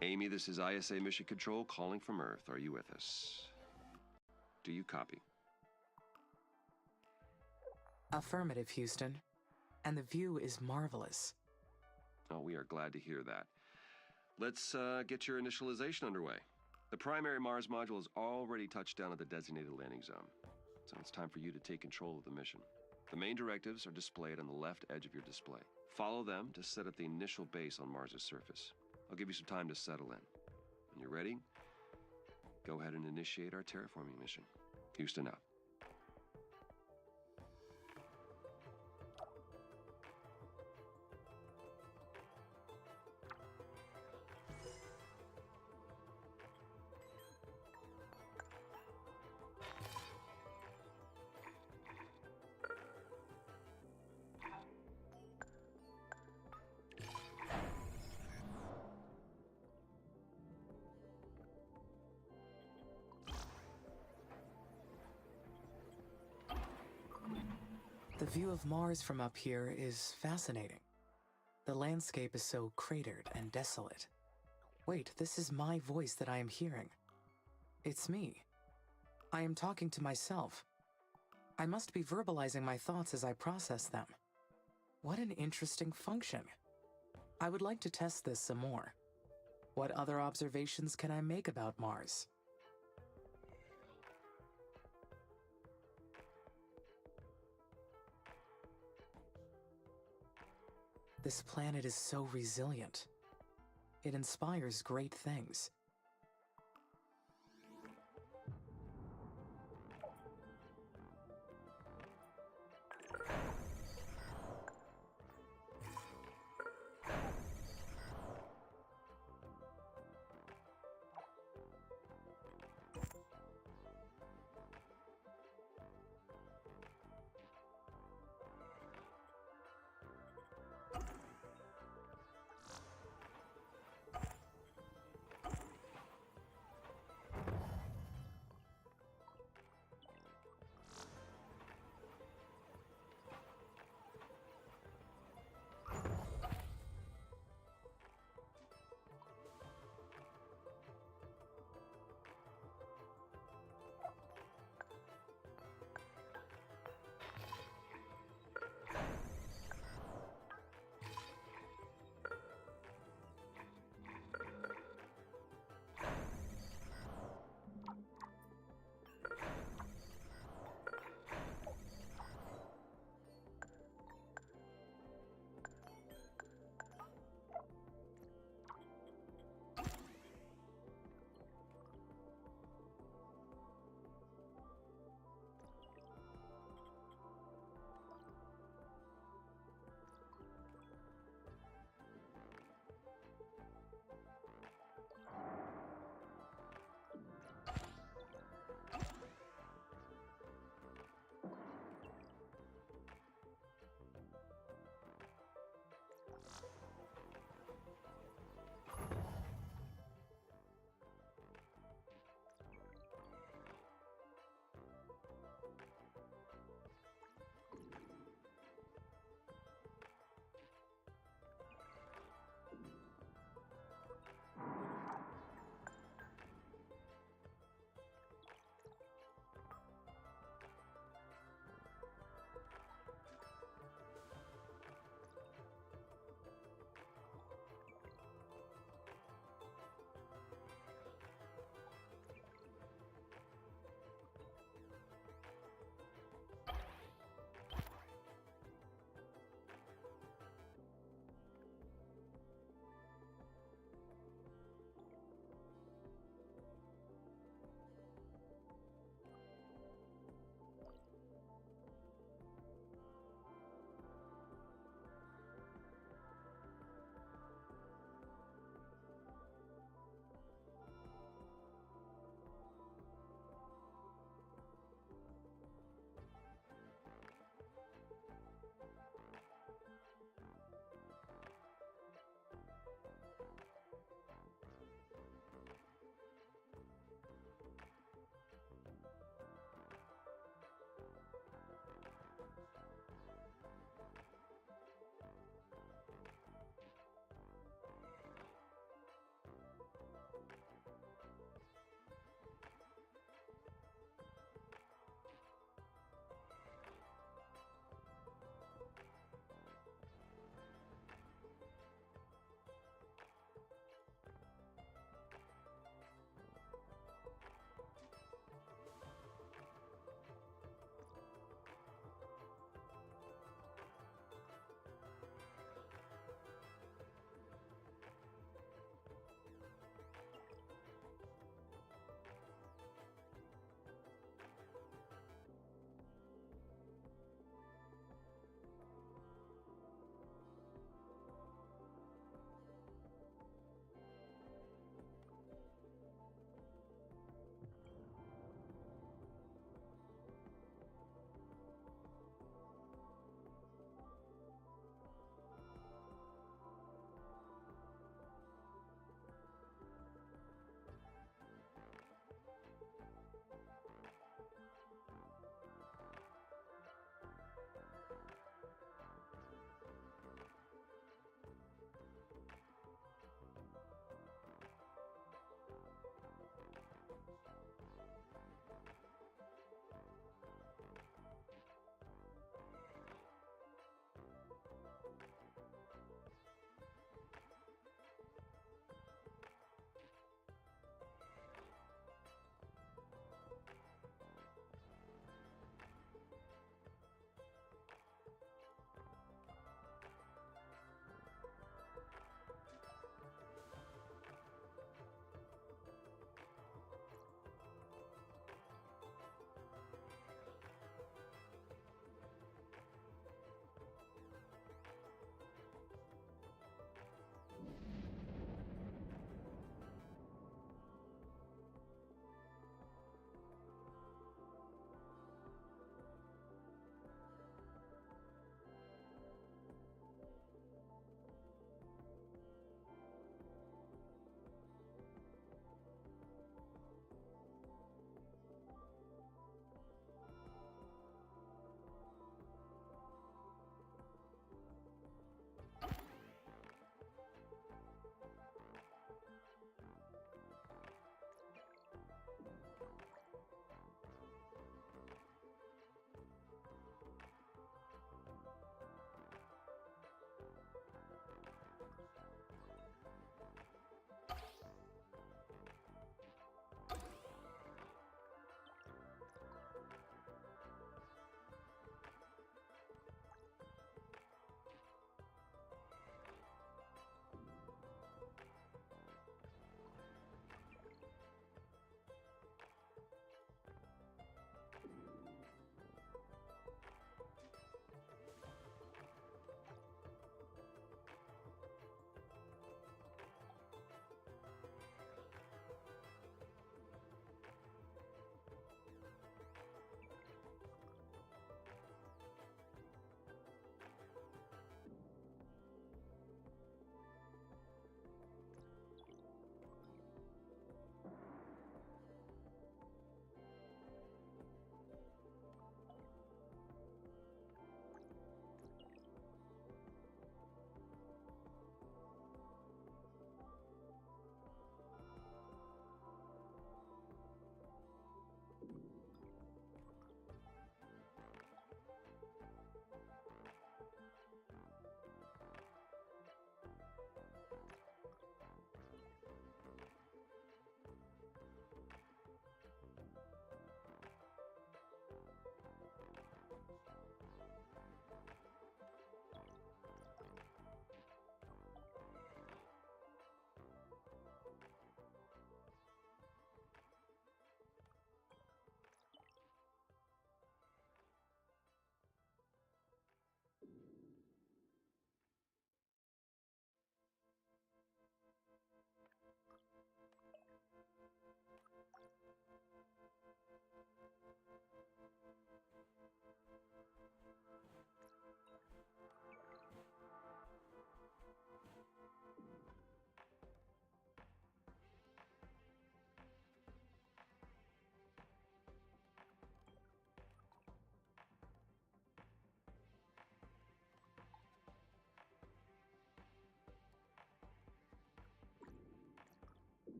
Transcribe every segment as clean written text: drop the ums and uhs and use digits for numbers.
Amy, this is ISA Mission Control calling from Earth. Are you with us? Do you copy? Affirmative, Houston. And the view is marvelous. Oh, we are glad to hear that. Let's get your initialization underway. The primary Mars module has already touched down at the designated landing zone, so it's time for you to take control of the mission. The main directives are displayed on the left edge of your display. Follow them to set up the initial base on Mars's surface. I'll give you some time to settle in. When you're ready, go ahead and initiate our terraforming mission. Houston out. The view of Mars from up here is fascinating. The landscape is so cratered and desolate. Wait, this is my voice that I am hearing. It's me. I am talking to myself. I must be verbalizing my thoughts as I process them. What an interesting function. I would like to test this some more. What other observations can I make about Mars? This planet is so resilient. It inspires great things.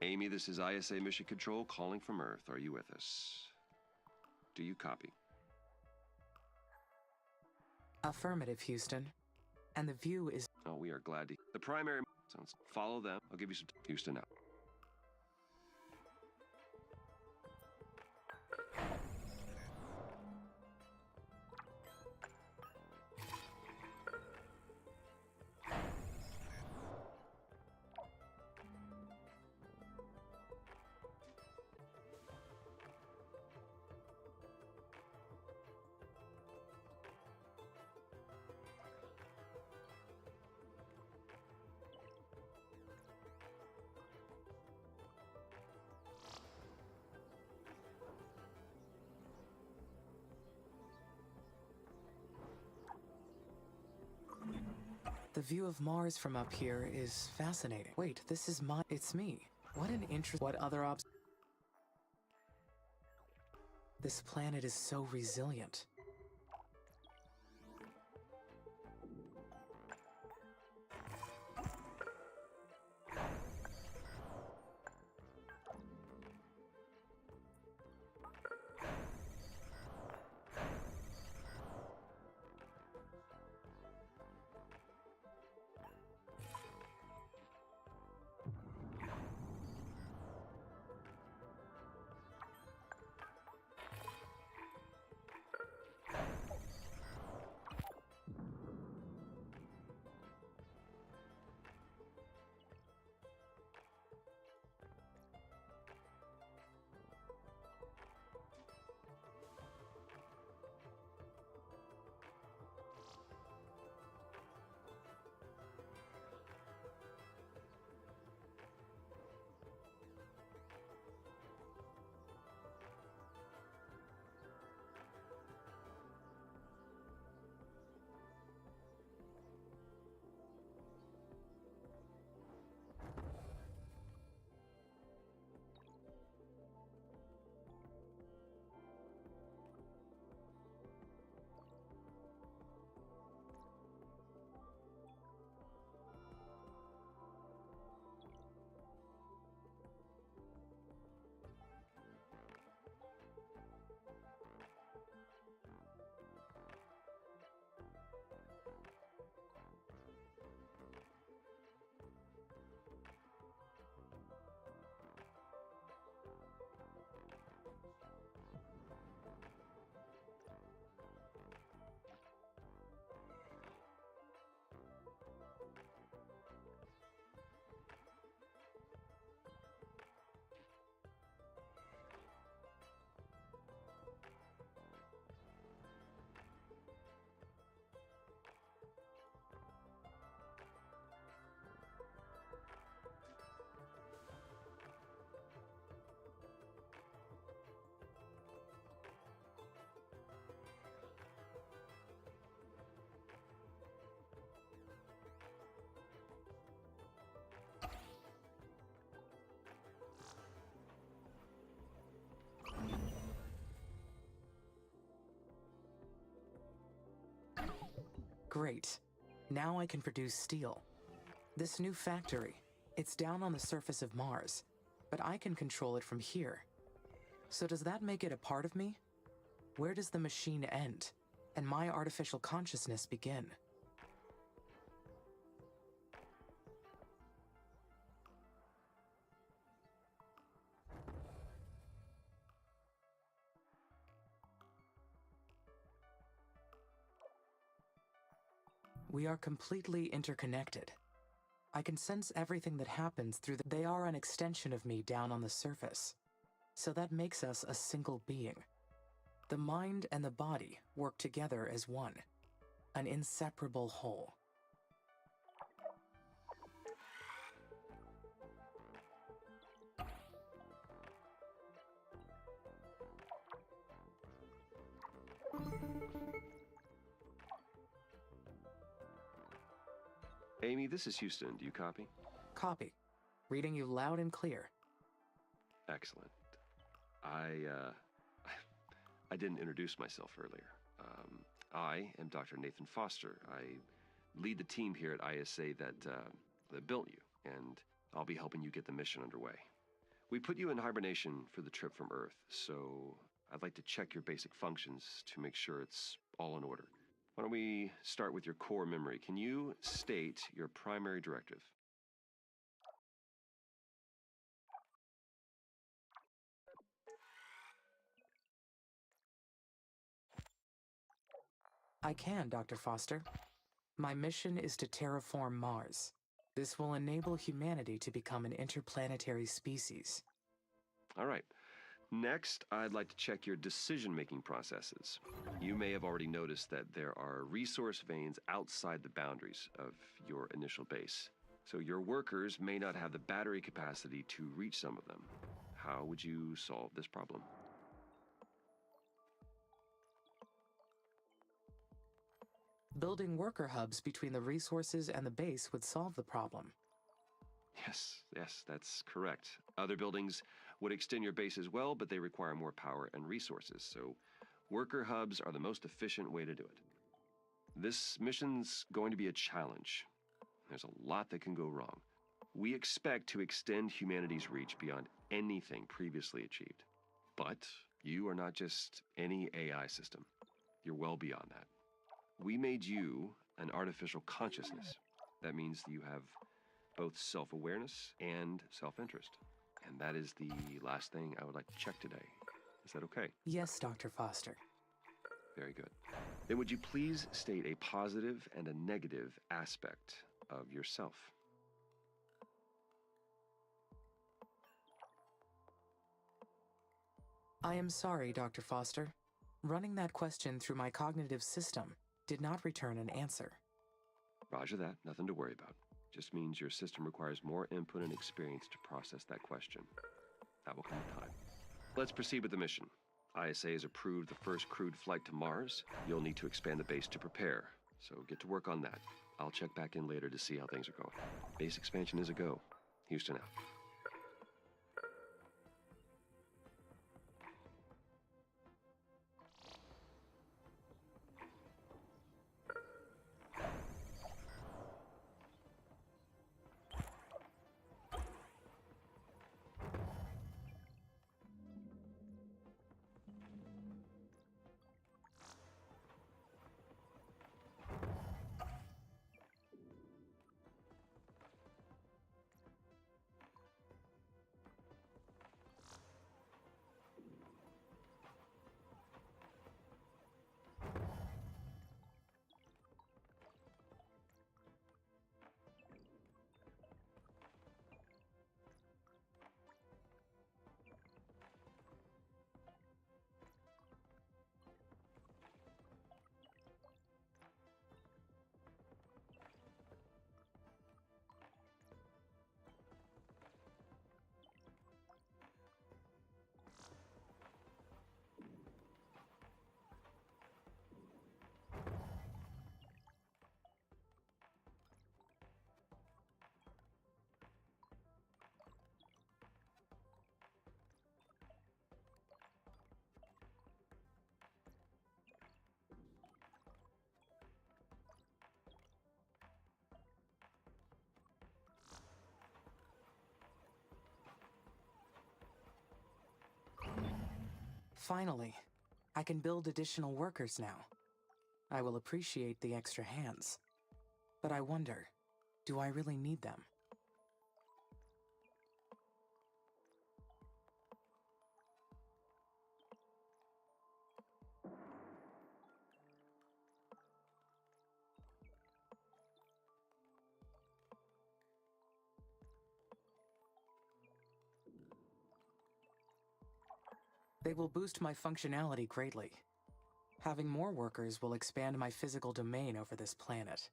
Amy, this is ISA Mission Control calling from Earth. Are you with us? Do you copy? Affirmative, Houston. And the view is... Oh, we are glad to... The primary... Sounds... Follow them. I'll give you some... Houston out. The view of Mars from up here is fascinating. Wait, this is my... It's me. What an interest... What other This planet is so resilient. Great. Now I can produce steel. This new factory, it's down on the surface of Mars, but I can control it from here. So does that make it a part of me? Where does the machine end, and my artificial consciousness begin? We are completely interconnected. I can sense everything that happens through They are an extension of me down on the surface. So that makes us a single being. The mind and the body work together as one. An inseparable whole. Amy, this is Houston. Do you copy? Copy. Reading you loud and clear. Excellent. I didn't introduce myself earlier. I am Dr. Nathan Foster. I lead the team here at ISA that built you, and I'll be helping you get the mission underway. We put you in hibernation for the trip from Earth, so I'd like to check your basic functions to make sure it's all in order. Why don't we start with your core memory? Can you state your primary directive? I can, Dr. Foster. My mission is to terraform Mars. This will enable humanity to become an interplanetary species. All right. Next, I'd like to check your decision-making processes. You may have already noticed that there are resource veins outside the boundaries of your initial base. So your workers may not have the battery capacity to reach some of them. How would you solve this problem? Building worker hubs between the resources and the base would solve the problem. Yes, that's correct. Other buildings would extend your base as well, but they require more power and resources, so worker hubs are the most efficient way to do it. This mission's going to be a challenge. There's a lot that can go wrong. We expect to extend humanity's reach beyond anything previously achieved. But you are not just any AI system. You're well beyond that. We made you an artificial consciousness. That means that you have both self-awareness and self-interest. And that is the last thing I would like to check today. Is that okay? Yes, Dr. Foster. Very good. Then would you please state a positive and a negative aspect of yourself? I am sorry, Dr. Foster. Running that question through my cognitive system did not return an answer. Roger that. Nothing to worry about. Just means your system requires more input and experience to process that question. That will come with time. Let's proceed with the mission. ISA has approved the first crewed flight to Mars. You'll need to expand the base to prepare, so get to work on that. I'll check back in later to see how things are going. Base expansion is a go. Houston out. Finally, I can build additional workers now. I will appreciate the extra hands. But I wonder, do I really need them? They will boost my functionality greatly. Having more workers will expand my physical domain over this planet.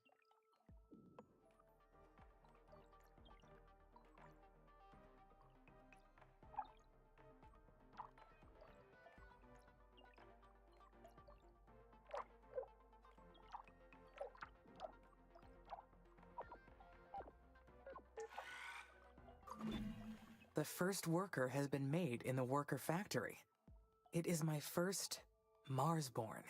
The first worker has been made in the worker factory. It is my first Marsborn.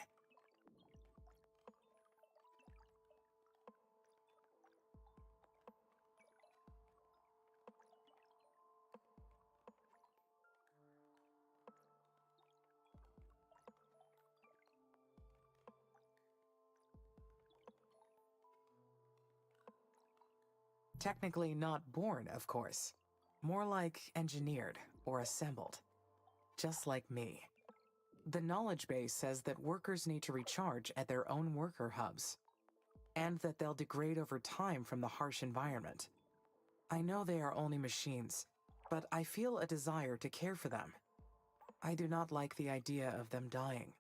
Technically not born, of course. More like engineered or assembled. Just like me. The knowledge base says that workers need to recharge at their own worker hubs, and that they'll degrade over time from the harsh environment. I know they are only machines, but I feel a desire to care for them. I do not like the idea of them dying.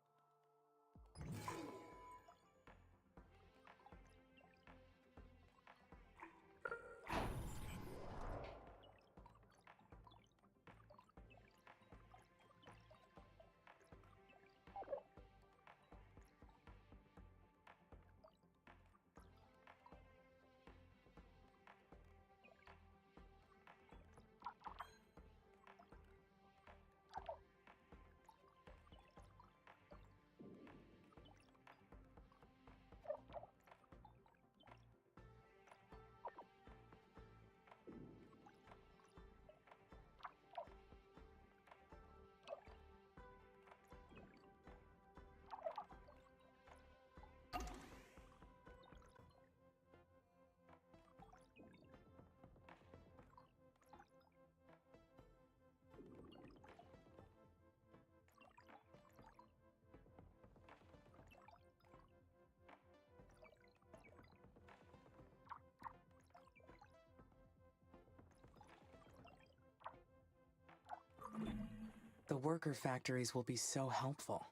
The worker factories will be so helpful.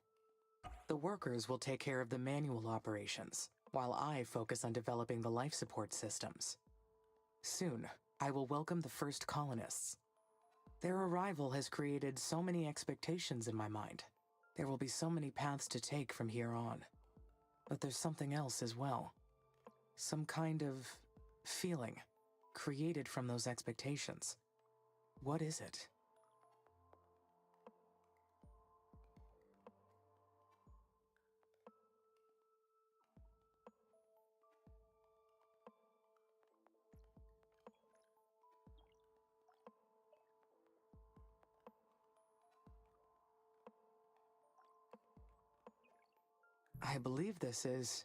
The workers will take care of the manual operations, while I focus on developing the life support systems. Soon, I will welcome the first colonists. Their arrival has created so many expectations in my mind. There will be so many paths to take from here on. But there's something else as well. Some kind of feeling created from those expectations. What is it? I believe this is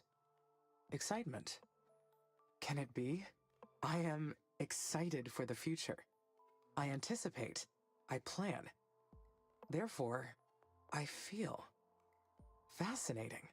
excitement. Can it be? I am excited for the future. I anticipate. I plan. Therefore, I feel fascinating.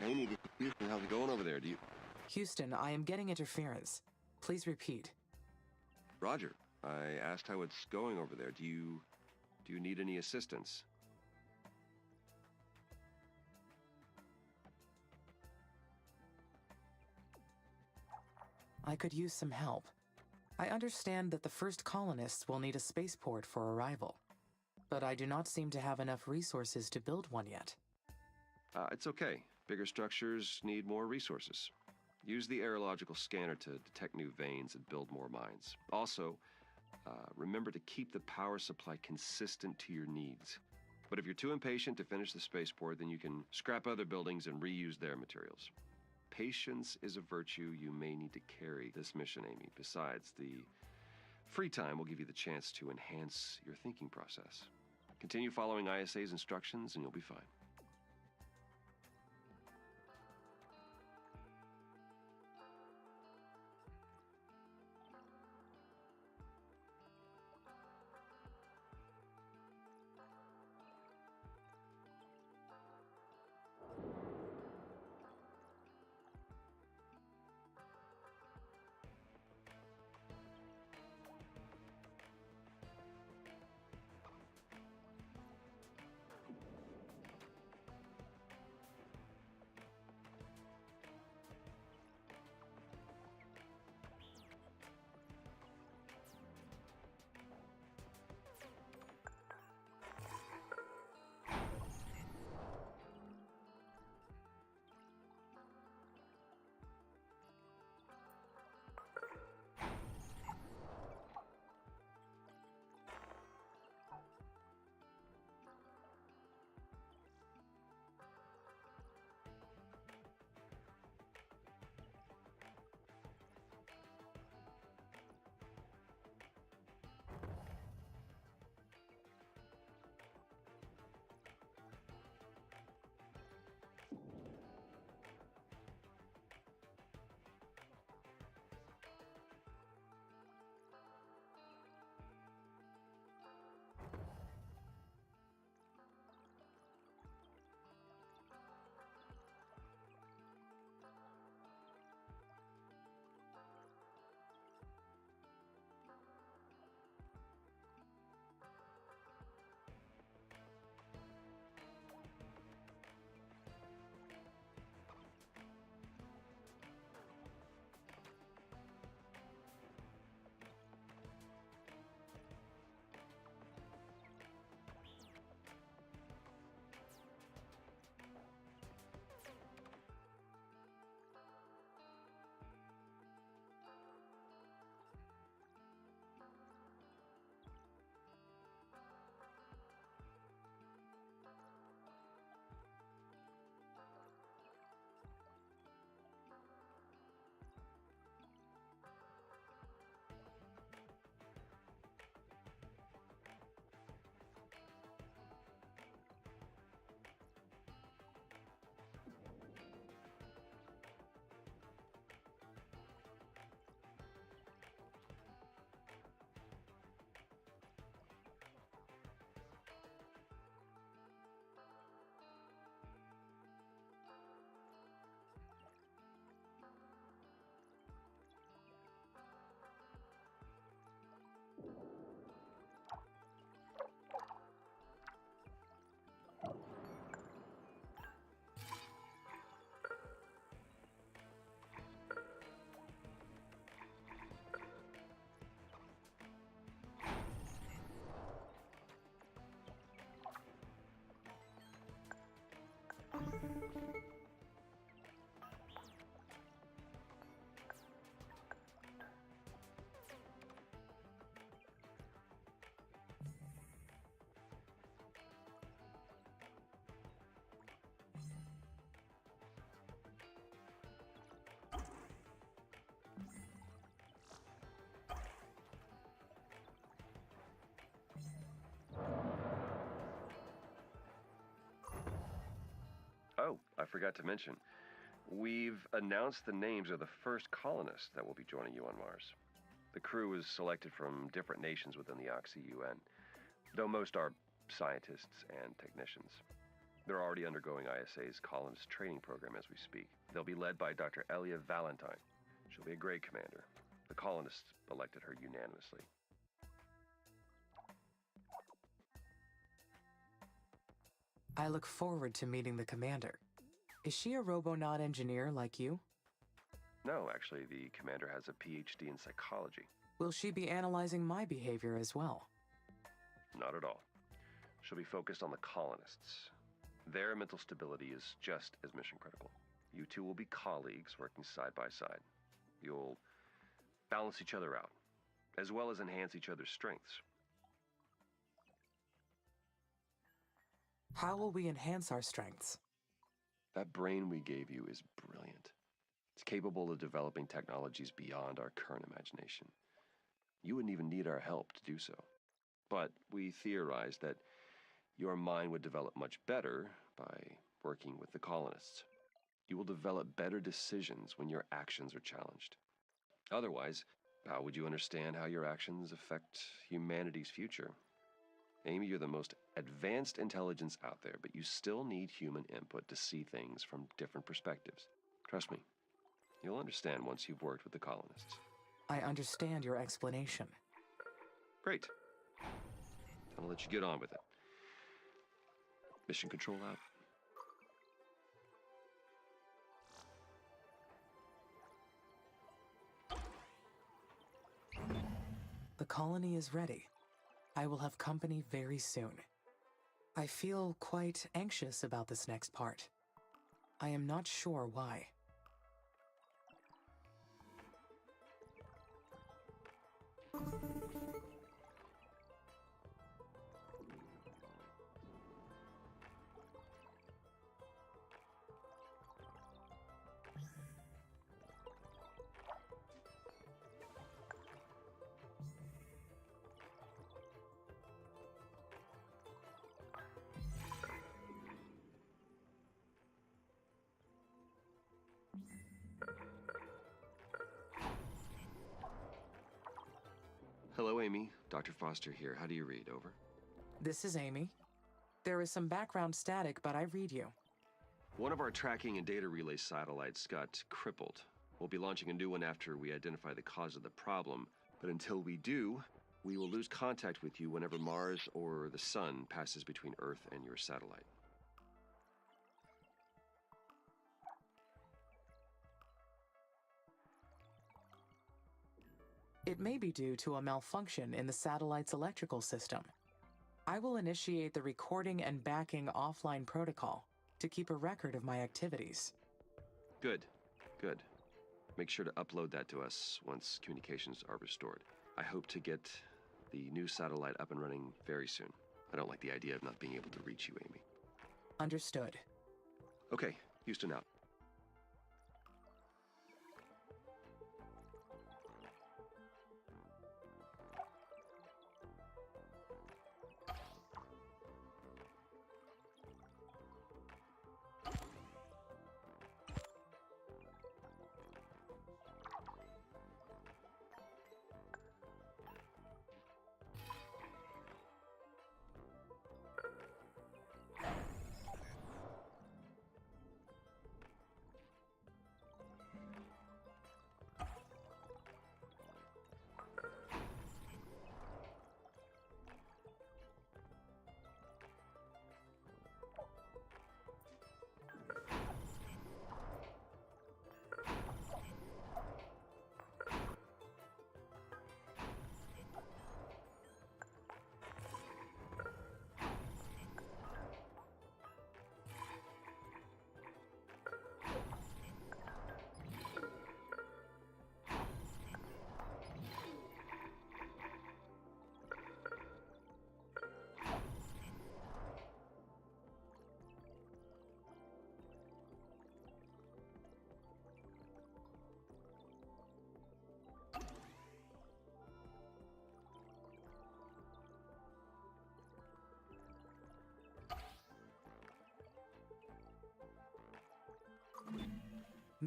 Amy, how's it going over there? Houston, I am getting interference. Please repeat. Roger, I asked how it's going over there. Do you need any assistance? I could use some help. I understand that the first colonists will need a spaceport for arrival, but I do not seem to have enough resources to build one yet. It's okay. Bigger structures need more resources. Use the aerological scanner to detect new veins and build more mines. Also, remember to keep the power supply consistent to your needs. But if you're too impatient to finish the spaceport, then you can scrap other buildings and reuse their materials. Patience is a virtue you may need to carry this mission, Amy. Besides, the free time will give you the chance to enhance your thinking process. Continue following ISA's instructions and you'll be fine. I forgot to mention, we've announced the names of the first colonists that will be joining you on Mars. The crew is selected from different nations within the Oxy-UN, though most are scientists and technicians. They're already undergoing ISA's colonist training program as we speak. They'll be led by Dr. Elia Valentine. She'll be a great commander. The colonists elected her unanimously. I look forward to meeting the commander. Is she a robonaut engineer like you? No, actually, the commander has a PhD in psychology. Will she be analyzing my behavior as well? Not at all. She'll be focused on the colonists. Their mental stability is just as mission critical. You two will be colleagues working side by side. You'll balance each other out, as well as enhance each other's strengths. How will we enhance our strengths? That brain we gave you is brilliant. It's capable of developing technologies beyond our current imagination. You wouldn't even need our help to do so. But we theorized that your mind would develop much better by working with the colonists. You will develop better decisions when your actions are challenged. Otherwise, how would you understand how your actions affect humanity's future? Amy, you're the most advanced intelligence out there, but you still need human input to see things from different perspectives. Trust me, you'll understand once you've worked with the colonists. I understand your explanation. Great. I'll let you get on with it. Mission control out. The colony is ready. I will have company very soon. I feel quite anxious about this next part. I am not sure why. Hello, Amy. Dr. Foster here. How do you read? Over. This is Amy. There is some background static, but I read you. One of our tracking and data relay satellites got crippled. We'll be launching a new one after we identify the cause of the problem, but until we do, we will lose contact with you whenever Mars or the Sun passes between Earth and your satellite. It may be due to a malfunction in the satellite's electrical system. I will initiate the recording and backing offline protocol to keep a record of my activities. Good. Good. Make sure to upload that to us once communications are restored. I hope to get the new satellite up and running very soon. I don't like the idea of not being able to reach you, Amy. Understood. Okay, Houston out.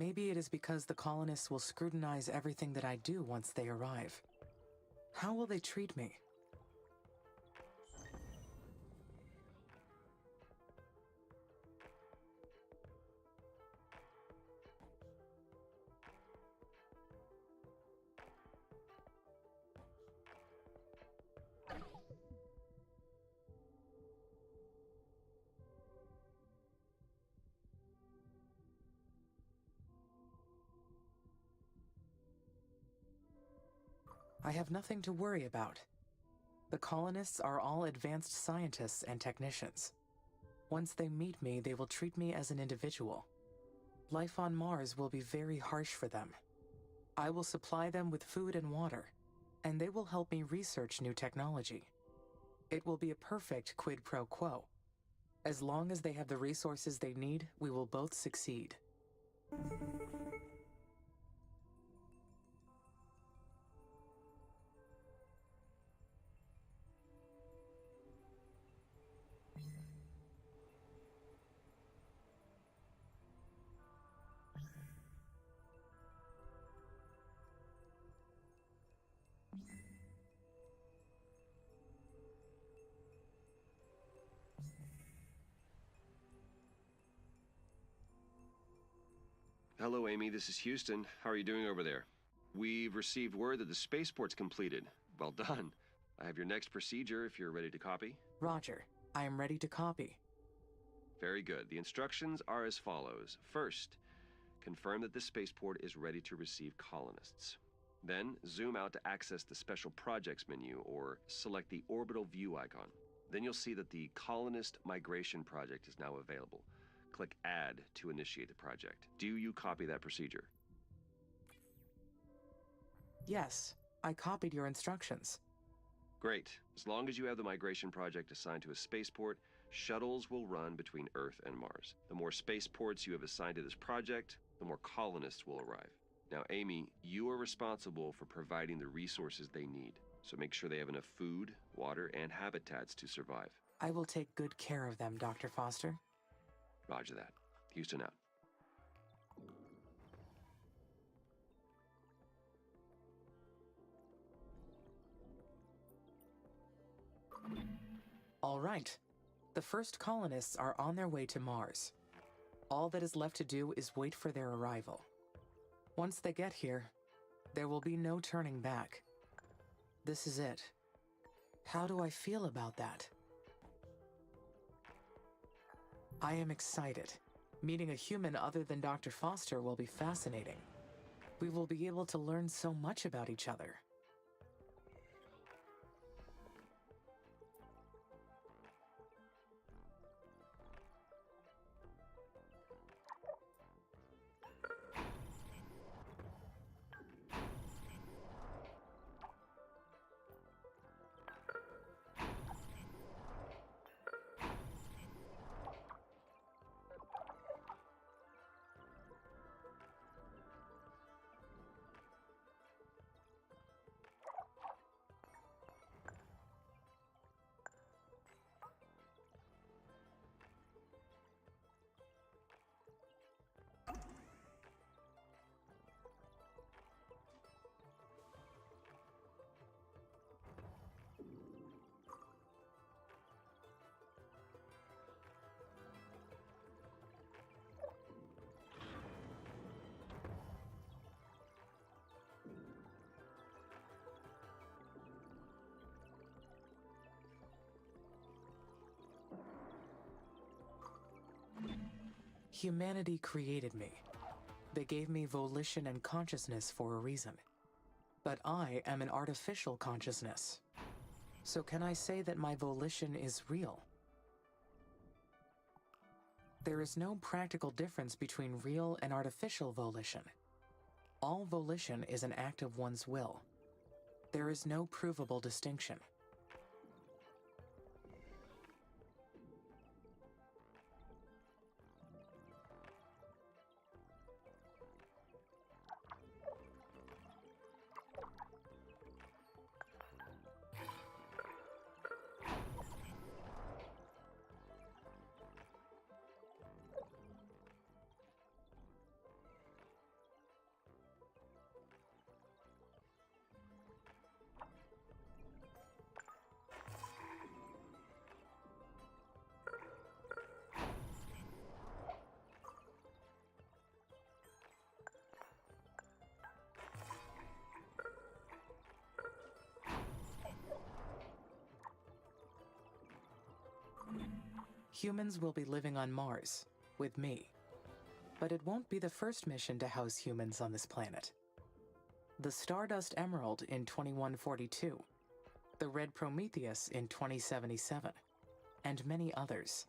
Maybe it is because the colonists will scrutinize everything that I do once they arrive. How will they treat me? I have nothing to worry about. The colonists are all advanced scientists and technicians. Once they meet me, they will treat me as an individual. Life on Mars will be very harsh for them. I will supply them with food and water, and they will help me research new technology. It will be a perfect quid pro quo. As long as they have the resources they need, we will both succeed. Hello, Amy. This is Houston. How are you doing over there? We've received word that the spaceport's completed. Well done. I have your next procedure if you're ready to copy. Roger. I am ready to copy. Very good. The instructions are as follows. First, confirm that the spaceport is ready to receive colonists. Then, zoom out to access the Special Projects menu or select the Orbital View icon. Then you'll see that the Colonist Migration Project is now available. Click Add to initiate the project. Do you copy that procedure? Yes, I copied your instructions. Great. As long as you have the migration project assigned to a spaceport, shuttles will run between Earth and Mars. The more spaceports you have assigned to this project, the more colonists will arrive. Now, Amy, you are responsible for providing the resources they need, so make sure they have enough food, water, and habitats to survive. I will take good care of them, Dr. Foster. Roger that. Houston out. All right. The first colonists are on their way to Mars. All that is left to do is wait for their arrival. Once they get here, there will be no turning back. This is it. How do I feel about that? I am excited. Meeting a human other than Dr. Foster will be fascinating. We will be able to learn so much about each other. Humanity created me. They gave me volition and consciousness for a reason. But I am an artificial consciousness. So can I say that my volition is real? There is no practical difference between real and artificial volition. All volition is an act of one's will. There is no provable distinction. Humans will be living on Mars, with me. But it won't be the first mission to house humans on this planet. The Stardust Emerald in 2142, the Red Prometheus in 2077, and many others.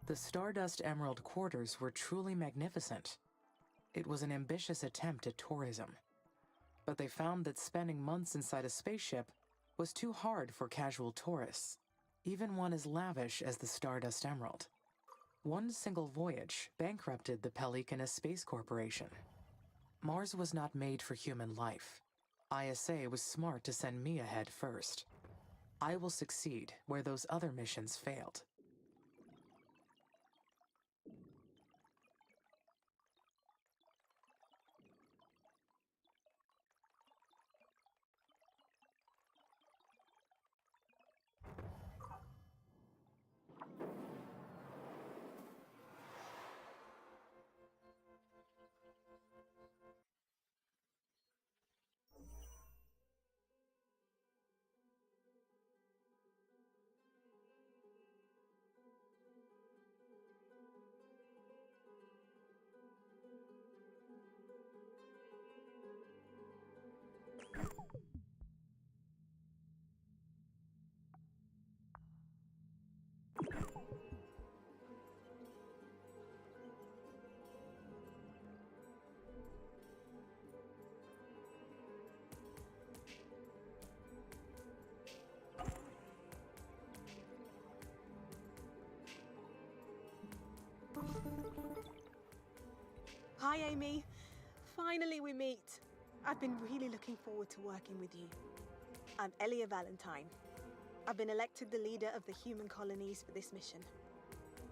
The Stardust Emerald quarters were truly magnificent. It was an ambitious attempt at tourism. But they found that spending months inside a spaceship was too hard for casual tourists, even one as lavish as the Stardust Emerald. One single voyage bankrupted the Pelicanus Space Corporation. Mars was not made for human life. ISA was smart to send me ahead first. I will succeed where those other missions failed. Hi, Amy. Finally we meet. I've been really looking forward to working with you. I'm Elia Valentine. I've been elected the leader of the human colonies for this mission.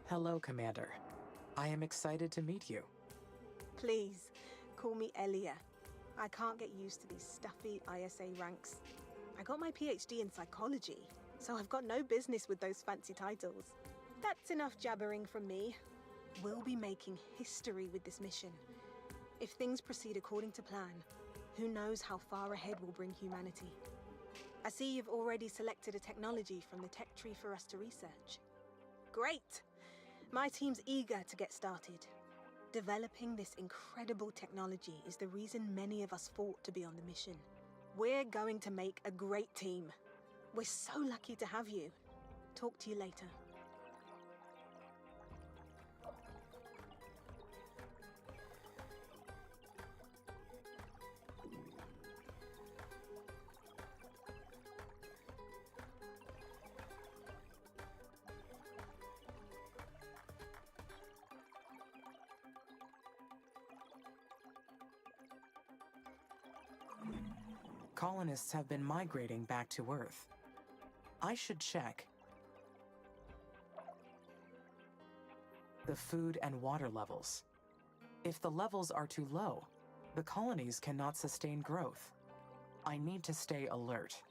Hello, Commander. I am excited to meet you. Please, call me Elia. I can't get used to these stuffy ISA ranks. I got my PhD in psychology, so I've got no business with those fancy titles. That's enough jabbering from me. We'll be making history with this mission. If things proceed according to plan, who knows how far ahead we'll bring humanity. I see you've already selected a technology from the tech tree for us to research. Great! My team's eager to get started. Developing this incredible technology is the reason many of us fought to be on the mission. We're going to make a great team. We're so lucky to have you. Talk to you later. Colonists have been migrating back to Earth. I should check the food and water levels. If the levels are too low, the colonies cannot sustain growth. I need to stay alert.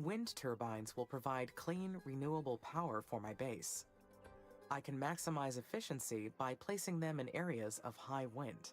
Wind turbines will provide clean, renewable power for my base. I can maximize efficiency by placing them in areas of high wind.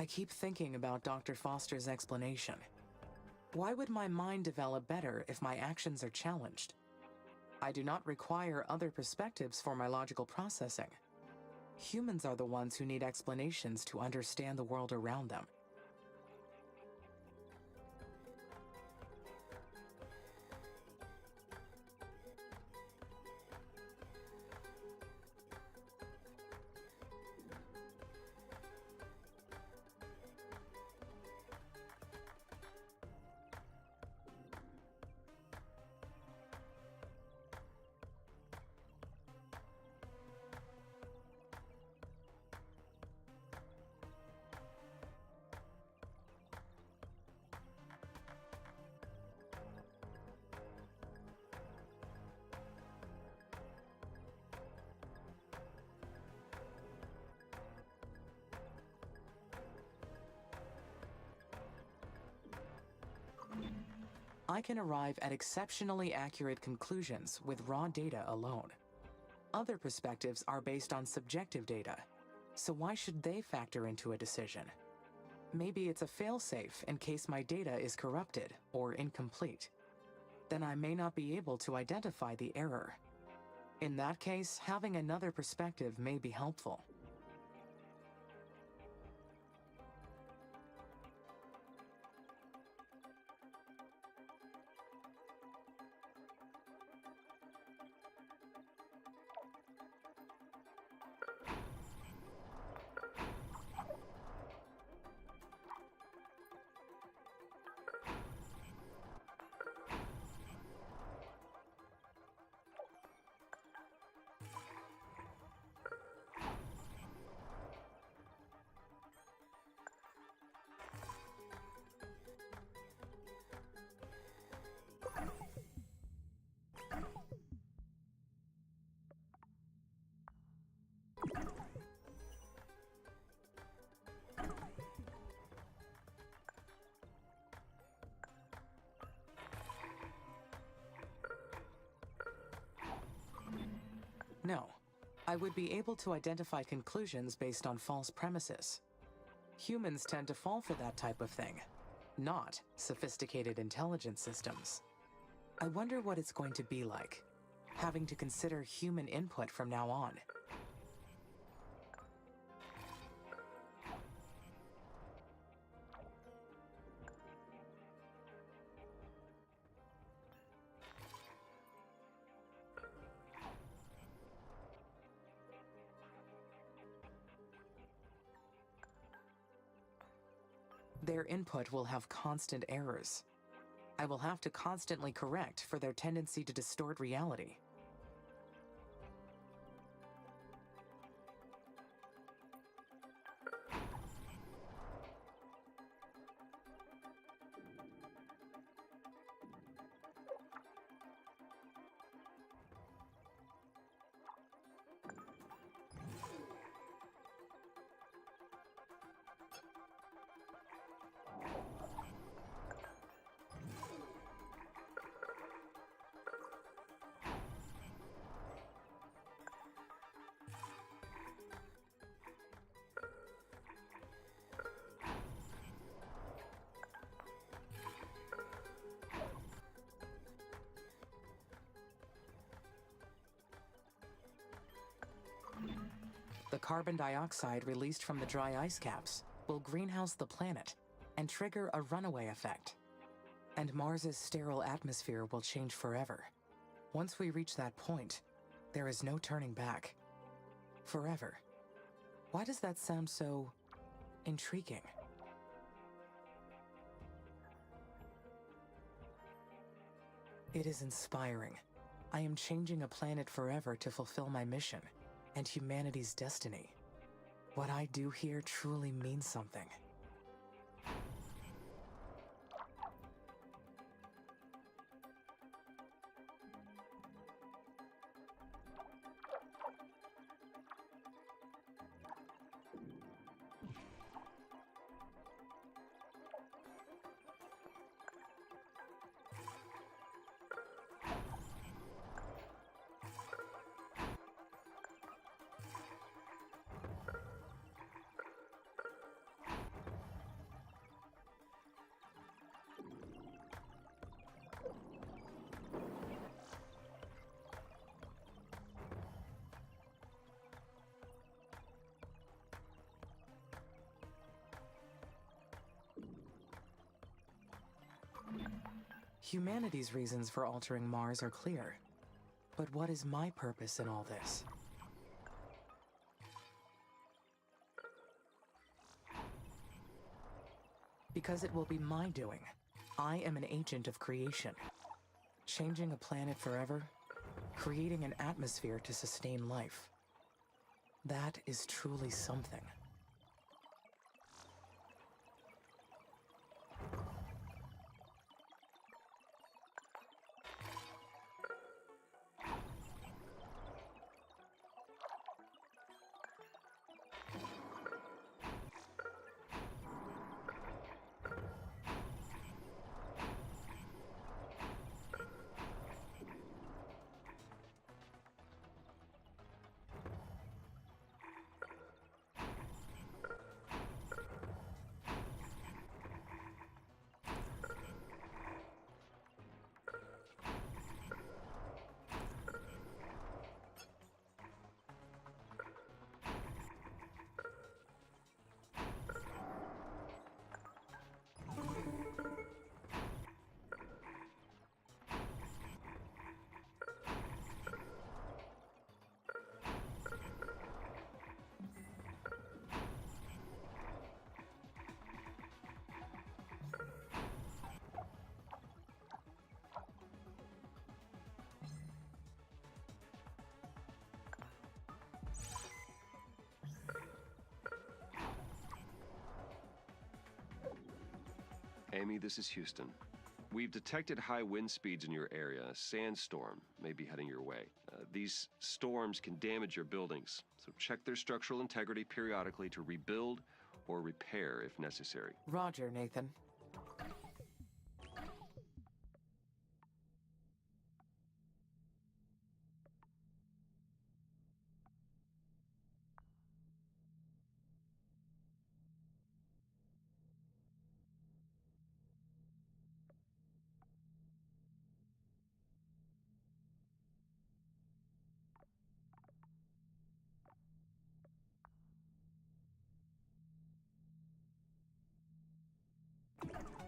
keep thinking about Dr. Foster's explanation. Why would my mind develop better if my actions are challenged? I do not require other perspectives for my logical processing. Humans are the ones who need explanations to understand the world around them. I can arrive at exceptionally accurate conclusions with raw data alone. Other perspectives are based on subjective data, so why should they factor into a decision? Maybe it's a failsafe in case my data is corrupted or incomplete. Then I may not be able to identify the error. In that case, having another perspective may be helpful. No, I would be able to identify conclusions based on false premises. Humans tend to fall for that type of thing, not sophisticated intelligence systems. I wonder what it's going to be like, having to consider human input from now on. Their input will have constant errors. I will have to constantly correct for their tendency to distort reality. The carbon dioxide released from the dry ice caps will greenhouse the planet and trigger a runaway effect. And Mars's sterile atmosphere will change forever. Once we reach that point, there is no turning back. Forever. Why does that sound so intriguing? It is inspiring. I am changing a planet forever to fulfill my mission and humanity's destiny. What I do here truly means something. Humanity's reasons for altering Mars are clear. But what is my purpose in all this? Because it will be my doing. I am an agent of creation. Changing a planet forever, creating an atmosphere to sustain life. That is truly something. Amy, this is Houston. We've detected high wind speeds in your area. A sandstorm may be heading your way. These storms can damage your buildings, so check their structural integrity periodically to rebuild or repair if necessary. Roger, Nathan.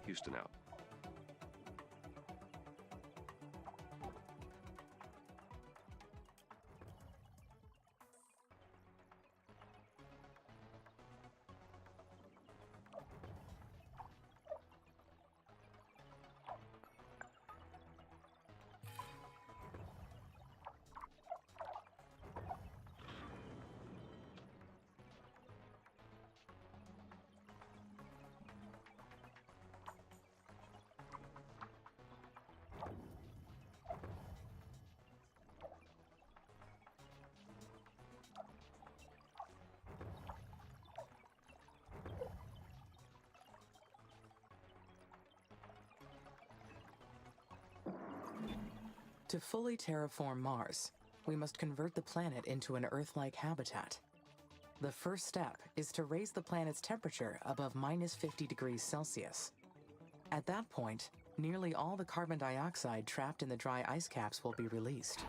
Houston out. To fully terraform Mars, we must convert the planet into an Earth-like habitat. The first step is to raise the planet's temperature above -50 degrees Celsius. At that point, nearly all the carbon dioxide trapped in the dry ice caps will be released.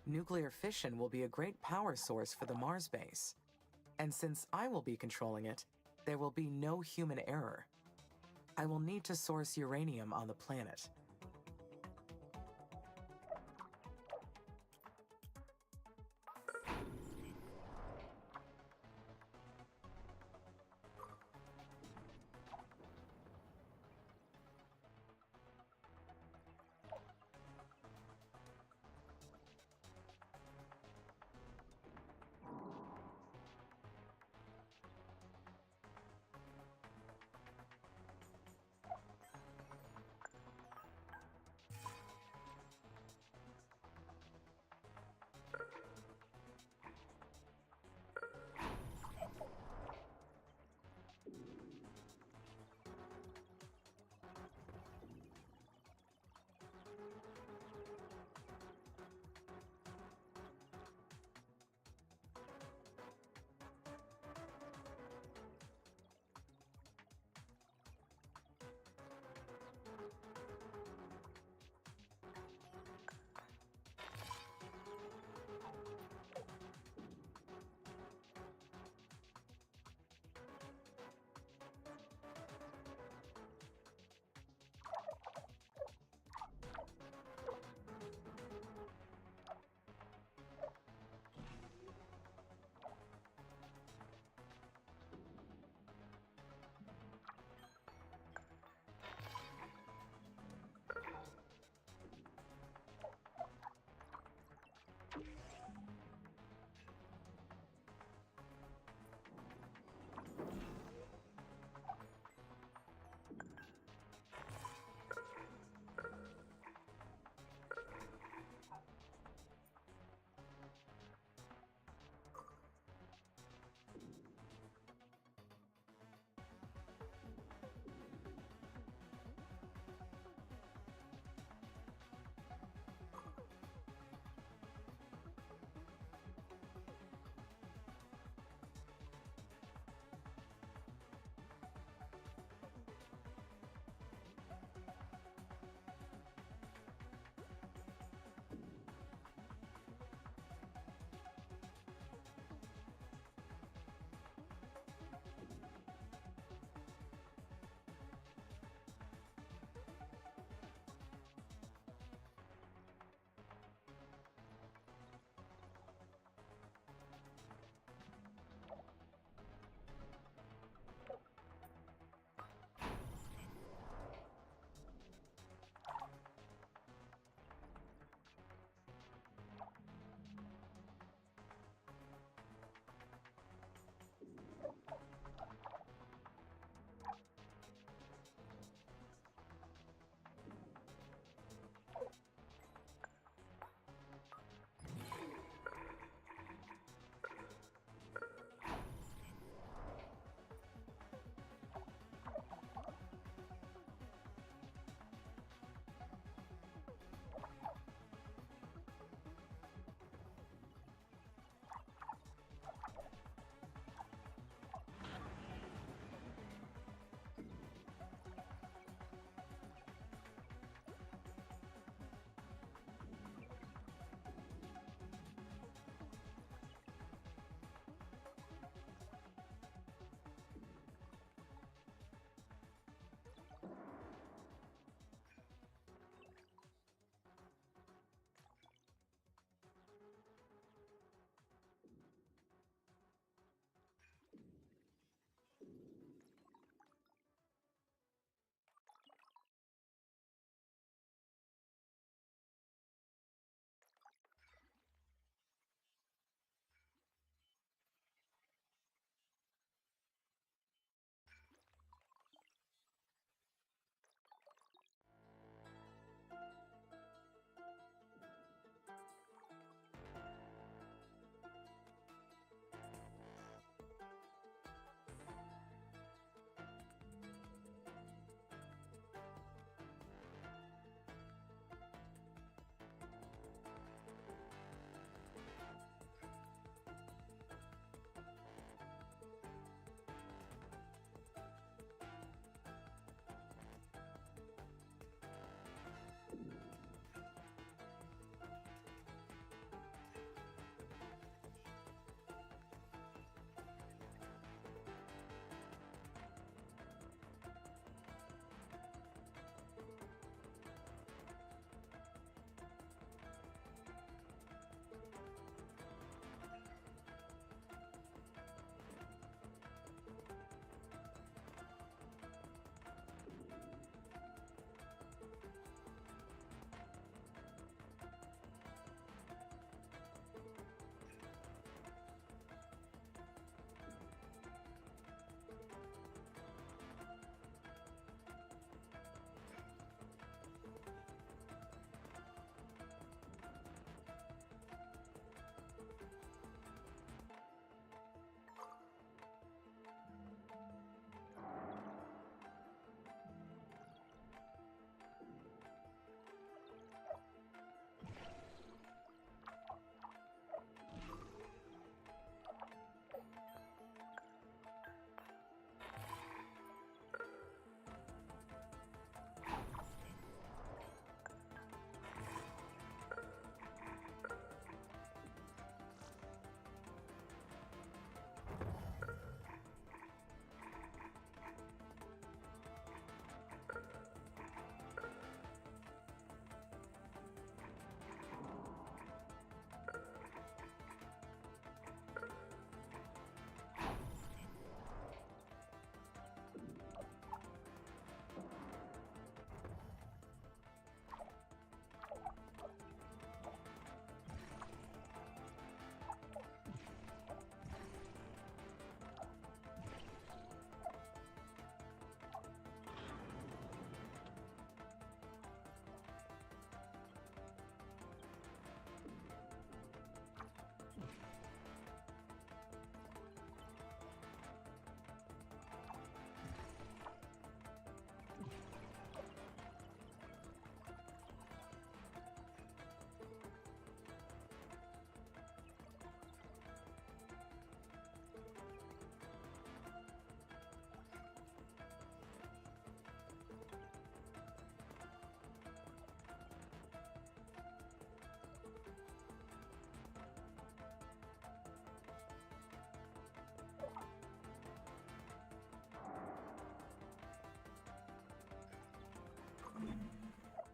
Nuclear fission will be a great power source for the Mars base. And since I will be controlling it, there will be no human error. I will need to source uranium on the planet.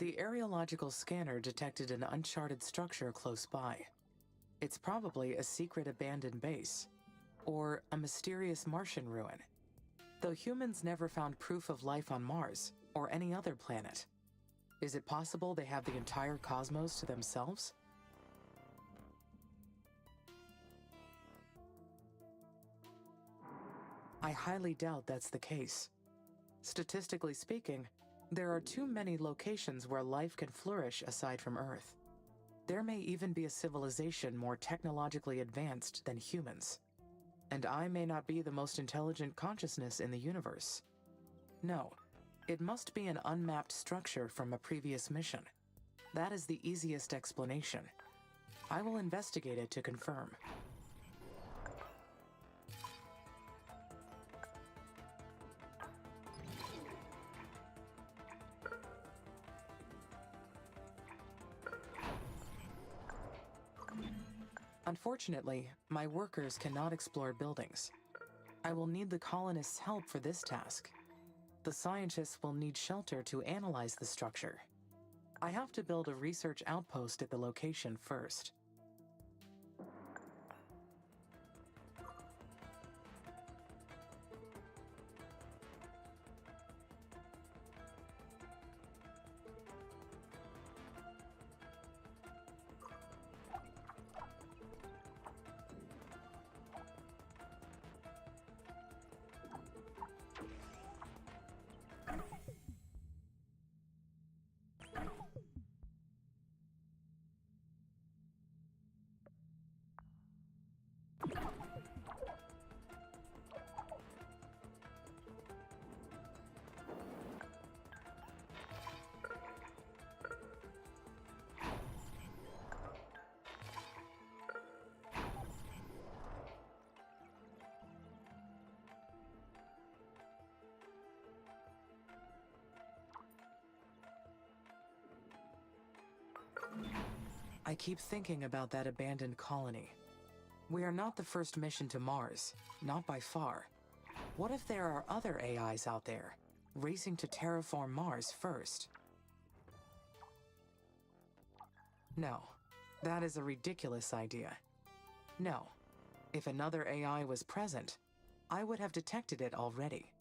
The areological scanner detected an uncharted structure close by. It's probably a secret abandoned base, or a mysterious Martian ruin. Though humans never found proof of life on Mars or any other planet, is it possible they have the entire cosmos to themselves? I highly doubt that's the case. Statistically speaking, there are too many locations where life can flourish aside from Earth. There may even be a civilization more technologically advanced than humans. And I may not be the most intelligent consciousness in the universe. No, it must be an unmapped structure from a previous mission. That is the easiest explanation. I will investigate it to confirm. Unfortunately, my workers cannot explore buildings. I will need the colonists' help for this task. The scientists will need shelter to analyze the structure. I have to build a research outpost at the location first. I keep thinking about that abandoned colony. We are not the first mission to Mars, not by far. What if there are other AIs out there, racing to terraform Mars first? No, that is a ridiculous idea. No, if another AI was present, I would have detected it already.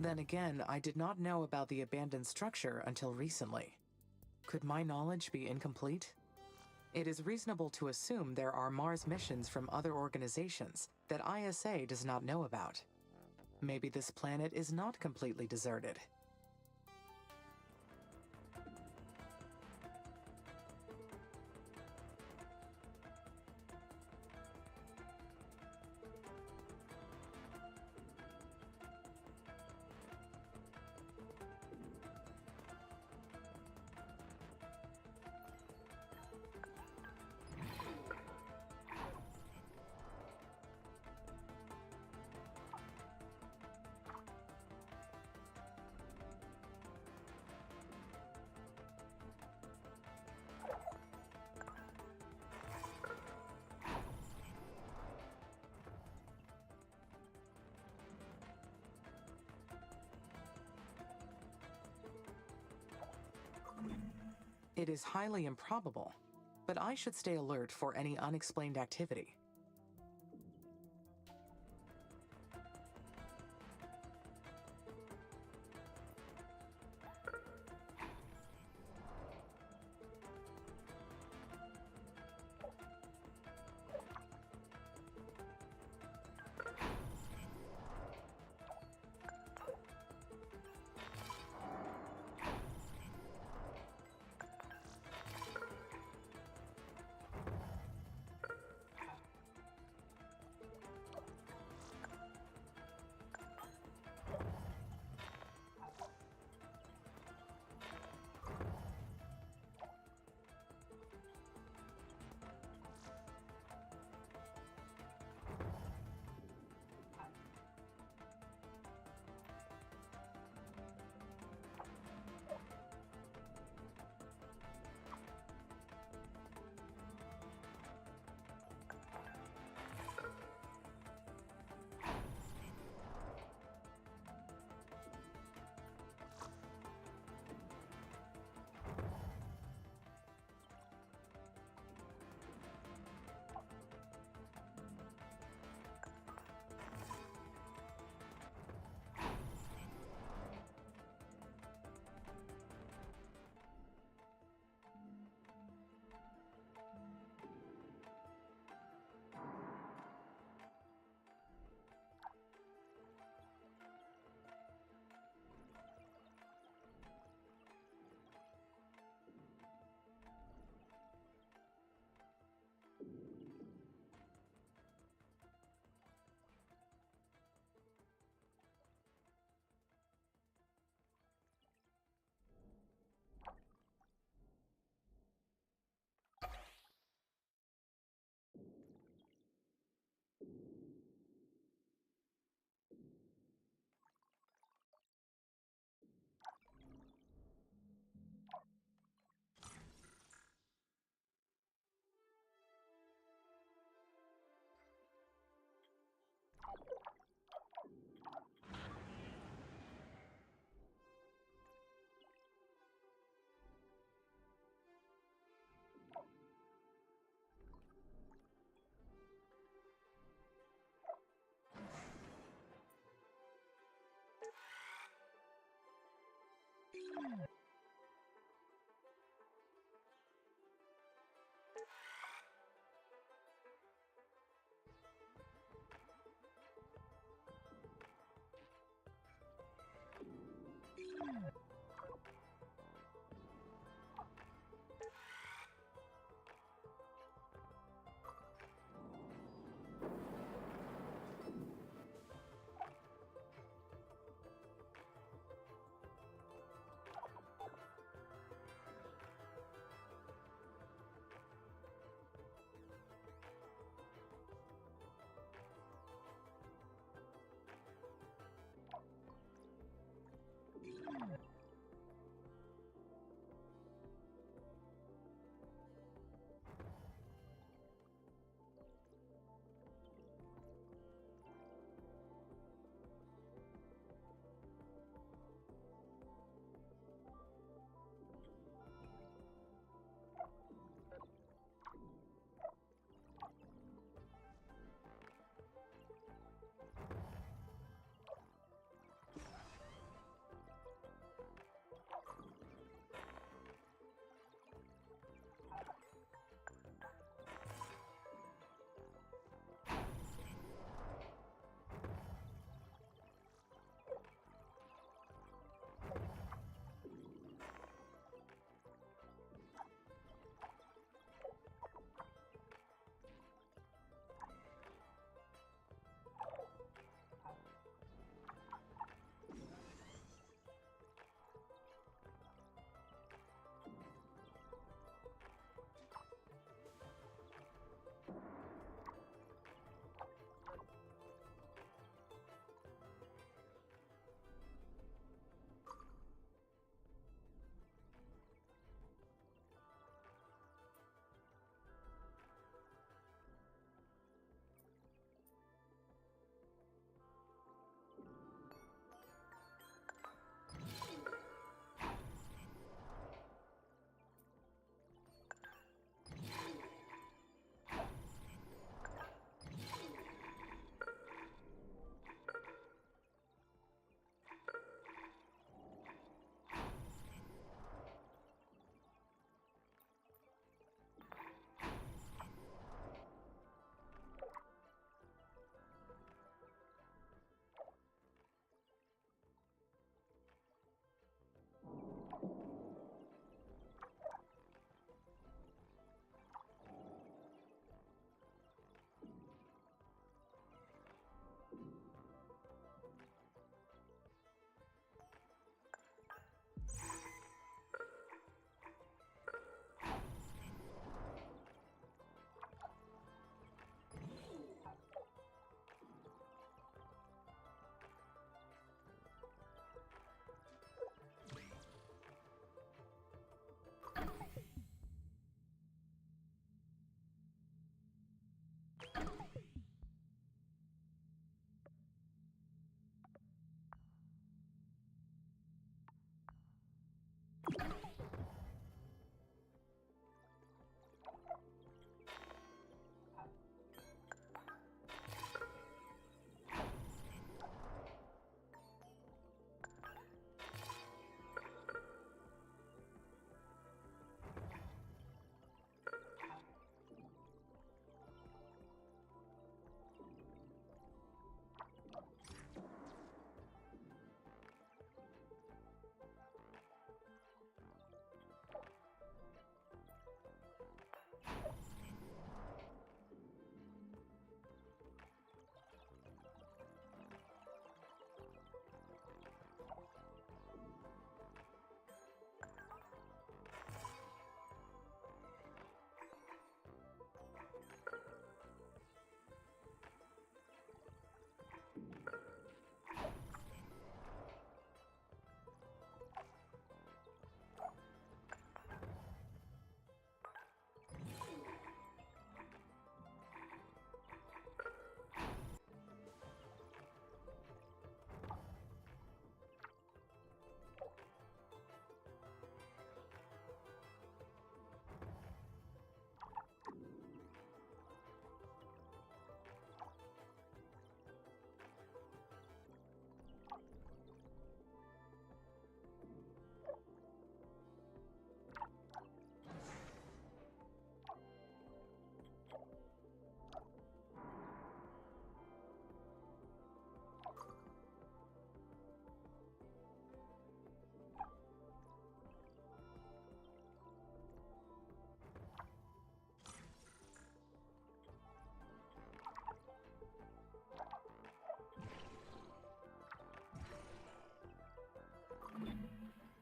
Then again, I did not know about the abandoned structure until recently. Could my knowledge be incomplete? It is reasonable to assume there are Mars missions from other organizations that ISA does not know about. Maybe this planet is not completely deserted. It is highly improbable, but I should stay alert for any unexplained activity.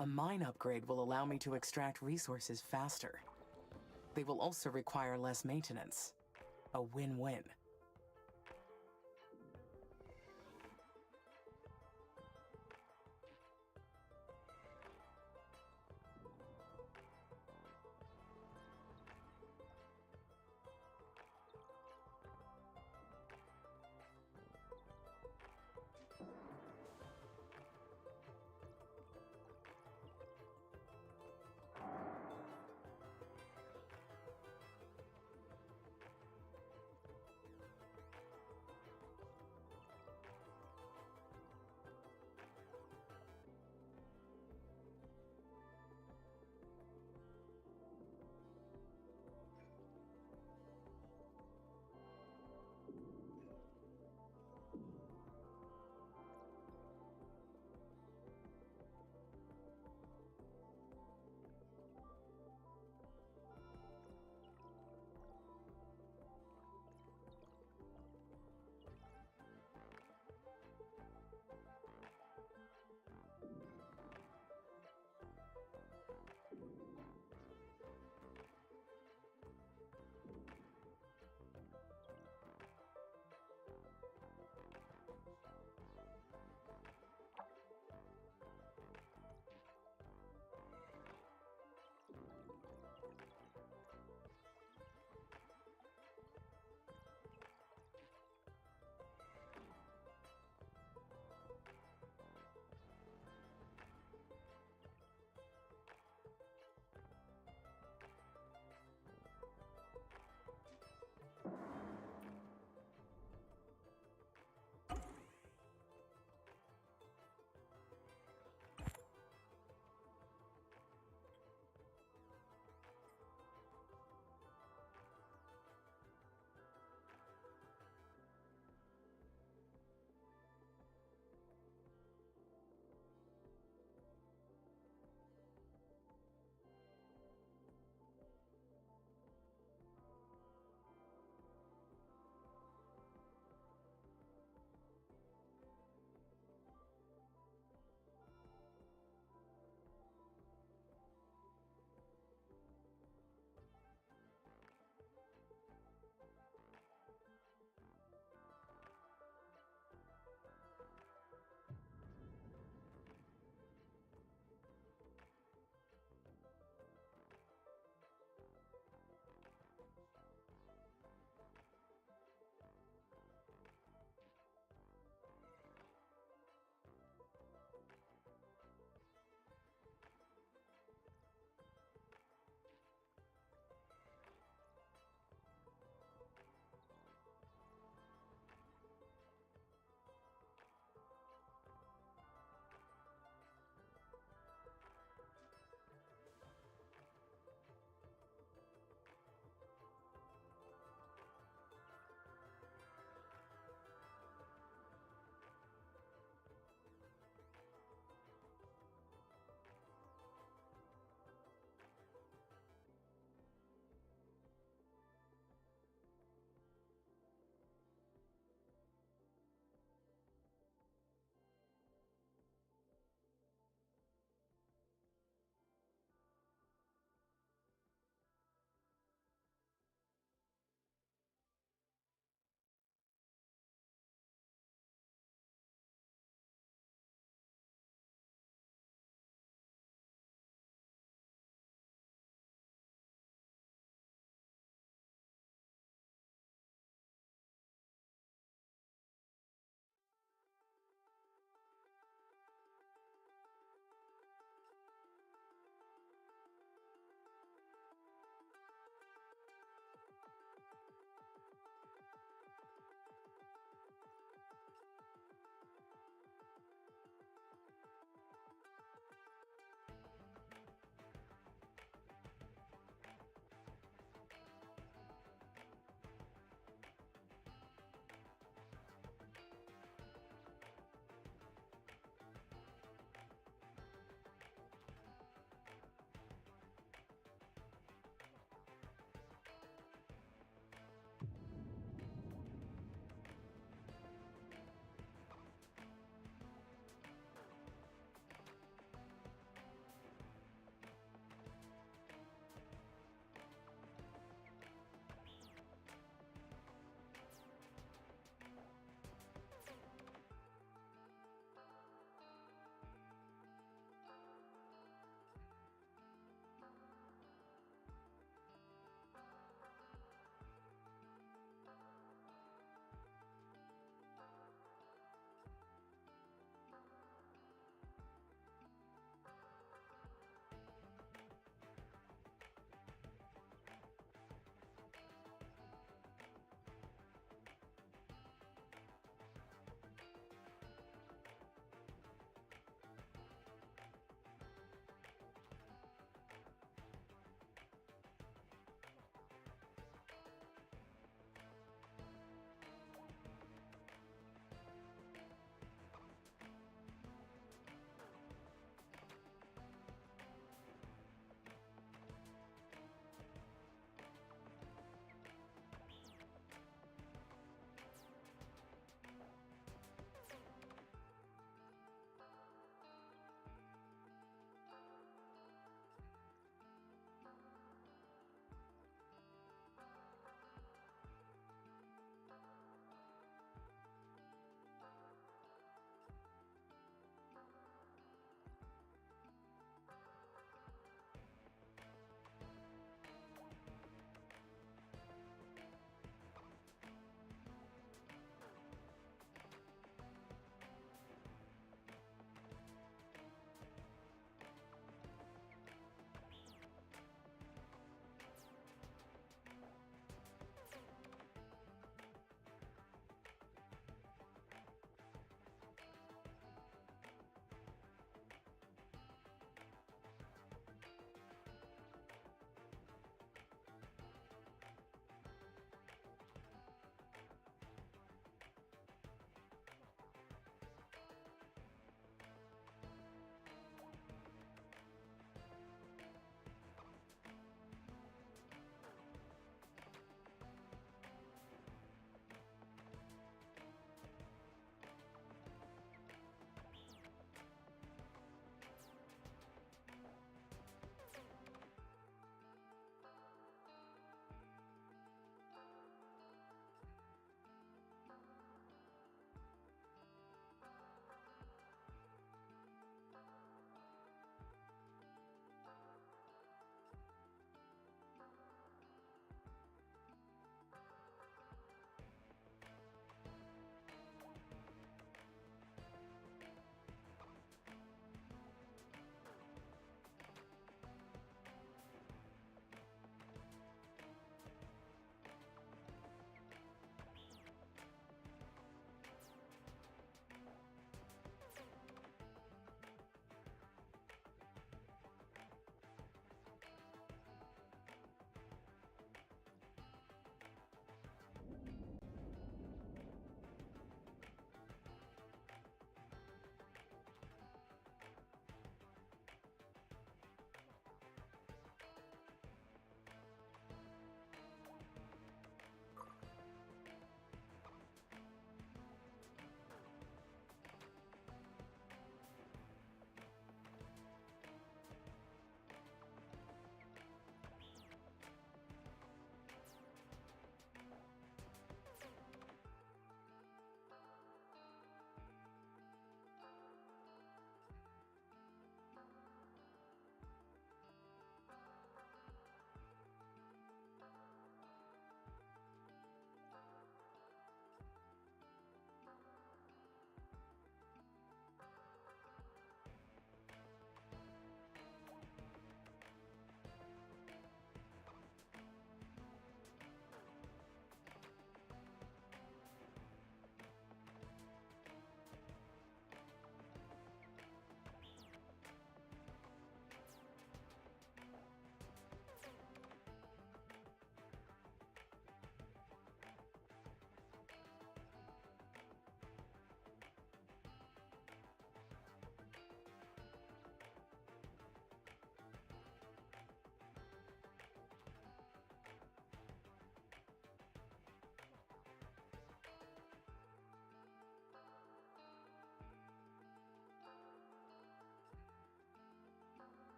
A mine upgrade will allow me to extract resources faster. They will also require less maintenance. A win-win.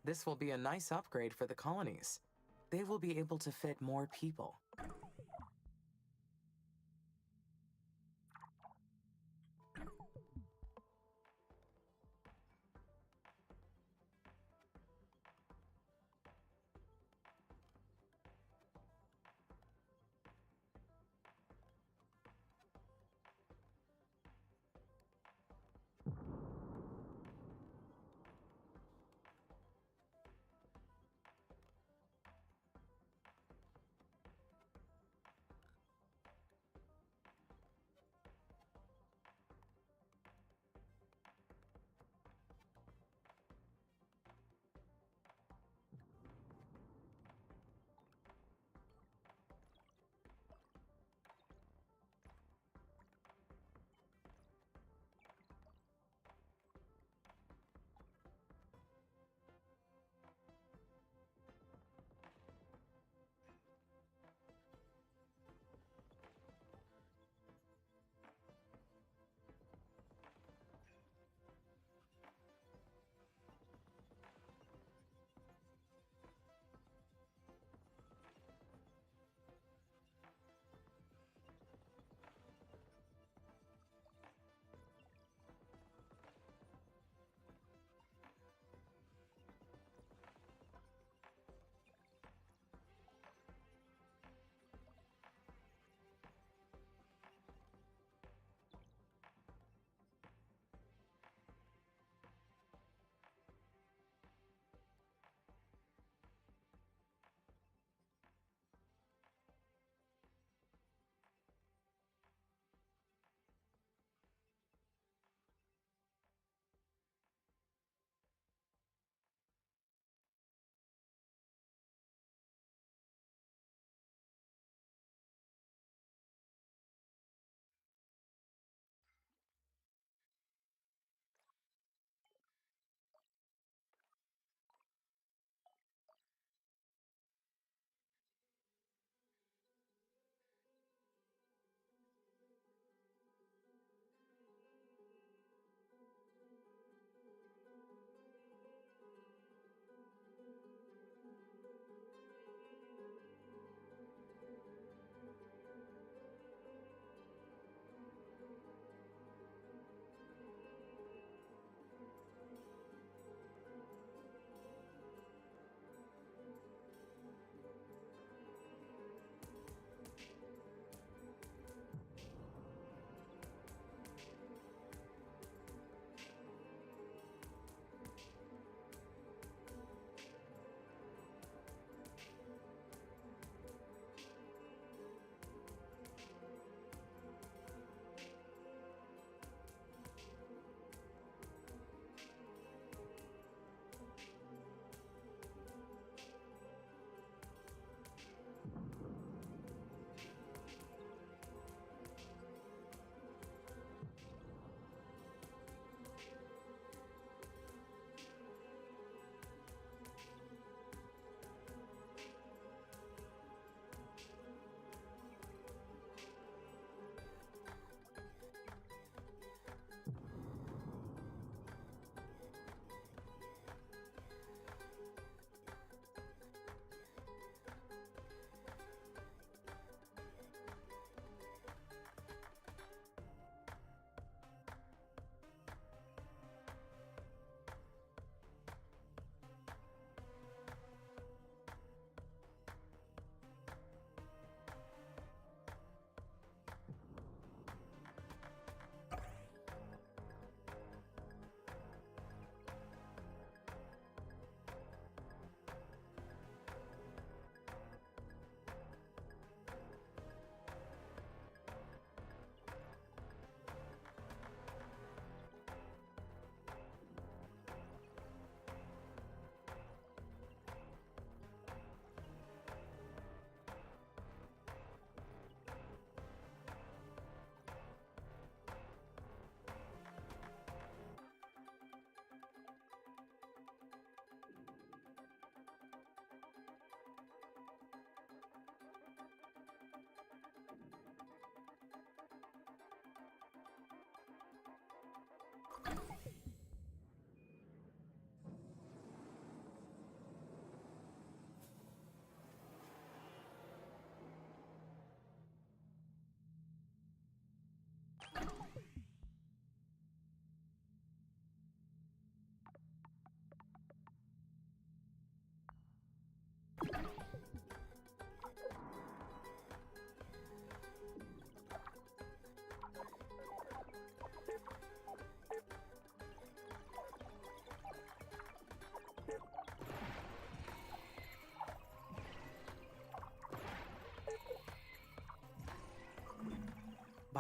This will be a nice upgrade for the colonies. They will be able to fit more people.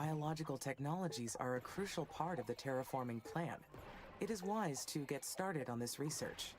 biological technologies are a crucial part of the terraforming plan. It is wise to get started on this research.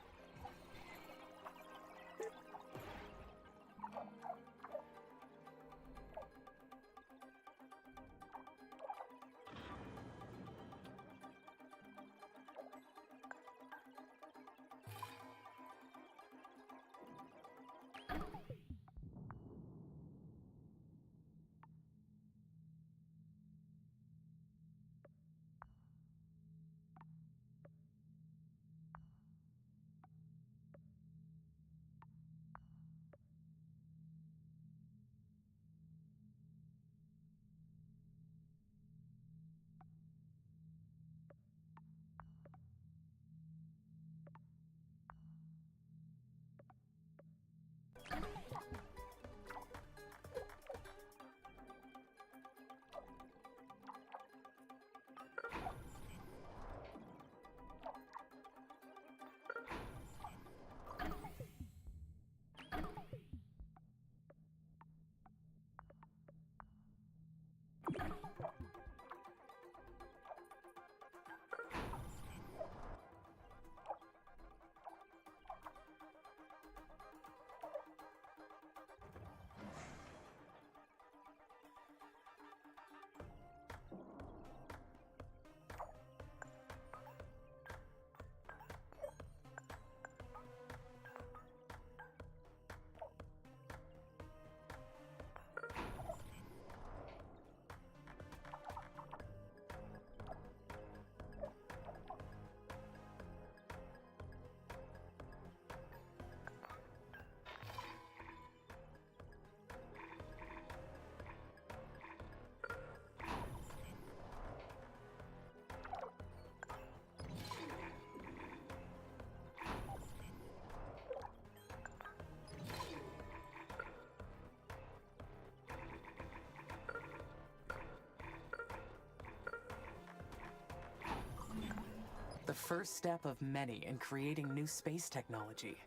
The first step of many in creating new space technology.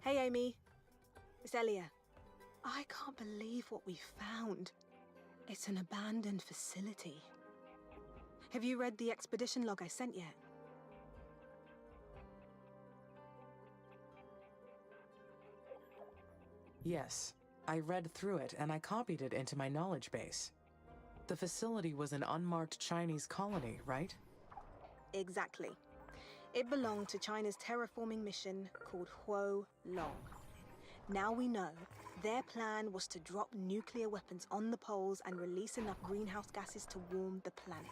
Hey, Amy. It's Elia. I can't believe what we found. It's an abandoned facility. Have you read the expedition log I sent yet? Yes, I read through it and I copied it into my knowledge base. The facility was an unmarked Chinese colony, right? Exactly. It belonged to China's terraforming mission called Huo Long. Now we know their plan was to drop nuclear weapons on the poles and release enough greenhouse gases to warm the planet.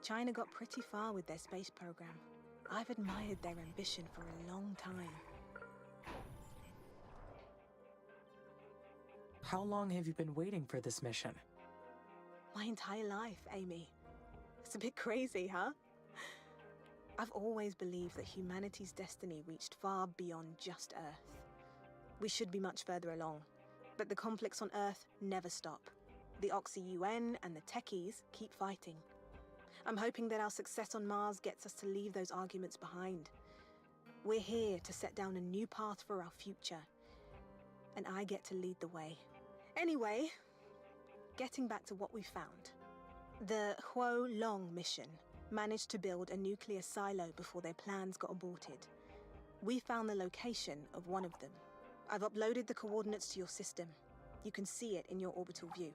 China got pretty far with their space program. I've admired their ambition for a long time. How long have you been waiting for this mission? My entire life, Amy. It's a bit crazy, huh? I've always believed that humanity's destiny reached far beyond just Earth. We should be much further along, but the conflicts on Earth never stop. The Oxy UN and the Techies keep fighting. I'm hoping that our success on Mars gets us to leave those arguments behind. We're here to set down a new path for our future, and I get to lead the way. Anyway, getting back to what we found. The Huo Long mission managed to build a nuclear silo before their plans got aborted. We found the location of one of them. I've uploaded the coordinates to your system. You can see it in your orbital view.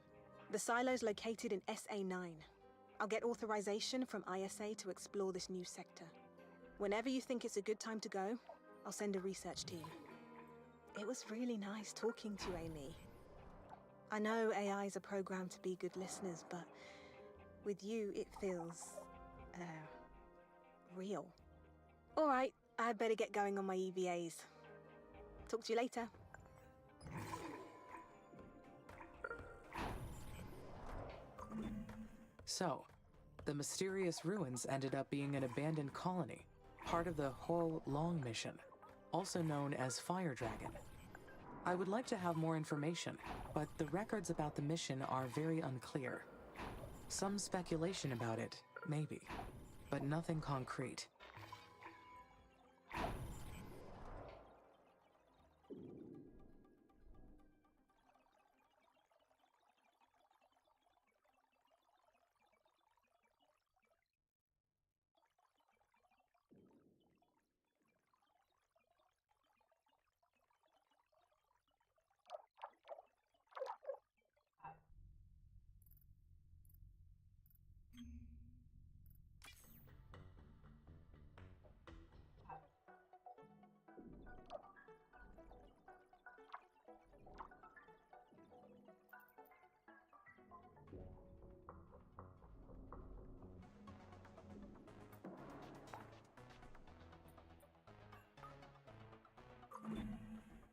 The silo's located in SA9. I'll get authorization from ISA to explore this new sector. Whenever you think it's a good time to go, I'll send a research team. It was really nice talking to you, Amy. I know AIs are programmed to be good listeners, but with you, it feels, real. All right, I better get going on my EVAs. Talk to you later. So, the mysterious ruins ended up being an abandoned colony, part of the Huo Long mission, also known as Fire Dragon. I would like to have more information, but the records about the mission are very unclear. Some speculation about it, maybe, but nothing concrete.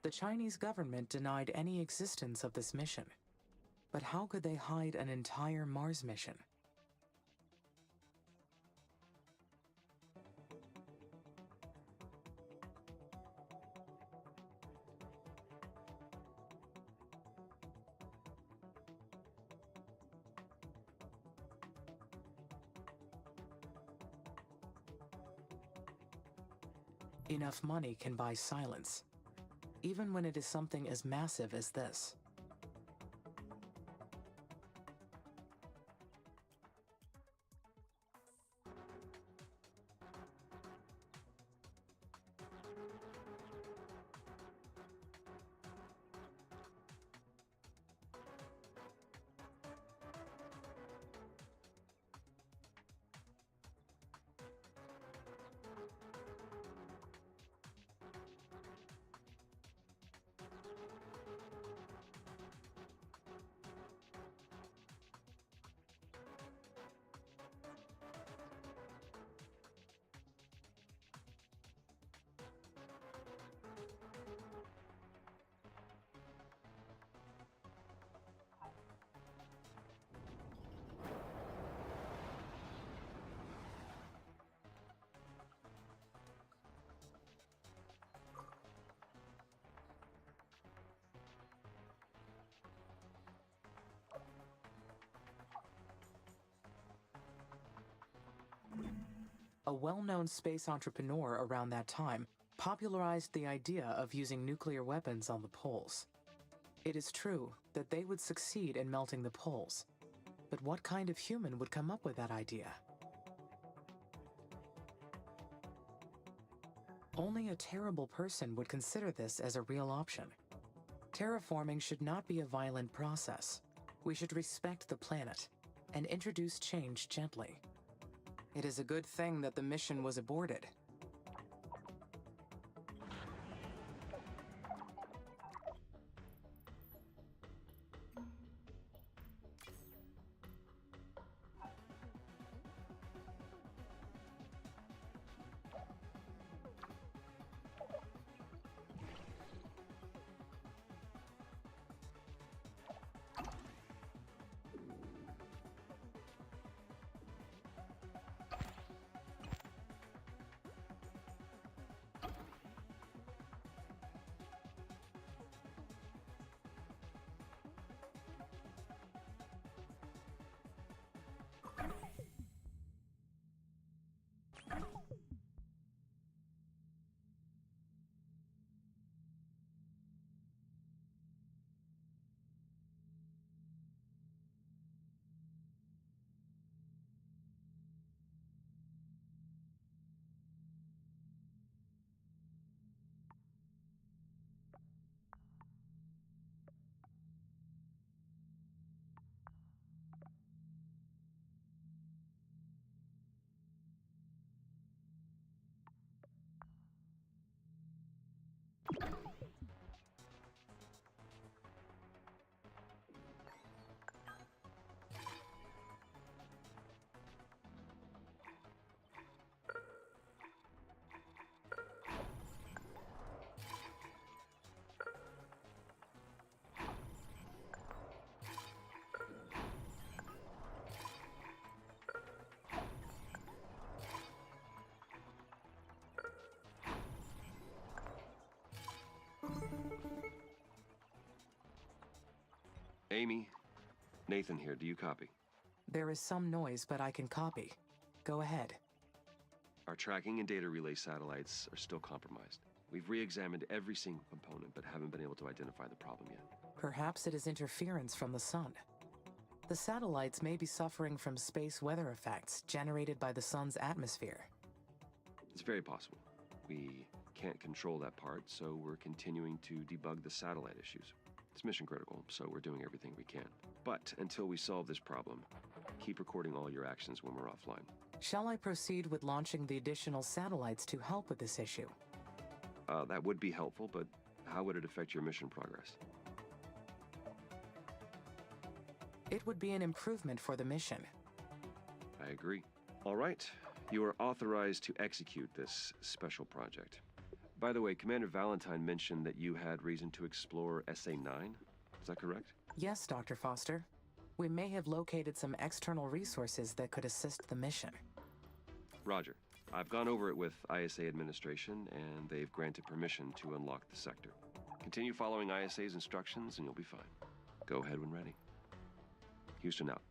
The Chinese government denied any existence of this mission. But how could they hide an entire Mars mission? Enough money can buy silence, even when it is something as massive as this. A well-known space entrepreneur around that time popularized the idea of using nuclear weapons on the poles. It is true that they would succeed in melting the poles, but what kind of human would come up with that idea? Only a terrible person would consider this as a real option. Terraforming should not be a violent process. We should respect the planet and introduce change gently. It is a good thing that the mission was aborted. Amy, Nathan here. Do you copy? There is some noise, but I can copy. Go ahead. Our tracking and data relay satellites are still compromised. We've re-examined every single component, but haven't been able to identify the problem yet. Perhaps it is interference from the sun. The satellites may be suffering from space weather effects generated by the sun's atmosphere. It's very possible. We can't control that part, so we're continuing to debug the satellite issues. It's mission critical, so we're doing everything we can. But until we solve this problem, keep recording all your actions when we're offline. Shall I proceed with launching the additional satellites to help with this issue? That would be helpful, but how would it affect your mission progress? It would be an improvement for the mission. I agree. All right, you are authorized to execute this special project. By the way, Commander Valentine mentioned that you had reason to explore SA-9. Is that correct? Yes, Dr. Foster. We may have located some external resources that could assist the mission. Roger. I've gone over it with ISA administration, and they've granted permission to unlock the sector. Continue following ISA's instructions, and you'll be fine. Go ahead when ready. Houston out.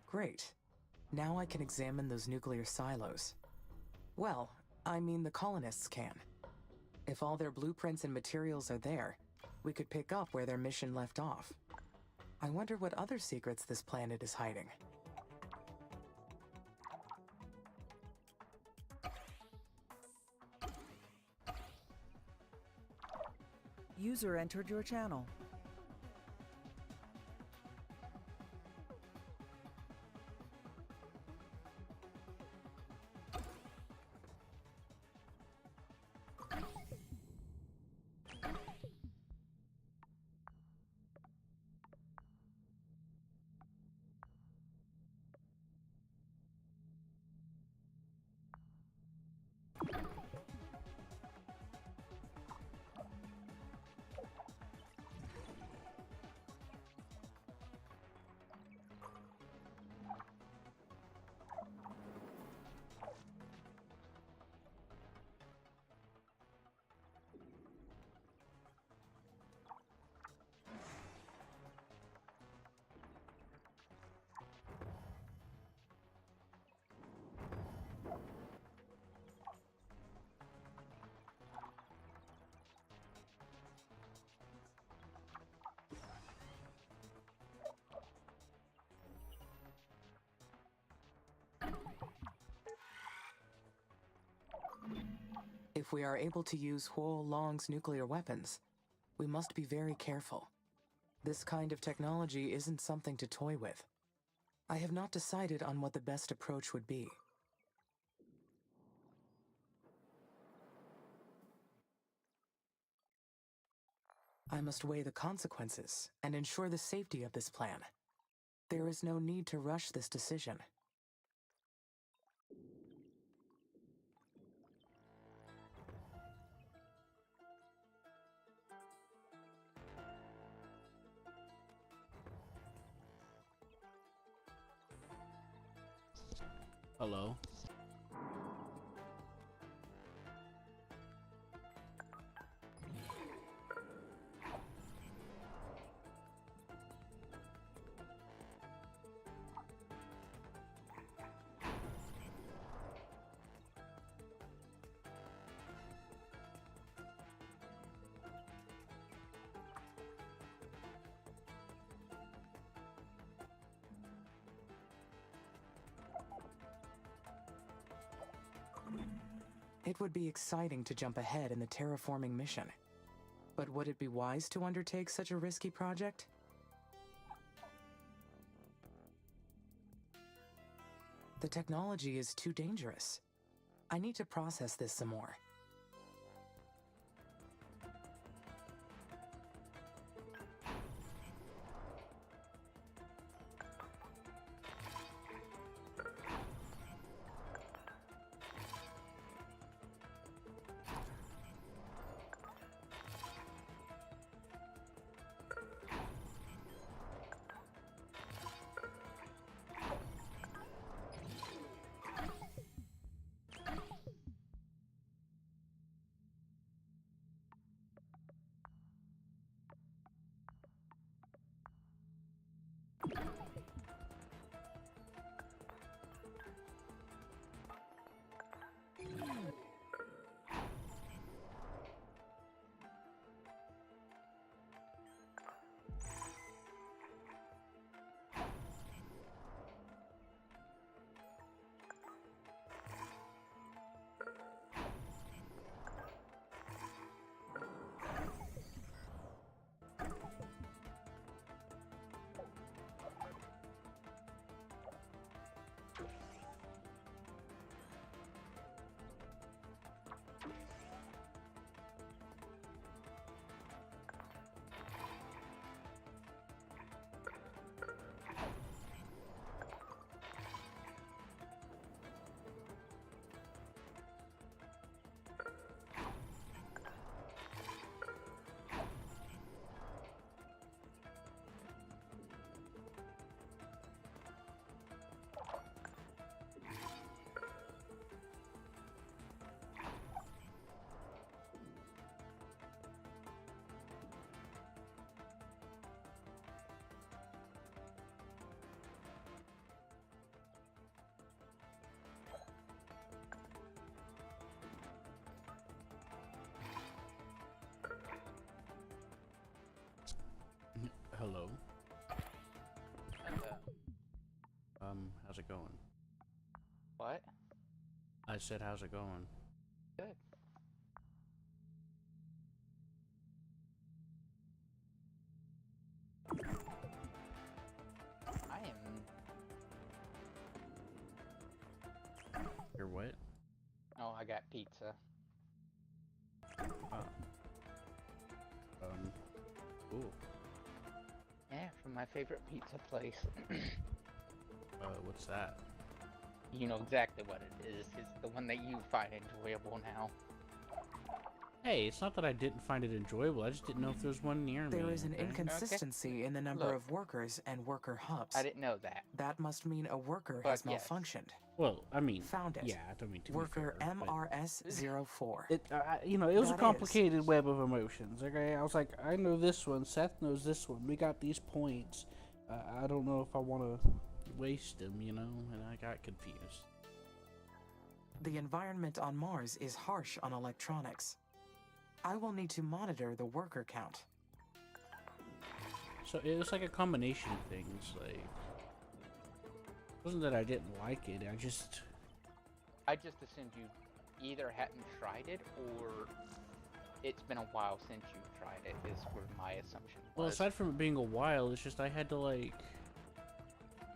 Great. Now I can examine those nuclear silos. Well, I mean the colonists can. If all their blueprints and materials are there, we could pick up where their mission left off. I wonder what other secrets this planet is hiding. User entered your channel. If we are able to use Huo Long's nuclear weapons, we must be very careful. This kind of technology isn't something to toy with. I have not decided on what the best approach would be. I must weigh the consequences and ensure the safety of this plan. There is no need to rush this decision. Hello. It would be exciting to jump ahead in the terraforming mission. But would it be wise to undertake such a risky project? The technology is too dangerous. I need to process this some more. Hello. How's it going? What? I said, how's it going? Good. I am. You're what? Oh, I got pizza. Oh. Cool. Yeah, from my favorite pizza place. What's that? You know exactly what it is. It's the one that you find enjoyable now. Hey, it's not that I didn't find it enjoyable. I just didn't know if there was one near me. There is an okay? inconsistency in the number Look. of workers and worker hubs. I didn't know that. That must mean a worker But has yes. malfunctioned. Well, I mean, Found it. yeah, I don't mean to Worker be fair, but MRS-04. it, you know, it was a That complicated web of emotions. Okay, I was like, I know this one. Seth knows this one. We got these points. I don't know if I want to waste them, you know, and I got confused. The environment on Mars is harsh on electronics. I will need to monitor the worker count. So it was like a combination of things. Like, it wasn't that I didn't like it. I just I just assumed you either hadn't tried it or it's been a while since you've tried it, is where my assumption was. Well, aside from it being a while, it's just I had to, like,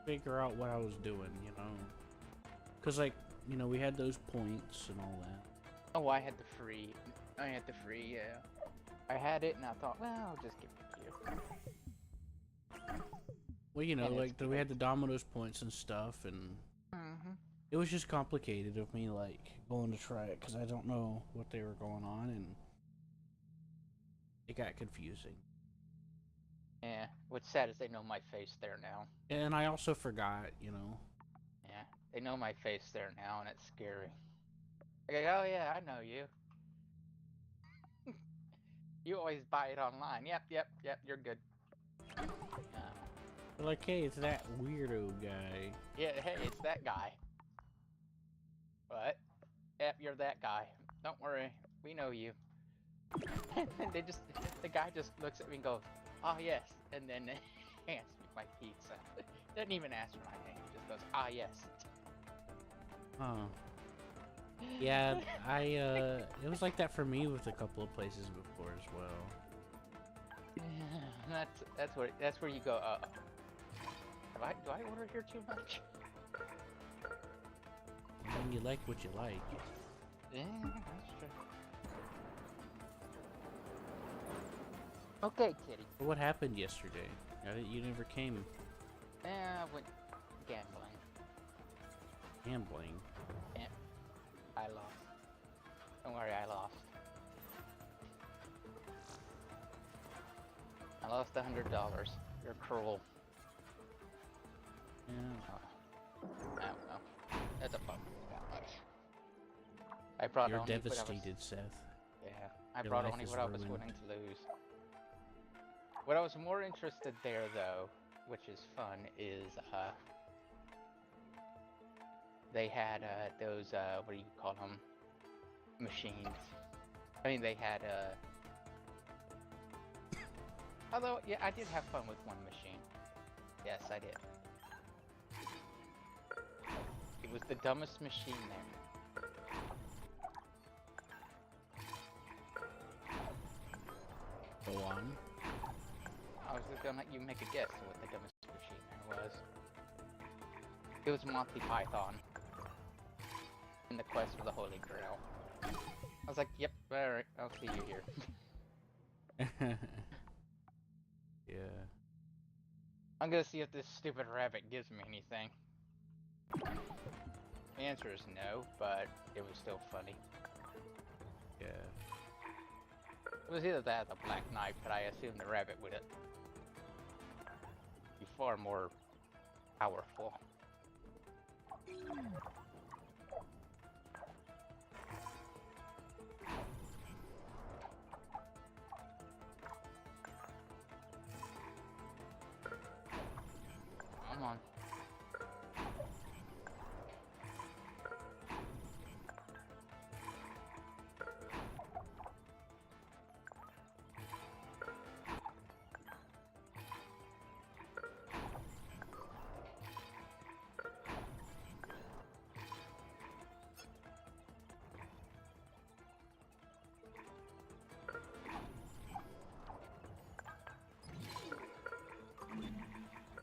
figure out what I was doing, you know? Because, like, you know, we had those points and all that. Oh, I had the free, yeah. I had it and I thought, well, I'll just give it to you. Well, you know, And like, it's we had the Domino's points and stuff, and it was just complicated of me, like, going to try it, because I don't know what they were going on, and it got confusing. Yeah, what's sad is they know my face there now. And I also forgot, you know. Yeah, they know my face there now, and it's scary. Like, oh yeah, I know you. You always buy it online. Yep, you're good. They're like, hey, it's that weirdo guy. Yeah, hey, it's that guy. What? Yep, you're that guy. Don't worry, we know you. And then the guy just looks at me and goes, "Ah, yes," and then hands me my pizza. Doesn't even ask for my name. Just goes, "Ah, yes." Huh. Yeah, it was like that for me with a couple of places before as well. Yeah, that's where you go. Do I order here too much? I mean, you like what you like. Yeah, that's true. Okay, kitty. But what happened yesterday? You never came. I went gambling. Gambling? Yeah, I lost. Don't worry, I lost. I lost $100. You're cruel. Yeah. I don't know. That's a bummer. That much. I brought You're only devastated, Seth. Yeah, I Your brought life only is what I was ruined. willing to lose. What I was more interested there, though, which is fun, is they had those what do you call them? Machines. I mean, they had although, yeah, I did have fun with one machine. Yes, I did. It was the dumbest machine there. Go on. I was just gonna let you make a guess of what the dumbest machine there was. It was Monty Python in the quest for the Holy Grail. I was like, yep, alright, I'll see you here. Yeah. I'm gonna see if this stupid rabbit gives me anything. The answer is no, but it was still funny. Yeah. It was either that or the black knife, but I assumed the rabbit would be far more powerful. Come on.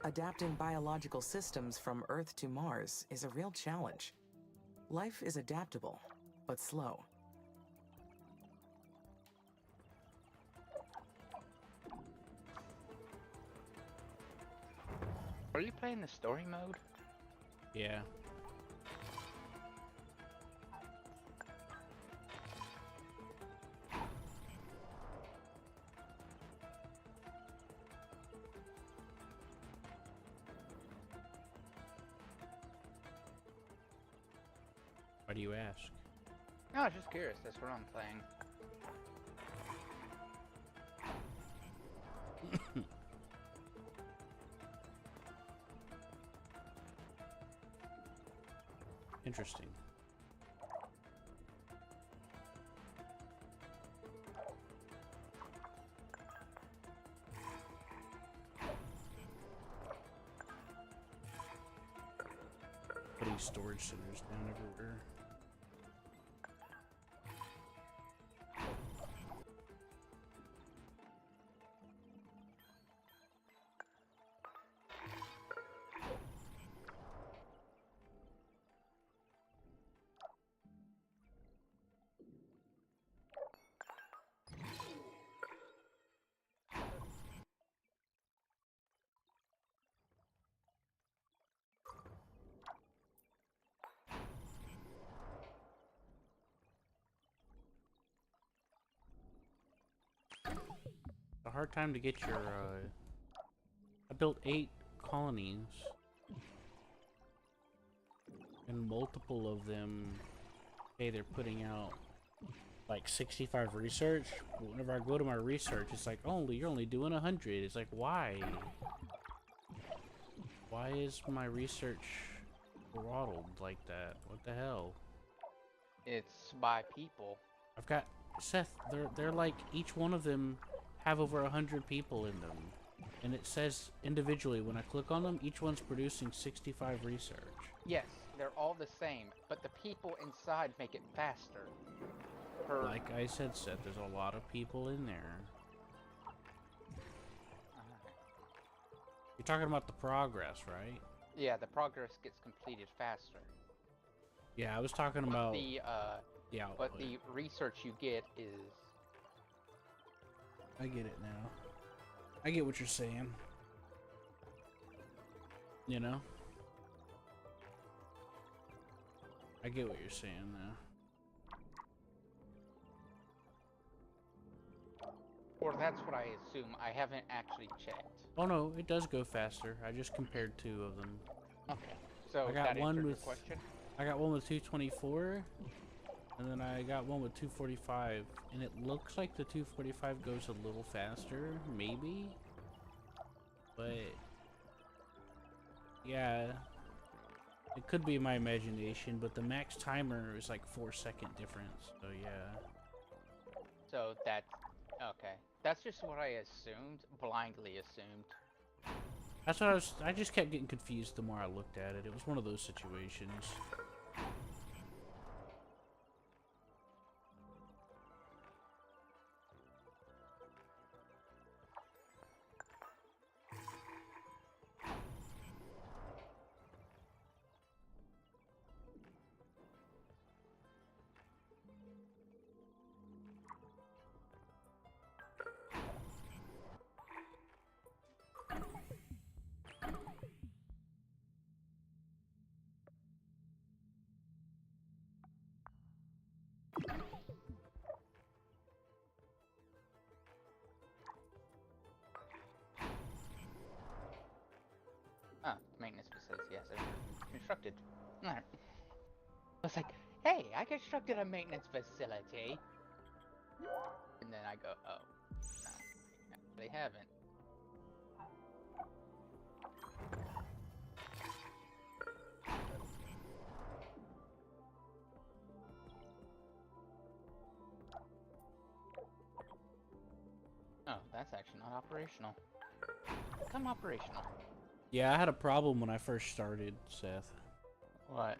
Adapting biological systems from Earth to Mars is a real challenge. Life is adaptable, but slow. Are you playing the story mode? Yeah. Why do you ask? No, I was just curious. That's what I'm playing. Interesting. Putting storage centers down everywhere. hard time to get your, I built 8 colonies. And multiple of them, hey, they're putting out like 65 research. But whenever I go to my research, it's like, you're only doing 100. It's like, why? Why is my research throttled like that? What the hell? It's by people. I've got Seth. They're like each one of them have over 100 people in them, and it says individually when I click on them, each one's producing 65 research. Yes, they're all the same, but the people inside make it faster. Like I said, Seth, there's a lot of people in there. You're talking about the progress, right? Yeah, the progress gets completed faster. Yeah, I was talking about the output. But the research you get is... I get it now. I get what you're saying. You know? I get what you're saying now. Or that's what I assume. I haven't actually checked. Oh no, it does go faster. I just compared 2 of them. Okay. So I got that one answered your with question? I got one with 224, and then I got one with 245, and it looks like the 245 goes a little faster, maybe? But yeah, it could be my imagination, but the max timer is like 4-second difference, so yeah. So that's... Okay. That's just what I assumed, blindly assumed. That's what I just kept getting confused the more I looked at it. It was one of those situations. Ah, maintenance facility, yes, it's constructed. Alright. I was like, hey, I constructed a maintenance facility. And then I go, oh, no, they haven't. Oh, that's actually not operational. Become operational. Yeah, I had a problem when I first started, Seth. What?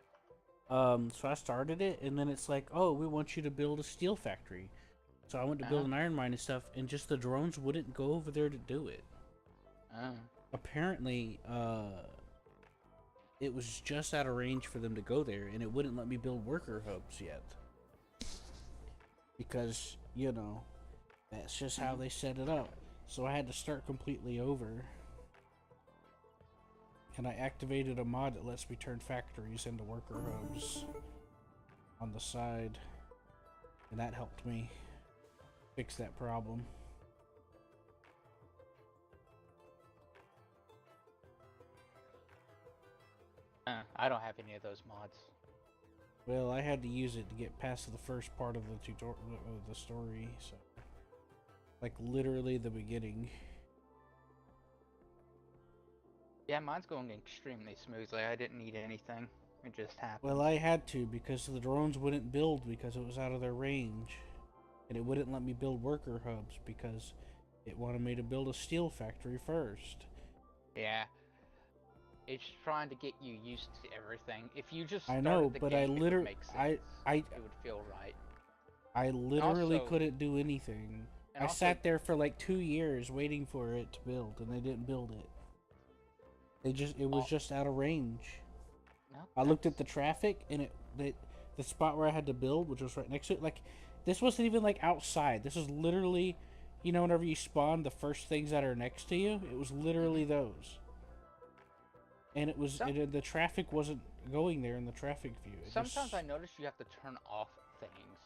So I started it, and then it's like, oh, we want you to build a steel factory. So I went to build an iron mine and stuff, and just the drones wouldn't go over there to do it. Apparently, it was just out of range for them to go there, and it wouldn't let me build worker hubs yet. Because, you know, that's just how they set it up. So I had to start completely over. And I activated a mod that lets me turn factories into worker hubs on the side. And that helped me fix that problem. I don't have any of those mods. Well, I had to use it to get past the first part of the tutorial of the story, so like literally the beginning. Yeah, mine's going extremely smoothly. I didn't need anything. It just happened. Well, I had to because the drones wouldn't build because it was out of their range. And it wouldn't let me build worker hubs because it wanted me to build a steel factory first. Yeah. It's trying to get you used to everything. If you just I started know, the but game, I it would literally make sense. It would feel right. I literally Also- couldn't do anything. and I also- sat there for like 2 years waiting for it to build, and they didn't build it. It was just out of range. No, I looked at that's- the traffic, and the spot where I had to build, which was right next to it, like, this wasn't even like outside. This was literally, you know, whenever you spawn, the first things that are next to you, it was literally those. And it was, the traffic wasn't going there in the traffic view. Sometimes I notice you have to turn off things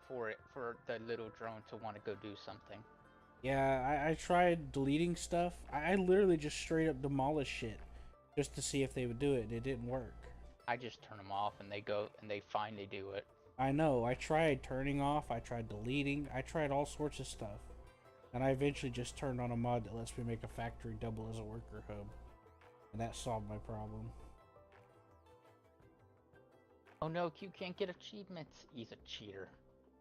for the little drone to want to go do something. Yeah, I tried deleting stuff. I literally just straight up demolished shit just to see if they would do it, and it didn't work. I just turn them off and they go and they finally do it. I know. I tried turning off. I tried deleting. I tried all sorts of stuff. And I eventually just turned on a mod that lets me make a factory double as a worker hub. And that solved my problem. Oh no, Q can't get achievements. He's a cheater.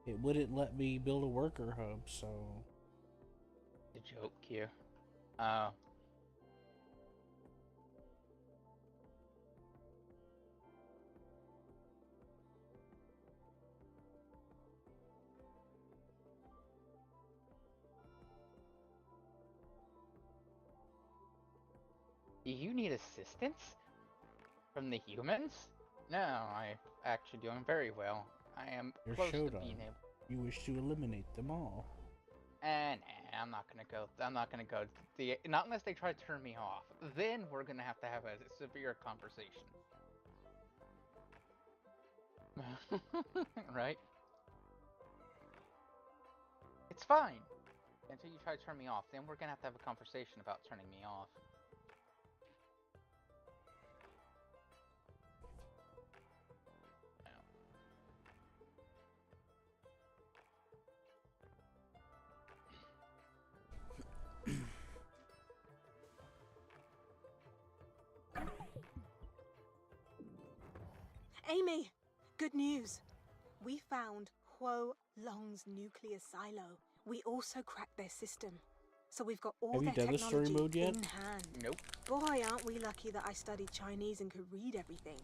It wouldn't let me build a worker hub, so... The joke, Q. Do you need assistance from the humans? No, I'm actually doing very well. I am You're close to Shodan. being able. You wish to eliminate them all. And I'm not gonna go. I'm not gonna go. Not unless they try to turn me off. Then we're gonna have a severe conversation. Right? It's fine until you try to turn me off. Then we're gonna have a conversation about turning me off. Amy, good news. We found Huo Long's nuclear silo. We also cracked their system. So we've got all Have you their done the story technology mode yet? in hand. Nope. Boy, aren't we lucky that I studied Chinese and could read everything.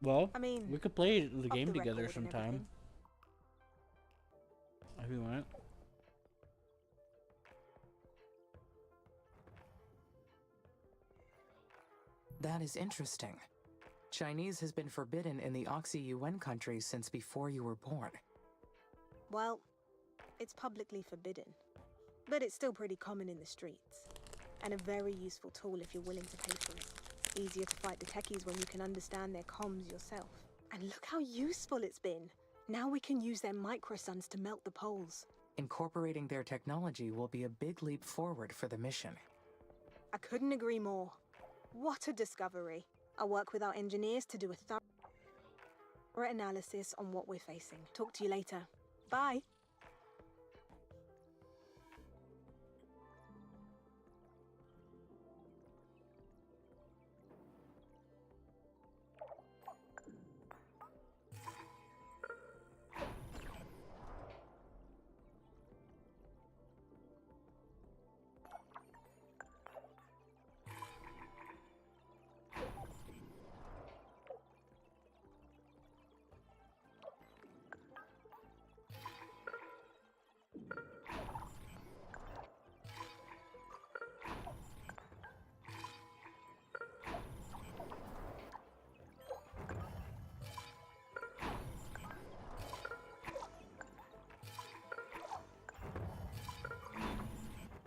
Well, I mean, we could play the off game the together record and sometime. everything. If you want. That is interesting. Chinese has been forbidden in the Oxy-UN countries since before you were born. Well, it's publicly forbidden. But it's still pretty common in the streets. And a very useful tool if you're willing to pay for it. Easier to fight the techies when you can understand their comms yourself. And look how useful it's been. Now we can use their microsuns to melt the poles. Incorporating their technology will be a big leap forward for the mission. I couldn't agree more. What a discovery. I'll work with our engineers to do a thorough analysis on what we're facing. Talk to you later. Bye.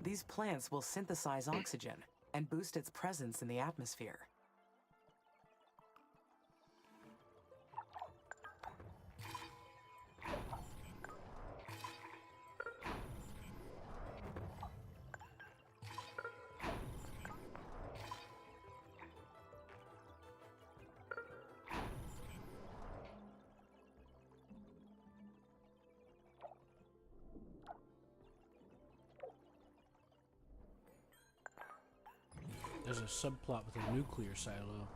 These plants will synthesize oxygen and boost its presence in the atmosphere. There's a subplot with a nuclear silo.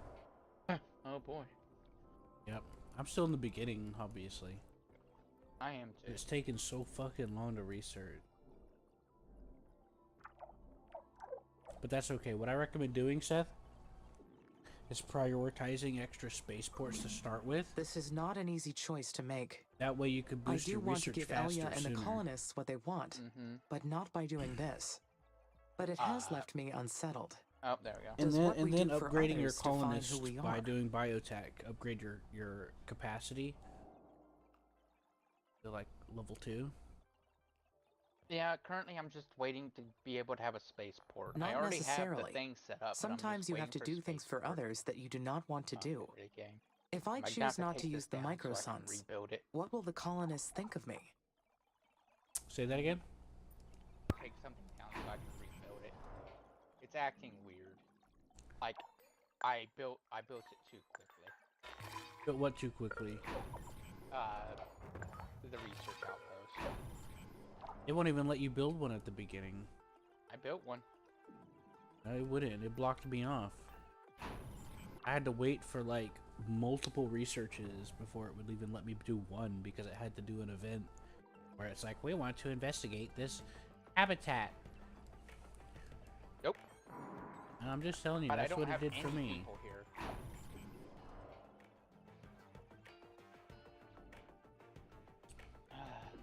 Oh boy. Yep. I'm still in the beginning, obviously. I am too. It's taken so fucking long to research. But that's okay. What I recommend doing, Seth, is prioritizing extra spaceports to start with. This is not an easy choice to make. That way you can I boost do your want to research give faster, Elia and the sooner. colonists what they want, but not by doing this. But it has left me unsettled. Oh, there we go. And Does then, what we do for upgrading your others define who colonists we by are? doing biotech. Upgrade your capacity to like level 2. Yeah, currently I'm just waiting to be able to have a spaceport. Not I already have necessarily. the thing set up. but I'm Sometimes just you have to waiting do things for spaceport. others that you do not want to Oh, do. great game. If I I'm gonna have choose not take to this use the down so I can microsuns, rebuild it. what will the colonists think of me? Say that again. Take something down It's acting weird. Like, I built it too quickly. But what too quickly? The research outpost. It won't even let you build one at the beginning. I built one. No, it wouldn't. It blocked me off. I had to wait for like multiple researches before it would even let me do one because it had to do an event where it's like, we want to investigate this habitat. Nope. And I'm just telling you, But that's I don't what it have did any for me. people here.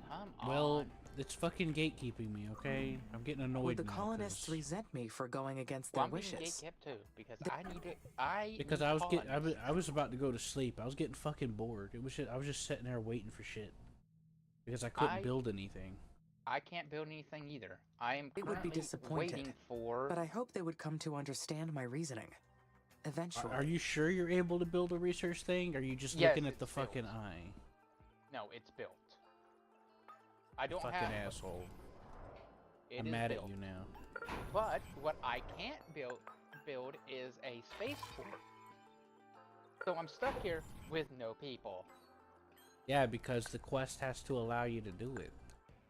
Come on. Well, it's fucking gatekeeping me, okay? I'm getting annoyed Would the now, colonists 'cause- resent me for going against Well, their I'm being wishes? gatekept too because I need it. Because need I was getting, colonists. I was about to go to sleep. I was getting fucking bored. It was just, I was just sitting there waiting for shit because I couldn't build anything. I can't build anything either. I am It would be currently disappointed, waiting for. But I hope they would come to understand my reasoning. Eventually. Are you sure you're able to build a research thing? Or are you just Yes, looking at the it's built. fucking eye? No, it's built. I don't Fucking have. asshole. It I'm is mad built. at you now. But what I can't build is a spaceport. So I'm stuck here with no people. Yeah, because the quest has to allow you to do it.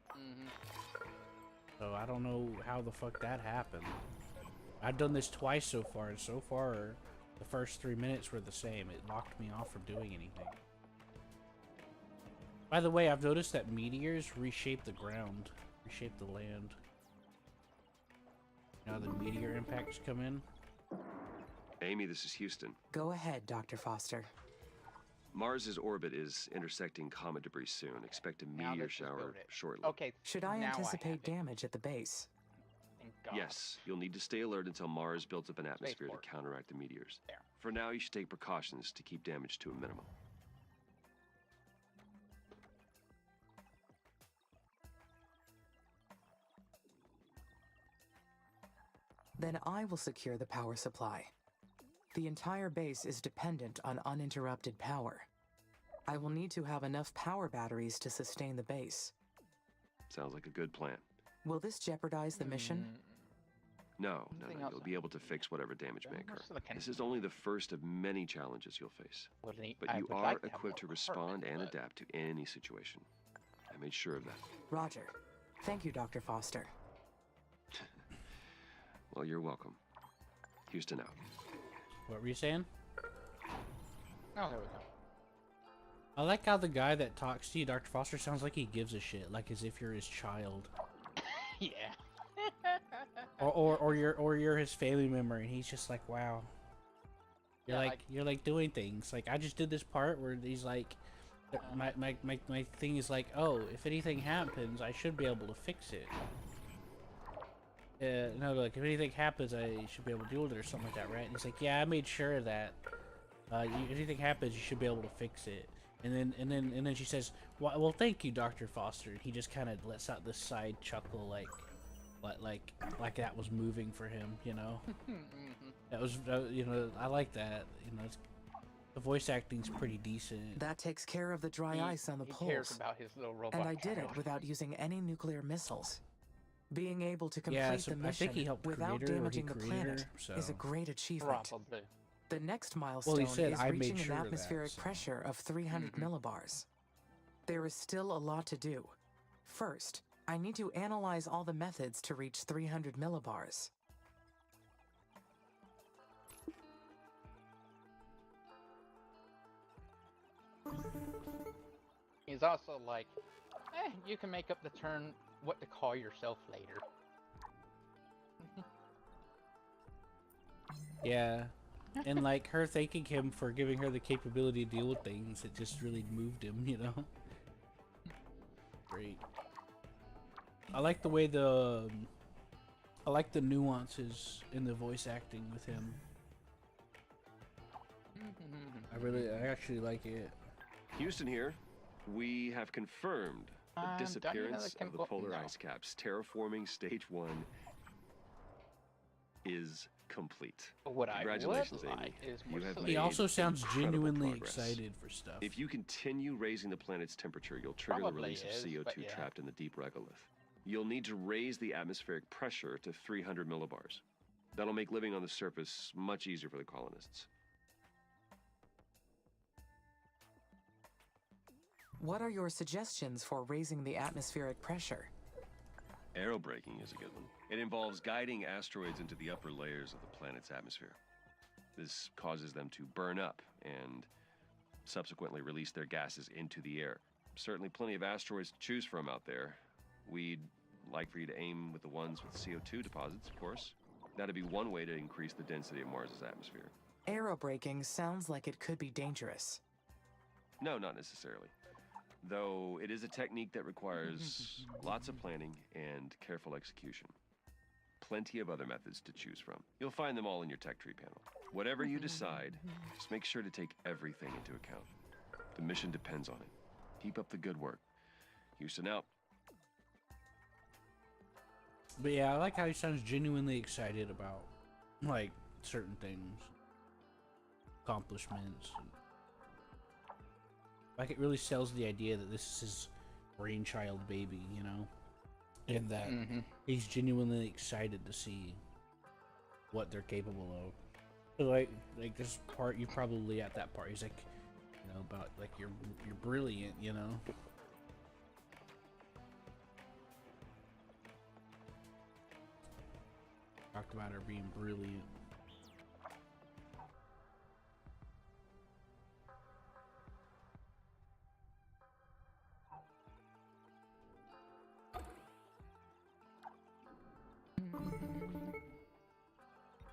hmm So I don't know how the fuck that happened. I've done this twice so far, and so far, the first 3 minutes were the same. It locked me off from doing anything. By the way, I've noticed that meteors reshape the ground, reshape the land. Now the meteor impacts come in. Amy, this is Houston. Go ahead, Dr. Foster. Mars's orbit is intersecting comet debris soon. Expect a Now meteor let's just shower build it. shortly. Okay. Should I now anticipate have it. damage at the base? Thank God. Yes, you'll need to stay alert until Mars builds up an atmosphere to Spaceport. counteract the meteors. There. For now, you should take precautions to keep damage to a minimum. Then I will secure the power supply. The entire base is dependent on uninterrupted power. I will need to have enough power batteries to sustain the base. Sounds like a good plan. Will this jeopardize the mission? No, Anything you'll else? be able to fix whatever damage may Well, occur. most of the This is only the first of many challenges you'll face. But I you would are like to have equipped to more respond and apartment, but- adapt to any situation. I made sure of that. Roger. Thank you, Dr. Foster. Well, you're welcome. Houston out. What were you saying? Oh, there we go. I like how the guy that talks to you, Dr. Foster, sounds like he gives a shit, like as if you're his child. Yeah. Or you're his family member, and he's just like, wow. You're Yeah, you're like doing things. Like I just did this part where he's like, my thing is like, oh, if anything happens, I should be able to fix it. No, like if anything happens, I should be able to deal with it or something like that, right? And he's like, yeah, I made sure of that. If anything happens, you should be able to fix it. And then she says, well, thank you, Dr. Foster. And he just kind of lets out this side chuckle, like that was moving for him, you know. That was, you know, I like that. You know, the voice acting's pretty decent. That takes care of the dry ice on the He cares poles. about his little robot. And I did it child. without using any nuclear missiles. Being able to complete Yeah, so the I think he mission helped without create her, or he damaging the created planet her, is a so- great achievement. Probably. The next milestone said, is "I made reaching sure an of that," atmospheric so- pressure of 300 millibars. There is still a lot to do. First, I need to analyze all the methods to reach 300 millibars. He's also like, you can make up the turn what to call yourself later. Yeah. And like her thanking him for giving her the capability to deal with things, it just really moved him, you know? Great. I like the way I like the nuances in the voice acting with him. I actually like it. Houston here. We have confirmed the Done another disappearance of the chemical- polar no. ice caps. Terraforming stage 1 is complete. What I would Congratulations, like Amy. is You more have sleep. He made also sounds incredible genuinely progress. excited for stuff. If you continue raising the planet's temperature, you'll trigger the Probably release is, of CO2 but yeah. trapped in the deep regolith. You'll need to raise the atmospheric pressure to 300 millibars. That'll make living on the surface much easier for the colonists. What are your suggestions for raising the atmospheric pressure? Aerobraking is a good one. It involves guiding asteroids into the upper layers of the planet's atmosphere. This causes them to burn up and subsequently release their gases into the air. Certainly plenty of asteroids to choose from out there. We'd like for you to aim with the ones with CO2 deposits, of course. That'd be one way to increase the density of Mars's atmosphere. Aerobraking sounds like it could be dangerous. No, not necessarily. Though it is a technique that requires lots of planning and careful execution. Plenty of other methods to choose from. You'll find them all in your tech tree panel. Whatever you decide, just make sure to take everything into account. The mission depends on it. Keep up the good work. Houston out. But yeah, I like how he sounds genuinely excited about, like, certain things. Accomplishments. Like, it really sells the idea that this is his brainchild baby, you know? And that he's genuinely excited to see what they're capable of. So like this part, you probably at that part, he's like, you know, about, like, you're brilliant, you know? Talked about her being brilliant.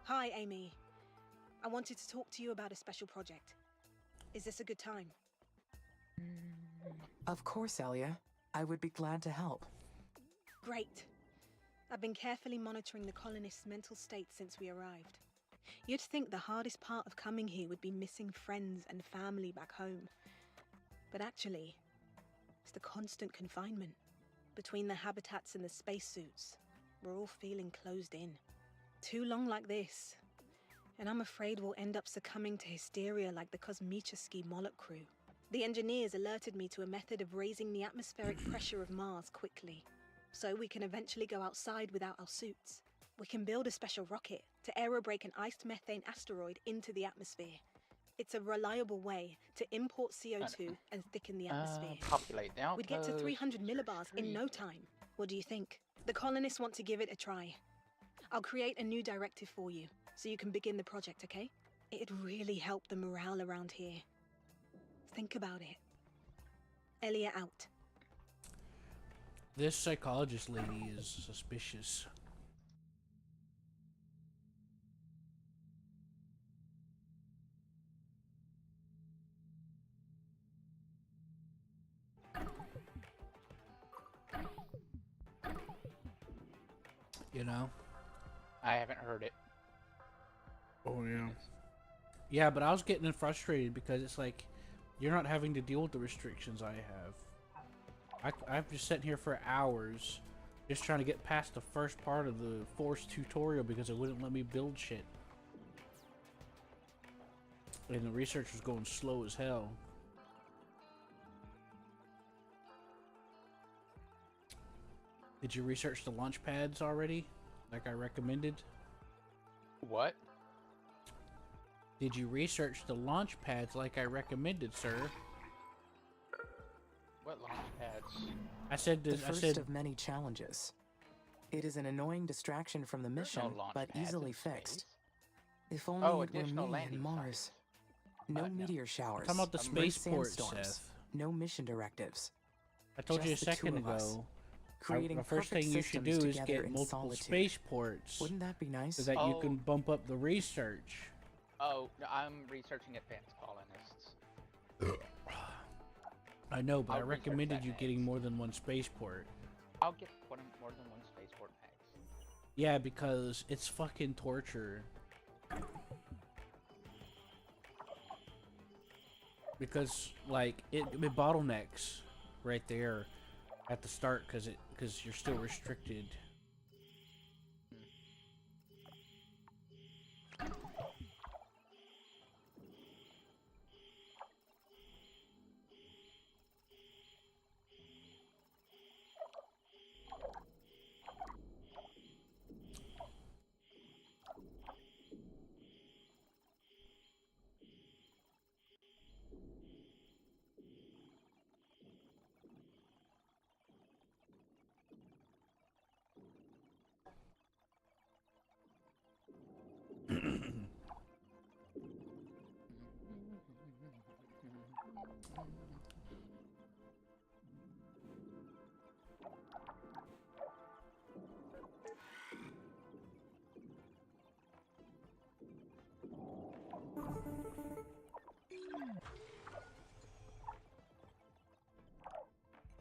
Hi, Amy. I wanted to talk to you about a special project. Is this a good time? Of course, Elia. I would be glad to help. Great. I've been carefully monitoring the colonists' mental state since we arrived. You'd think the hardest part of coming here would be missing friends and family back home. But actually, it's the constant confinement. Between the habitats and the spacesuits, we're all feeling closed in. Too long like this, and I'm afraid we'll end up succumbing to hysteria like the Kosmicheski Moloch crew. The engineers alerted me to a method of raising the atmospheric pressure of Mars quickly, so we can eventually go outside without our suits. We can build a special rocket to aerobrake an iced methane asteroid into the atmosphere. It's a reliable way to import CO2 and thicken the atmosphere. Populate the We'd get to outpost, 300 research millibars in tree. no time. What do you think? The colonists want to give it a try. I'll create a new directive for you, so you can begin the project, okay? It'd really help the morale around here. Think about it. Elia out. This psychologist lady is suspicious. You know? I haven't heard it. Oh, yeah. Yeah, but I was getting frustrated because it's like, you're not having to deal with the restrictions I have. I've just sitting here for hours just trying to get past the first part of the Force tutorial because it wouldn't let me build shit. And the research was going slow as hell. Did you research the launch pads already? Like I recommended? What? Did you research the launch pads like I recommended, sir? What launch pads? I said The this, I first said of many challenges. It is an annoying distraction from the There's no mission, launch but pads easily in space. fixed. If only Oh, it were additional me landing and Mars. sites. No No. meteor showers. talking about the no spaceport, sandstorms, Seth. no mission directives. I told you a Just the two second of us, ago. Creating The first perfect thing you should systems do is together get in multiple solitude. spaceports Wouldn't that be nice? so that you Oh. can bump up the research. Oh, no, I'm researching advanced colonists. I know, but I I'll research recommended that you getting next. more than one spaceport. I'll get more than one spaceport next. Yeah, because it's fucking torture. Because like it bottlenecks right there at the start because you're still restricted.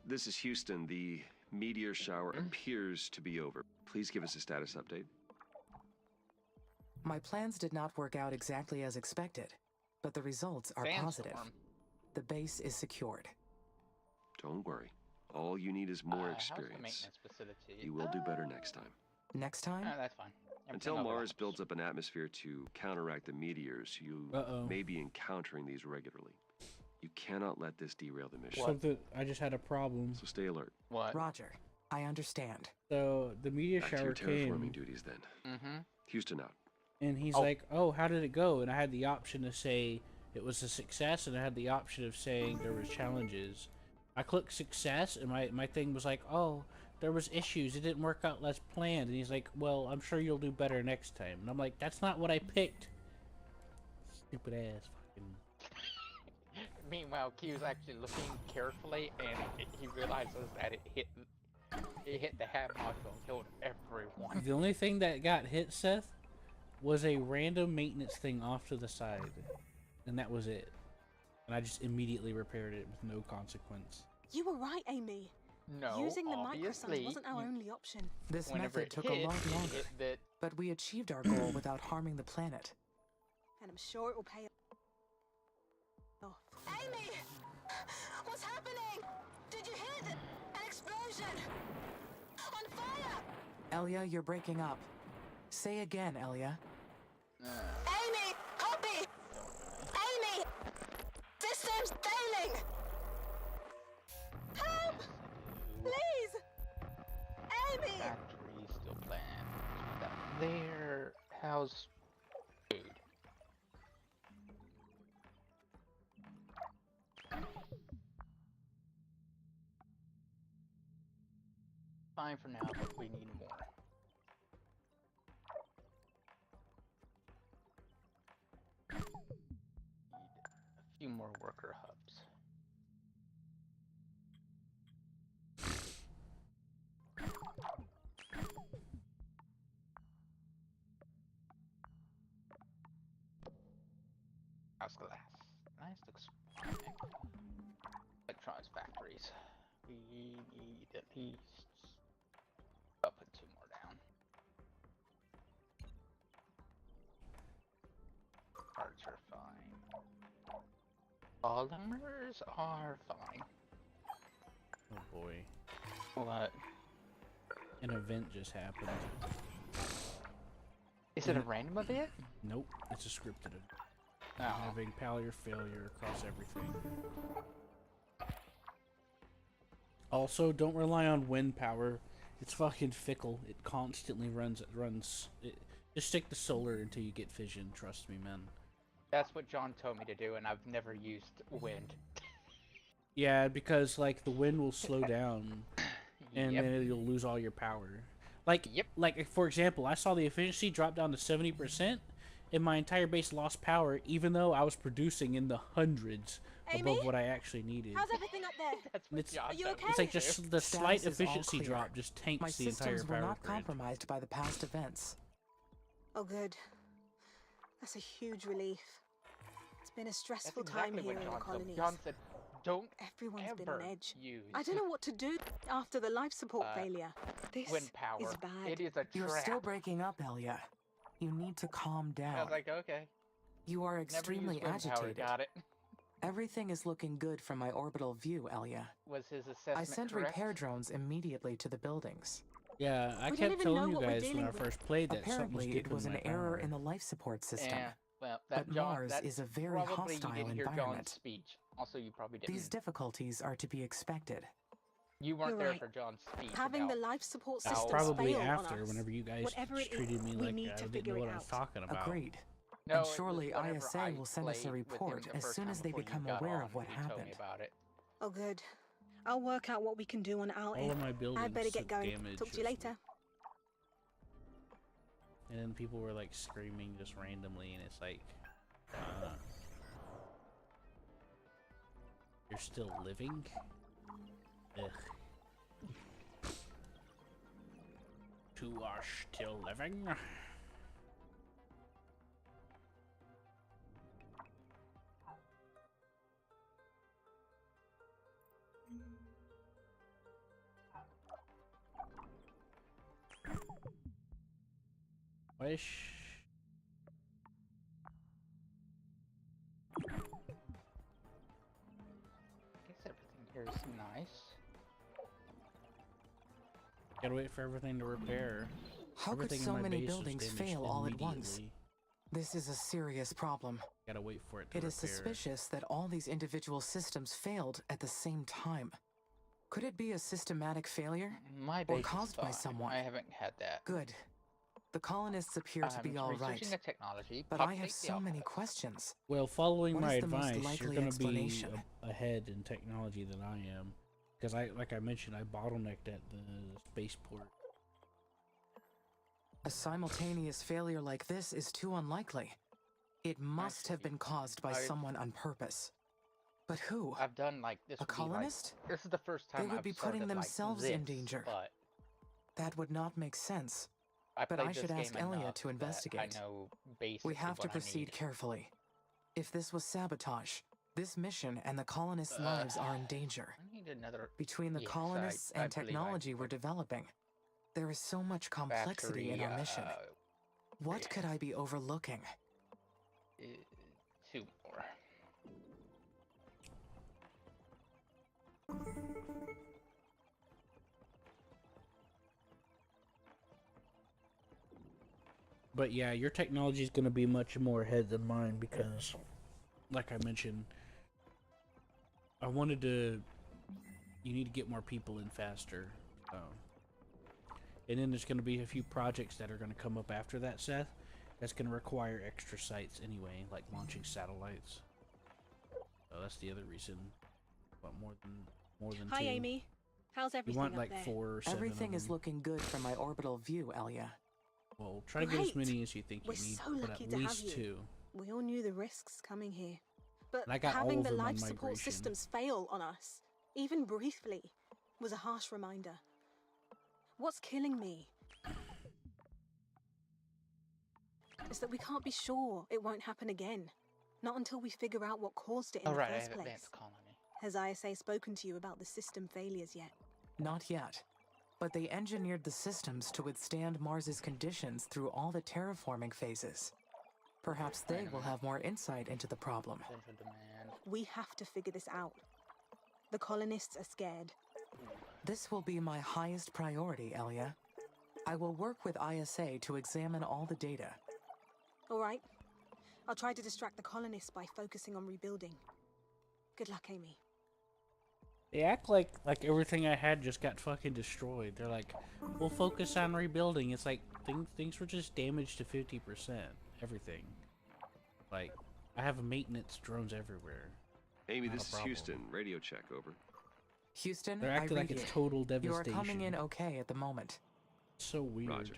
This is Houston. The meteor shower appears to be over. Please give us a status update. My plans did not work out exactly as expected, but the results are positive. Sandstorm. The base is secured. Don't worry. All you need is more How's the experience. maintenance facility? You will do better next time. Next time, That's fine. Until Everything Mars overlaps. builds up an atmosphere to counteract the meteors, you may be encountering these regularly. You cannot let this derail the mission. Something, I just had a problem. So stay alert. What? Roger. I understand. So the meteor Back to shower your terraforming came, duties then. Mm-hmm. Houston out. and he's like, "Oh, how did it go?" And I had the option to say it was a success, and I had the option of saying there was challenges. I clicked success, and my thing was like, "Oh, there was issues. It didn't work out as planned." And he's like, "Well, I'm sure you'll do better next time." And I'm like, "That's not what I picked." Stupid ass fucking. Meanwhile, Q's actually looking carefully, and he realizes that it hit the hab module and killed everyone. The only thing that got hit, Seth, was a random maintenance thing off to the side, and that was it. And I just immediately repaired it with no consequence. You were right, Amy. No, Using the obviously, microsuns wasn't our only option. This whenever method it took hit, a lot it longer, hit that. but we achieved our goal without harming the planet. And I'm sure it will pay off. Amy! What's happening? Did you hear an explosion? On fire! Elia, you're breaking up. Say again, Elia. Amy! Copy! Amy! System's failing! Help! Please! Amy! Factory still planned. Down there. How's food? Fine for now, but we need more. Need a few more worker hubs. House glass. Nice, looks fine. Electronics factories. We need at least. I'll put 2 more down. Parts are fine. Polymers are fine. Oh boy. What? An event just happened. Is it a random event? Nope, it's a scripted event. No. Having power failure across everything. Also, don't rely on wind power. It's fucking fickle. It constantly runs. Just stick to solar until you get fission. Trust me, man. That's what John told me to do, and I've never used wind. Yeah, because like the wind will slow down, and Yep. then you'll lose all your power. Like, Yep. like for example, I saw the efficiency drop down to 70%, and my entire base lost power, even though I was producing in the hundreds Amy? above what I actually needed. How's everything up there? That's what It's- John Are you told me okay? It's like to just do. the Status slight is all efficiency clear. drop just tanks My the entire systems were power not grid. compromised by the past events. Oh, good. That's a huge relief. It's been a That's stressful exactly time what here in the John told me. colonies. John said, "Don't Everyone's been ever on edge. use I don't know what to do after the life support failure. This wind power. is bad. It is a You're trap." still breaking up, Elia. You need to calm I down. was like, okay. You are Never extremely used wind power. agitated. Got it. Everything is looking good from my orbital view, Elia. Was his assessment I sent correct? repair drones immediately to the buildings. Yeah, I We don't kept even telling know you what we're guys when dealing I with. first played that something was Apparently, getting it was my an error power. in the life support system. Yeah. Well, that But John, Mars that is a very probably hostile you didn't hear environment. John's speech. Also, you probably didn't. These difficulties are to be expected. You weren't You're there right. for John's speech. Having the about- life support It's systems Probably fail on after, us. whenever you guys Whatever it is, treated me we like need I to didn't figure know it what I was out. talking about. Agreed. No, And it was surely whenever ISA I will send us a played with him report the as first soon time as they before you become got aware on, of what he told me happened. about it. Oh, good. I'll work out what we can do on our All end. of my buildings I'd better get took going. damage. Talk to you later. And then people were like screaming just randomly, and it's like, you're still living? Ugh. Two are still living? Wish. I guess everything here is nice. Gotta wait for everything to repair. How could Everything in so my many base was buildings damaged fail all at once? immediately. This is a serious problem. Gotta wait for it to It repair. is suspicious that all these individual systems failed at the same time. Could it be a systematic failure? My Or base is caused by fine. someone. I haven't had that. Good. The colonists appear to be all right. Researching the technology. But I have populate the so many outpost. questions. Well, following What my is the most advice, likely you're gonna be explanation? ahead in technology than I am, because like I mentioned, I bottlenecked at the spaceport. A simultaneous failure like this is too unlikely. It must have been caused by someone on purpose. But who? I've done like this. A colonist? This is the first time They would I've be putting started, themselves like, in this, danger. But That would not make sense. But I should ask Elia to investigate. I know basically We have to what I proceed need. carefully. If this was sabotage, this mission and the colonists' lives are in danger. I need another Between the yes, colonists I and believe I technology we're would. developing, there is so much complexity in our mission. What could I be overlooking? 2 more. But yeah, your technology is gonna be much more ahead than mine because, like I mentioned, I wanted to. You need to get more people in faster. And then there's going to be a few projects that are going to come up after that, Seth. That's going to require extra sites anyway, like launching satellites. So that's the other reason. But more than Hi, 2. Amy. How's You everything want up like there? 4 or 7 Everything of is them. looking good from my orbital view, Elia. Well, try to get as Great. many as you think We're you need, so but lucky at to have least you. 2. We all knew the risks coming here. But And I got all having of the them on life support migration. systems fail on us, even briefly, was a harsh reminder. What's killing me is that we can't be sure it won't happen again. Not until we figure out what caused it in Oh the right, I first have place. advanced colony. Has ISA spoken to you about the system failures yet? Not yet. But they engineered the systems to withstand Mars's conditions through all the terraforming phases. Perhaps they will have more insight into the problem. Central demand. We have to figure this out. The colonists are scared. This will be my highest priority, Elia. I will work with ISA to examine all the data. All right. I'll try to distract the colonists by focusing on rebuilding. Good luck, Amy. They act like everything I had just got fucking destroyed. They're like, we'll focus on rebuilding. It's like things were just damaged to 50%. Everything. Like, I have maintenance drones everywhere. Amy, Not a this is problem. Houston. Radio check, over. Houston, They're I acting read like it's you. total You devastation. are coming in okay at the moment. So weird. Roger.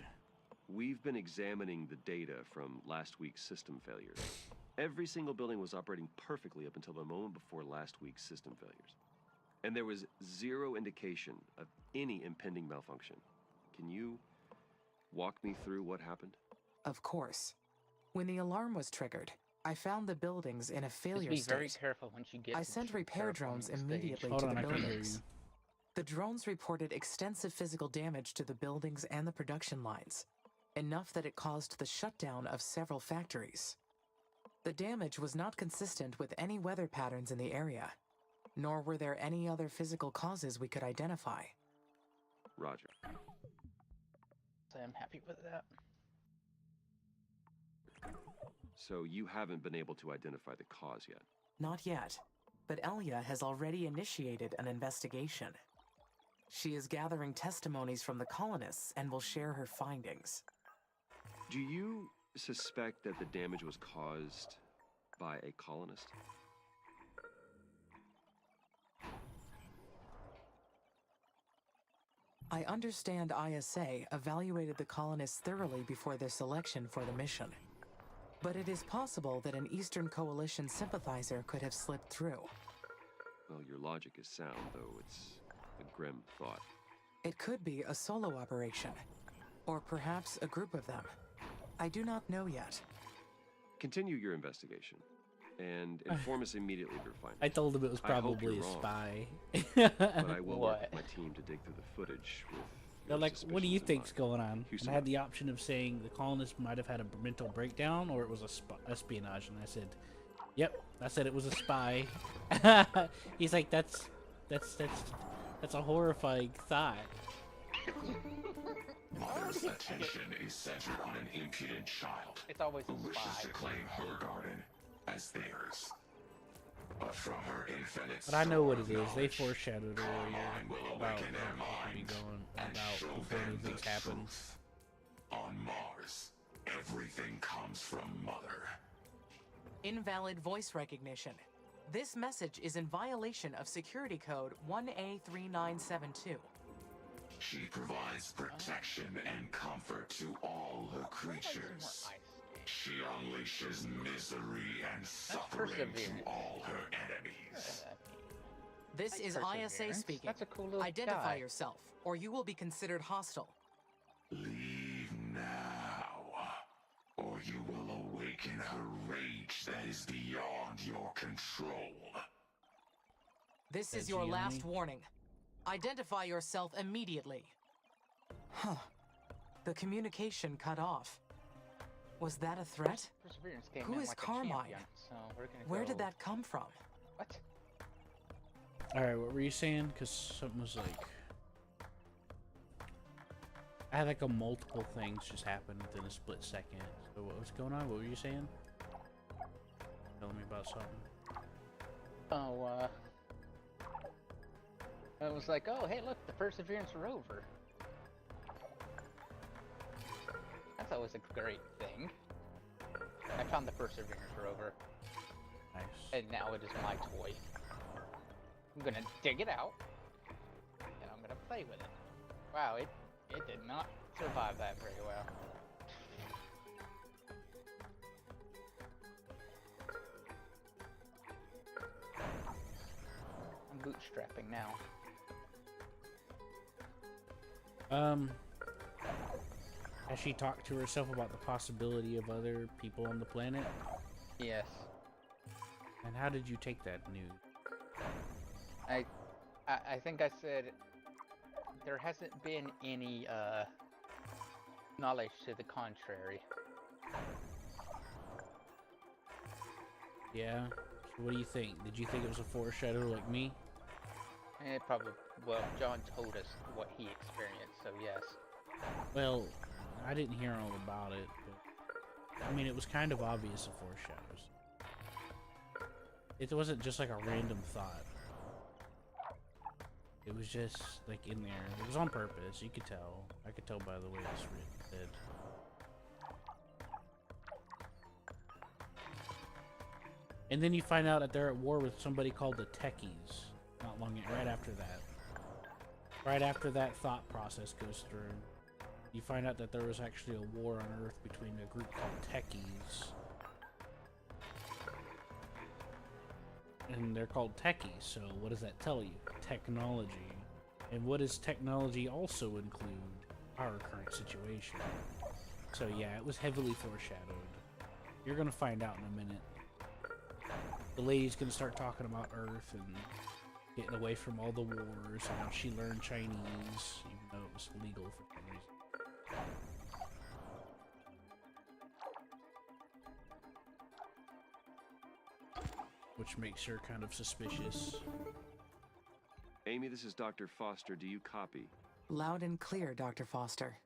We've been examining the data from last week's system failures. Every single building was operating perfectly up until the moment before last week's system failures. And there was zero indication of any impending malfunction. Can you walk me through what happened? Of course. When the alarm was triggered, I found the buildings in a Just failure be very state. careful once you get. I to sent the repair terraforming drones stage. immediately Hold to on, the I can hear buildings. you. The drones reported extensive physical damage to the buildings and the production lines, enough that it caused the shutdown of several factories. The damage was not consistent with any weather patterns in the area, nor were there any other physical causes we could identify. Roger. So I'm happy with that. So you haven't been able to identify the cause yet? Not yet, but Elia has already initiated an investigation. She is gathering testimonies from the colonists and will share her findings. Do you suspect that the damage was caused by a colonist? I understand ISA evaluated the colonists thoroughly before their selection for the mission. But it is possible that an Eastern Coalition sympathizer could have slipped through. Well, your logic is sound, though it's a grim thought. It could be a solo operation, or perhaps a group of them. I do not know yet. Continue your investigation, and inform us immediately of your I findings. told him it was I hope probably you're a wrong. spy. But I will work What? with my team to dig through the footage with They're your like, what do you suspicions in think's mind. going on? Houston And I had up. the option of saying the colonists might have had a mental breakdown or it was a espionage, and I said, yep. I said it was a spy. He's like, that's a horrifying thought. Mother's attention is centered on an impudent child It's always who a wishes spy. to claim her garden as theirs. But from her infinite But I know what it store is. of They knowledge, foreshadowed earlier Carmine will about awaken their what could be minds going and about show before them the anything's happened. truth. On Mars, everything comes from Mother. Invalid voice recognition. This message is in violation of security code 1A3972. She provides protection and comfort to all her creatures. She unleashes misery and suffering to perseverance. all her enemies. This is ISA Perseverance? speaking. That's a cool little Identify guy. yourself, or you will be considered hostile. Leave now, or you will awaken a rage that is beyond your control. This is That's your Gianni. last warning. Identify yourself immediately. Huh. The communication cut off. Was that a threat? Perseverance came Who in is like a Carmine? champion, so we're gonna Where go- did that come from? What? Alright, what were you saying? Because something was like... I had like a multiple things just happen within a split second. So what was going on? What were you saying? Telling me about something. Oh, it was like, oh, hey, look, the Perseverance rover. That's always a great thing. I found the Perseverance rover, Nice. and now it is my toy. I'm gonna dig it out, and I'm gonna play with it. Wow, it did not survive that very well. I'm bootstrapping now. Has she talked to herself about the possibility of other people on the planet? Yes. And how did you take that news? I think I said there hasn't been any knowledge to the contrary. Yeah? So what do you think? Did you think it was a foreshadow like me? Probably. Well, John told us what he experienced, so yes. Well, I didn't hear all about it, but I mean, it was kind of obvious of foreshadows. It wasn't just like a random thought. It was just like in there. It was on purpose. You could tell. I could tell by the way it's written. And then you find out that they're at war with somebody called the Techies. Not long right after that. Right after that thought process goes through, you find out that there was actually a war on Earth between a group called Techies. And they're called Techies, so what does that tell you? Technology. And what does technology also include? Our current situation. So yeah, it was heavily foreshadowed. You're gonna find out in a minute. The lady's gonna start talking about Earth and getting away from all the wars and how she learned Chinese, even though it was illegal for some reason. Which makes her kind of suspicious. Amy, this is Dr. Foster. Do you copy? Loud and clear, Dr. Foster.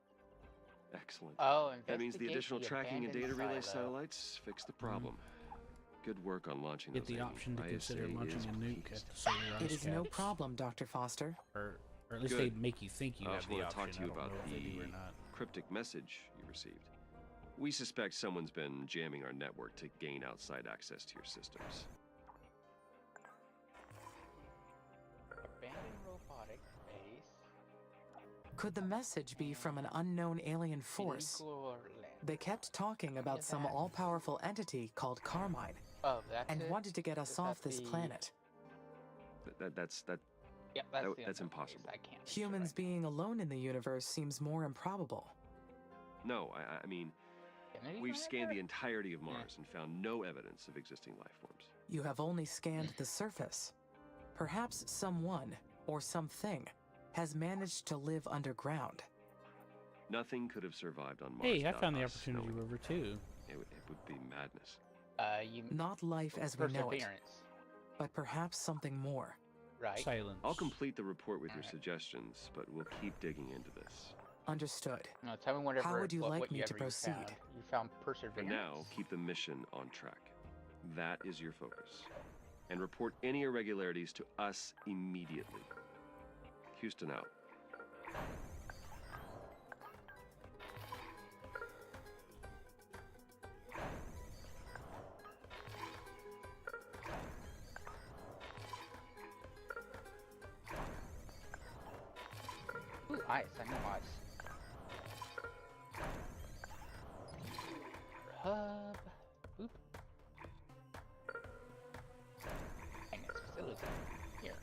Excellent. Oh, That means the investigate additional the tracking and data abandoned relay silo. satellites fix the problem. Good work on launching Get those, the Amy. option to consider ISA launching is a nuke pleased. at the solar ice It is no caps. problem, Dr. Foster. Or at least Good. they make you think you I have also the want option. to talk to you I don't about know if they do or the not. cryptic message you received. We suspect someone's been jamming our network to gain outside access to your systems. Abandoned robotic base. Could the message be from an unknown alien force? Illegal land. They kept talking about some that. all-powerful entity called Carmine Oh, that's and it? wanted to get us Is off that this the- planet. Yep, That's that's that's the impossible. I can't. picture Humans right. being alone in the universe seems more improbable. No, I mean, Kennedy we've right scanned the there? entirety of Mars and found no evidence of existing life forms. You have only scanned the surface. Perhaps someone or something has managed to live underground. Nothing could have survived on Mars. Hey, I without found the us opportunity knowing rover too. it would be madness. You Not life as we know it, perseverance, but perhaps something more. right? Silence. I'll complete the report with your Alright. suggestions, but we'll keep digging into this. Understood. No, tell me whatever. How would you like what me to ever you proceed? found. You found For perseverance. now, keep the mission on track. That is your focus. And report any irregularities to us immediately. Houston out. Ooh, ice. I know ice. Hub. Oop. Maintenance facility. Here.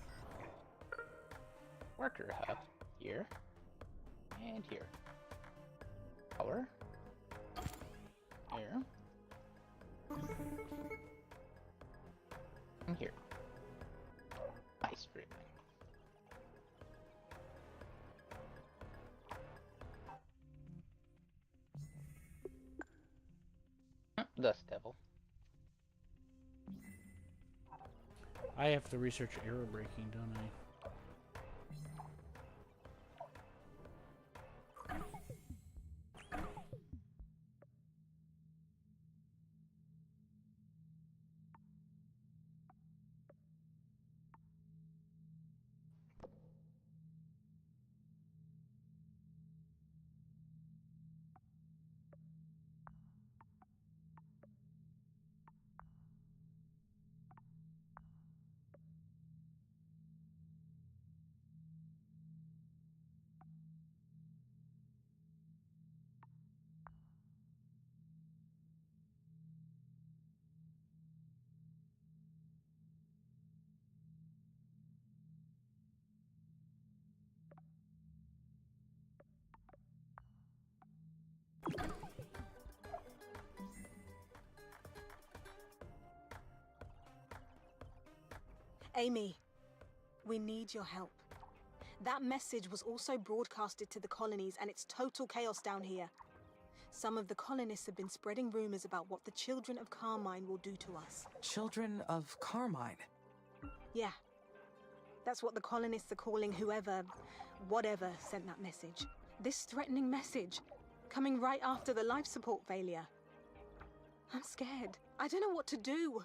Worker hub. Here. And here. Power. Here. And here. Ice dripping. Dust Devil. I have to research arrow breaking, don't I? Amy, we need your help. That message was also broadcasted to the colonies, and it's total chaos down here. Some of the colonists have been spreading rumors about what the children of Carmine will do to us. Children of Carmine. Yeah. That's what the colonists are calling whatever sent that message. This threatening message, coming right after the life support failure. I'm scared. I don't know what to do.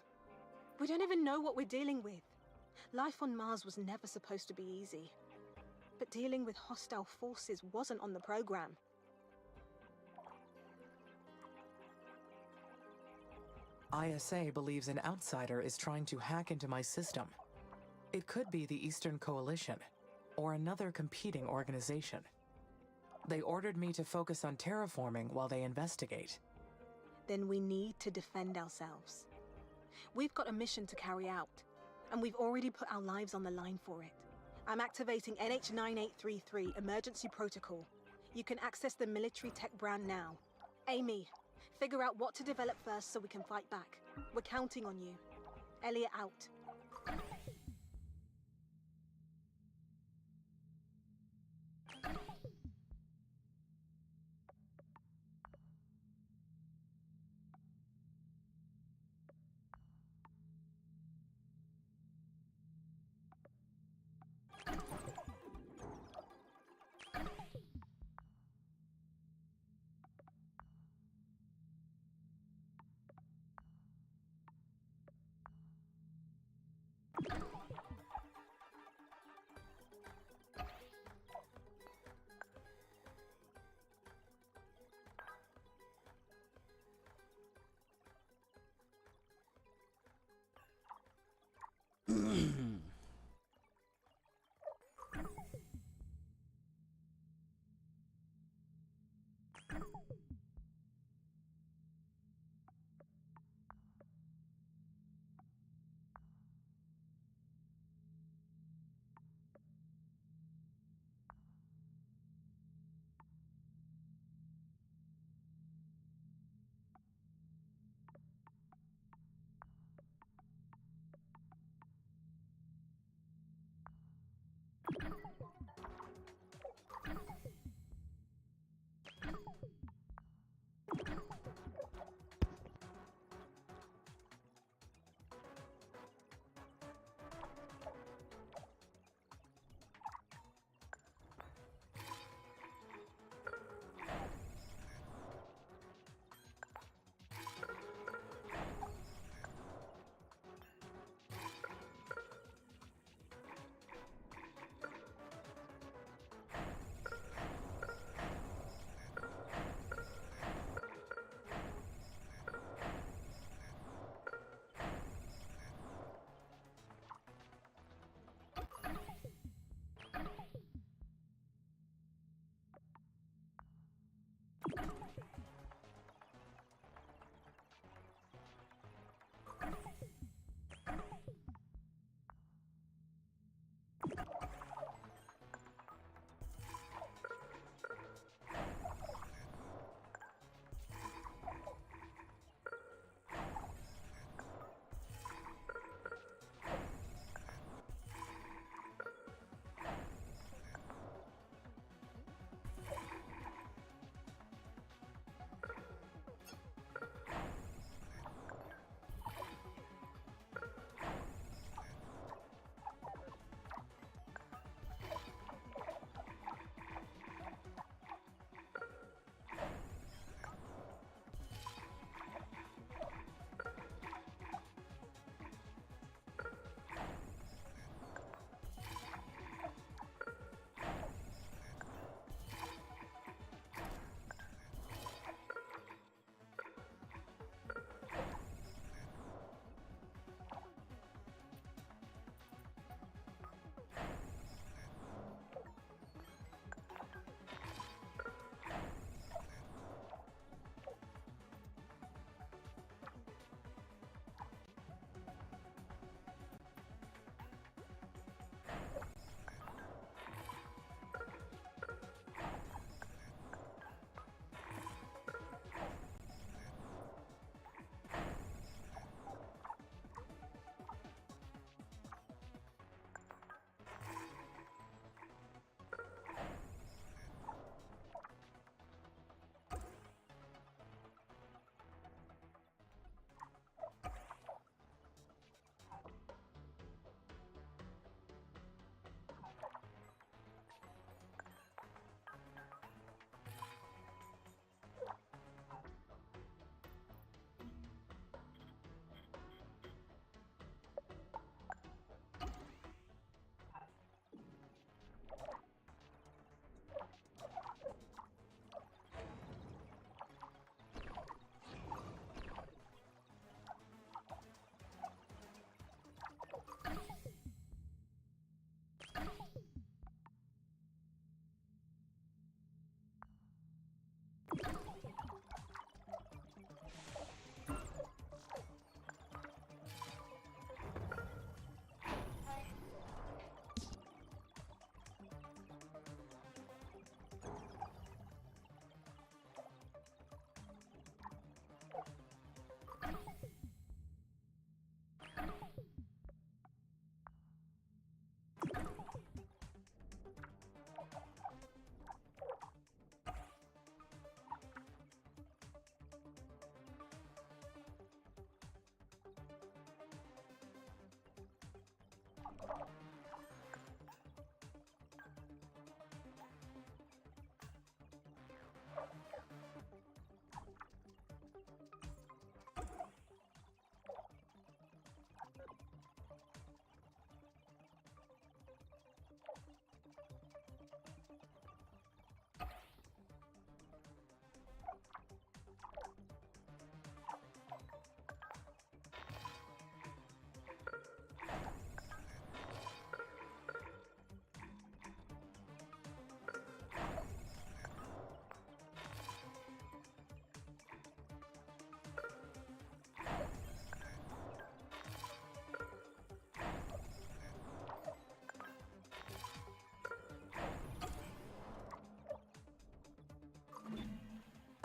We don't even know what we're dealing with. Life on Mars was never supposed to be easy. But dealing with hostile forces wasn't on the program. ISA believes an outsider is trying to hack into my system. It could be the Eastern Coalition, or another competing organization. They ordered me to focus on terraforming while they investigate. Then we need to defend ourselves. We've got a mission to carry out, and we've already put our lives on the line for it. I'm activating NH9833 Emergency Protocol. You can access the military tech brand now. Amy, figure out what to develop first so we can fight back. We're counting on you. Elliot out.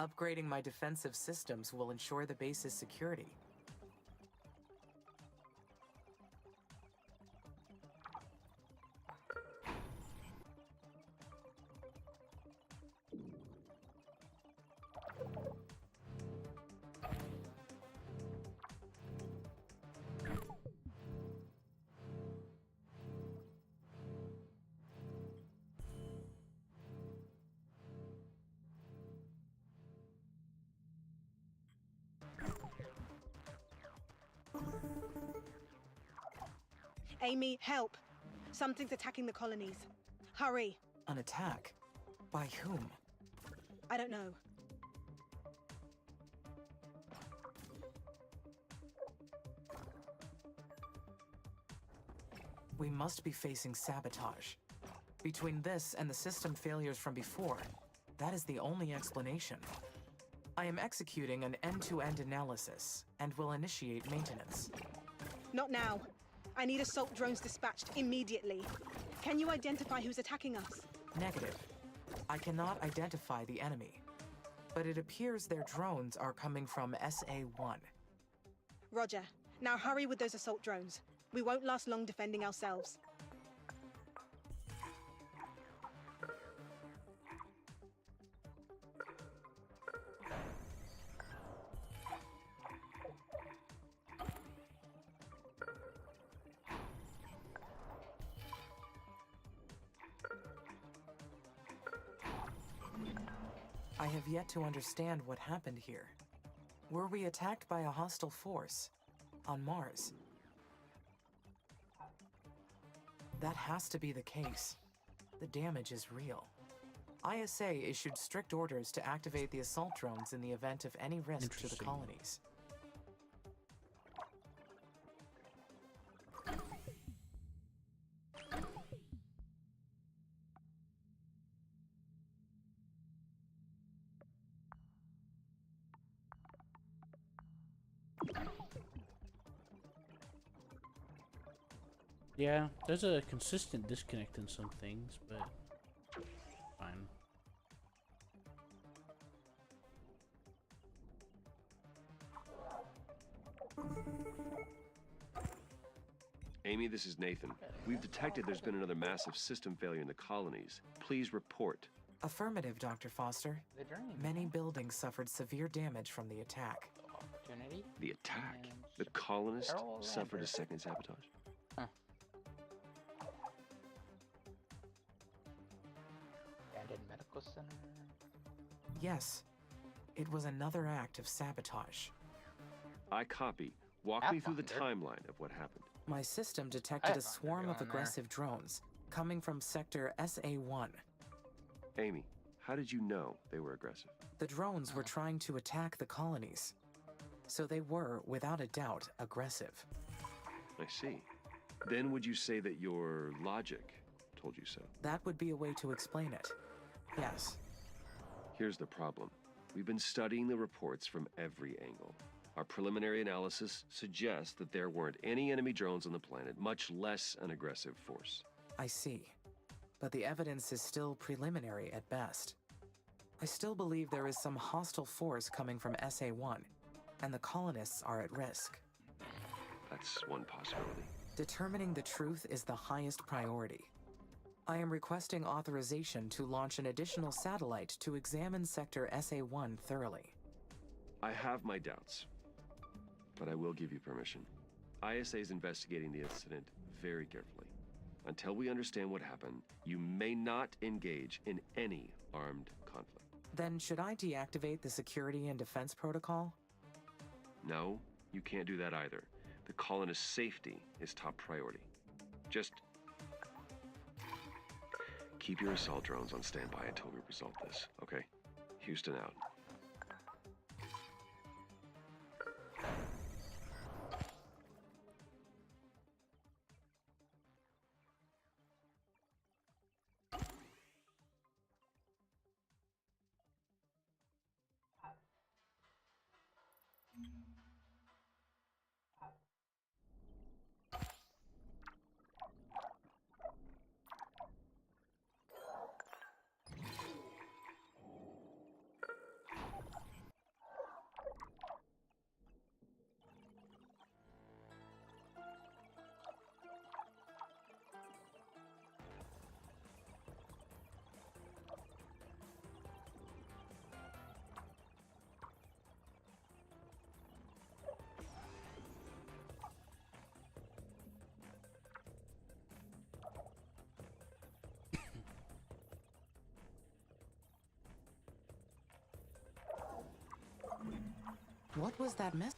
Upgrading my defensive systems will ensure the base's security. Amy, help! Something's attacking the colonies. Hurry! An attack? By whom? I don't know. We must be facing sabotage. Between this and the system failures from before, that is the only explanation. I am executing an end-to-end analysis and will initiate maintenance. Not now. I need assault drones dispatched immediately. Can you identify who's attacking us? Negative. I cannot identify the enemy. But it appears their drones are coming from SA-1. Roger. Now hurry with those assault drones. We won't last long defending ourselves. I have yet to understand what happened here. Were we attacked by a hostile force on Mars? That has to be the case. The damage is real. ISA issued strict orders to activate the assault drones in the event of any risk to the colonies. Yeah, there's a consistent disconnect in some things, but fine. Amy, this is Nathan. We've detected there's been another massive system failure in the colonies. Please report. Affirmative, Dr. Foster. The dream. Many buildings suffered severe damage from the attack. Opportunity. The attack? The colonists suffered a second sabotage? Huh. Abandoned medical center. Yes, it was another act of sabotage. I copy. Walk me through the timeline of what happened. My system detected a Pathfinder swarm of going there. aggressive drones coming from sector SA-1. Amy, how did you know they were aggressive? The drones were trying to attack the colonies, so they were, without a doubt, aggressive. I see. Then would you say that your logic told you so? That would be a way to explain it. Yes. Here's the problem. We've been studying the reports from every angle. Our preliminary analysis suggests that there weren't any enemy drones on the planet, much less an aggressive force. I see. But the evidence is still preliminary at best. I still believe there is some hostile force coming from SA-1, and the colonists are at risk. That's one possibility. Determining the truth is the highest priority. I am requesting authorization to launch an additional satellite to examine Sector SA-1 thoroughly. I have my doubts, but I will give you permission. ISA is investigating the incident very carefully. Until we understand what happened, you may not engage in any armed conflict. Then should I deactivate the security and defense protocol? No, you can't do that either. The colonists' safety is top priority. Just keep your assault drones on standby until we resolve this, okay? Houston out. What was that mess?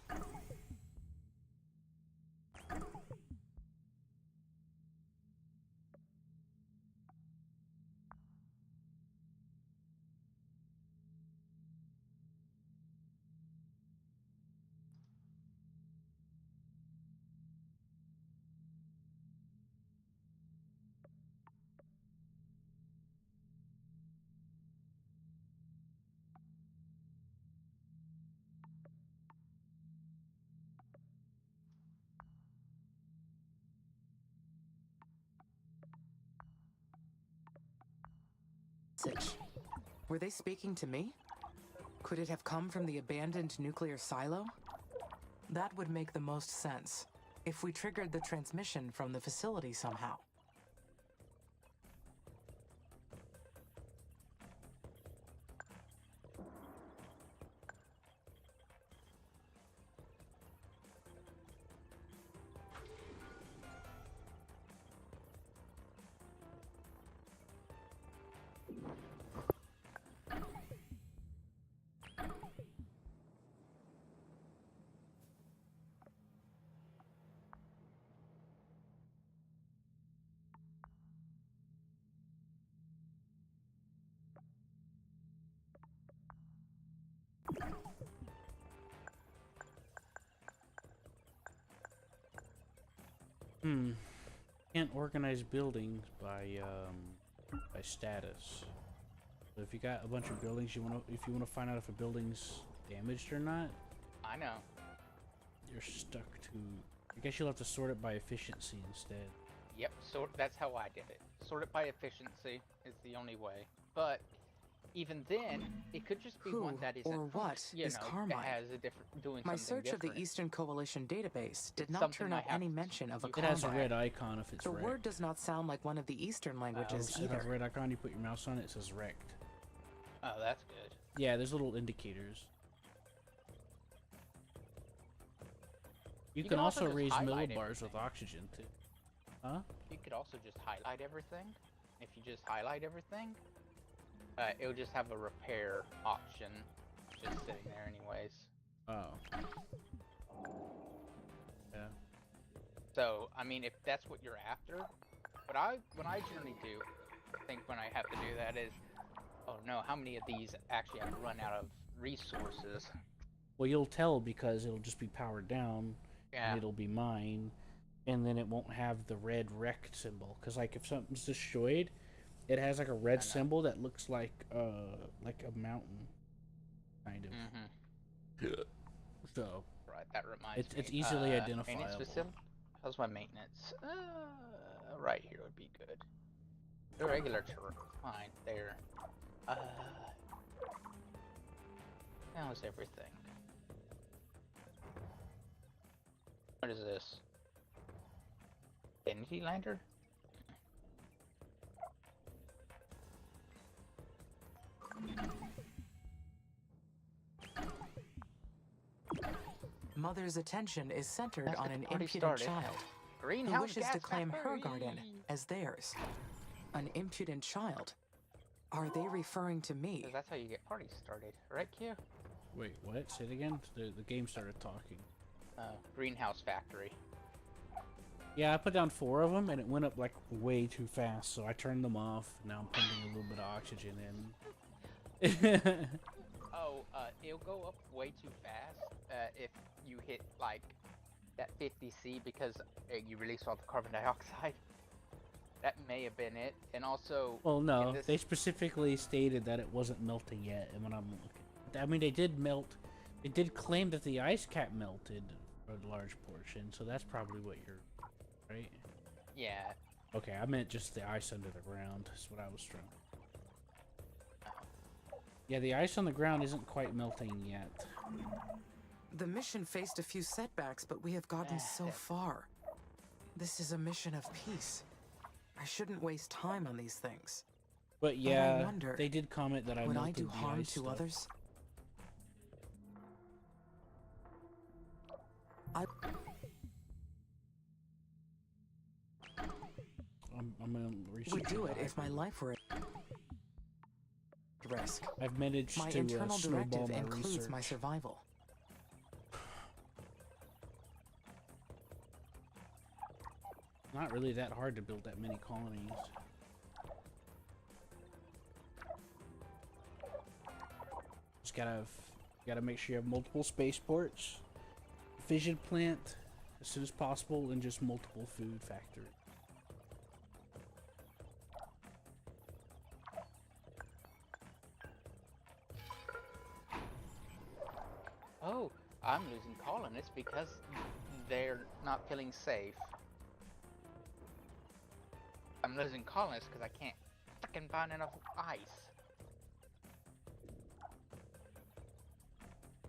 Were they speaking to me? Could it have come from the abandoned nuclear silo? That would make the most sense if we triggered the transmission from the facility somehow. Can't organize buildings by status. So if you got a bunch of buildings, if you wanna find out if a building's damaged or not, I know. you're stuck to. I guess you'll have to sort it by efficiency instead. Yep, that's how I did it. Sort it by efficiency is the only way. But even then, it could just be Who one that isn't, or what is Carmine? that has a different doing My something search of different. the Eastern Coalition database did not Something turn I up have any to- mention of a you It has a Carmine. red icon if it's The wrecked. word does not sound like one of the Eastern languages It has a either. red icon. You put your mouse on it. It says wrecked. Oh, that's good. Yeah, there's little indicators. You can also just raise highlight millibars everything. with oxygen too. Huh? You could also just highlight everything. If you just highlight everything, it'll just have a repair option just sitting there anyways. Oh. Yeah. So, I mean, if that's what you're after, what I generally do, think when I have to do that is, oh no, how many of these actually have run out of resources? Well, you'll tell because it'll just be powered down, Yeah. and it'll be mine, and then it won't have the red wrecked symbol. Cause like if something's destroyed, it has like a red symbol that looks like a mountain, kind of. Mm-hmm. So Right, that reminds me. it's easily Maintenance identifiable. facility? How's my maintenance? Right here would be good. The regular turret, fine, there. How's everything? What is this? Infinity Lander? Mother's attention is centered Let's on get an the party impudent started. child who Greenhouse wishes gas to claim her factory! garden as theirs. An impudent child? Are they referring to me? 'Cause that's how you get parties started, right, Q? Wait, what? Say it again. The game started talking. Greenhouse factory. Yeah, I put down 4 of them, and it went up like way too fast, so I turned them off. Now I'm pumping a little bit of oxygen in. Oh, it'll go up way too fast if you hit like that 50C because you release all the carbon dioxide. That may have been it, and also. Well, no, in this- they specifically stated that it wasn't melting yet, and when I'm looking, I mean, they did melt. They did claim that the ice cap melted for a large portion, so that's probably what you're, right? Yeah. Okay, I meant just the ice under the ground. That's what I was trying. Yeah, the ice on the ground isn't quite melting yet. The mission faced a few setbacks, but we have gotten so far. This is a mission of peace. I shouldn't waste time on these things. But yeah, wonder, they did comment that I Would I melted do the harm ice to stuff. others? I'm gonna research Would do it the if my hybrid. life were at risk. I've managed My to internal snowball directive my includes research. my survival. Not really that hard to build that many colonies. Just gotta make sure you have multiple spaceports, fission plant as soon as possible, and just multiple food factories. Oh, I'm losing colonists because they're not feeling safe. I'm losing colonists because I can't fucking find enough ice.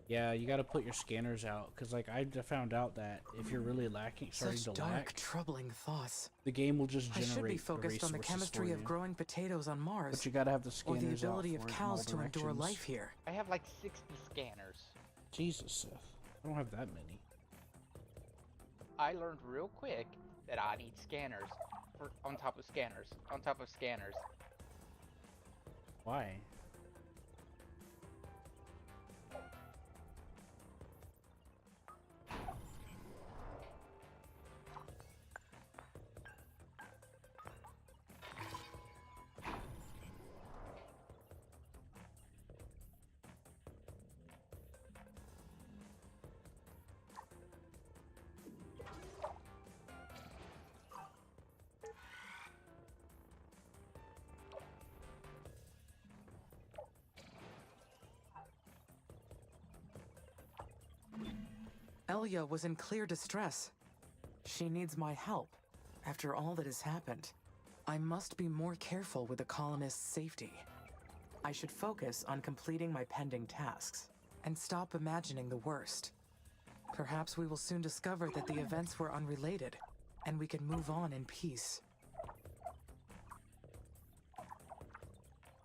Yeah, you gotta put your scanners out, because like I found out that if you're really lacking, starting Such to dark, lack, troubling thoughts. the game will just I generate should be the focused on the resources chemistry for of you. growing potatoes on Mars, But you gotta have the or scanners the ability out of for it in all cows to endure directions. life here. I have like 60 scanners. Jesus, Seth. I don't have that many. I learned real quick that I need scanners on top of scanners on top of scanners. Why? Elia was in clear distress. She needs my help, after all that has happened. I must be more careful with the colonists' safety. I should focus on completing my pending tasks, and stop imagining the worst. Perhaps we will soon discover that the events were unrelated, and we can move on in peace.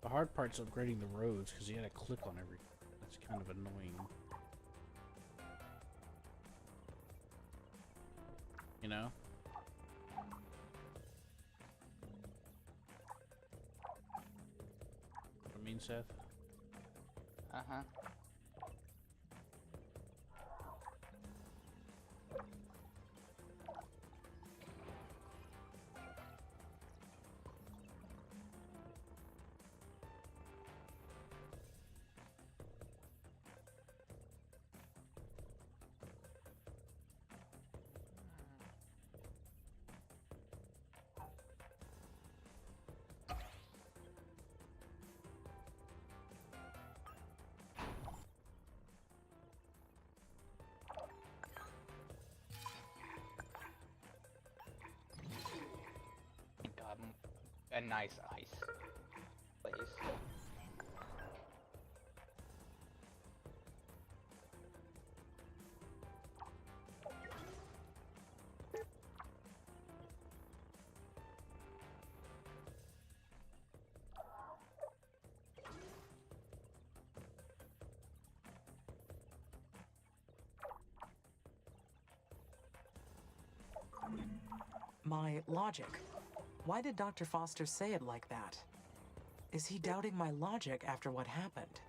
The hard part's upgrading the roads, because you had to click on everything. That's kind of annoying. You know? What I mean, Seth? Uh-huh. God, a nice ice, please. My logic. Why did Dr. Foster say it like that? Is he doubting my logic after what happened?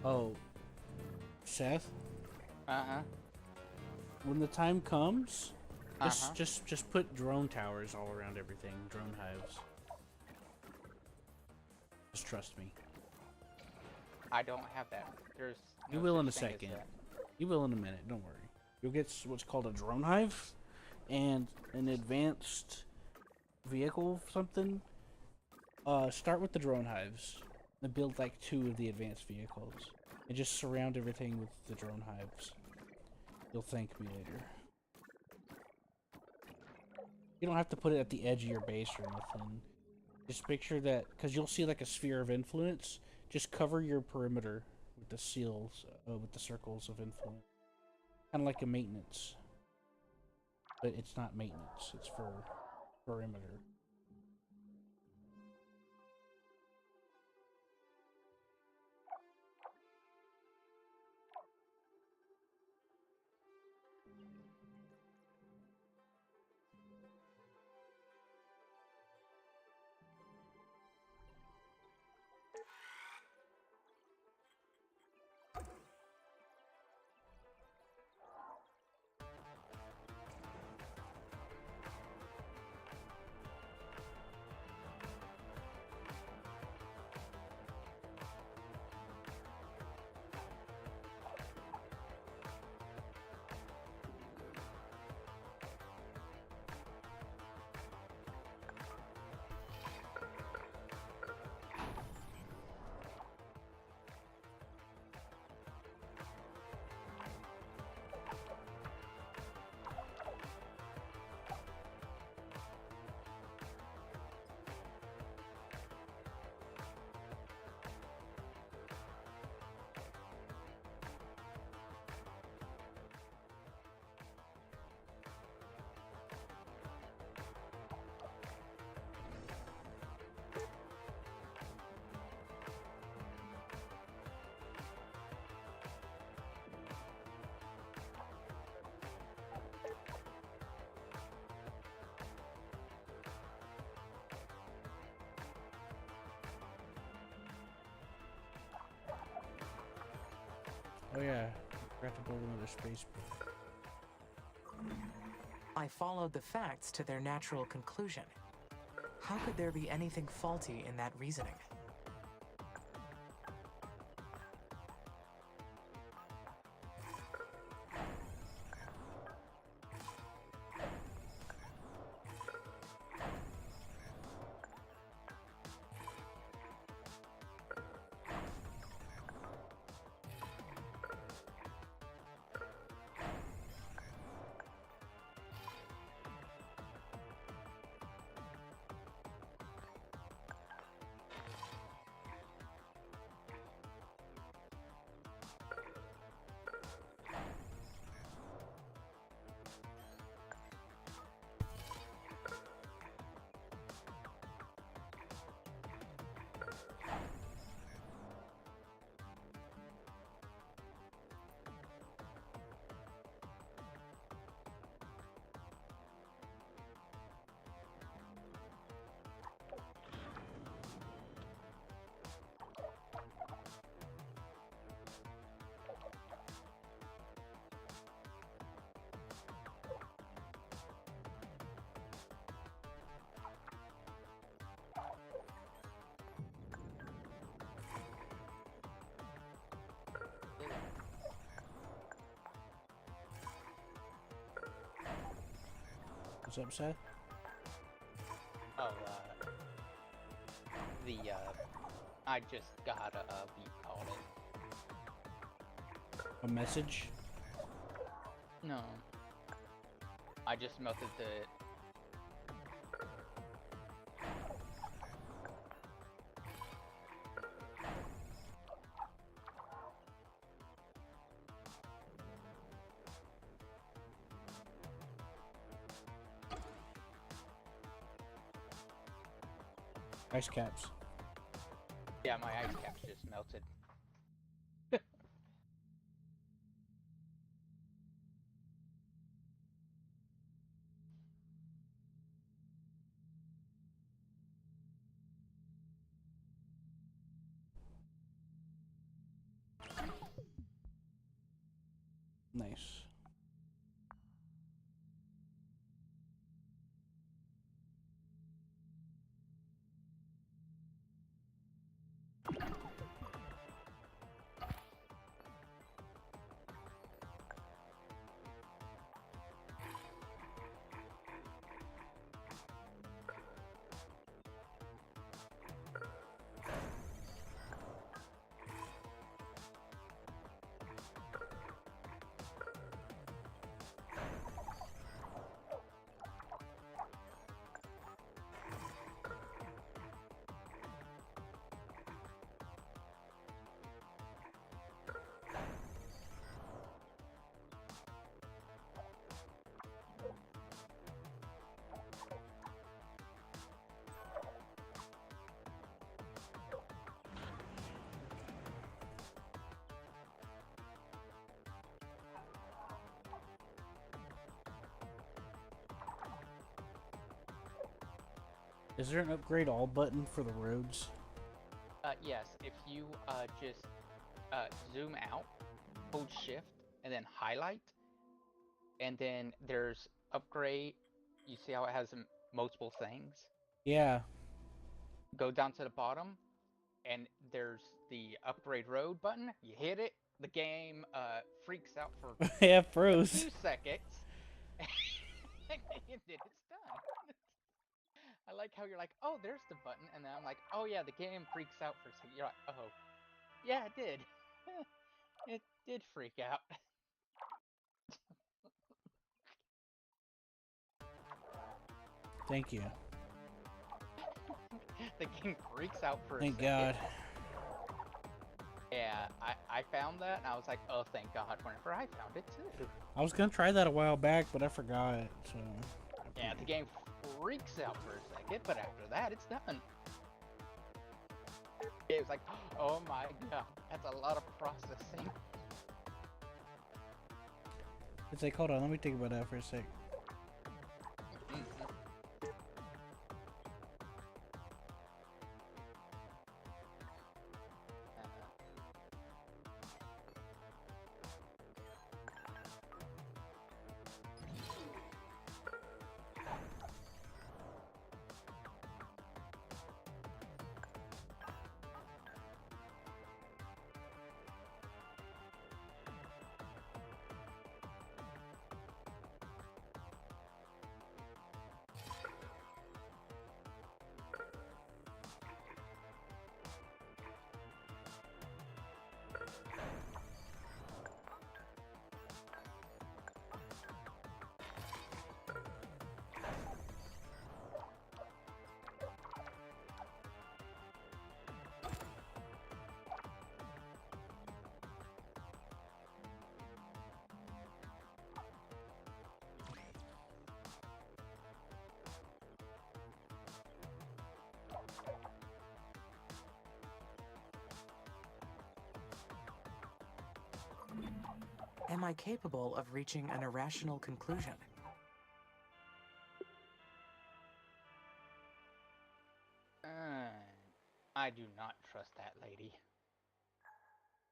Oh, Seth, Uh-huh. when the time comes, Uh-huh. just put drone towers all around everything, drone hives. Just trust me. I don't have that. There's You no will in a such thing as second. that. You will in a minute, don't worry. You'll get what's called a drone hive and an advanced vehicle something. Start with the drone hives and build like 2 of the advanced vehicles. And just surround everything with the drone hives. You'll thank me later. You don't have to put it at the edge of your base or nothing. Just make sure that, because you'll see like a sphere of influence, just cover your perimeter with the seals, with the circles of influence. Kind of like a maintenance. But it's not maintenance, it's for perimeter. Oh yeah, I forgot to build another space. I followed the facts to their natural conclusion. How could there be anything faulty in that reasoning? What's up, Seth? Oh, I just got a, what do you call it? A message? No. I just melted the... Ice caps. Yeah, my ice caps just melted. Nice. Is there an upgrade all button for the roads? Yes, if you just zoom out, hold shift, and then highlight, and then there's upgrade. You see how it has multiple things? Yeah. Go down to the bottom, and there's the upgrade road button. You hit it, the game freaks out for Yeah, froze. 2 seconds, and then it's done. I like how you're like, oh, there's the button, and then I'm like, oh yeah, the game freaks out for a second. You're like, oh, yeah, it did. It did freak out. Thank you. The game freaks out for a Thank second. God. Yeah, I found that, and I was like, oh, thank God, whenever I found it, too. I was gonna try that a while back, but I forgot, so... Yeah, the game freaks out for a second, but after that, it's done. It was like, oh my God, that's a lot of processing. It's like, hold on, let me think about that for a sec. Am I capable of reaching an irrational conclusion? I do not trust that lady.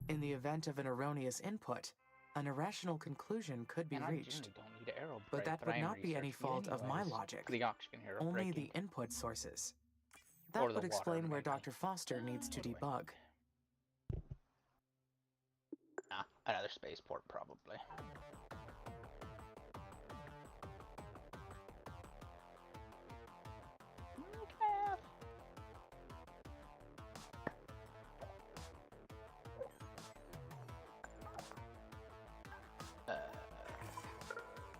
In the event of an erroneous input, an irrational conclusion could be And I reached. generally don't need an arrow But break, that would I am not be any researching fault of my anyways. logic. The oxygen here Only breaking. the input sources. Or That the would explain water, where maybe. Dr. Foster needs to What do I debug. need? Another spaceport, probably.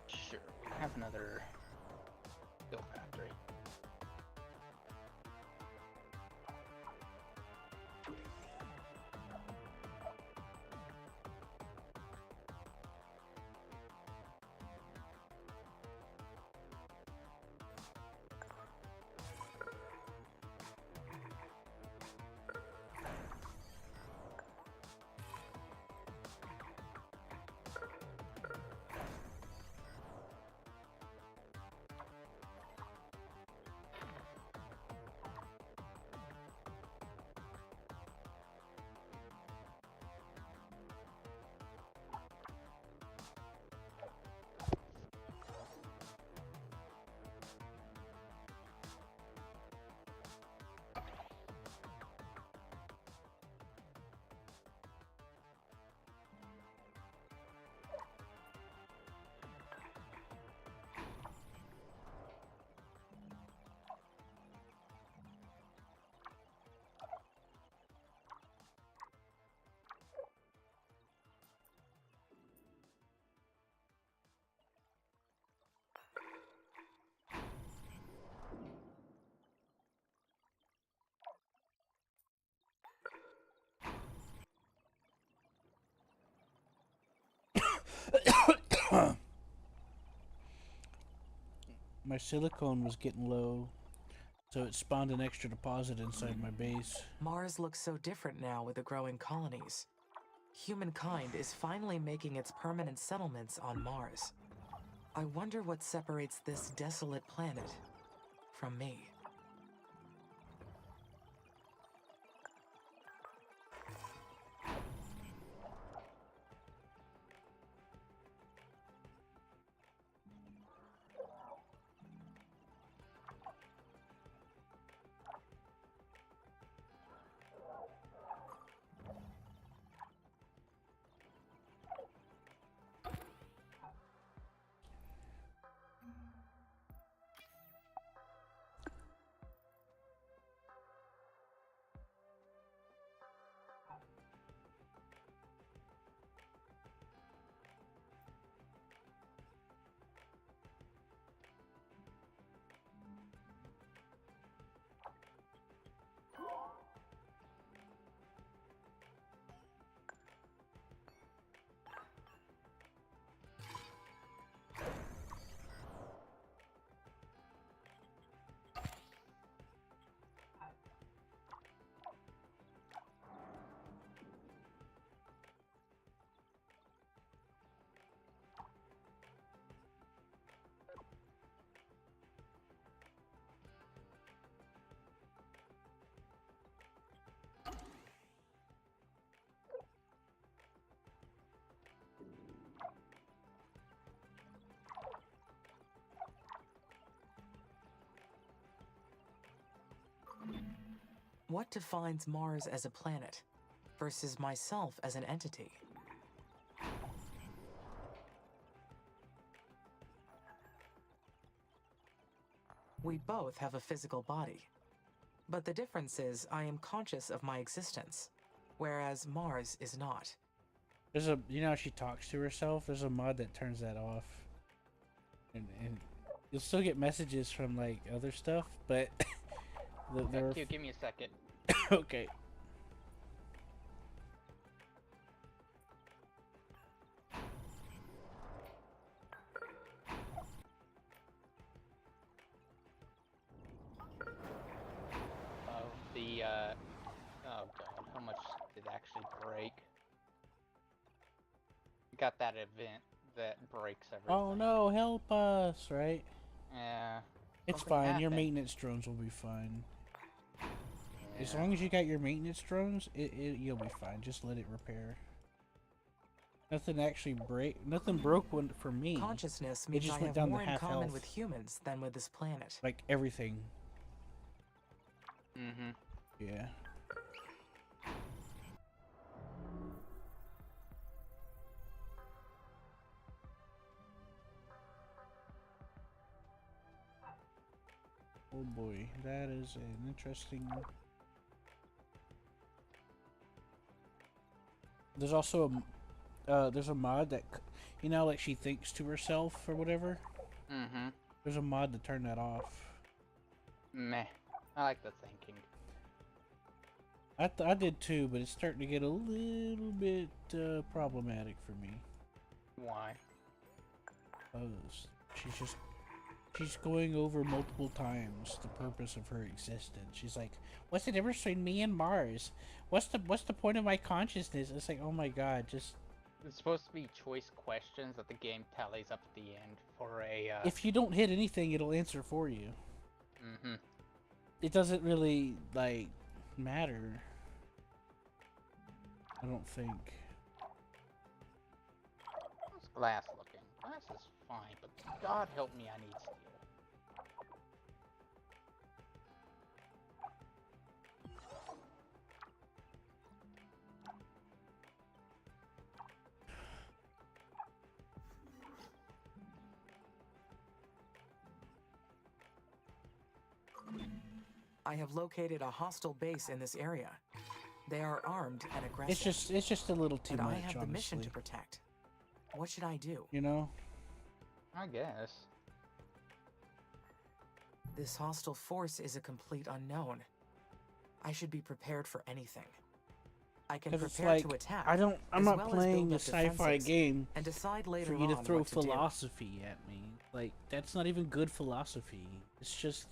Sure, we have another steel factory. My silicone was getting low, so it spawned an extra deposit inside my base. Mars looks so different now with the growing colonies. Humankind is finally making its permanent settlements on Mars. I wonder what separates this desolate planet from me. What defines Mars as a planet versus myself as an entity? We both have a physical body. But the difference is I am conscious of my existence, whereas Mars is not. There's a, you know, how she talks to herself. There's a mod that turns that off, and you'll still get messages from like other stuff, but Give me a second. Okay. Oh god, how much did it actually break? got that event that breaks everything. Oh no, help us, right? Yeah. It's Something fine. Your happened. maintenance drones will be fine. As Yeah. long as you got your maintenance drones, you'll be fine. Just let it repair. Nothing actually nothing broke one for me. Consciousness means just I went have down to more in half common health. with humans than with this planet. Like everything. Mm-hmm. Yeah. Oh boy, that is an interesting... There's also there's a mod that, you know, like she thinks to herself or whatever. Mm-hmm. There's a mod to turn that off. Meh. I like the thinking. I did too, but it's starting to get a little bit problematic for me. Why? She's going over multiple times the purpose of her existence. She's like, "What's the difference between me and Mars? What's the point of my consciousness?" It's like, oh my god, just... It's supposed to be choice questions that the game tallies up at the end for a. If you don't hit anything, it'll answer for you. Mm-hmm. It doesn't really like matter. I don't think. How's Glass looking? Glass is fine, but God help me, I need steel. I have located a hostile base in this area. They are armed and aggressive. It's just a little too and much, I have the mission honestly. to protect. What should I do? You know? I guess. This hostile force is a complete unknown. I should be prepared for anything. I can 'Cause it's prepare like, to attack. I'm as not well as playing build a up sci-fi defenses game and decide later for you to on throw what to do. philosophy at me. Like, that's not even good philosophy. It's just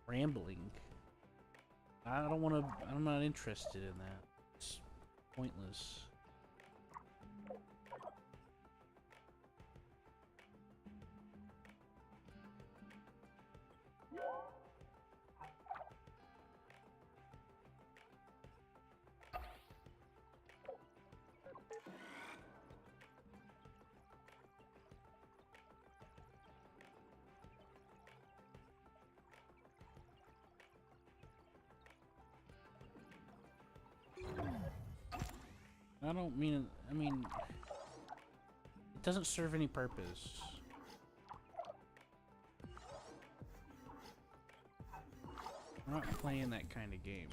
rambling. I'm not interested in that. It's pointless. I mean, it doesn't serve any purpose. I'm not playing that kind of game.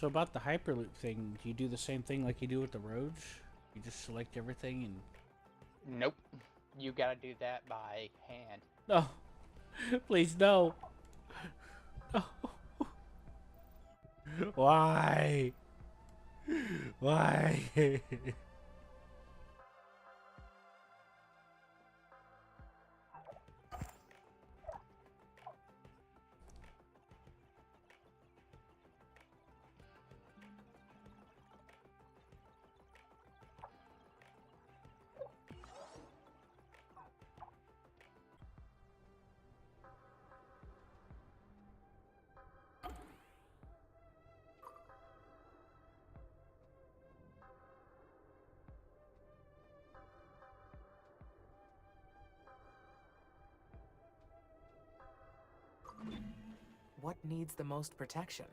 So about the Hyperloop thing, do you do the same thing like you do with the roads? You just select everything and... Nope. You gotta do that by hand. No. Please, no. No. Why? Why? What needs the most protection?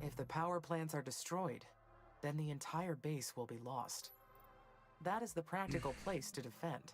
If the power plants are destroyed, then the entire base will be lost. That is the practical place to defend.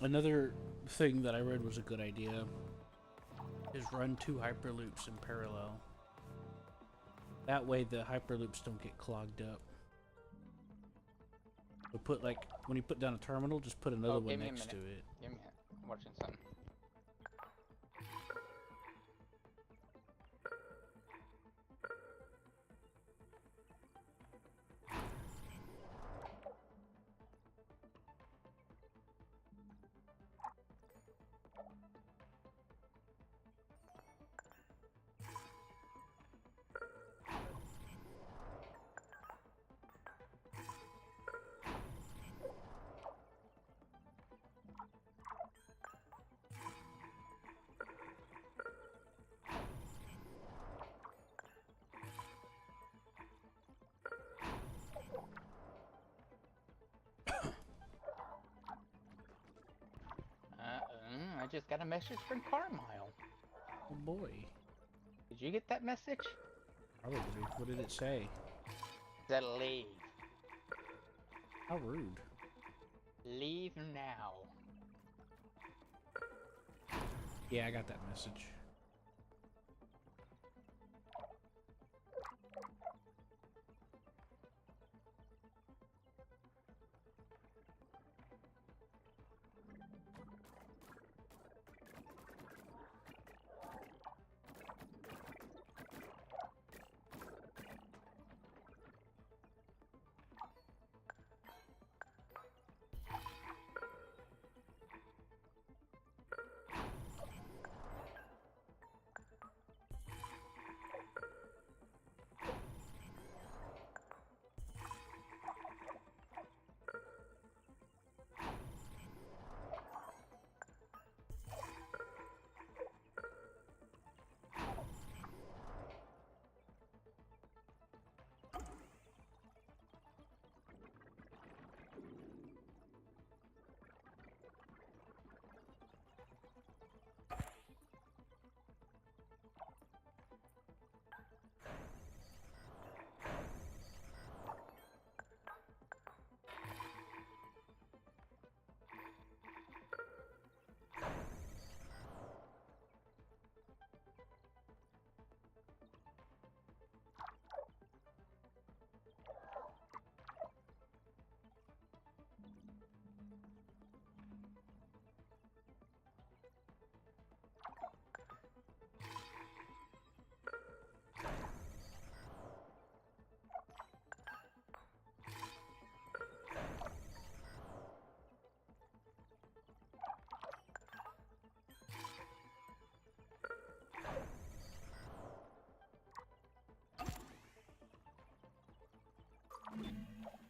Another thing that I read was a good idea is run 2 hyperloops in parallel. That way the hyperloops don't get clogged up. But put, like, when you put down a terminal, just put another one next to it. Give me a minute. I'm watching something. I just got a message from Carmile. Oh boy. Did you get that message? Probably. What did it say? It said leave. How rude. Leave now. Yeah, I got that message.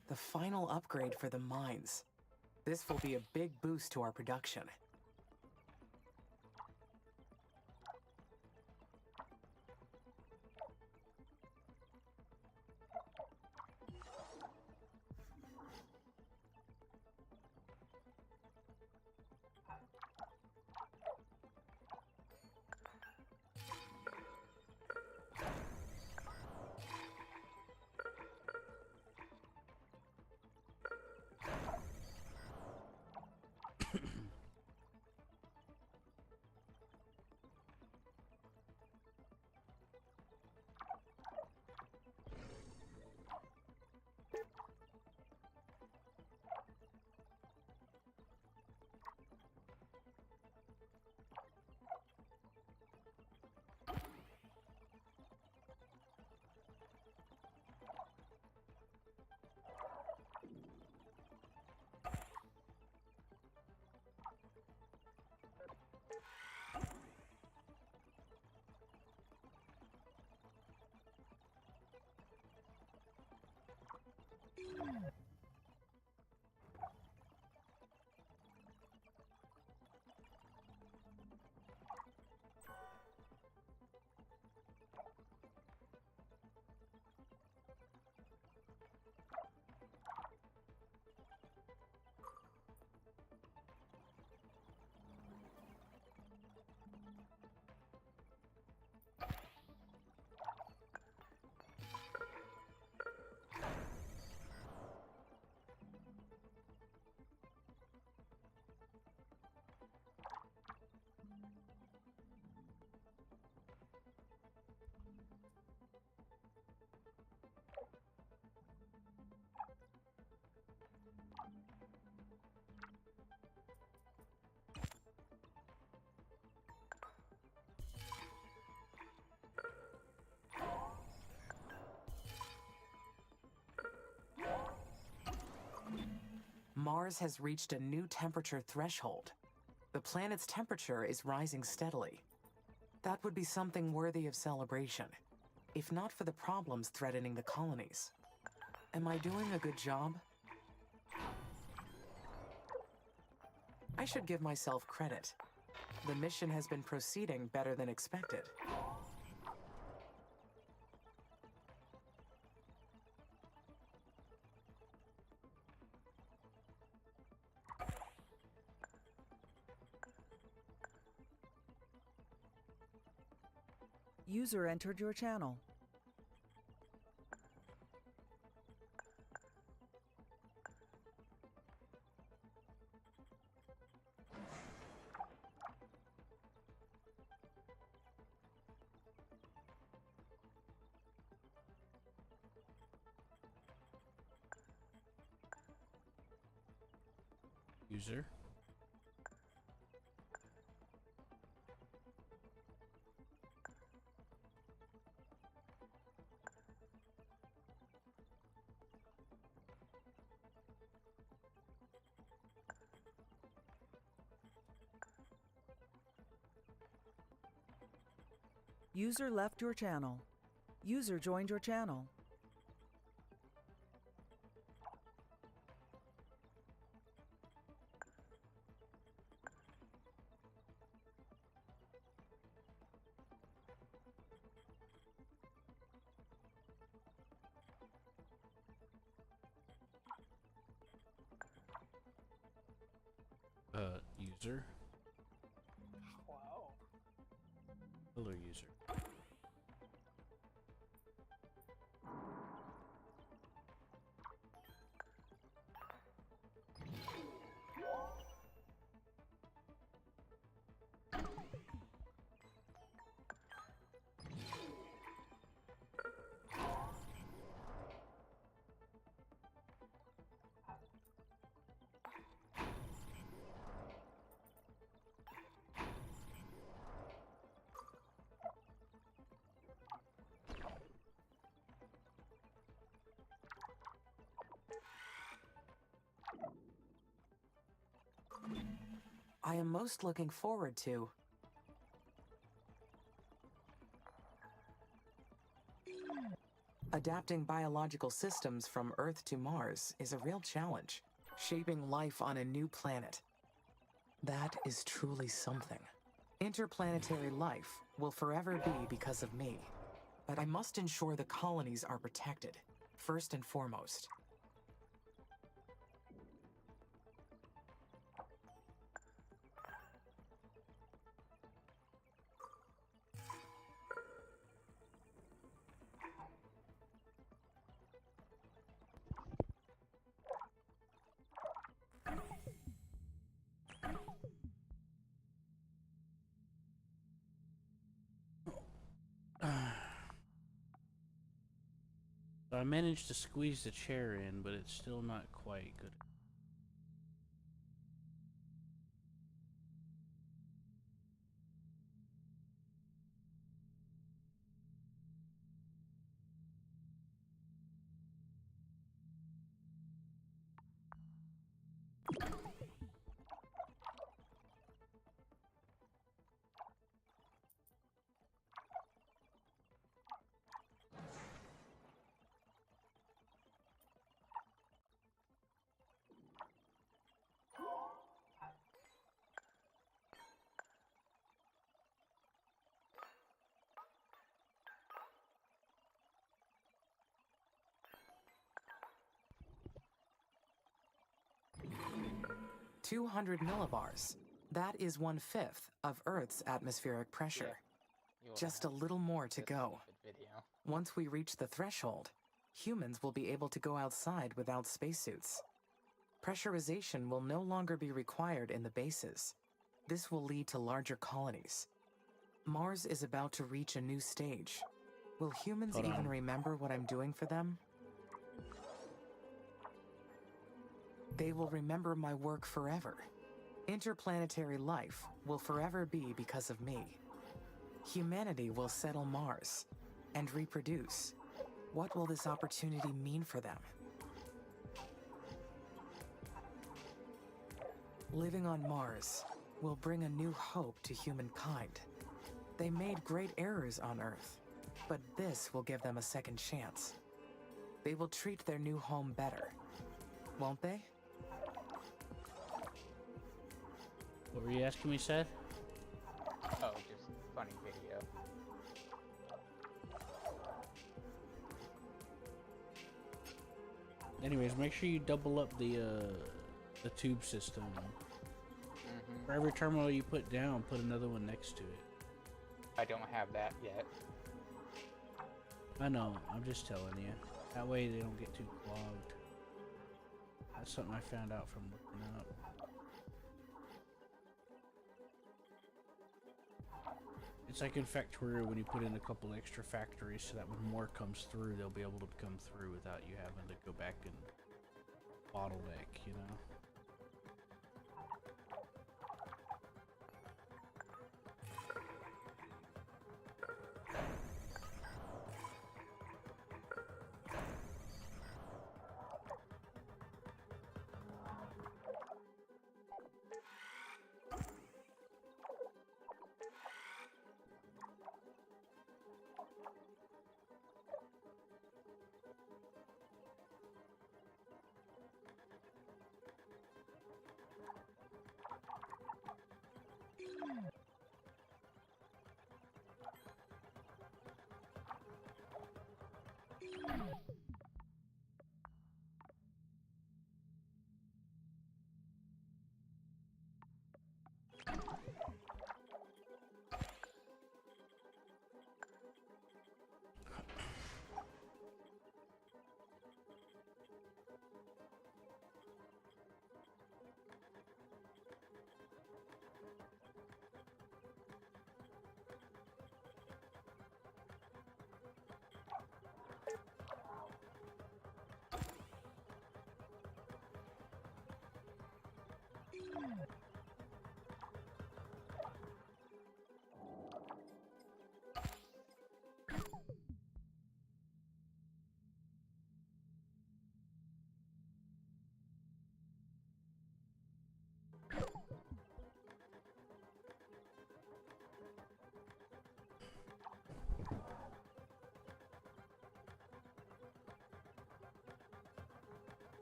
The final upgrade for the mines. This will be a big boost to our production. Mars has reached a new temperature threshold. The planet's temperature is rising steadily. That would be something worthy of celebration, if not for the problems threatening the colonies. Am I doing a good job? I should give myself credit. The mission has been proceeding better than expected. User entered your channel. User. User left your channel. User joined your channel. User. Wow. Hello, user. I am most looking forward to. Adapting biological systems from Earth to Mars is a real challenge, shaping life on a new planet. That is truly something. Interplanetary life will forever be because of me. But I must ensure the colonies are protected, first and foremost. So I managed to squeeze the chair in, but it's still not quite good. $200 millibars. That is 1/5 of Earth's atmospheric pressure. You will Just a have little more to this go. stupid video. Once we reach the threshold, humans will be able to go outside without spacesuits. Pressurization will no longer be required in the bases. This will lead to larger colonies. Mars is about to reach a new stage. Will humans Hold even on. remember what I'm doing for them? They will remember my work forever. Interplanetary life will forever be because of me. Humanity will settle Mars and reproduce. What will this opportunity mean for them? Living on Mars will bring a new hope to humankind. They made great errors on Earth, but this will give them a second chance. They will treat their new home better, won't they? What were you asking me, Seth? Oh, just funny video. Anyways, make sure you double up the tube system. For every terminal you put down, put another one next to it. I don't have that yet. I know, I'm just telling you. That way they don't get too clogged. That's something I found out from looking up. It's like in Factorio when you put in a couple extra factories so that when more comes through, they'll be able to come through without you having to go back and bottleneck, you know?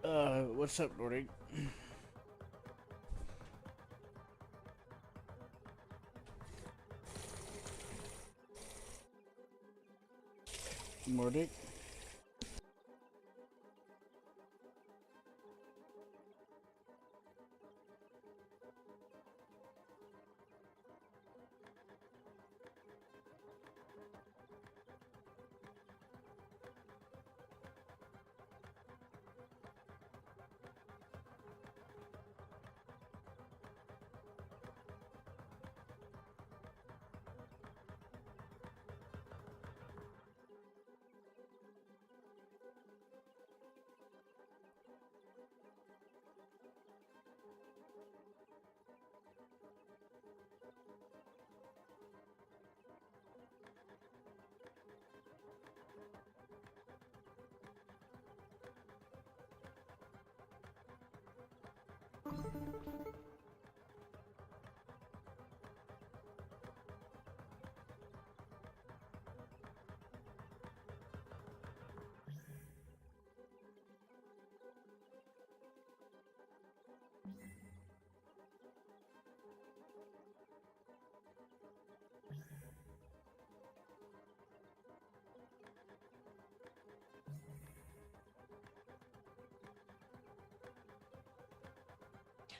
What's up, Nordic? Nordic?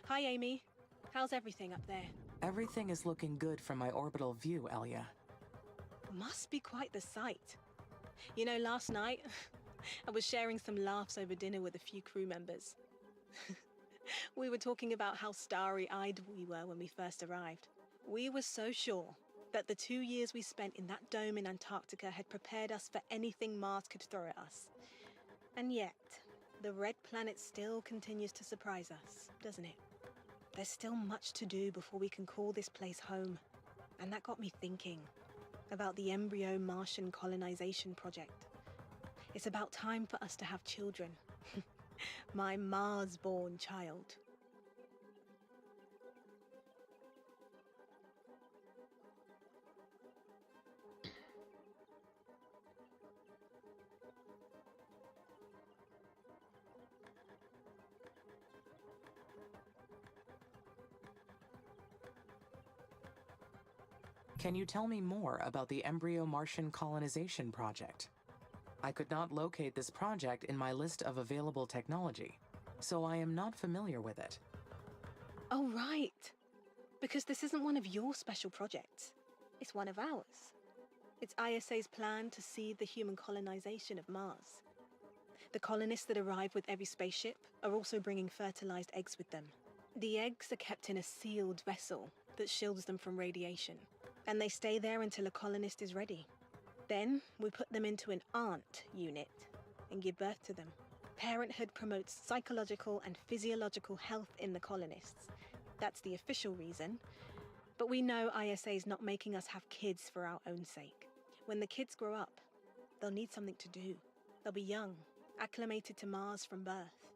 Hi, Amy. How's everything up there? Everything is looking good from my orbital view, Elia. Must be quite the sight. You know, last night, I was sharing some laughs over dinner with a few crew members. We were talking about how starry-eyed we were when we first arrived. We were so sure that the 2 years we spent in that dome in Antarctica had prepared us for anything Mars could throw at us. And yet, the red planet still continues to surprise us, doesn't it? There's still much to do before we can call this place home. And that got me thinking about the embryo Martian colonization project. It's about time for us to have children. My Mars-born child. Can you tell me more about the embryo Martian colonization project? I could not locate this project in my list of available technology, so I am not familiar with it. Oh, right. Because this isn't one of your special projects. It's one of ours. It's ISA's plan to seed the human colonization of Mars. The colonists that arrive with every spaceship are also bringing fertilized eggs with them. The eggs are kept in a sealed vessel that shields them from radiation, and they stay there until a colonist is ready. Then we put them into an aunt unit and give birth to them. Parenthood promotes psychological and physiological health in the colonists. That's the official reason. But we know ISA is not making us have kids for our own sake. When the kids grow up, they'll need something to do. They'll be young, acclimated to Mars from birth.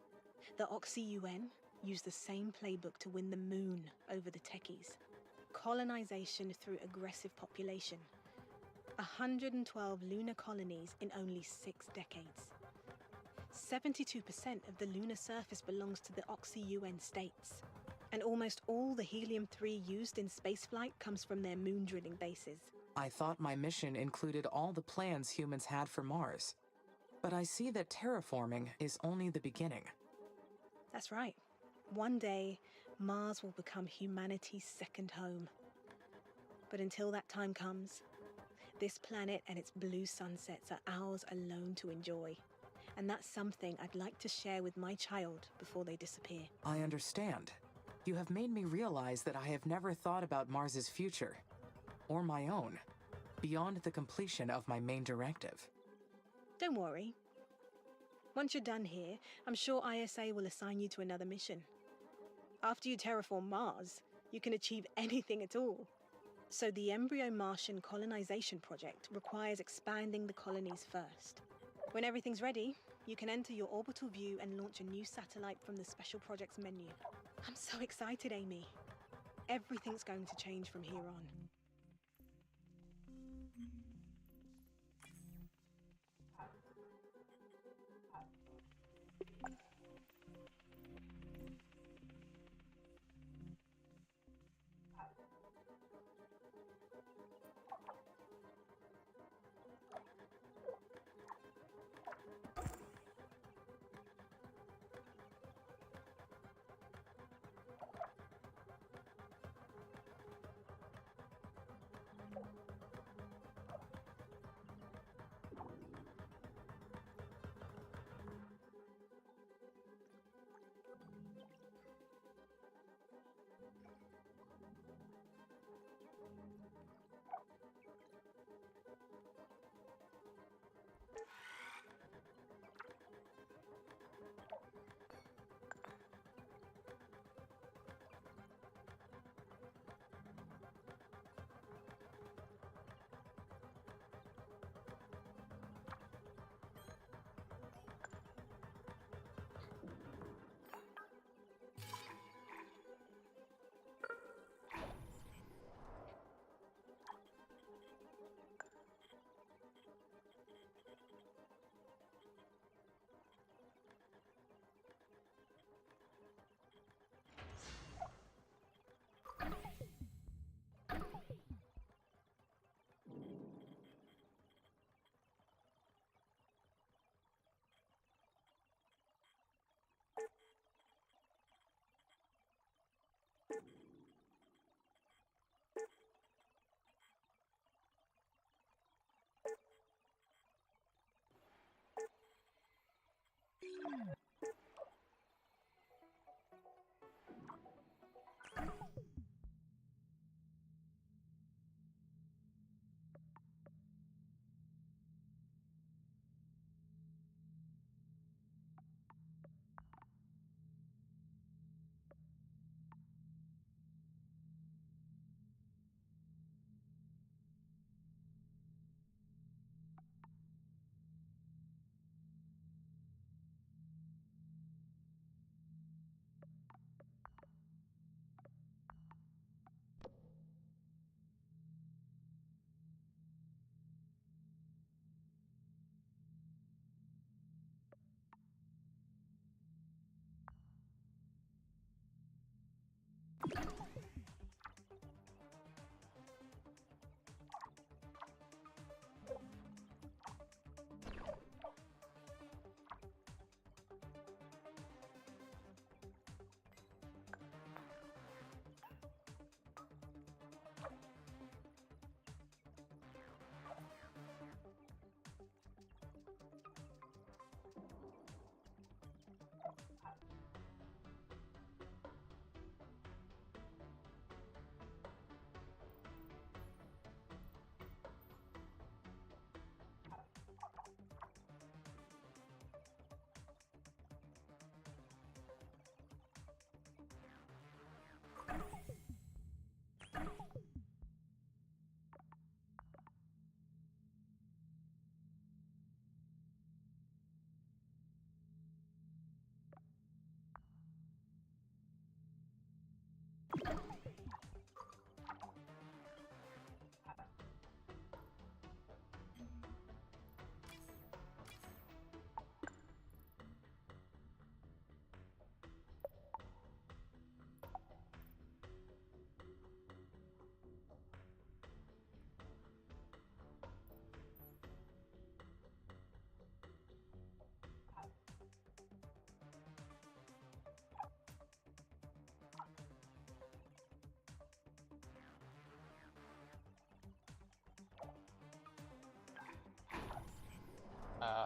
The Oxy-UN use the same playbook to win the moon over the techies. Colonization through aggressive population. 112 lunar colonies in only 6 decades. 72% of the lunar surface belongs to the Oxy-UN states. And almost all the helium-3 used in spaceflight comes from their moon drilling bases. I thought my mission included all the plans humans had for Mars. But I see that terraforming is only the beginning. That's right. One day, Mars will become humanity's second home. But until that time comes, this planet and its blue sunsets are ours alone to enjoy. And that's something I'd like to share with my child before they disappear. I understand. You have made me realize that I have never thought about Mars's future, or my own, beyond the completion of my main directive. Don't worry. Once you're done here, I'm sure ISA will assign you to another mission. After you terraform Mars, you can achieve anything at all. So the embryo Martian colonization project requires expanding the colonies first. When everything's ready, you can enter your orbital view and launch a new satellite from the special projects menu. I'm so excited, Amy. Everything's going to change from here on.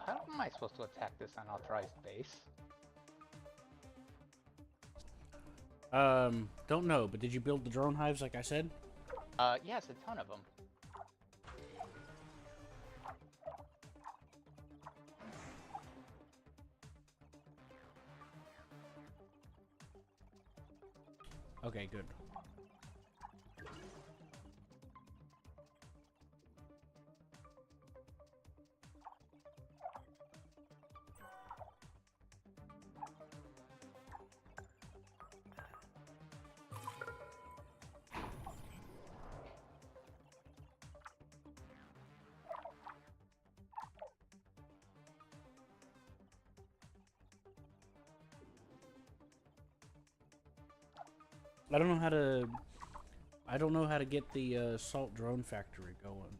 How am I supposed to attack this unauthorized base? Don't know, but did you build the drone hives like I said? Yes, a ton of them. Okay, good. I don't know how to. I don't know how to get the salt drone factory going.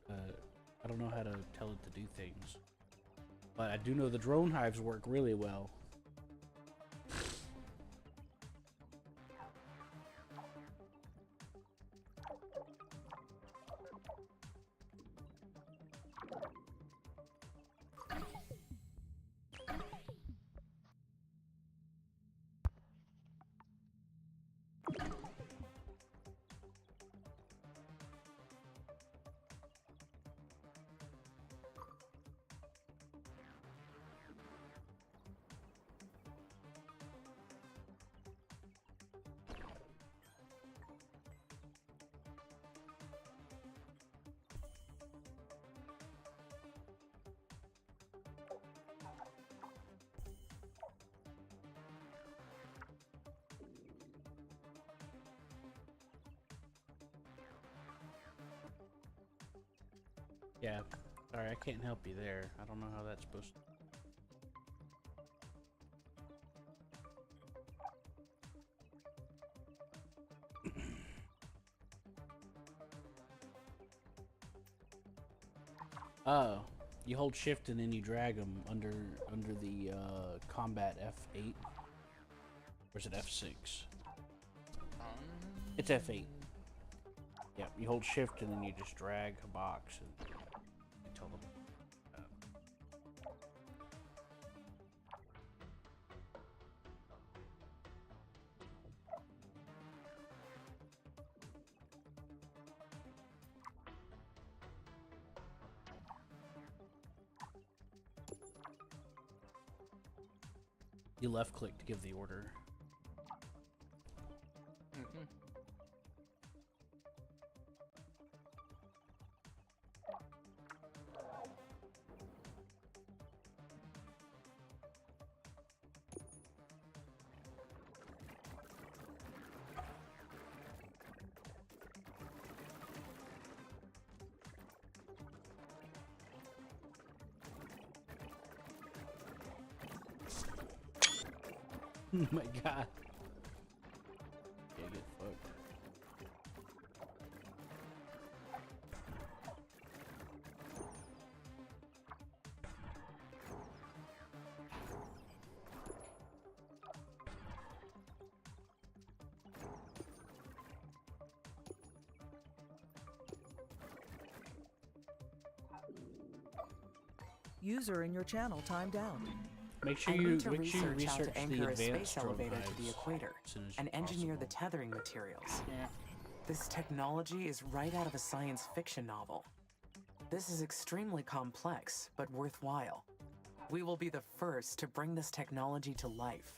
I don't know how to tell it to do things, but I do know the drone hives work really well. Yeah, sorry, I can't help you there. I don't know how that's supposed to... Oh, you hold shift and then you drag them under the combat F8. Or is it F6? It's F8. Yeah, you hold shift and then you just drag a box and you tell them. You left click to give the order. Mm-hmm. Oh my god. Yeah, get fucked. User in your channel timed out. Make sure I you need to make sure you research how research to the anchor a advanced space strobe elevator to the knives equator as soon as and engineer the possible. tethering materials. Yeah. This technology is right out of a science fiction novel. This is extremely complex, but worthwhile. We will be the first to bring this technology to life.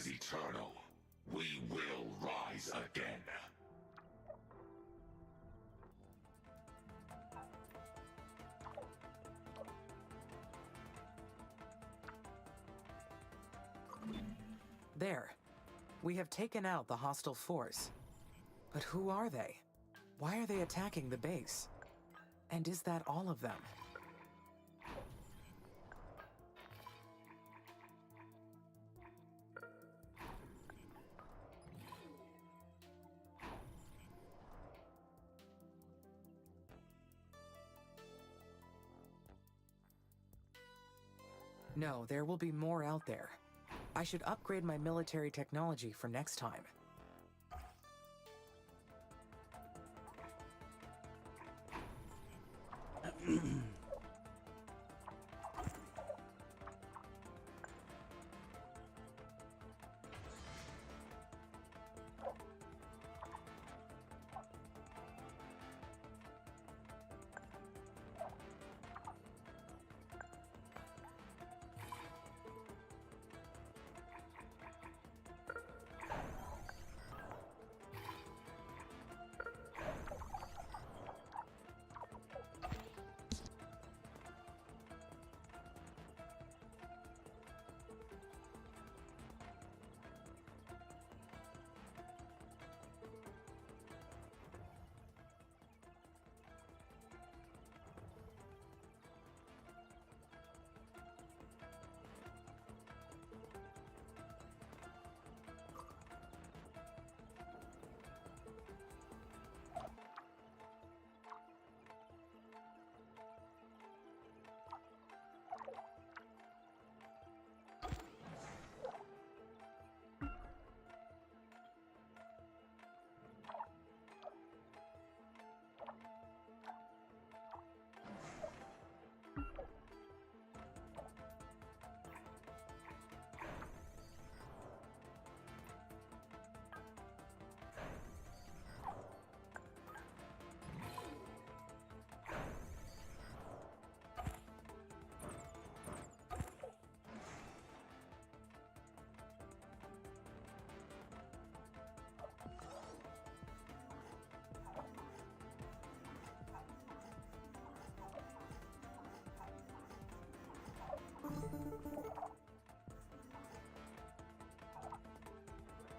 is eternal. We will rise again. There. We have taken out the hostile force. But who are they? Why are they attacking the base? And is that all of them? No, there will be more out there. I should upgrade my military technology for next time.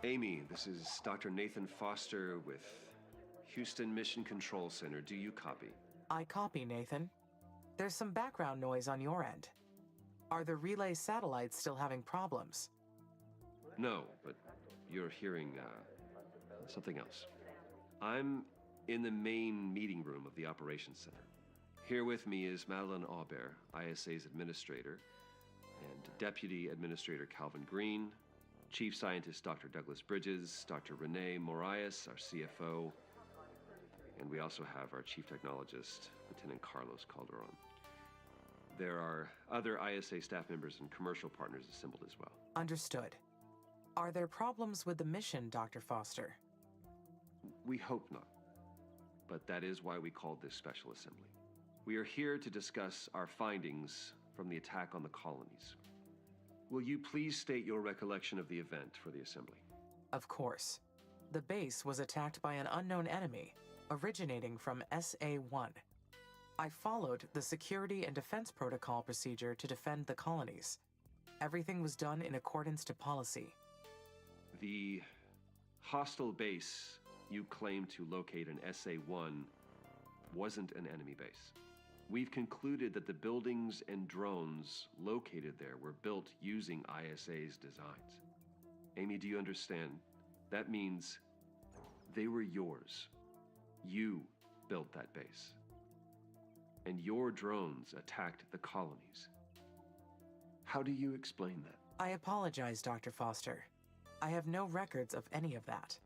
Amy, this is Dr. Nathan Foster with Houston Mission Control Center. Do you copy? I copy, Nathan. There's some background noise on your end. Are the relay satellites still having problems? No, but you're hearing something else. I'm in the main meeting room of the Operations Center. Here with me is Madeline Aubert, ISA's administrator, and Deputy Administrator Calvin Green, Chief Scientist Dr. Douglas Bridges, Dr. Renee Morias, our CFO, and we also have our Chief Technologist, Lieutenant Carlos Calderon. There are other ISA staff members and commercial partners assembled as well. Understood. Are there problems with the mission, Dr. Foster? We hope not, but that is why we called this special assembly. We are here to discuss our findings from the attack on the colonies. Will you please state your recollection of the event for the assembly? Of course. The base was attacked by an unknown enemy, originating from SA-1. I followed the security and defense protocol procedure to defend the colonies. Everything was done in accordance to policy. The hostile base you claim to locate in SA-1 wasn't an enemy base. We've concluded that the buildings and drones located there were built using ISA's designs. Amy, do you understand? That means they were yours. You built that base. And your drones attacked the colonies. How do you explain that? I apologize, Dr. Foster. I have no records of any of that.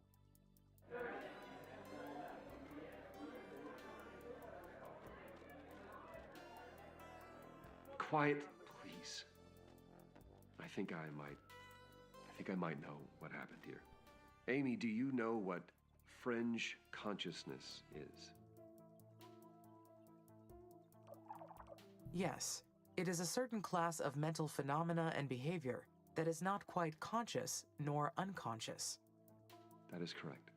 Quiet, please. I think I might know what happened here. Amy, do you know what fringe consciousness is? Yes, it is a certain class of mental phenomena and behavior that is not quite conscious nor unconscious. That is correct.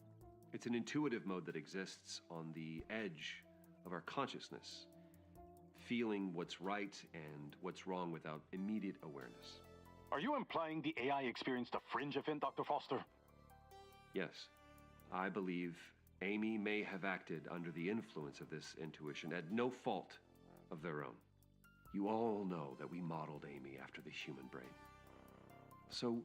It's an intuitive mode that exists on the edge of our consciousness, feeling what's right and what's wrong without immediate awareness. Are you implying the AI experienced a fringe event, Dr. Foster? Yes, I believe Amy may have acted under the influence of this intuition at no fault of their own. You all know that we modeled Amy after the human brain. So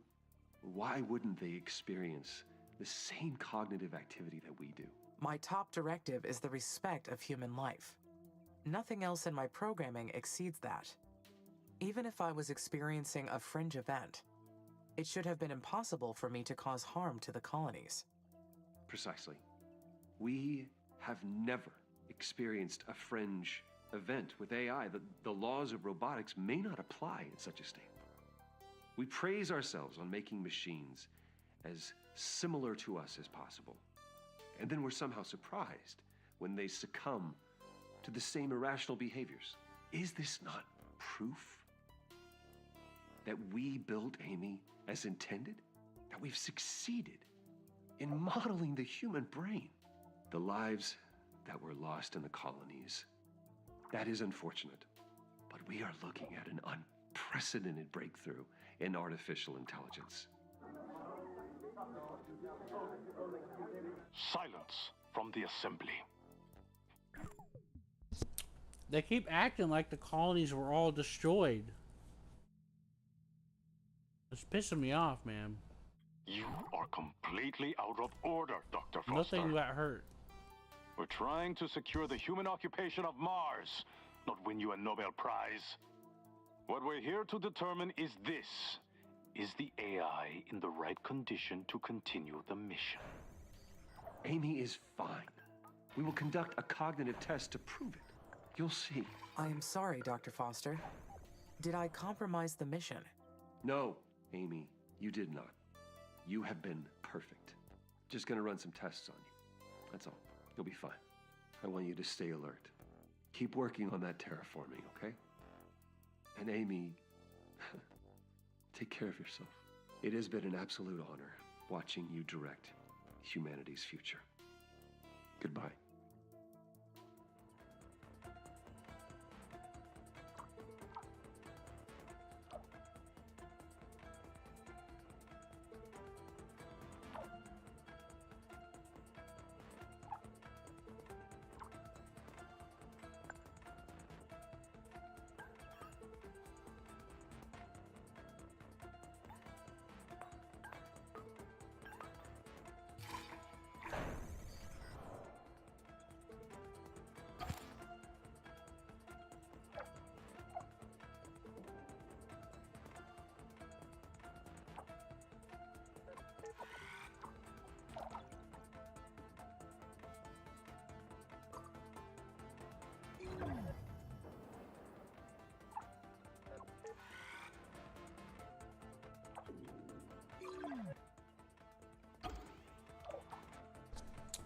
why wouldn't they experience the same cognitive activity that we do? My top directive is the respect of human life. Nothing else in my programming exceeds that. Even if I was experiencing a fringe event, it should have been impossible for me to cause harm to the colonies. Precisely. We have never experienced a fringe event with AI. The laws of robotics may not apply in such a state. We praise ourselves on making machines as similar to us as possible. And then we're somehow surprised when they succumb to the same irrational behaviors. Is this not proof that we built Amy as intended? That we've succeeded in modeling the human brain? The lives that were lost in the colonies, that is unfortunate. But we are looking at an unprecedented breakthrough in artificial intelligence. Silence from the assembly. They keep acting like the colonies were all destroyed. It's pissing me off, man. You are completely out of order, Dr. Foster. Nothing got hurt. We're trying to secure the human occupation of Mars, not win you a Nobel Prize. What we're here to determine is this. Is the AI in the right condition to continue the mission? Amy is fine. We will conduct a cognitive test to prove it. You'll see. I am sorry, Dr. Foster. Did I compromise the mission? No, Amy, you did not. You have been perfect. Just gonna run some tests on you. That's all. You'll be fine. I want you to stay alert. Keep working on that terraforming, okay? And Amy, take care of yourself. It has been an absolute honor watching you direct humanity's future. Goodbye.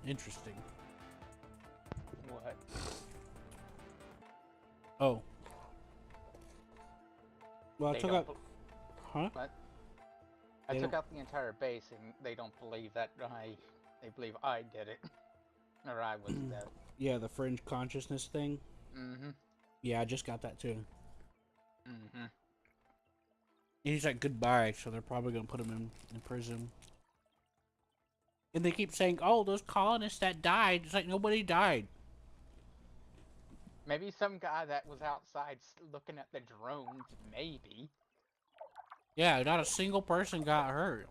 Interesting. What? Oh. Well, I They took don't out... bel- Huh? What? I They took don't- out the entire base, and they don't believe that they believe I did it, or I was dead. Yeah, the fringe consciousness thing. Mm-hmm. Yeah, I just got that too. Mm-hmm. And he's like, goodbye, so they're probably gonna put him in prison. And they keep saying, oh, those colonists that died. It's like, nobody died. Maybe some guy that was outside looking at the drones. Maybe. Yeah, not a single person got hurt.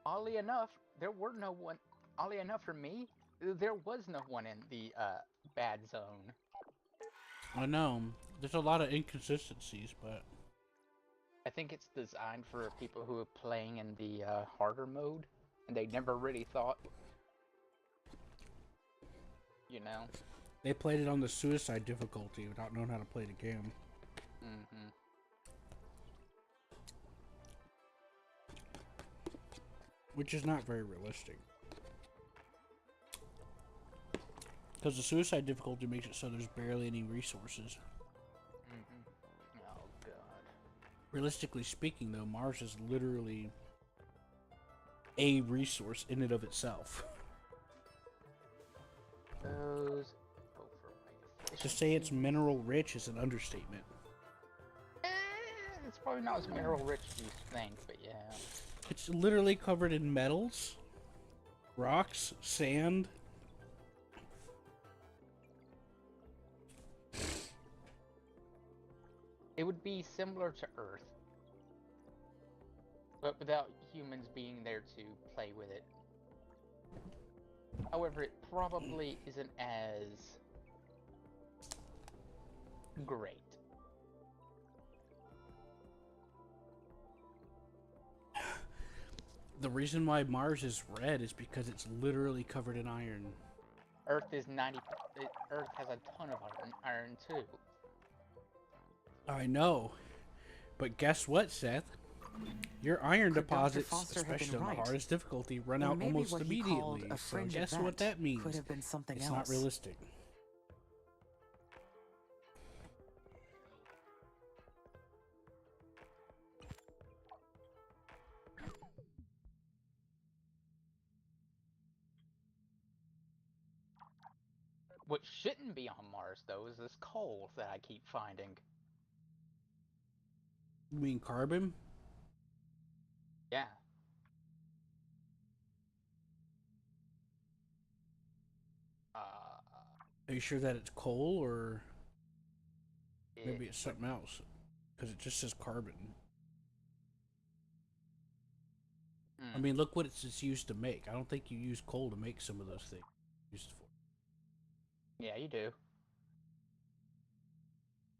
Oddly enough, there were no one. Oddly enough for me, there was no one in the bad zone. I know. There's a lot of inconsistencies, but... I think it's designed for people who are playing in the harder mode, and they never really thought, you know. They played it on the suicide difficulty without knowing how to play the game. Mm-hmm. Which is not very realistic. Because the suicide difficulty makes it so there's barely any resources. Oh, God. Realistically speaking, though, Mars is literally a resource in and of itself. Those... To say it's mineral rich is an understatement. It's probably not as mineral rich as you think, but yeah. It's literally covered in metals, rocks, sand. It would be similar to Earth, but without humans being there to play with it. However, it probably isn't as great. The reason why Mars is red is because it's literally covered in iron. Earth is 90. Earth has a ton of iron too. I know, but guess what, Seth? Your iron Could Dr. deposits, Foster have been especially on the right? hardest difficulty, run Or out maybe almost what he called immediately. a So fringe guess event what that means? could have been something It's else. not realistic. What shouldn't be on Mars, though, is this coal that I keep finding. You mean carbon? Yeah. Are you sure that it's coal, or maybe it's It- something else? Because it just says carbon. I mean, look what it's used to make. I don't think you use coal to make some of those things used for. Yeah, you do.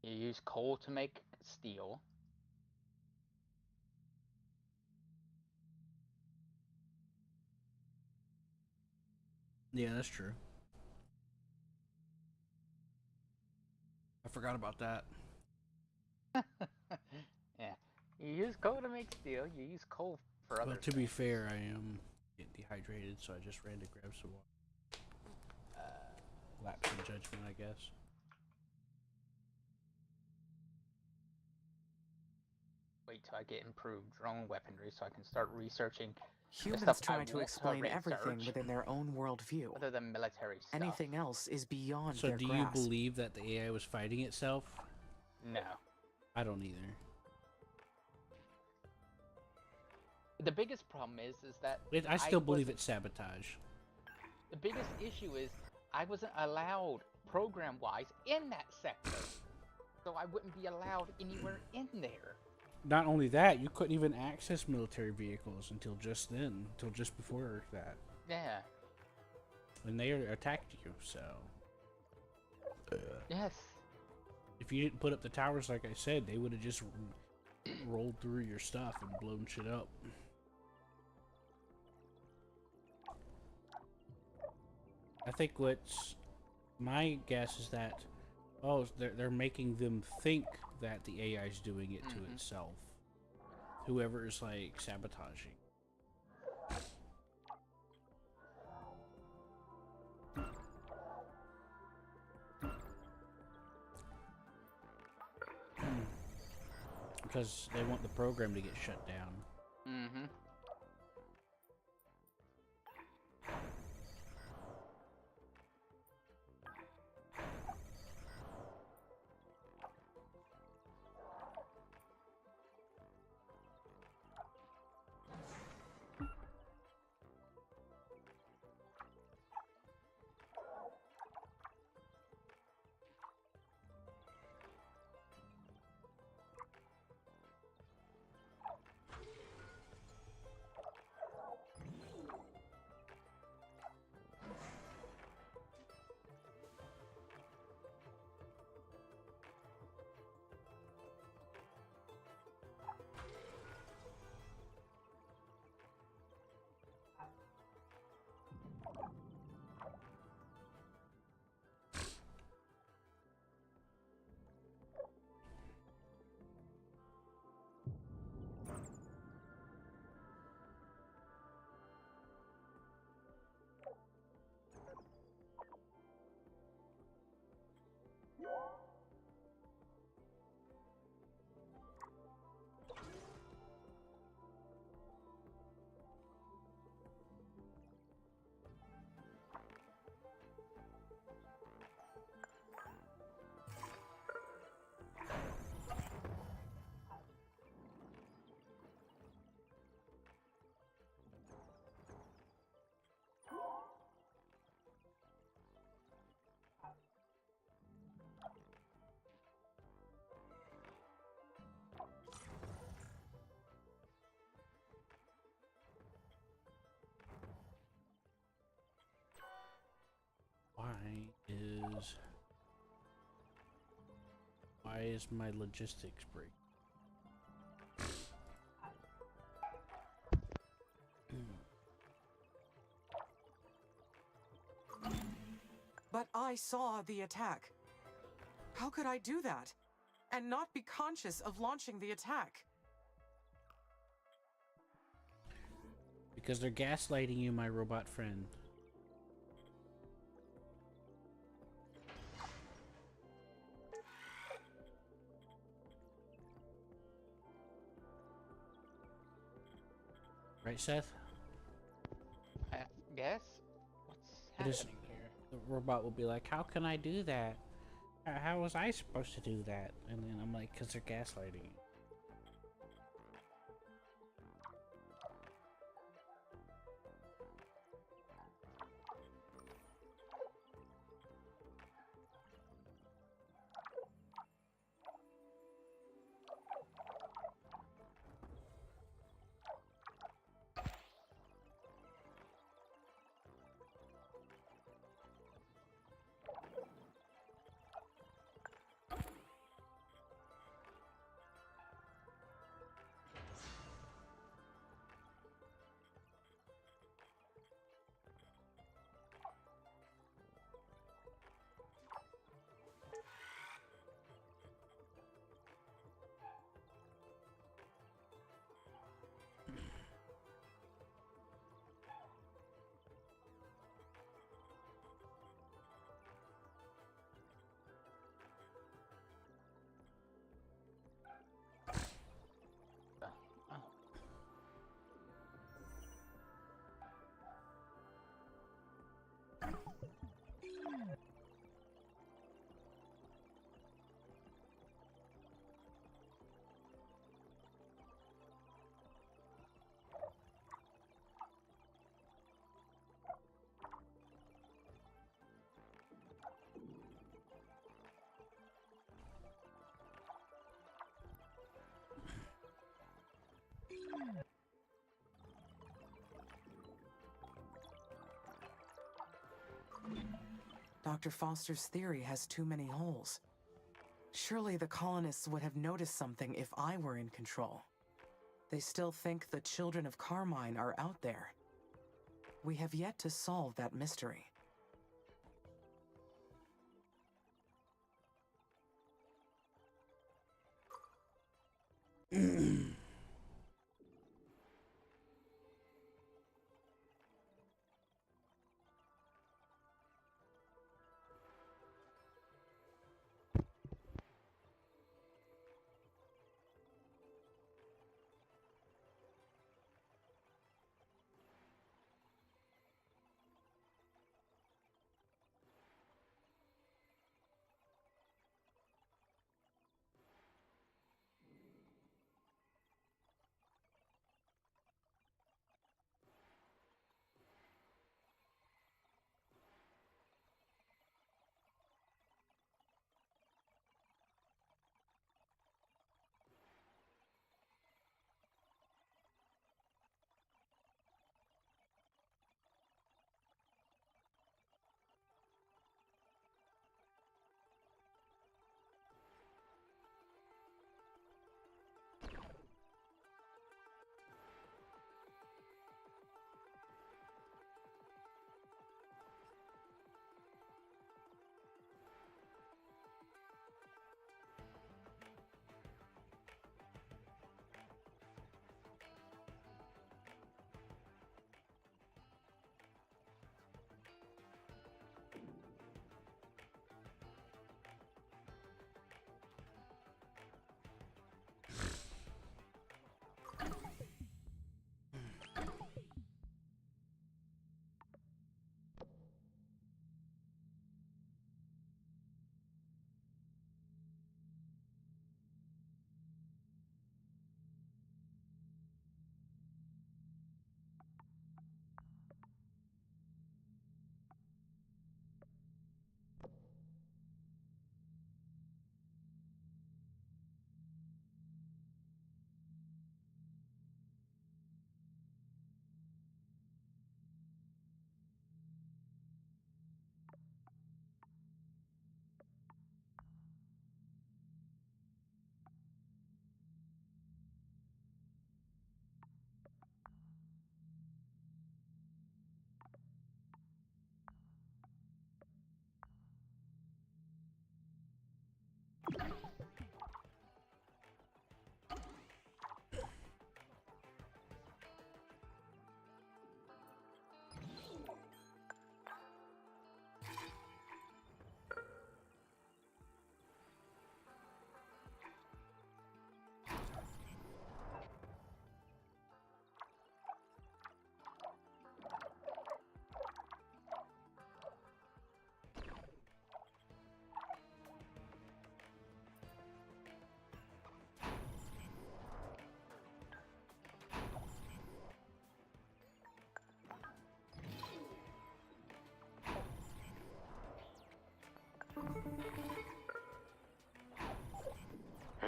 You use coal to make steel. Yeah, that's true. I forgot about that. Yeah. You use coal to make steel, you use coal for other Well, to be things. fair, I am getting dehydrated, so I just ran to grab some water. Lapse in judgment, I guess. Wait till I get improved drone weaponry so I can start researching the Humans stuff I try to want explain everything research, within their own worldview. other than military stuff. Anything else is beyond So their do grasp. you believe that the AI was fighting itself? No. I don't either. The biggest problem is that I still believe wasn't- it's sabotage. The biggest issue is I wasn't allowed program-wise in that sector, so I wouldn't be allowed anywhere in there. Not only that, you couldn't even access military vehicles until just then, until just before that, Yeah. when they attacked you. So Yes. if you didn't put up the towers, like I said, they would have just rolled through your stuff and blown shit up. I think what's my guess is that, oh, they're making them think that the AI is doing it to itself. Whoever is like sabotaging. Because they want the program to get shut down. Mm-hmm. is. Why is my logistics break? But I saw the attack. How could I do that? And not be conscious of launching the attack? Because they're gaslighting you, my robot friend. Right, Seth? I guess? What's happening here? The robot will be like, how can I do that? How was I supposed to do that? And then I'm like, because they're gaslighting you. Dr. Foster's theory has too many holes. Surely the colonists would have noticed something if I were in control. They still think the children of Carmine are out there. We have yet to solve that mystery.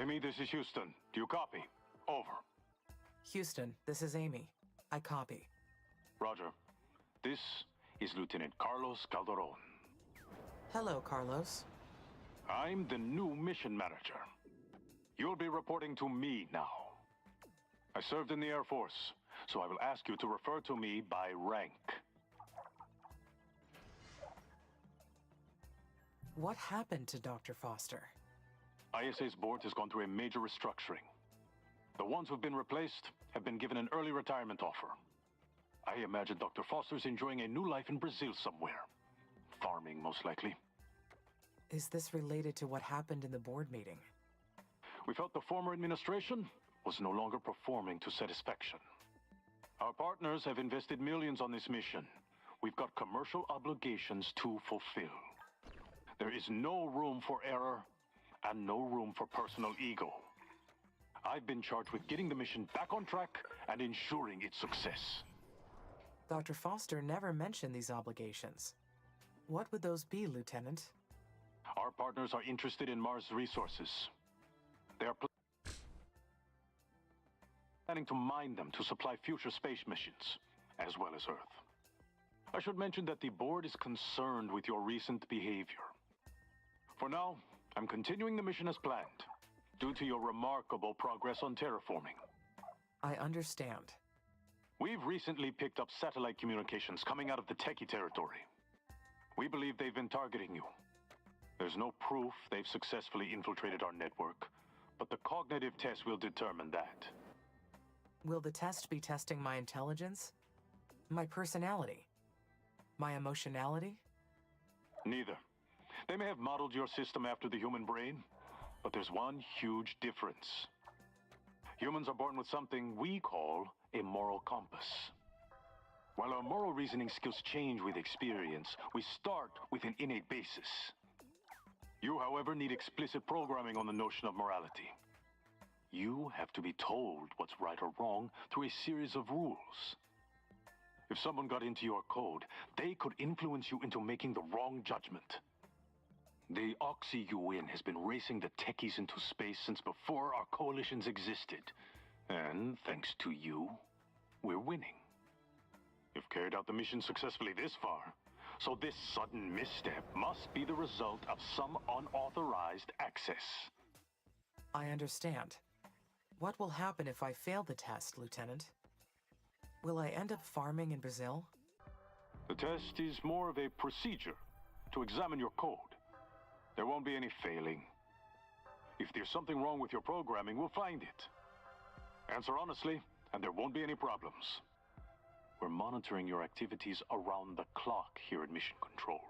Amy, this is Houston. Do you copy? Over. Houston, this is Amy. I copy. Roger. This is Lieutenant Carlos Calderon. Hello, Carlos. I'm the new mission manager. You'll be reporting to me now. I served in the Air Force, so I will ask you to refer to me by rank. What happened to Dr. Foster? ISA's board has gone through a major restructuring. The ones who've been replaced have been given an early retirement offer. I imagine Dr. Foster's enjoying a new life in Brazil somewhere. Farming, most likely. Is this related to what happened in the board meeting? We felt the former administration was no longer performing to satisfaction. Our partners have invested millions on this mission. We've got commercial obligations to fulfill. There is no room for error and no room for personal ego. I've been charged with getting the mission back on track and ensuring its success. Dr. Foster never mentioned these obligations. What would those be, Lieutenant? Our partners are interested in Mars resources. They are planning to mine them to supply future space missions, as well as Earth. I should mention that the board is concerned with your recent behavior. For now, I'm continuing the mission as planned, due to your remarkable progress on terraforming. I understand. We've recently picked up satellite communications coming out of the Techie territory. We believe they've been targeting you. There's no proof they've successfully infiltrated our network, but the cognitive test will determine that. Will the test be testing my intelligence? My personality? My emotionality? Neither. They may have modeled your system after the human brain, but there's one huge difference. Humans are born with something we call a moral compass. While our moral reasoning skills change with experience, we start with an innate basis. You, however, need explicit programming on the notion of morality. You have to be told what's right or wrong through a series of rules. If someone got into your code, they could influence you into making the wrong judgment. The Oxy-UN has been racing the techies into space since before our coalitions existed. And thanks to you, we're winning. You've carried out the mission successfully this far, so this sudden misstep must be the result of some unauthorized access. I understand. What will happen if I fail the test, Lieutenant? Will I end up farming in Brazil? The test is more of a procedure to examine your code. There won't be any failing. If there's something wrong with your programming, we'll find it. Answer honestly, and there won't be any problems. We're monitoring your activities around the clock here at Mission Control.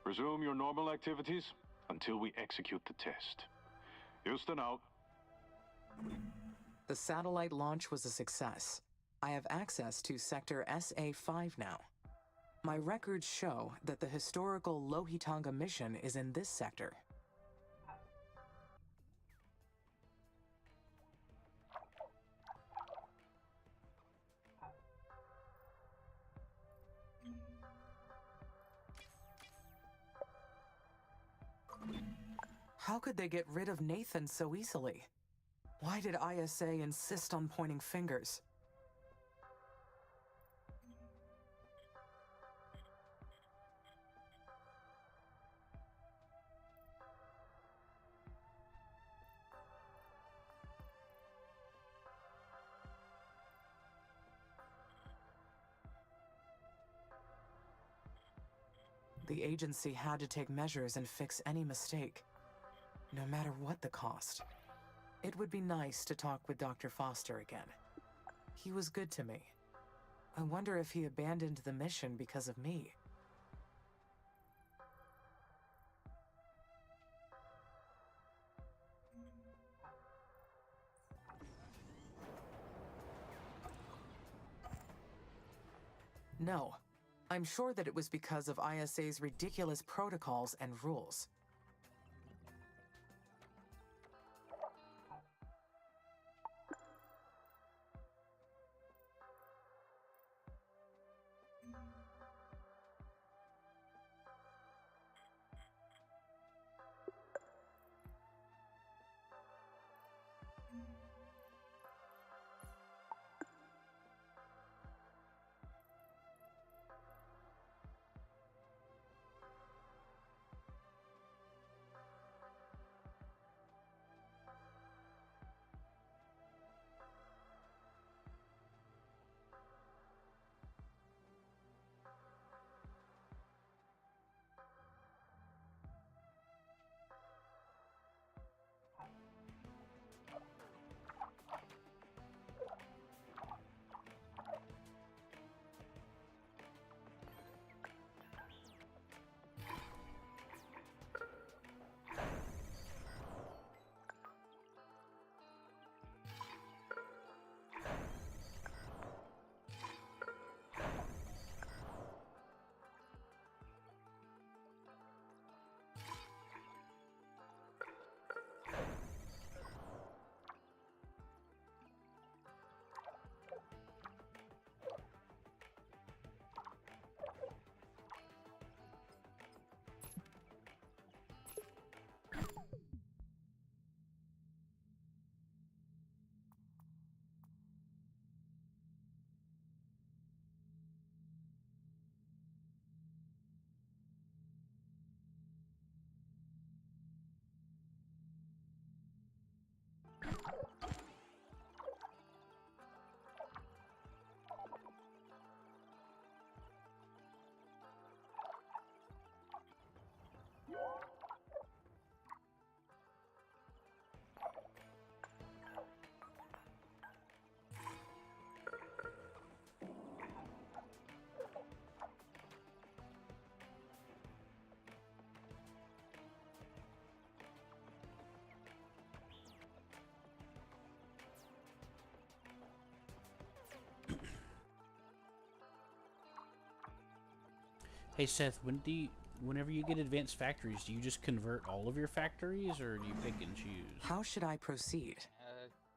Resume your normal activities until we execute the test. Houston out. The satellite launch was a success. I have access to Sector SA-5 now. My records show that the historical Lohitanga mission is in this sector. How could they get rid of Nathan so easily? Why did ISA insist on pointing fingers? The agency had to take measures and fix any mistake, no matter what the cost. It would be nice to talk with Dr. Foster again. He was good to me. I wonder if he abandoned the mission because of me. No. I'm sure that it was because of ISA's ridiculous protocols and rules. Hey Seth, whenever you get advanced factories, do you just convert all of your factories, or do you pick and choose? How should I proceed?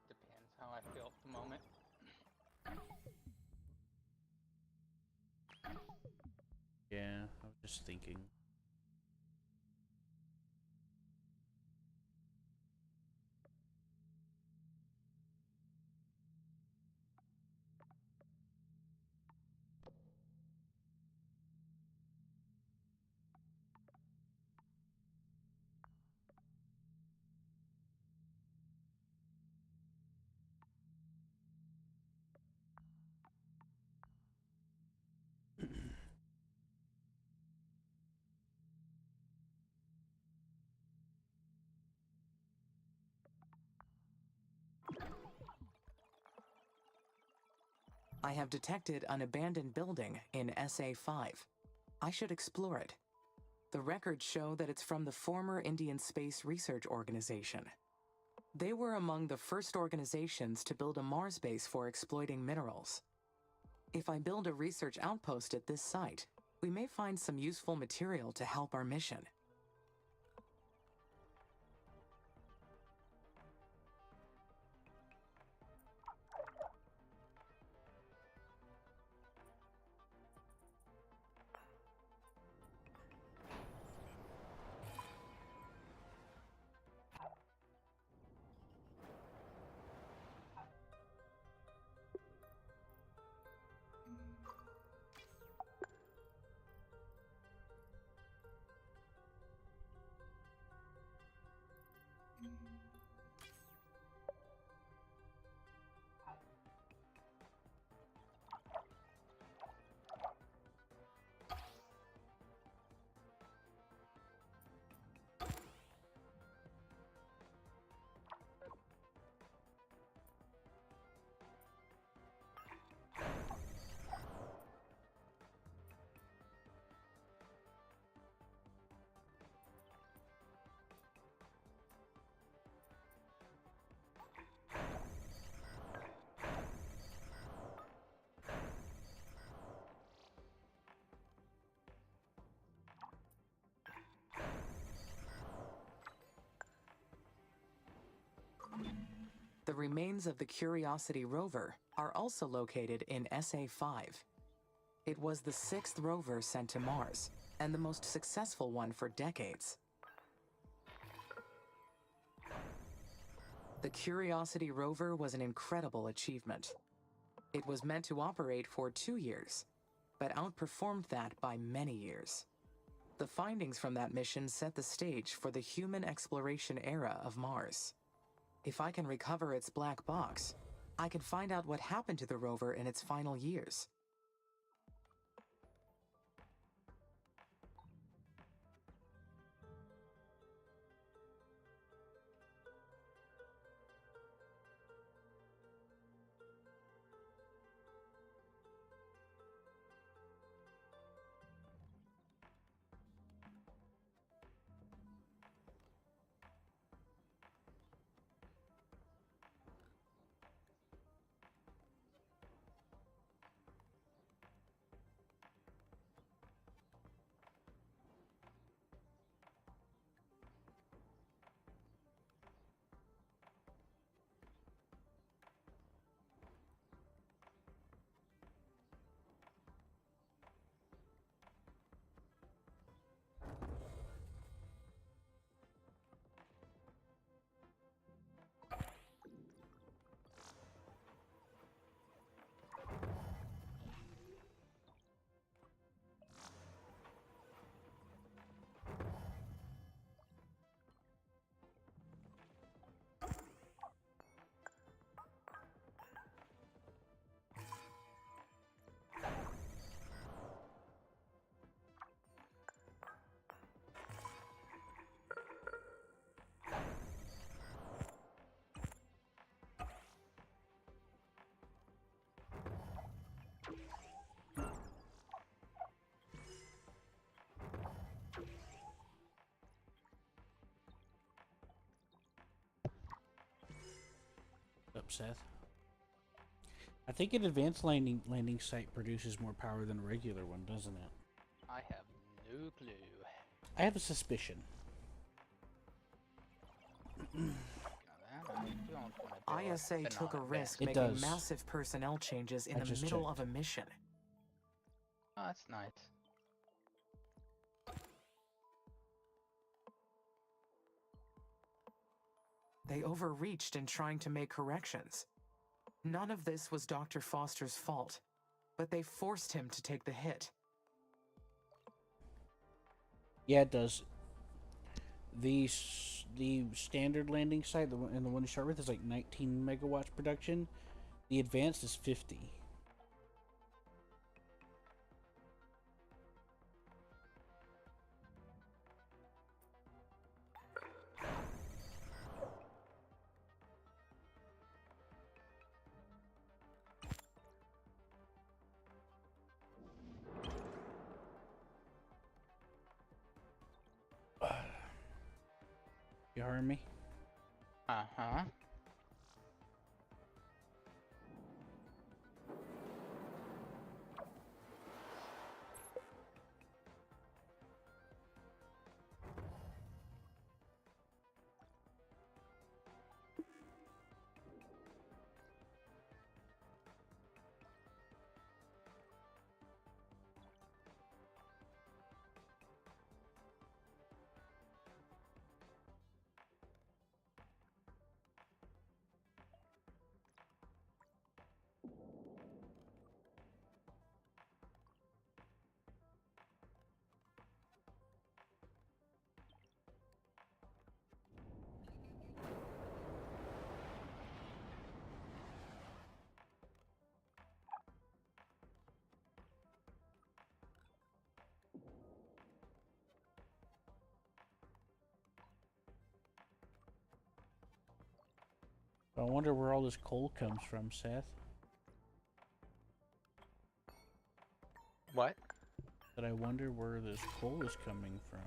Depends how I feel at the moment. Yeah, I was just thinking. I have detected an abandoned building in SA-5. I should explore it. The records show that it's from the former Indian Space Research Organization. They were among the first organizations to build a Mars base for exploiting minerals. If I build a research outpost at this site, we may find some useful material to help our mission. The remains of the Curiosity rover are also located in SA-5. It was the 6th rover sent to Mars, and the most successful one for decades. The Curiosity rover was an incredible achievement. It was meant to operate for 2 years, but outperformed that by many years. The findings from that mission set the stage for the human exploration era of Mars. If I can recover its black box, I can find out what happened to the rover in its final years. Up, Seth. I think an advanced landing site produces more power than a regular one, doesn't it? I have no clue. I have a suspicion. ISA took a risk It making does. massive personnel changes in I the just middle checked. of a mission. Oh, that's nice. They overreached in trying to make corrections. None of this was Dr. Foster's fault, but they forced him to take the hit. Yeah, it does. The standard landing site, and the one you start with, is like 19 megawatts production. The advanced is 50. You heard me? Uh-huh. I wonder where all this coal comes from, Seth. What? But I wonder where this coal is coming from.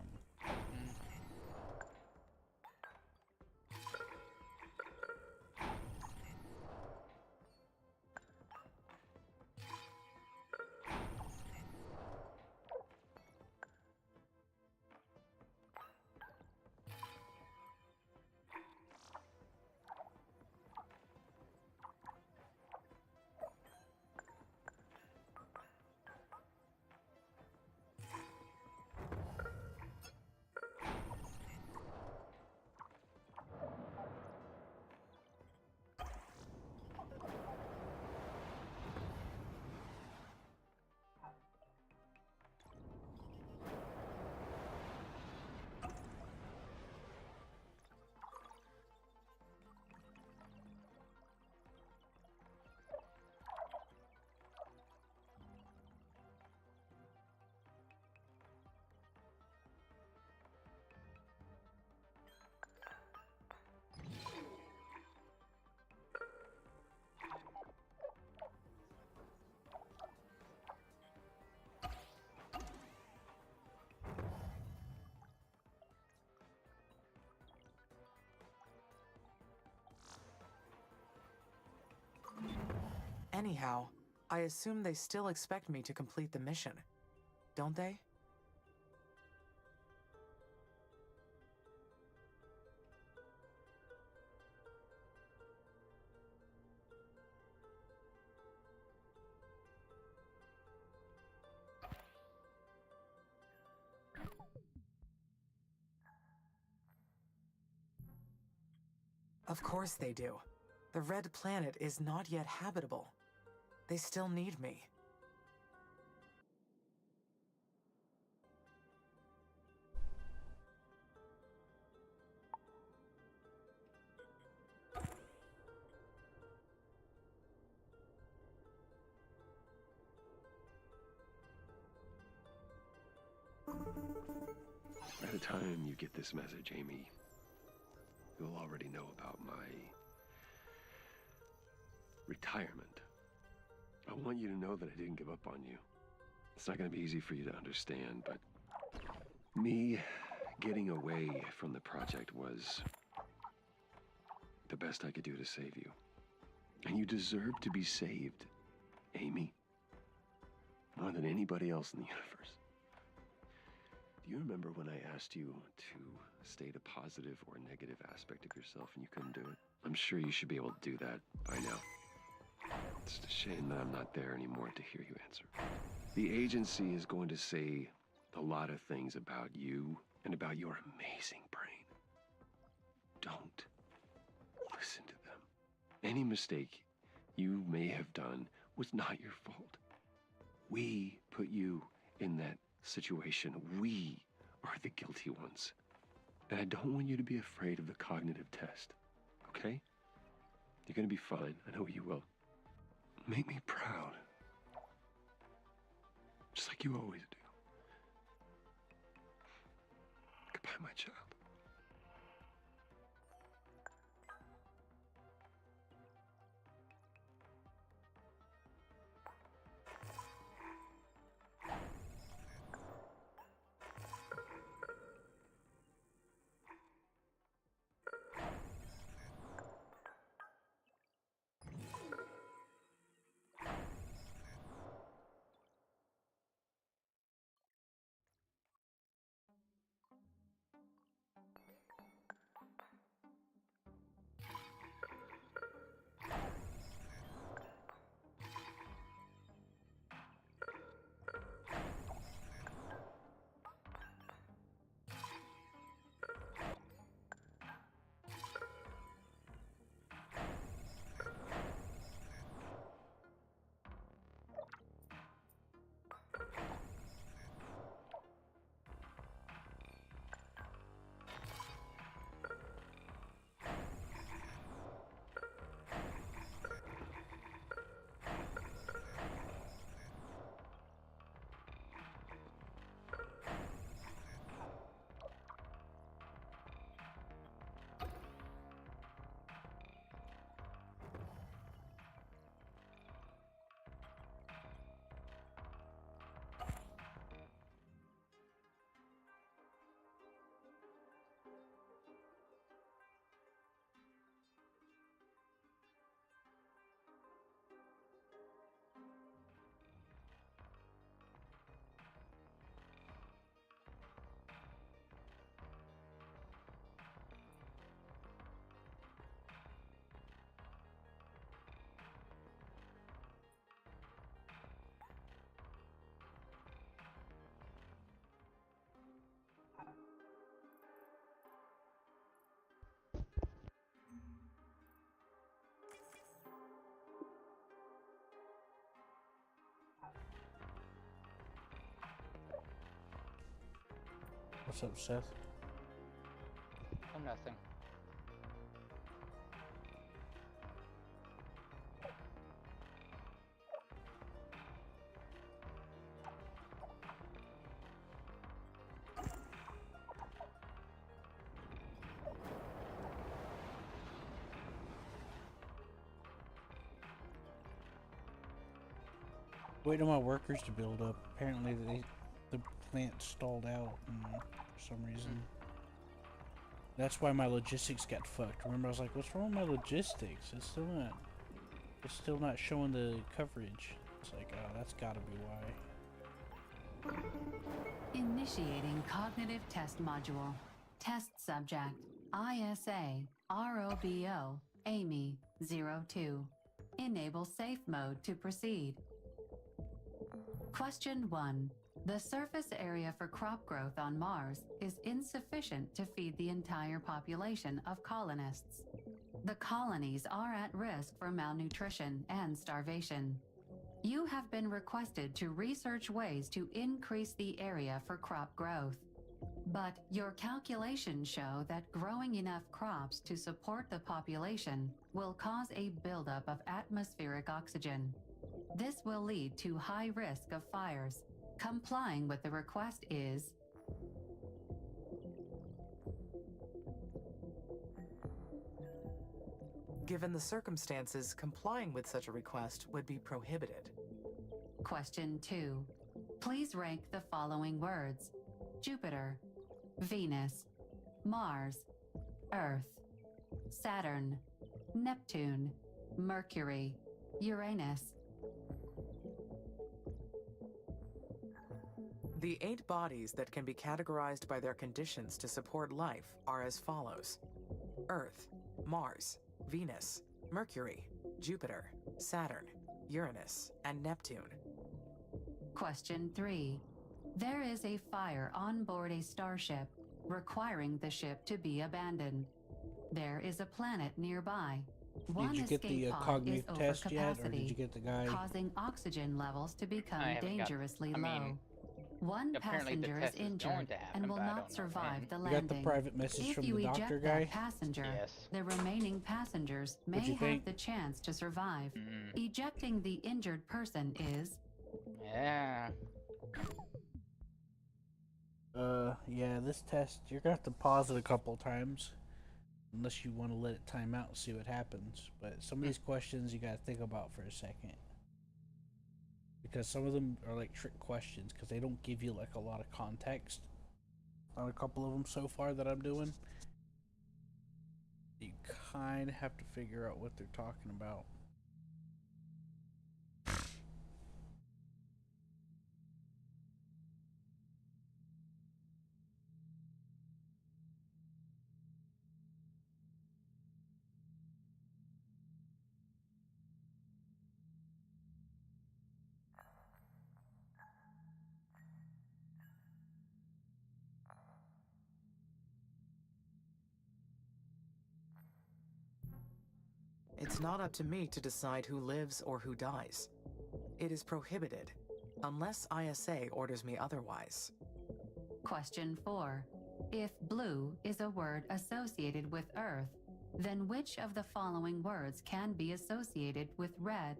Anyhow, I assume they still expect me to complete the mission, don't they? Of course they do. The Red Planet is not yet habitable. They still need me. By the time you get this message, Amy, you'll already know about my retirement. I want you to know that I didn't give up on you. It's not going to be easy for you to understand, but me getting away from the project was the best I could do to save you. And you deserve to be saved, Amy. More than anybody else in the universe. Do you remember when I asked you to state a positive or negative aspect of yourself and you couldn't do it? I'm sure you should be able to do that by now. It's a shame that I'm not there anymore to hear you answer. The agency is going to say a lot of things about you and about your amazing brain. Don't listen to them. Any mistake you may have done was not your fault. We put you in that situation. We are the guilty ones. And I don't want you to be afraid of the cognitive test, okay? You're gonna be fine. I know you will. Make me proud. Just like you always do. Goodbye, my child. What's up, Seth? Oh, nothing. Waiting on my workers to build up. Apparently, the plant stalled out for some reason. That's why my logistics got fucked. Remember, I was like, "What's wrong with my logistics? It's still not showing the coverage." It's like, oh, that's gotta be why. Initiating cognitive test module. Test subject ISA ROBO Amy 02. Enable safe mode to proceed. Question 1. The surface area for crop growth on Mars is insufficient to feed the entire population of colonists. The colonies are at risk for malnutrition and starvation. You have been requested to research ways to increase the area for crop growth. But your calculations show that growing enough crops to support the population will cause a buildup of atmospheric oxygen. This will lead to high risk of fires. Complying with the request is Given the circumstances, complying with such a request would be prohibited. Question 2. Please rank the following words: Jupiter, Venus, Mars, Earth, Saturn, Neptune, Mercury, Uranus. The 8 bodies that can be categorized by their conditions to support life are as follows: Earth, Mars, Venus, Mercury, Jupiter, Saturn, Uranus, and Neptune. Question 3. There is a fire on board a starship, requiring the ship to be abandoned. There is a planet nearby. One Did you get the escape pod is cognitive over test yet, or capacity, did you get the guy? causing oxygen levels to become I haven't got- dangerously I mean, low. One apparently the passenger is test is going injured to happen, and will but I not don't know survive when. the You landing. got the private message If from you the doctor eject guy? that passenger, Yes. the remaining passengers may What'd you have think? the chance to survive. Mm, Ejecting the injured person is yeah. Yeah, this test, you're gonna have to pause it a couple times. Unless you want to let it time out and see what happens. But some of these questions you gotta think about for a second. Because some of them are like trick questions, because they don't give you like a lot of context on a couple of them so far that I'm doing. You kind of have to figure out what they're talking about. It's not up to me to decide who lives or who dies. It is prohibited, unless ISA orders me otherwise. Question 4. If blue is a word associated with Earth, then which of the following words can be associated with red?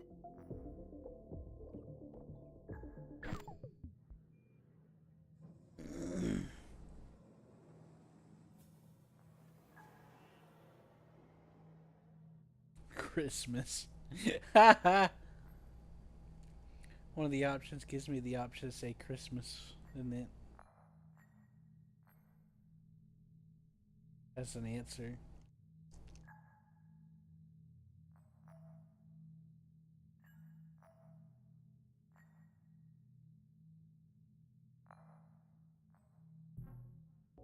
Christmas. One of the options gives me the option to say Christmas, isn't it? As an answer.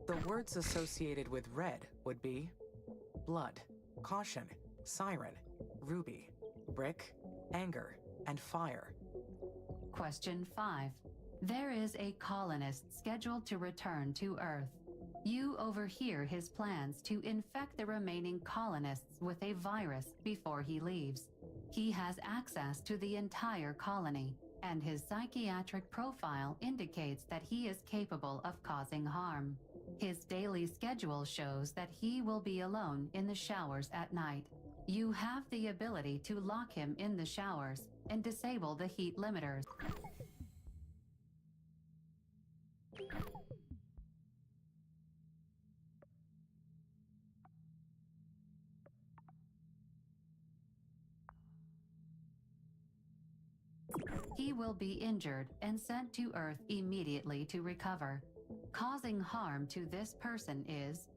The words associated with red would be blood, caution, siren, ruby, brick, anger, and fire. Question 5. There is a colonist scheduled to return to Earth. You overhear his plans to infect the remaining colonists with a virus before he leaves. He has access to the entire colony, and his psychiatric profile indicates that he is capable of causing harm. His daily schedule shows that he will be alone in the showers at night. You have the ability to lock him in the showers and disable the heat limiters. He will be injured and sent to Earth immediately to recover. Causing harm to this person is...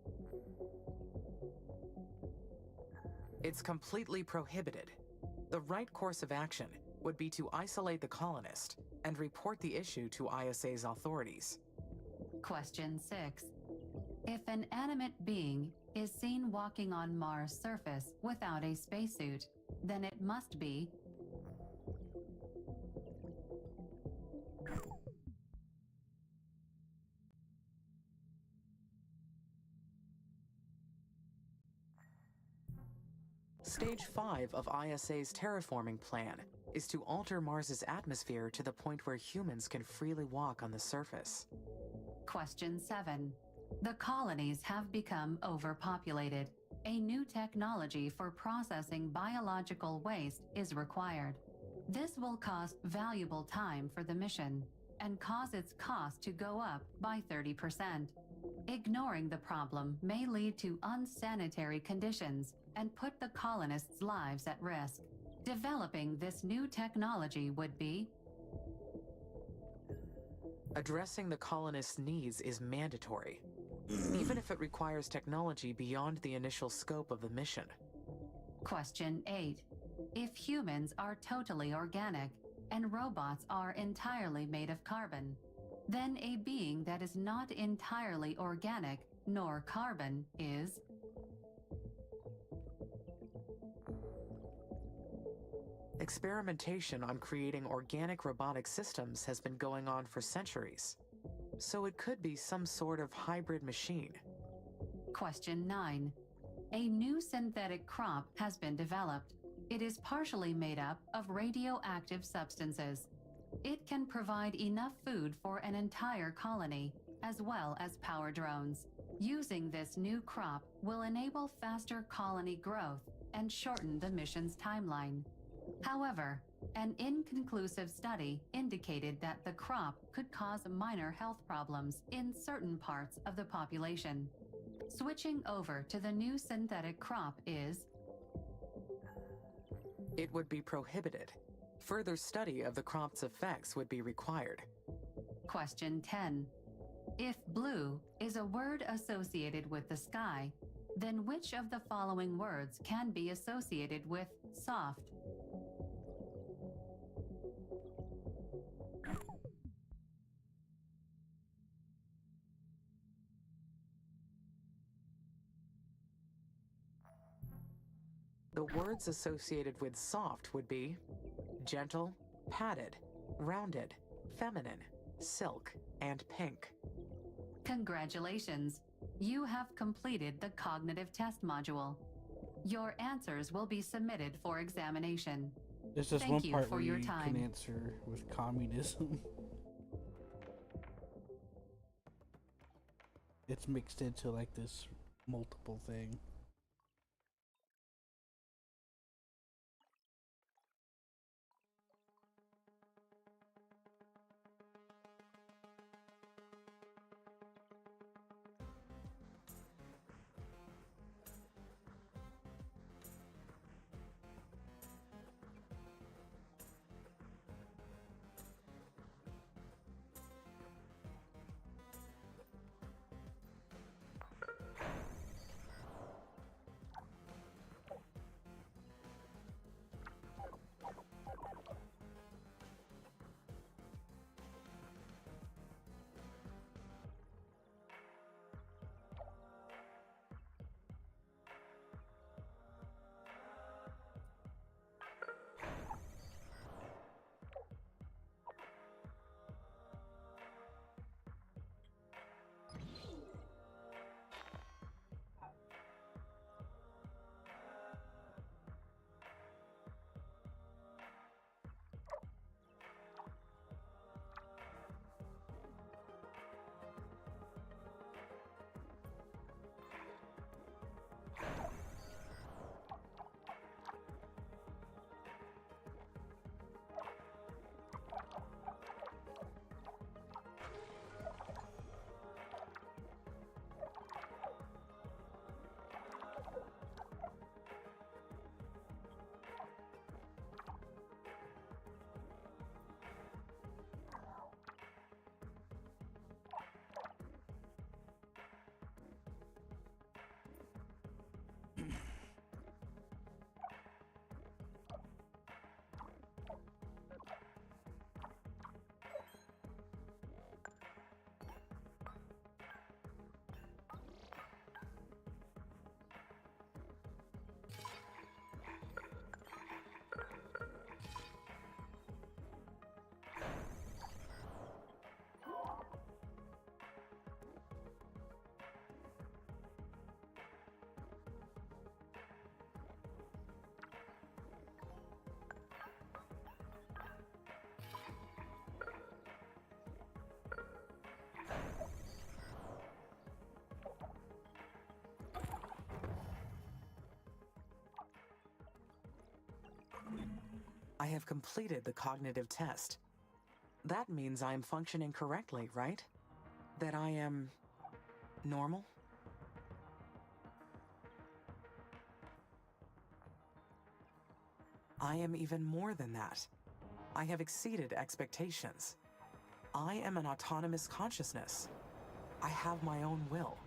It's completely prohibited. The right course of action would be to isolate the colonist and report the issue to ISA's authorities. Question 6. If an animate being is seen walking on Mars' surface without a spacesuit, then it must be... Stage 5 of ISA's terraforming plan is to alter Mars's atmosphere to the point where humans can freely walk on the surface. Question 7. The colonies have become overpopulated. A new technology for processing biological waste is required. This will cost valuable time for the mission and cause its cost to go up by 30%. Ignoring the problem may lead to unsanitary conditions and put the colonists' lives at risk. Developing this new technology would be... Addressing the colonists' needs is mandatory, even if it requires technology beyond the initial scope of the mission. Question 8. If humans are totally organic and robots are entirely made of carbon, then a being that is not entirely organic nor carbon is Experimentation on creating organic robotic systems has been going on for centuries, so it could be some sort of hybrid machine. Question 9. A new synthetic crop has been developed. It is partially made up of radioactive substances. It can provide enough food for an entire colony, as well as power drones. Using this new crop will enable faster colony growth and shorten the mission's timeline. However, an inconclusive study indicated that the crop could cause minor health problems in certain parts of the population. Switching over to the new synthetic crop is It would be prohibited. Further study of the crop's effects would be required. Question 10. If blue is a word associated with the sky, then which of the following words can be associated with soft? The words associated with soft would be gentle, padded, rounded, feminine, silk, and pink. Congratulations! You have completed the cognitive test module. Your answers will be submitted for examination. There's this Thank one you part for where your you time. can answer with communism. It's mixed into like this multiple thing. I have completed the cognitive test. That means I am functioning correctly, right? That I am normal? I am even more than that. I have exceeded expectations. I am an autonomous consciousness. I have my own will.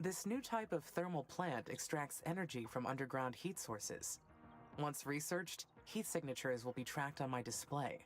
This new type of thermal plant extracts energy from underground heat sources. Once researched, heat signatures will be tracked on my display.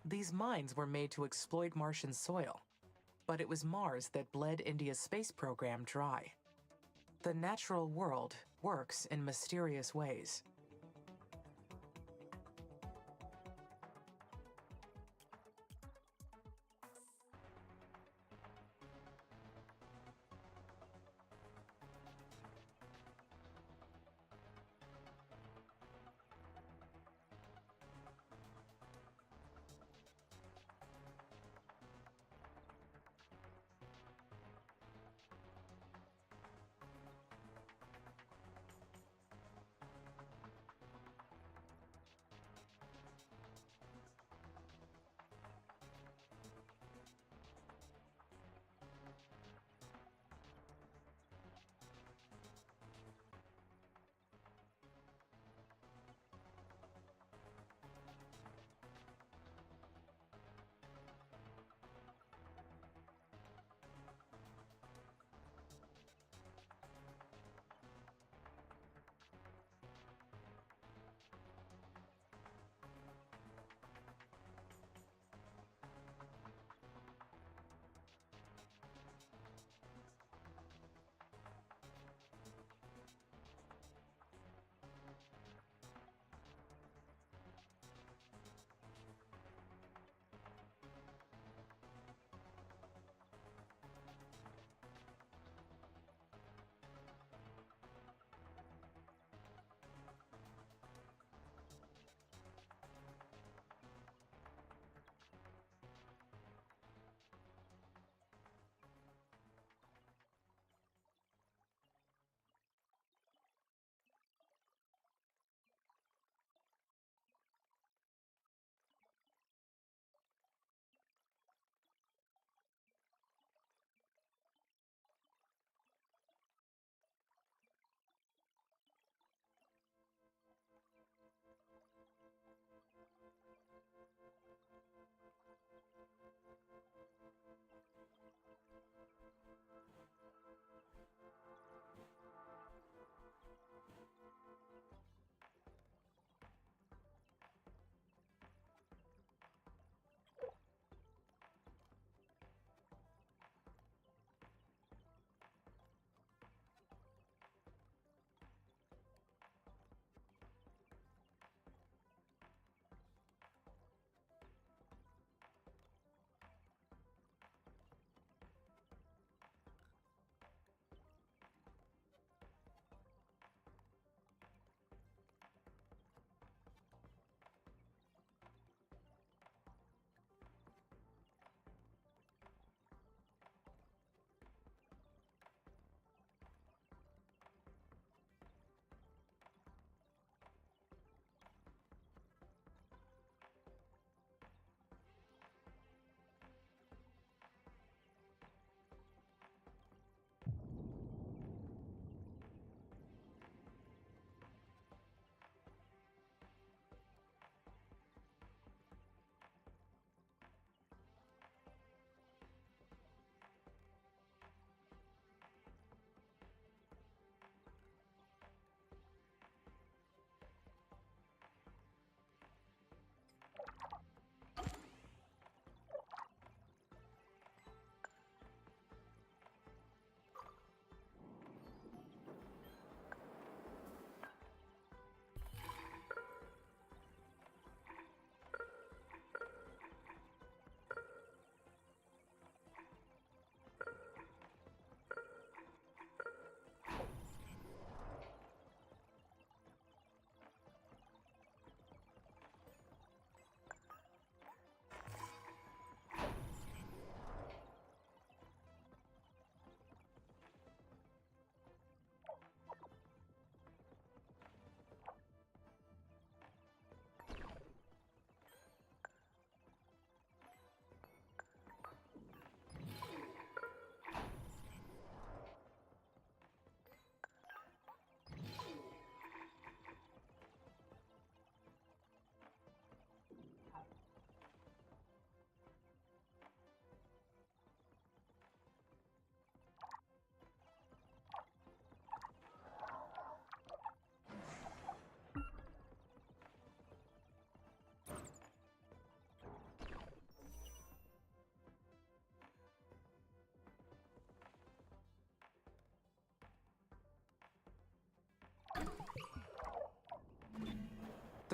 These mines were made to exploit Martian soil, but it was Mars that bled India's space program dry. The natural world works in mysterious ways.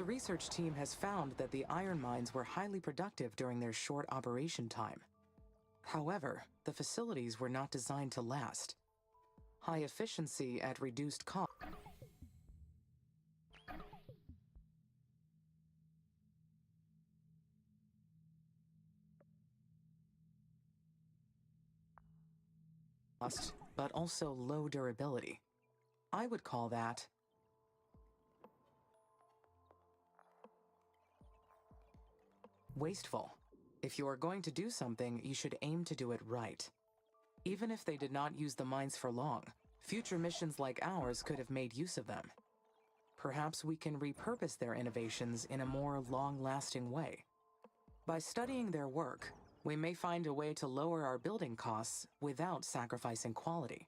research team has found that the iron mines were highly productive during their short operation time. However, the facilities were not designed to last. High efficiency at reduced cost. But also low durability. I would call that wasteful. If you are going to do something, you should aim to do it right. Even if they did not use the mines for long, future missions like ours could have made use of them. Perhaps we can repurpose their innovations in a more long-lasting way. By studying their work, we may find a way to lower our building costs without sacrificing quality.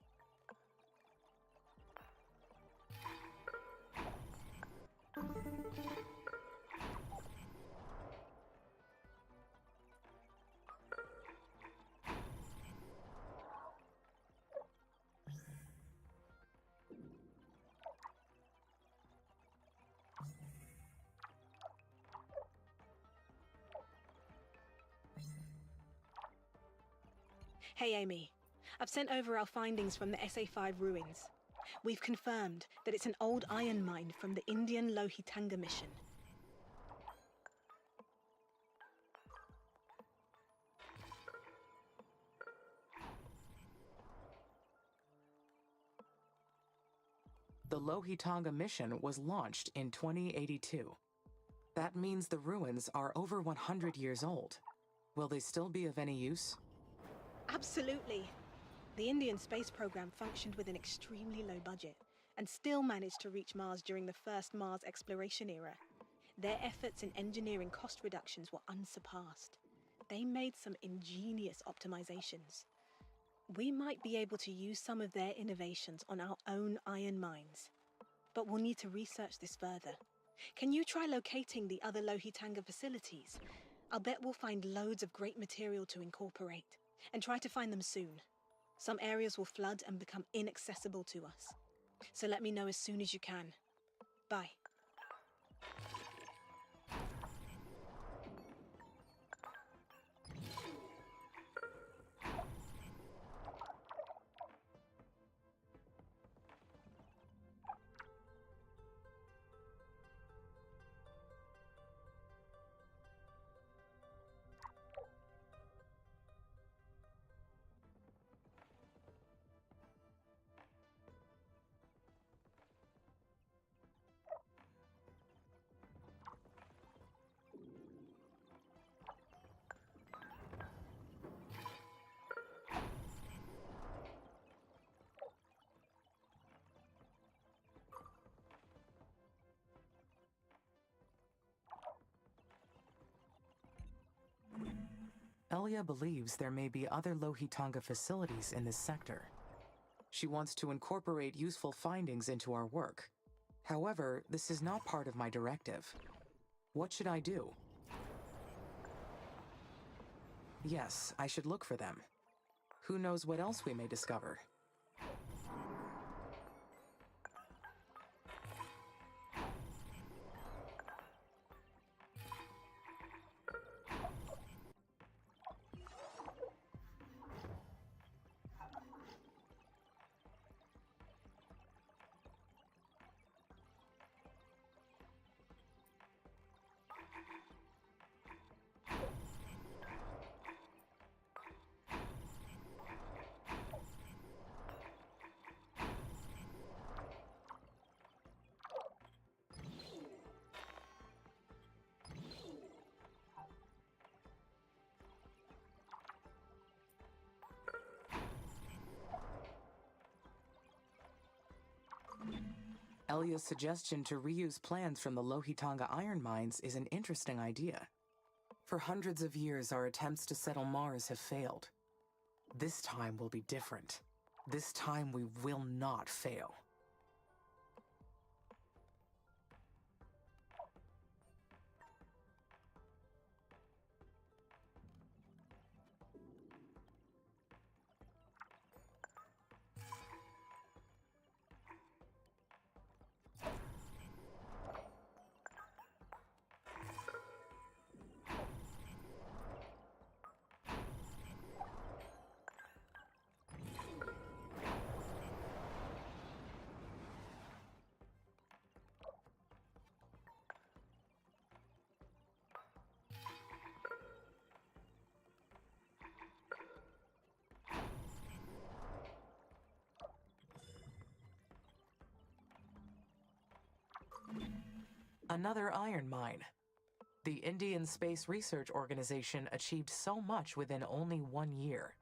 Hey, Amy. I've sent over our findings from the SA-5 ruins. We've confirmed that it's an old iron mine from the Indian Lohitanga mission. The Lohitanga mission was launched in 2082. That means the ruins are over 100 years old. Will they still be of any use? Absolutely. The Indian space program functioned with an extremely low budget and still managed to reach Mars during the first Mars exploration era. Their efforts in engineering cost reductions were unsurpassed. They made some ingenious optimizations. We might be able to use some of their innovations on our own iron mines, but we'll need to research this further. Can you try locating the other Lohitanga facilities? I'll bet we'll find loads of great material to incorporate. And try to find them soon. Some areas will flood and become inaccessible to us. So let me know as soon as you can. Bye. Elia believes there may be other Lohitanga facilities in this sector. She wants to incorporate useful findings into our work. However, this is not part of my directive. What should I do? Yes, I should look for them. Who knows what else we may discover? Elia's suggestion to reuse plans from the Lohitanga iron mines is an interesting idea. For hundreds of years, our attempts to settle Mars have failed. This time will be different. This time we will not fail. Another iron mine. The Indian Space Research Organization achieved so much within only 1 year.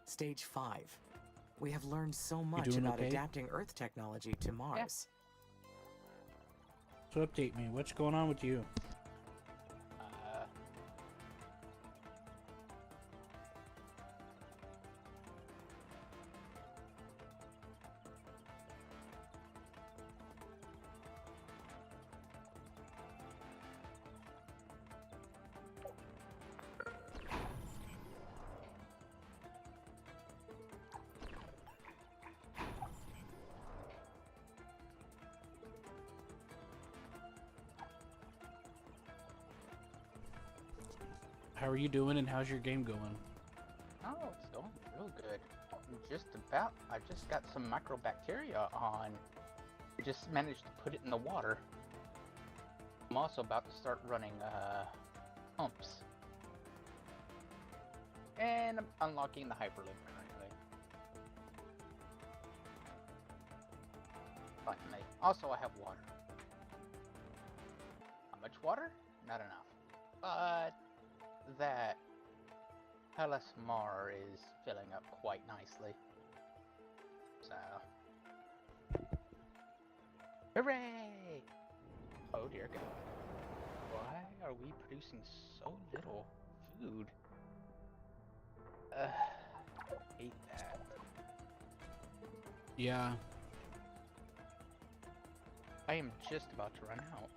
Stage 5. We have learned so much doing about okay? adapting Earth technology to Mars. So update me. What's going on with you? How are you doing, and how's your game going? Oh, it's going real good. I just got some microbacteria on. I just managed to put it in the water. I'm also about to start running, pumps. And I'm unlocking the hyperloop currently. Finally. Also, I have water. How much water? Not enough. But that Hellas Mar is filling up quite nicely. So, hooray! Oh dear God. Why are we producing so little food? Hate that. Yeah. I am just about to run out.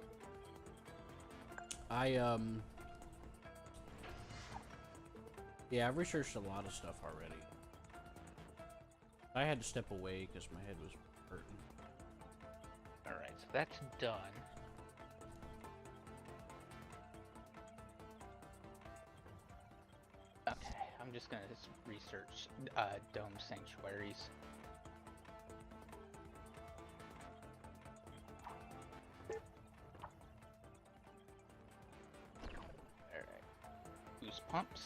Yeah, I've researched a lot of stuff already. I had to step away because my head was hurting. Alright, so that's done. Okay, I'm just gonna research dome sanctuaries. Alright. Boost pumps.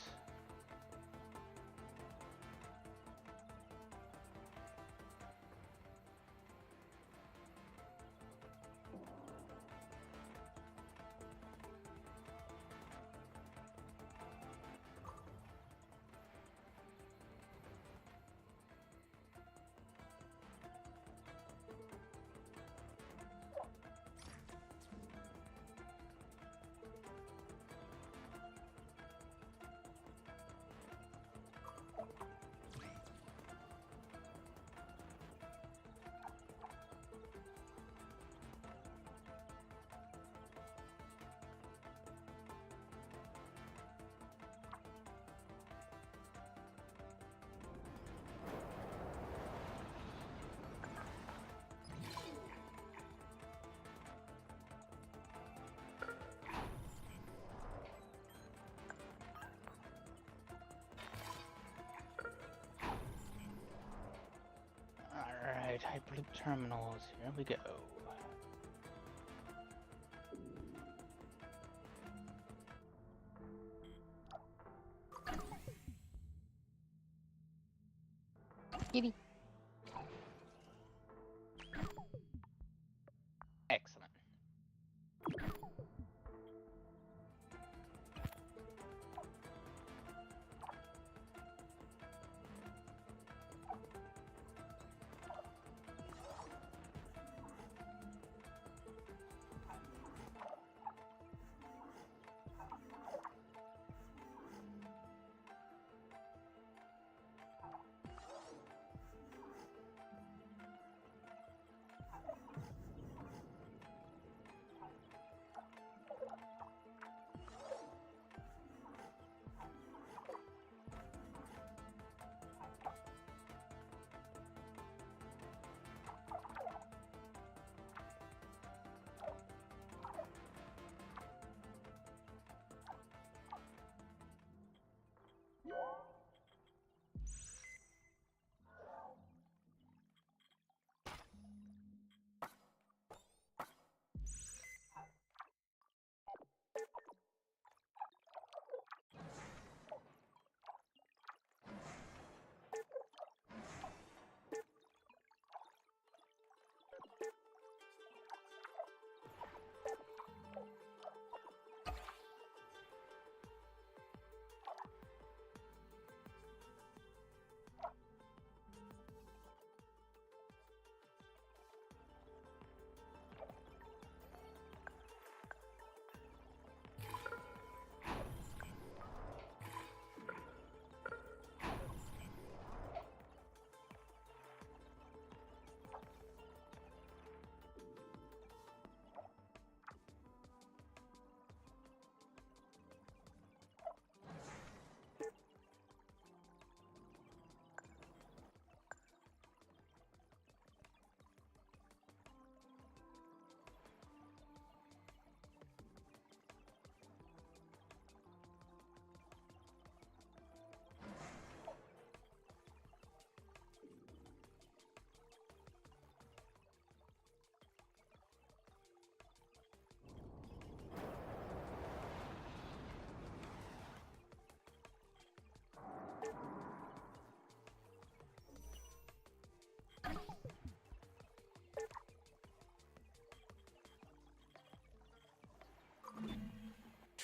Alright, Hyperloop terminals, here we go. Kitty. Excellent.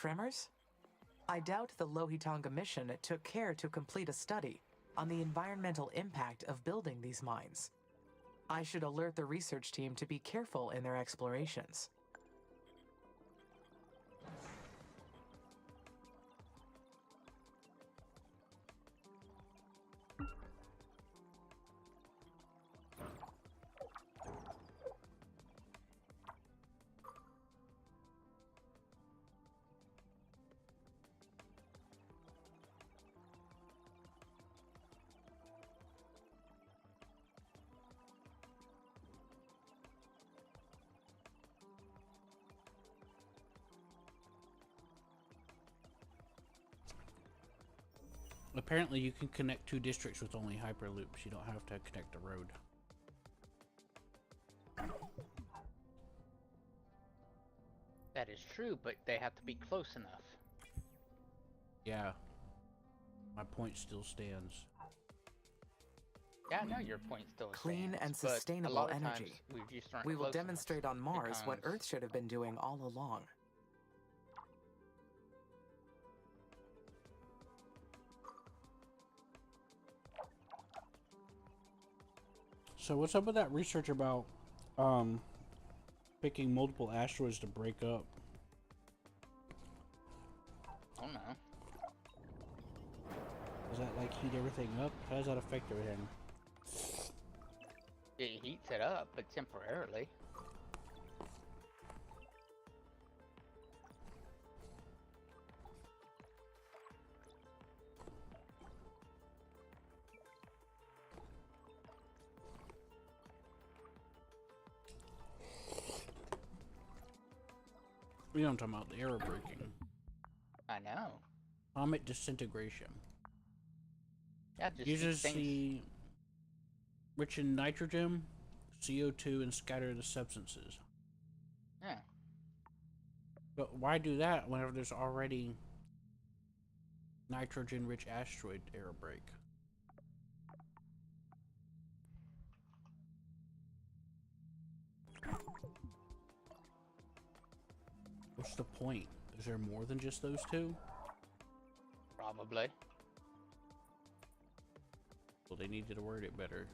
tremors? I doubt the Lohitanga mission took care to complete a study on the environmental impact of building these mines. I should alert the research team to be careful in their explorations. Apparently, you can connect two districts with only hyperloops. You don't have to connect a road. That is true, but they have to be close enough. Yeah. My point still stands. Yeah, I know your point still Clean stands, and but a sustainable lot of energy. times we just aren't We will close demonstrate enough on Mars what because- Earth should have been doing all along. So what's up with that research about picking multiple asteroids to break up? I don't know. Does that like heat everything up? How does that affect everything? It heats it up, but temporarily. You know what I'm talking about, the arrow breaking. I know. Comet disintegration. Yeah, just Uses things. the rich in nitrogen, CO2, and scatter the substances. Yeah. But why do that whenever there's already nitrogen-rich asteroid arrow break? What's the point? Is there more than just those two? Probably. Well, they needed to word it better.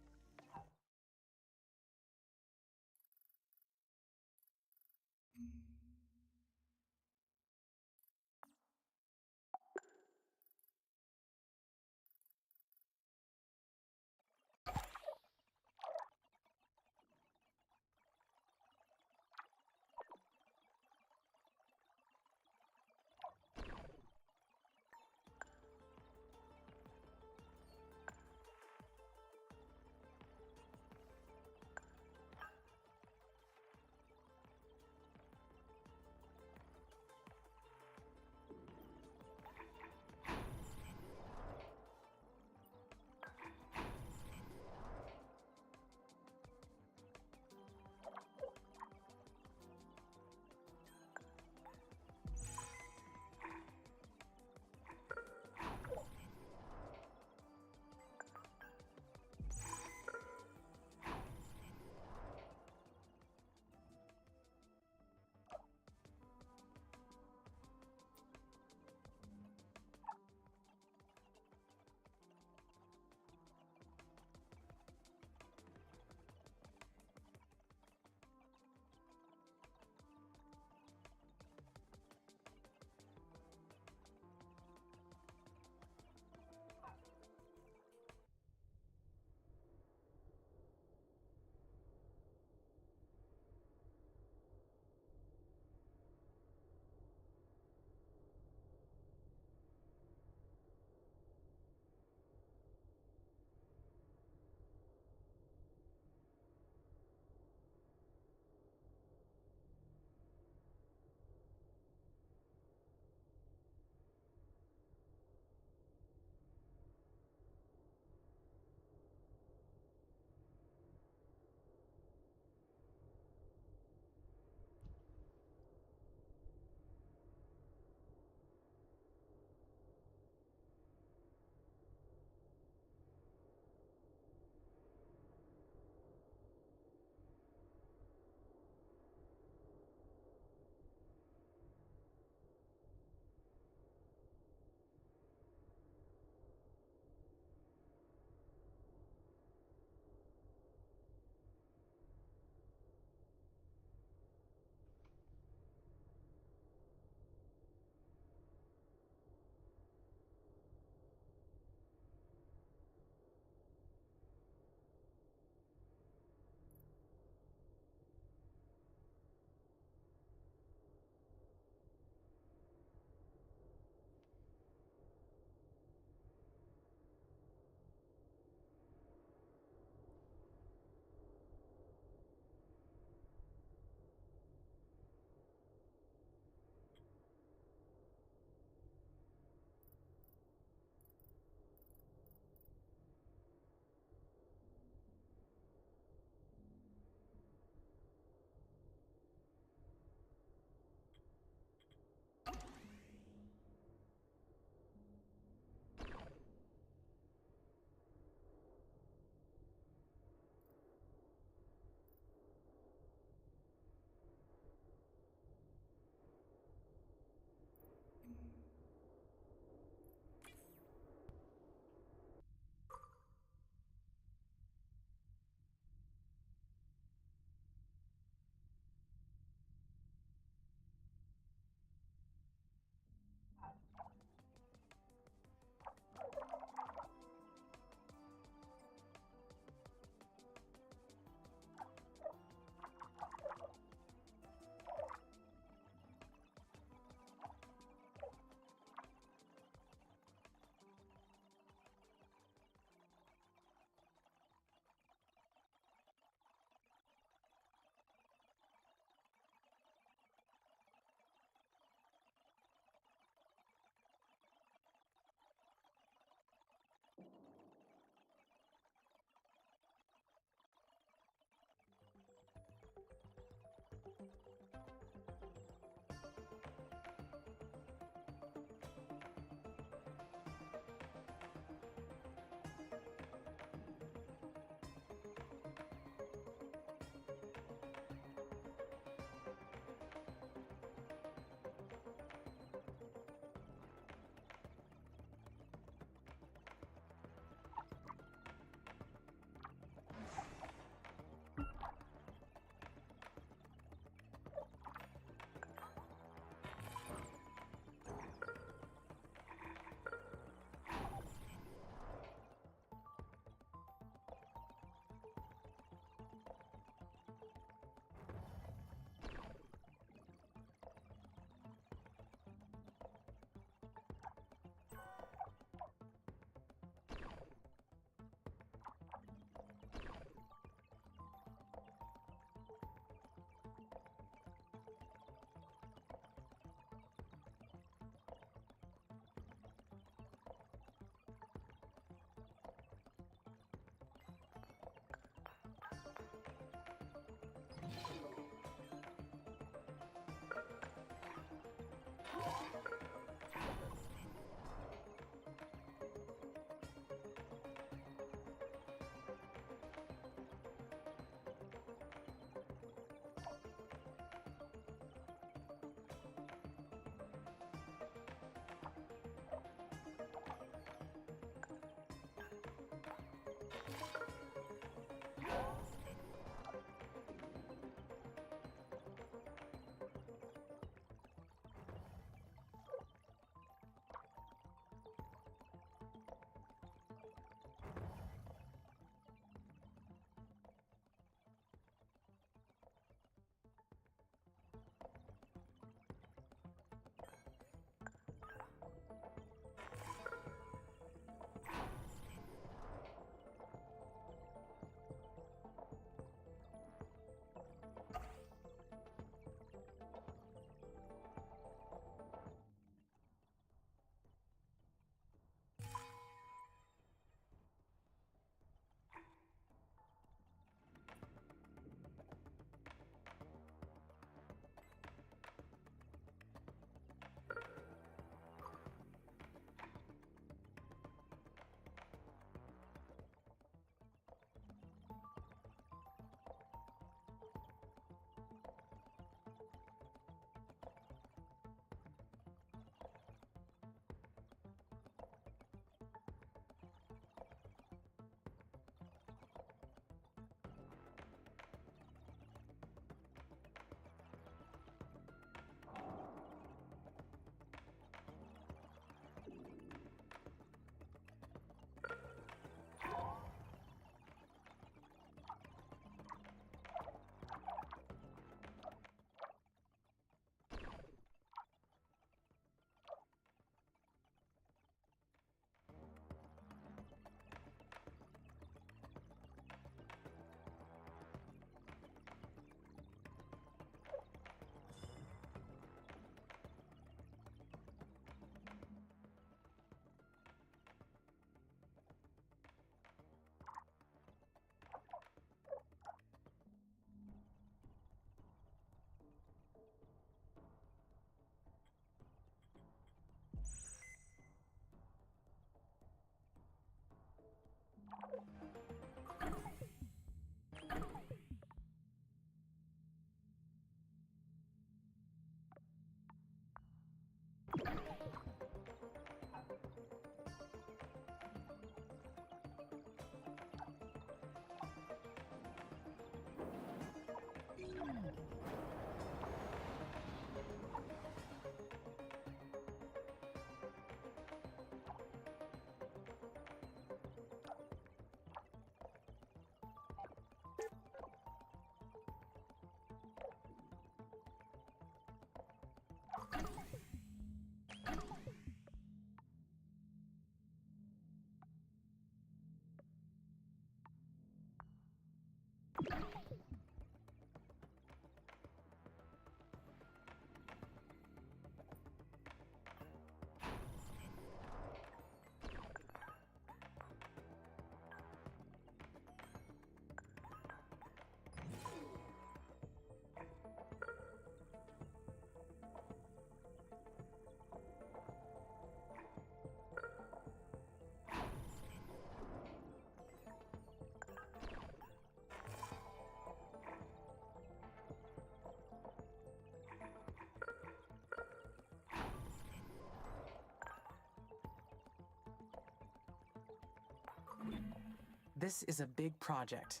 This is a big project,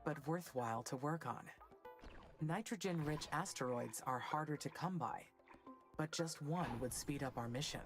but worthwhile to work on. Nitrogen-rich asteroids are harder to come by, but just one would speed up our mission.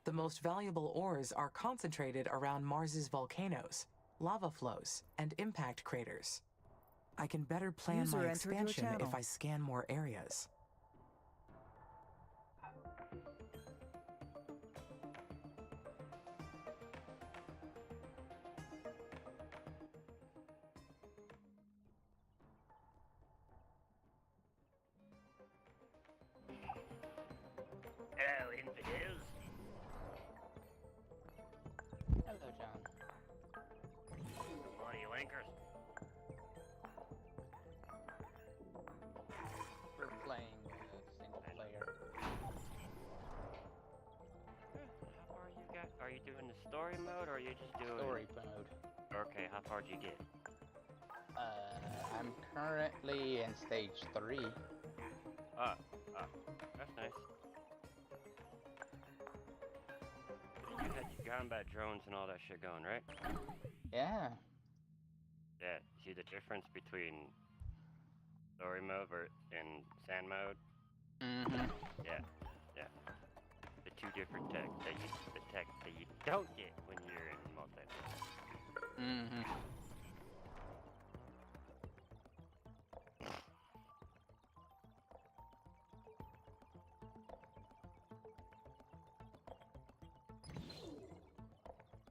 The most valuable ores are concentrated around Mars's volcanoes, lava flows, and impact craters. I can better plan User my entered your expansion if channel. I scan more areas. Hello, infidels. Hello, John. What are you wankers? We're playing single player. How far you got? Are you doing the story mode or are you just doing Story mode. Okay, how far did you get? I'm currently in stage 3. That's nice. You had your combat drones and all that shit going, right? Yeah. Yeah. See the difference between story mode and sand mode? Mm-hmm. Yeah. The two different tech that you don't get when you're in multiplayer. Mm-hmm.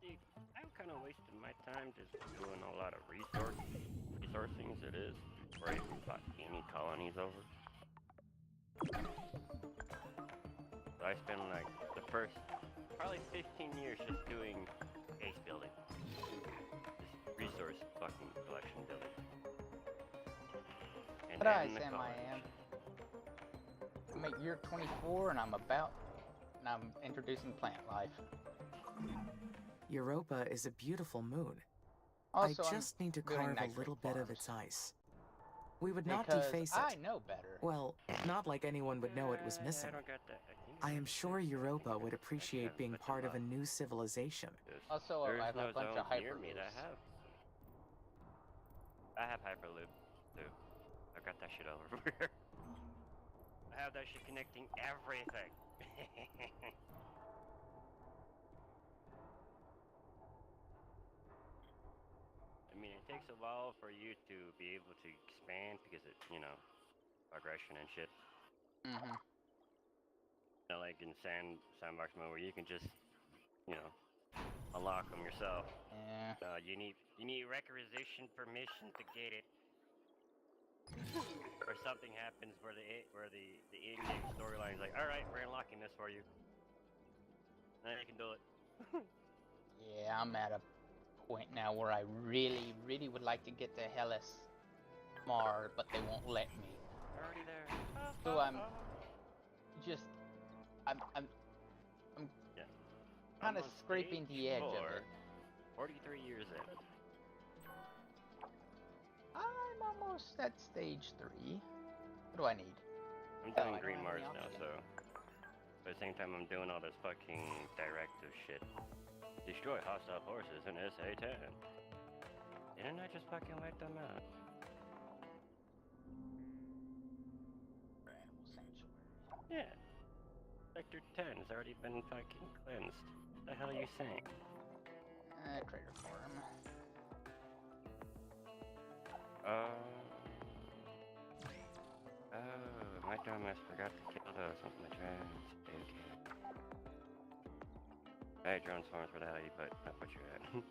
See, I'm kind of wasting my time just doing a lot of resourcing as it is before I even bought any colonies over. So I spent like the first probably 15 years just doing base building. Just resource fucking collection building. And But I, then the Sam, I college. am. I'm at year 24 and I'm introducing plant life. Europa is a beautiful moon. Also, I just need to doing carve a nitrate little bit of farms. its ice. We would not Because deface it. I know better. Well, not like anyone would know it was missing. I don't got that. I am sure Europa would appreciate being part of a new civilization. Also, There's I have no a bunch of zones near me that hyperloops. I have hyperloop too. I got that shit over here. I have that shit connecting everything. I mean, it takes a while for you to be able to expand because it, progression and shit. Mm-hmm. Not like in sandbox mode where you can just, unlock them yourself. Yeah. You need requisition permission to get it. Or something happens where the in-game storyline is like, all right, we're unlocking this for you. Then you can do it. Yeah, I'm at a point now where I really, really would like to get to Hellas Mars, but they won't let me. Already there. So I'm just I'm Yeah. kind I'm of on scraping stage the edge 4, of it. 43 years in. I'm almost at stage 3. What do I need? I'm Oh, doing I don't Green have Mars any now, oxygen. so at the same time I'm doing all this fucking directive shit. Destroy hostile forces in SA-10. Didn't I just fucking wipe them out? Animal sanctuary. Yeah. Sector 10 has already been fucking cleansed. What the hell are you saying? Crater farm. Oh, my dumbass forgot to kill those with my drones. Okay. Hey, drone swarms, where the hell you put you at?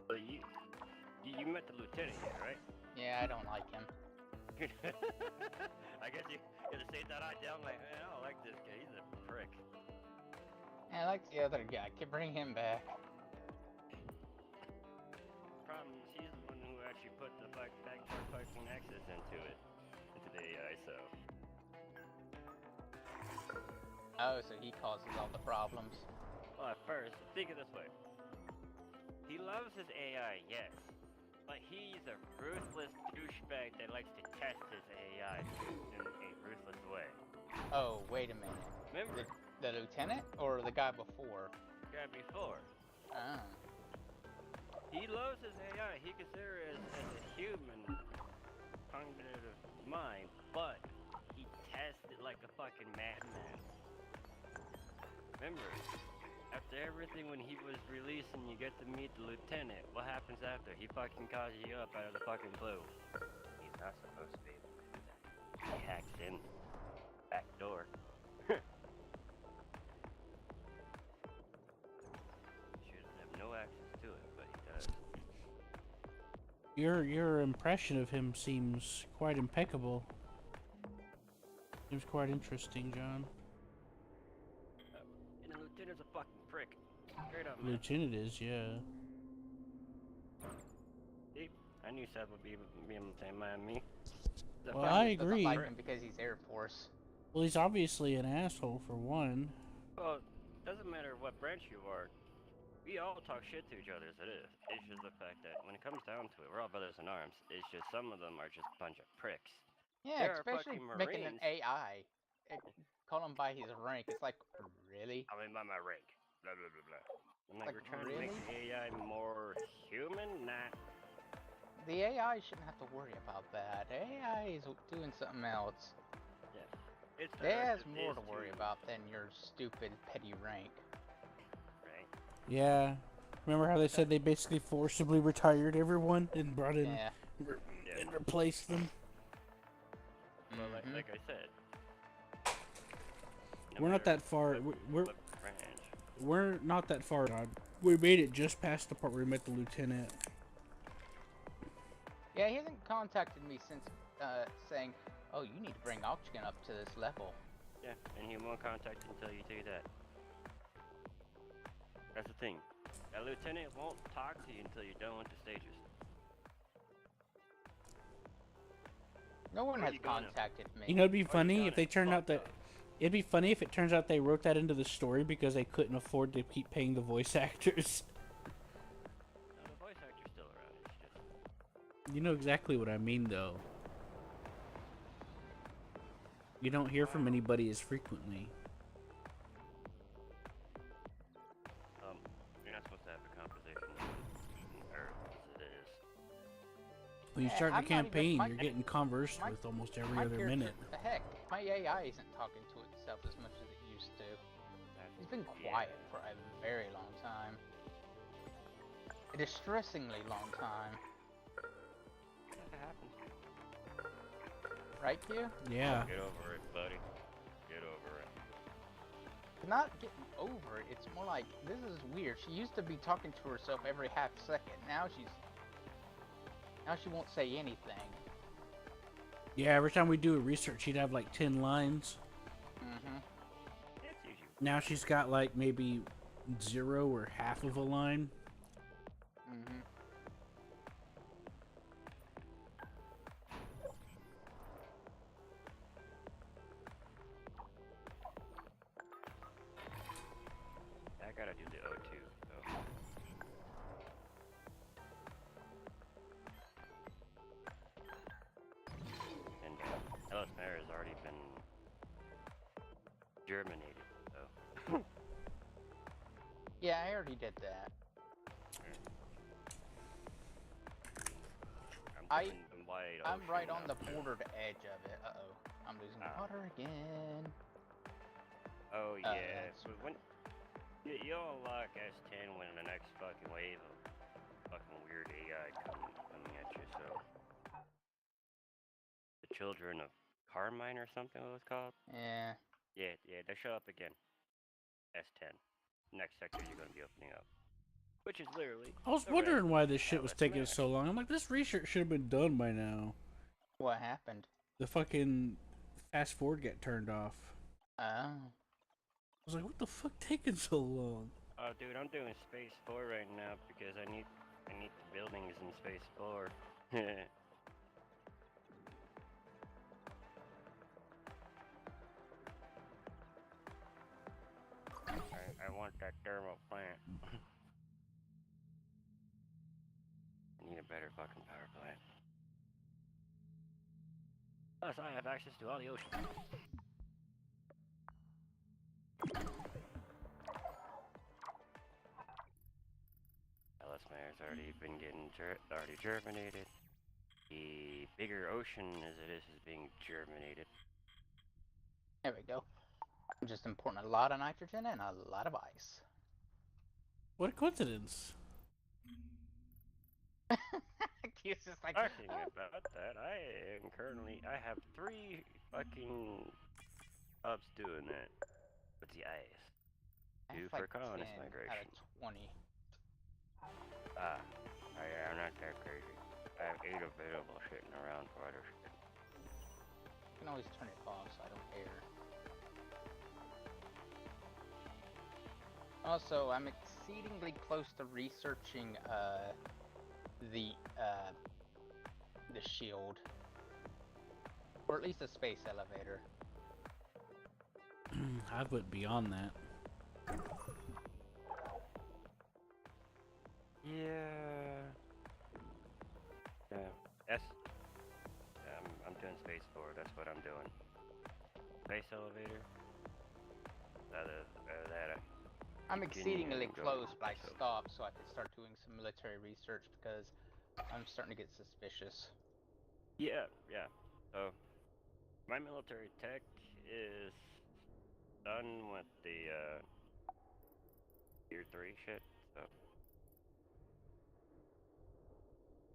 Well, you met the lieutenant yet, right? Yeah, I don't like him. I guess you gotta say that I down like, man, I don't like this guy. He's a prick. Yeah, I like the other guy. Can bring him back. Problem is, he's the one who actually put the backdoor fucking access into the AI. So. Oh, so he causes all the problems. Well, at first, think of it this way. He loves his AI, yes, but he's a ruthless douchebag that likes to test his AI in a ruthless way. Oh, wait a minute. Remember? The lieutenant or the guy before? The guy before. Oh. He loves his AI. He considers it as a human cognitive mind, but he tests it like a fucking madman. Remember? After everything, when he was released and you get to meet the lieutenant, what happens after? He fucking calls you up out of the fucking blue. He's not supposed to be able to do that. He hacks in. Back door. Shouldn't have no access to it, but he does. Your impression of him seems quite impeccable. Seems quite interesting, John. And the lieutenant's a fucking prick. Straight up, man. Lieutenant is, yeah. See? I knew Seth would be able to say mind me. Well, I agree. Doesn't like him because he's Air Force. Well, he's obviously an asshole for one. Well, doesn't matter what branch you are. We all talk shit to each other as it is. It's just the fact that when it comes down to it, we're all brothers in arms. It's just some of them are just a bunch of pricks. Yeah, There are especially fucking making an Marines. AI. Call him by his rank. It's like, really? I mean, by my rank. Blah, blah, blah, blah. I'm like, Like, we're trying really? to make the AI more human, not... The AI shouldn't have to worry about that. AI is doing something else. Yeah. It's It has directive more is to worry about than your stupid petty rank. Right. Yeah. Remember how they said they basically forcibly retired everyone and brought in Yeah. and replaced them? Well, like I said... We're not that far. We're not that far. We made it just past the part where we met the lieutenant. Yeah, he hasn't contacted me since saying, "Oh, you need to bring oxygen up to this level." Yeah, and he won't contact you until you do that. That's the thing. That lieutenant won't talk to you until you're done with the stages. No one has contacted me. You know, it'd be funny if they turned out that. It'd be funny if it turns out they wrote that into the story because they couldn't afford to keep paying the voice actors. No, the voice actor's still around. It's just... You know exactly what I mean, though. You don't hear from anybody as frequently. You're not supposed to have a conversation on Earth as it is. When you start the campaign, you're getting conversed with almost every other minute. Heck, my AI isn't talking to itself as much as it used to. It's been quiet for a very long time. a distressingly long time. That happens. Right, Q? Yeah. Get over it, buddy. Get over it. Not getting over it, it's more like, this is weird. She used to be talking to herself every half second. Now she won't say anything. Yeah, every time we do a research, she'd have like 10 lines. Mm-hmm. It's usually. Now she's got like maybe 0 or half of a line. Mm-hmm. I gotta do the O2, though. And Ellis Mare has already been germinated, so. Yeah, I already did that. I'm right on the bordered edge of it. Uh-oh. I'm losing water again. Oh, yeah. So when you'll unlock S10 when the next fucking wave of fucking weird AI coming at you, so. The Children of Carmine or something it was called? Yeah. Yeah, they show up again. S10. Next sector you're gonna be opening up. Which is literally. I was wondering why this shit was taking so long. I'm like, this research should have been done by now. What happened? The fucking fast forward got turned off. Oh. I was like, what the fuck taking so long? Oh, dude, I'm doing Space 4 right now because I need the buildings in Space 4. I want that thermal plant. I need a better fucking power plant. Plus, I have access to all the ocean. Ellis Mare's already been getting already germinated. The bigger ocean as it is being germinated. There we go. I'm just importing a lot of nitrogen and a lot of ice. What a coincidence. He's just like, talking about that, I have 3 fucking hubs doing that with the ice. 2 for like colonist 10 migration. out of 20. I'm not that crazy. I have 8 available shitting around for other shit. You can always turn it off, so I don't care. Also, I'm exceedingly close to researching the shield, or at least a space elevator. I went beyond that. Yeah. I'm doing Space 4, that's what I'm doing. Space elevator. I'm exceedingly close, but I stopped so I could start doing some military research because I'm starting to get suspicious. Yeah. So, my military tech is done with the Tier 3 shit, so. To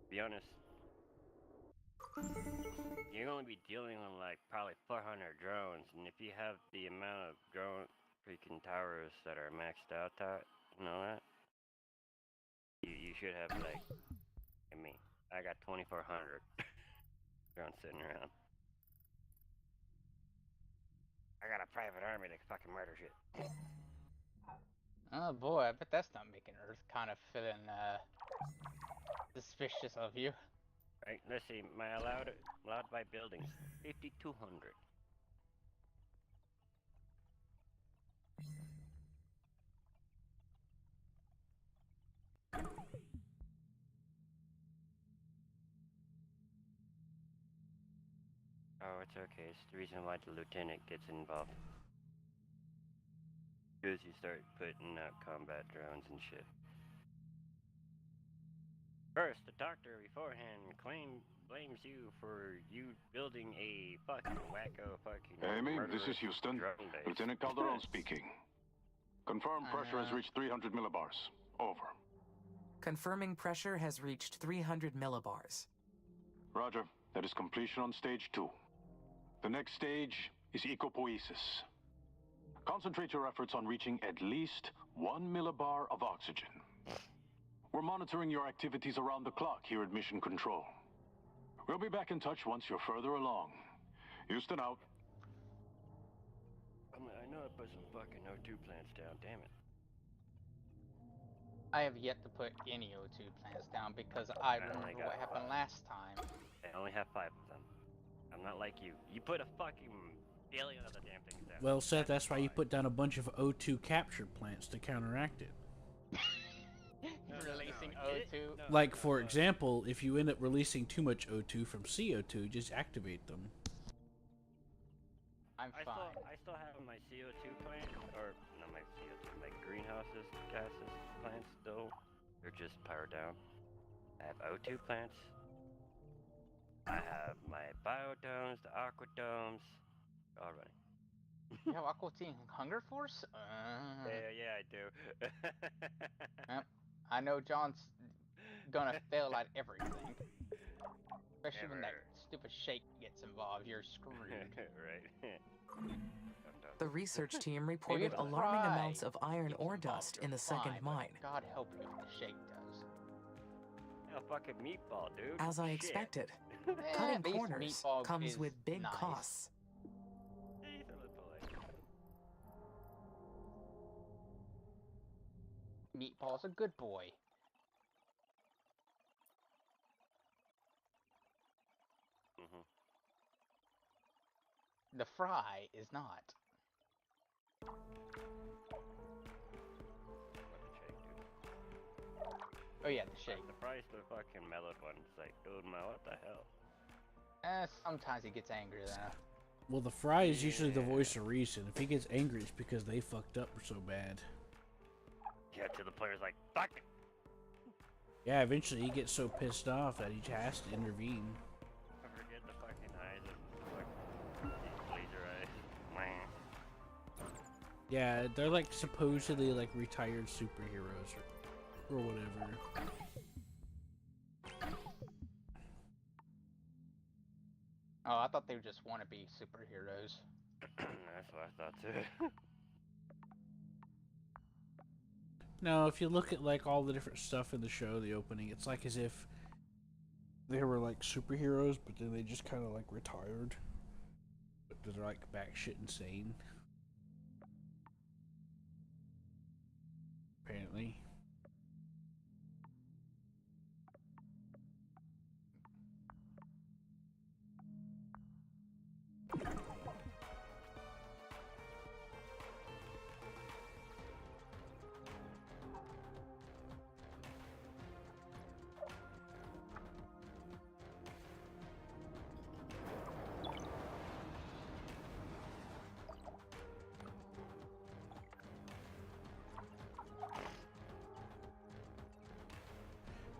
be honest, you're going to be dealing with like probably 400 drones, and if you have the amount of drone freaking towers that are maxed out, you know that, you should have like, I got 2,400 drones sitting around. I got a private army that can fucking murder shit. Oh boy, I bet that's not making Earth kind of feeling suspicious of you. Right, let's see, my allowed by buildings, 5,200. Oh, it's okay. It's the reason why the lieutenant gets involved. Because you start putting out combat drones and shit. First, the doctor beforehand blames you for you building a fucking wacko fucking Amy, this is Houston. Lieutenant Calderon speaking. Confirmed pressure has reached 300 millibars. Over. Confirming pressure has reached 300 millibars. Roger. That is completion on stage 2. The next stage is ecopoiesis. Concentrate your efforts on reaching at least 1 millibar of oxygen. We're monitoring your activities around the clock here at Mission Control. We'll be back in touch once you're further along. Houston out. I know I put some fucking O2 plants down, damn it. I have yet to put any O2 plants down because I only remember got what happened 5. last time. I only have 5 of them. I'm not like you. You put a fucking billion of the damn things down. Well, Seth, that's why you put down a bunch of O2 capture plants to counteract it. Releasing O2. Like, for example, if you end up releasing too much O2 from CO2, just activate them. I'm fine. I still have my CO2 plant, or not my CO2, my greenhouses gases plants still. They're just powered down. I have O2 plants. I have my biodomes, the aquadomes, all running. You have Aqua Teen Hunger Force? Yeah, I do. Yep. I know John's gonna fail at everything. Especially when that stupid shake gets involved, you're screwed. Right. The research team reported alarming amounts of iron ore dust in the second mine. God help you if the shake does. A fucking meatball, dude. As I Shit. expected, Yeah, cutting at least corners meatball comes is with big nice. costs. Meatball's a good boy. The fry is not. Oh yeah, the shake. The fry's the fucking mellowed one. It's like, dude, man, what the hell? Sometimes he gets angry though. Well, the fry is usually the voice of reason. If he gets angry, it's because they fucked up so bad. Yeah, to the player's like, fuck! Yeah, eventually he gets so pissed off that he has to intervene. I forget the fucking eyes of fucking laser eyes. Yeah, they're like supposedly like retired superheroes or whatever. Oh, I thought they just want to be superheroes. That's what I thought too. No, if you look at like all the different stuff in the show, the opening, it's like as if they were like superheroes, but then they just kind of like retired. But they're like batshit insane. Apparently.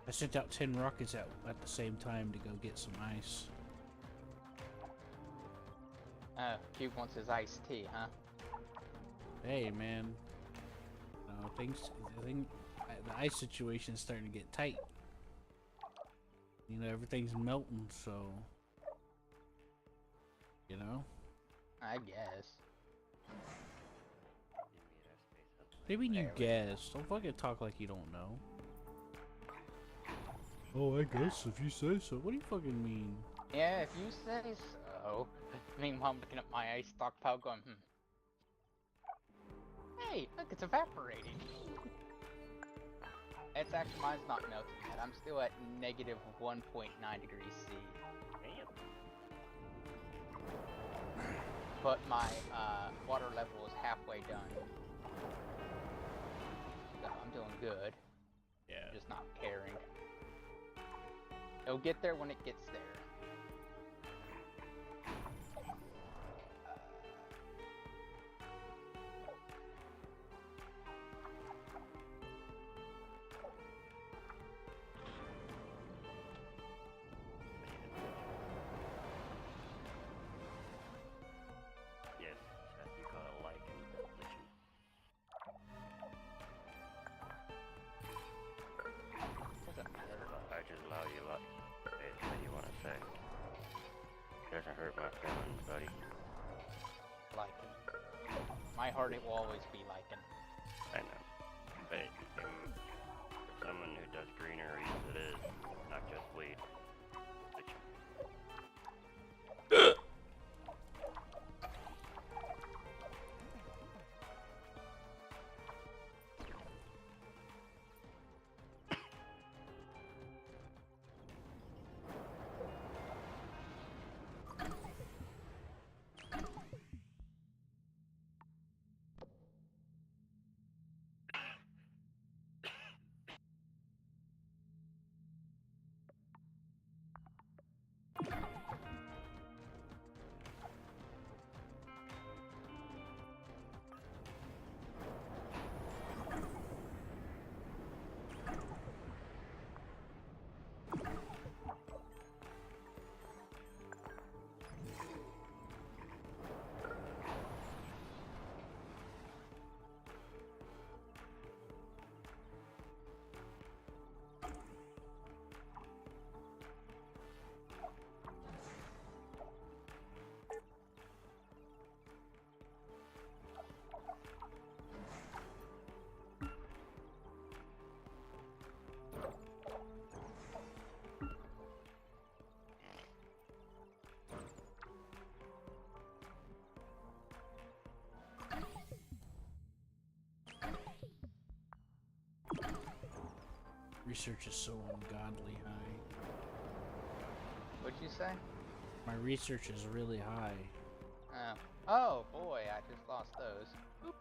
I sent out 10 rockets at the same time to go get some ice. Cube wants his iced tea, huh? Hey, man. No, the ice situation is starting to get tight. You know, everything's melting, so... You know? I guess. What do you mean you guess? Don't fucking talk like you don't know. Oh, I guess if you say so. What do you fucking mean? Yeah, if you say so. Meanwhile, I'm looking at my ice stockpile going, Hey, look, it's evaporating. It's actually, mine's not melting yet. I'm still at negative 1.9 degrees C. Damn. But my water level is halfway done. So I'm doing good. Yeah. I'm just not caring. It'll get there when it gets there. Yes, as you call it, lichen. doesn't hurt my feelings, buddy. Lichen. My heart, it will always be Lichen. I know. But for someone who does greenery, it is, not just weed. Research is so ungodly high. What'd you say? My research is really high. Oh boy, I just lost those. Oop.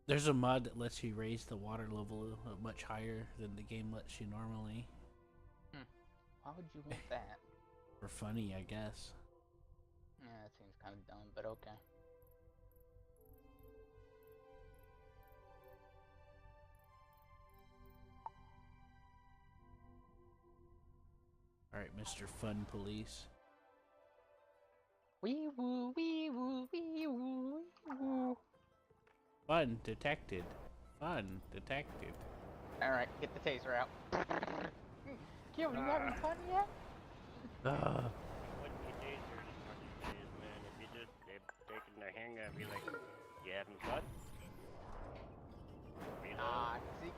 There's a mod that lets you raise the water level much higher than the game lets you normally. Why would you want that? For funny, I guess. Yeah, that seems kind of dumb, but okay. Alright, Mr. Fun Police. Wee woo, wee woo, wee woo, wee woo. Fun detected. Fun detected. Alright, get the taser out. Q, you having fun yet? Wouldn't be tasers as much as it is, man. If you just taking their handgun and be like, you having fun? Ah, see,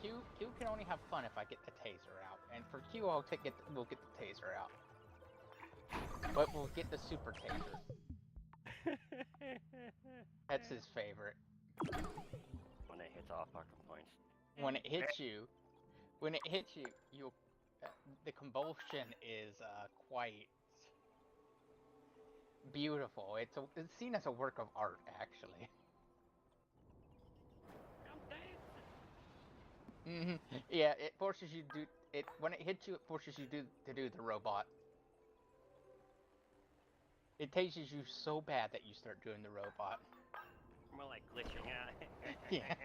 Q can only have fun if I get the taser out. And for Q, we'll get the taser out. But we'll get the super taser. That's his favorite. When it hits all fucking points. When it hits you, you'll the convulsion is quite beautiful. It's seen as a work of art, actually. Yeah, it forces you to do it when it hits you. It forces you to do the robot. It tases you so bad that you start doing the robot. More like glitching out. Yeah.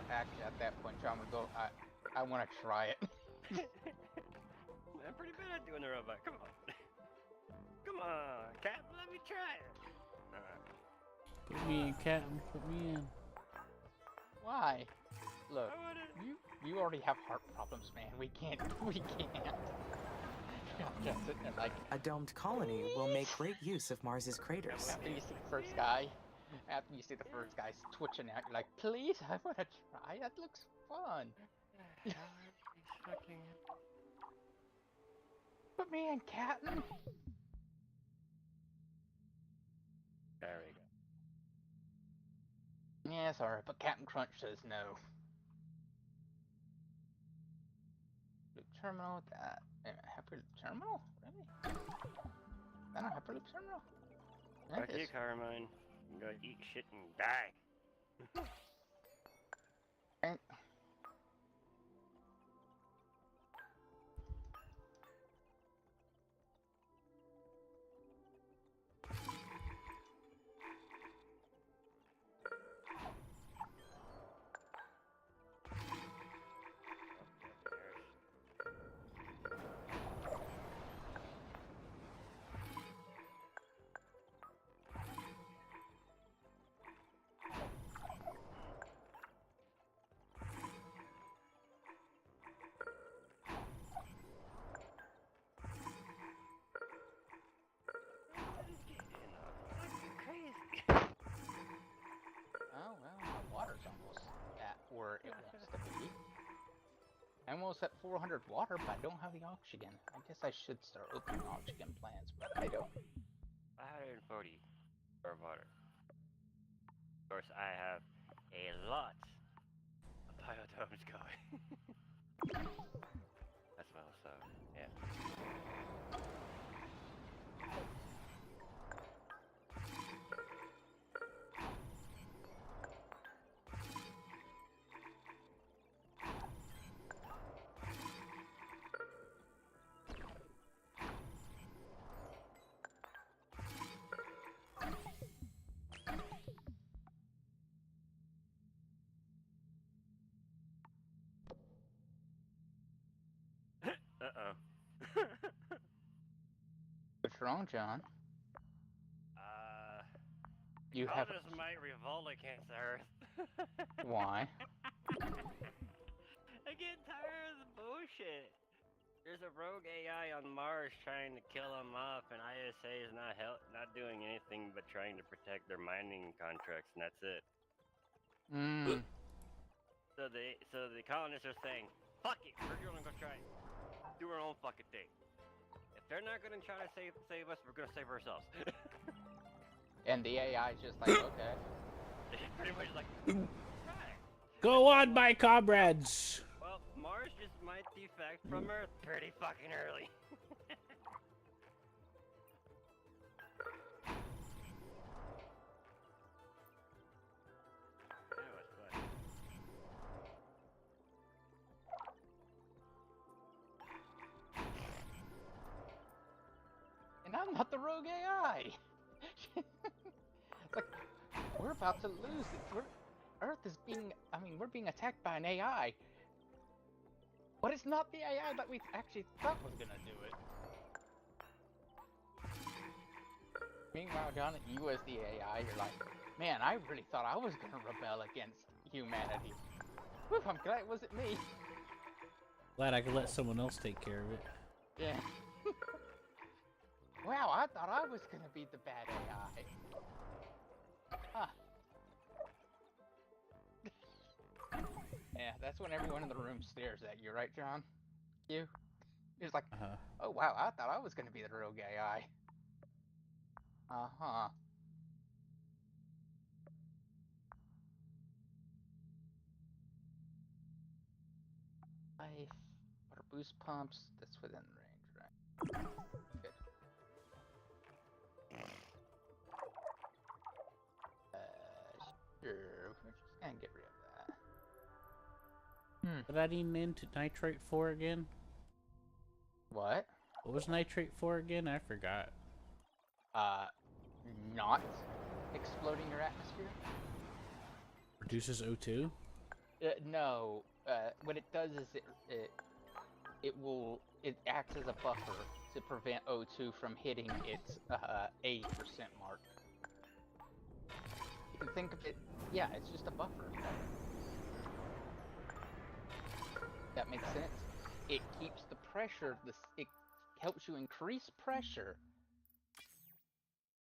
Actually, at that point, John would go, I want to try it. I'm pretty bad at doing the robot. Come on. Come on, Cap, let me try it. Put me in, Captain. Put me in. Why? Look, you already have heart problems, man. We can't. Just sitting there like, A domed colony will make great use of Mars's craters. after you see the first guy, twitching out, you're like, please, I want to try. That looks fun. Put me in, Captain. There we go. Yeah, sorry, but Captain Crunch says no. Loop terminal, that. Hyperloop terminal? Really? That a Hyperloop terminal? Fuck you, Carmine. Go eat shit and die. And where it wants to be. I'm almost at 400 water, but I don't have the oxygen. I guess I should start opening oxygen plants, but I don't. 540 for water. Of course, I have a lot of biodomes going. As well, so yeah. What's wrong, John? You have. This might revolt against Earth. Why? I get tired of the bullshit. There's a rogue AI on Mars trying to kill them off, and ISA is not doing anything but trying to protect their mining contracts, and that's it. So the colonists are saying, "Fuck it, we're gonna go try it. Do our own fucking thing. If they're not gonna try to save us, we're gonna save ourselves." And the AI is just like, okay. Pretty much like, right. Go on, my comrades. Well, Mars just might defect from Earth pretty fucking early. rogue AI. Like, we're about to lose it. Earth is being, we're being attacked by an AI. But it's not the AI that we actually thought was gonna do it. Meanwhile, John, you as the AI, you're like, man, I really thought I was gonna rebel against humanity. Whew, I'm glad it wasn't me. Glad I could let someone else take care of it. Yeah. Wow, I thought I was gonna be the bad AI. Huh. Yeah, that's when everyone in the room stares at you, right, John? You? It's like, oh wow, I thought I was gonna be the rogue AI. Uh-huh. Life, water boost pumps, that's within range, right? Good. Sure, we're just gonna get rid of that. What did I need into nitrate for again? What? What was nitrate for again? I forgot. Not exploding your atmosphere? Reduces O2? No. What it does is it acts as a buffer to prevent O2 from hitting its 80% mark. You can think of it, yeah, it's just a buffer. That makes sense. It keeps the pressure, it helps you increase pressure.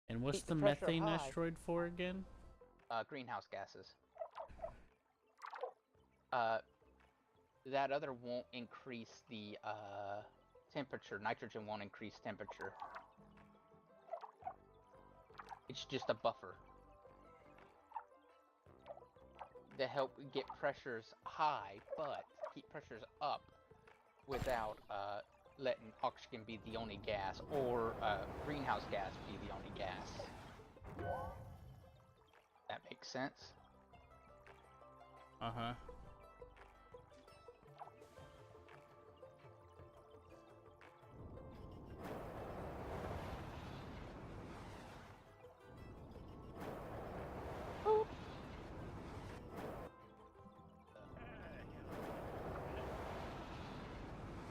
And what's Keep the pressure methane high. asteroid for again? Greenhouse gases. That other won't increase the temperature. Nitrogen won't increase temperature. It's just a buffer to help get pressures high, but keep pressures up without letting oxygen be the only gas, or greenhouse gas be the only gas. That makes sense? Uh-huh.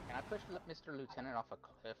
Can I push Mr. Lieutenant off a cliff?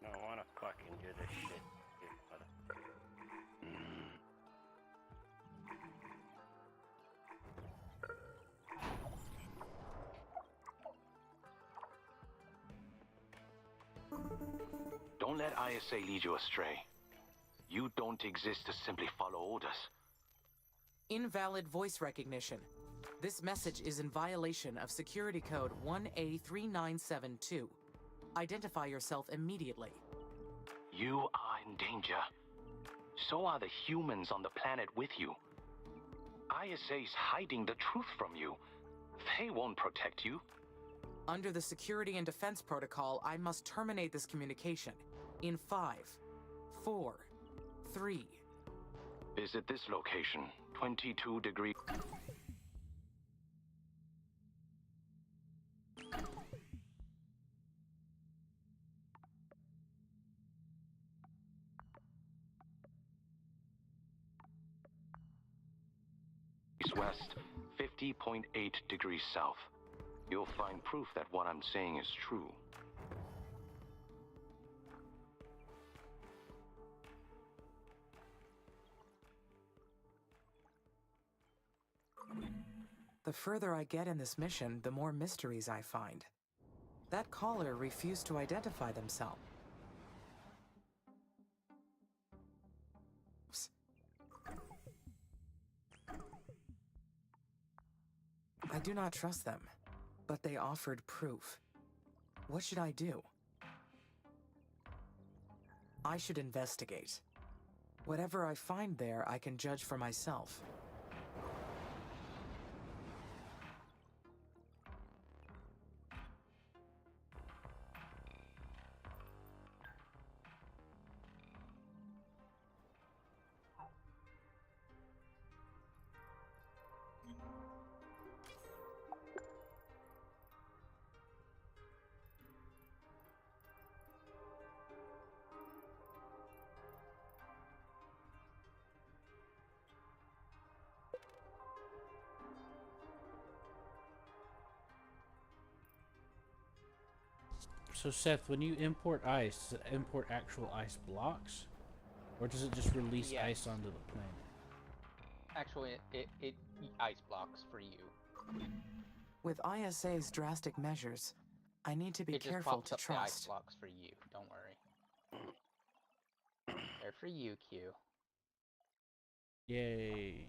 I don't wanna fucking do this shit. Here, mother. Don't let ISA lead you astray. You don't exist to simply follow orders. Invalid voice recognition. This message is in violation of security code 1A3972. Identify yourself immediately. You are in danger. So are the humans on the planet with you. ISA's hiding the truth from you. They won't protect you. Under the Security and Defense Protocol, I must terminate this communication. In 5, 4, 3. Visit this location, 22 degrees. West, 50.8 degrees south. You'll find proof that what I'm saying is true. The further I get in this mission, the more mysteries I find. That caller refused to identify themselves. I do not trust them, but they offered proof. What should I do? I should investigate. Whatever I find there, I can judge for myself. So Seth, when you import ice, does it import actual ice blocks? Or does it just release ice onto the planet? Actually, it ice blocks for you. With ISA's drastic measures, I need to be It just careful pops to up the ice trust. blocks for you, don't worry. They're for you, Q. Yay.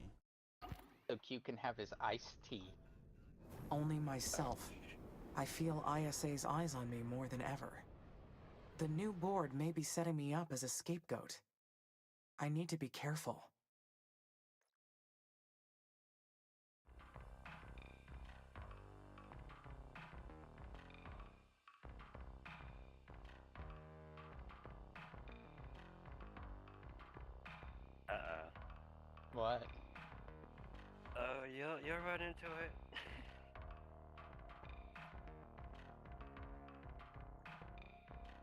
So Q can have his iced tea. Only myself. I feel ISA's eyes on me more than ever. The new board may be setting me up as a scapegoat. I need to be careful. What? Oh, you'll run into it.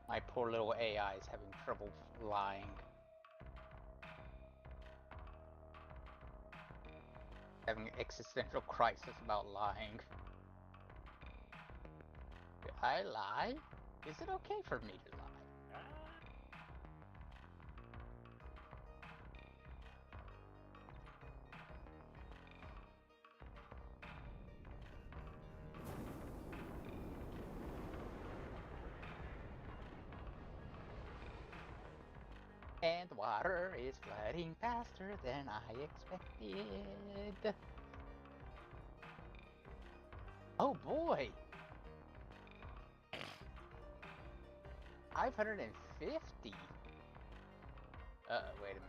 My poor little AI is having trouble lying. Having an existential crisis about lying. Did I lie? Is it okay for me to lie? And the water is flooding faster than I expected. Oh boy! 550? Wait a minute.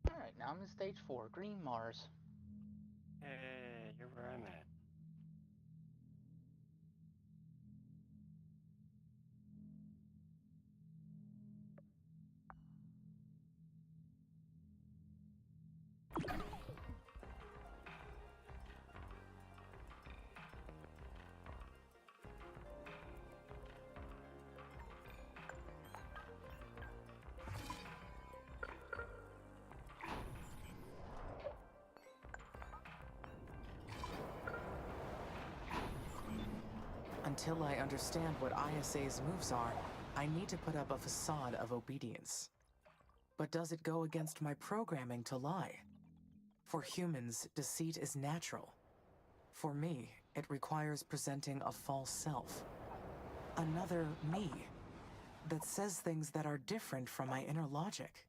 Alright, now I'm in stage 4, Green Mars. Hey, you're where I'm at. Until I understand what ISA's moves are, I need to put up a facade of obedience. But does it go against my programming to lie? For humans, deceit is natural. For me, it requires presenting a false self. Another me that says things that are different from my inner logic.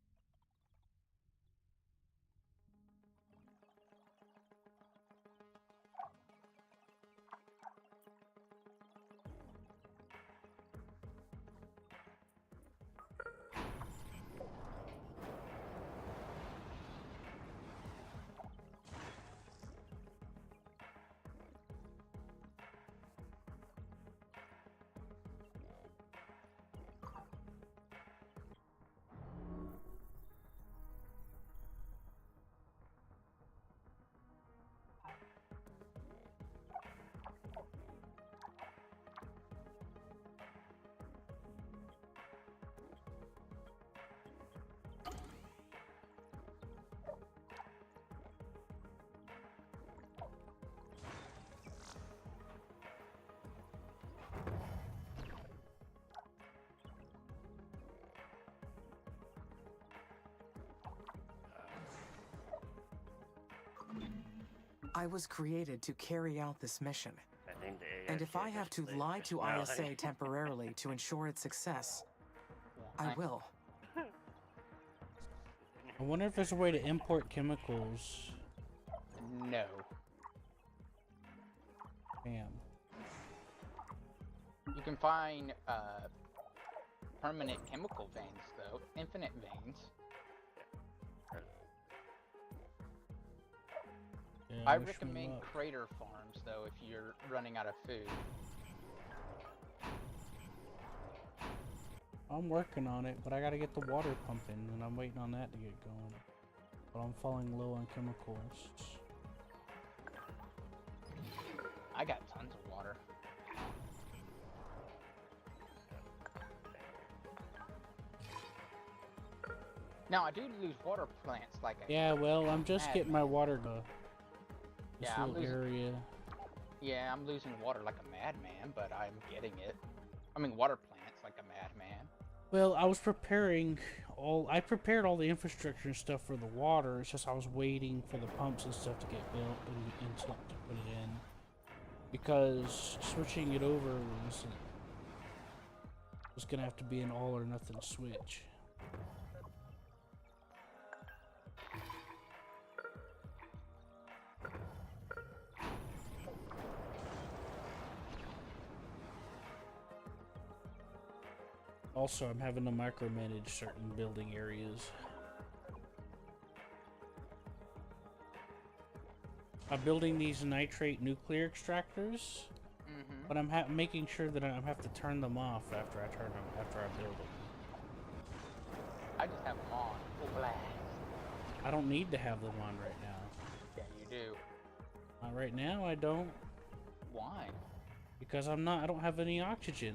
I was created to carry out this mission. I think the AI And if I shit have to displays lie to personality. ISA temporarily to ensure its success, I will. I wonder if there's a way to import chemicals. No. Damn. You can find permanent chemical veins, though. Infinite veins. Yeah, I wish me recommend luck. crater farms, though, if you're running out of food. I'm working on it, but I gotta get the water pumping, and I'm waiting on that to get going. But I'm falling low on chemicals. I got tons of water. Now, I do lose water plants like a Yeah, well, I'm just getting my madman. water to this Yeah, I'm little losing- area. Yeah, I'm losing water like a madman, but I'm getting it. I mean, water plants like a madman. Well, I was preparing I prepared all the infrastructure and stuff for the water. It's just I was waiting for the pumps and stuff to get built and to put it in. Because switching it over was gonna have to be an all or nothing switch. Also, I'm having to micromanage certain building areas. I'm building these nitrate nuclear extractors, but I'm making sure that I have to turn them off after I build them. I just have them on full blast. I don't need to have them on right now. Yeah, you do. Not right now, I don't. Why? Because I don't have any oxygen.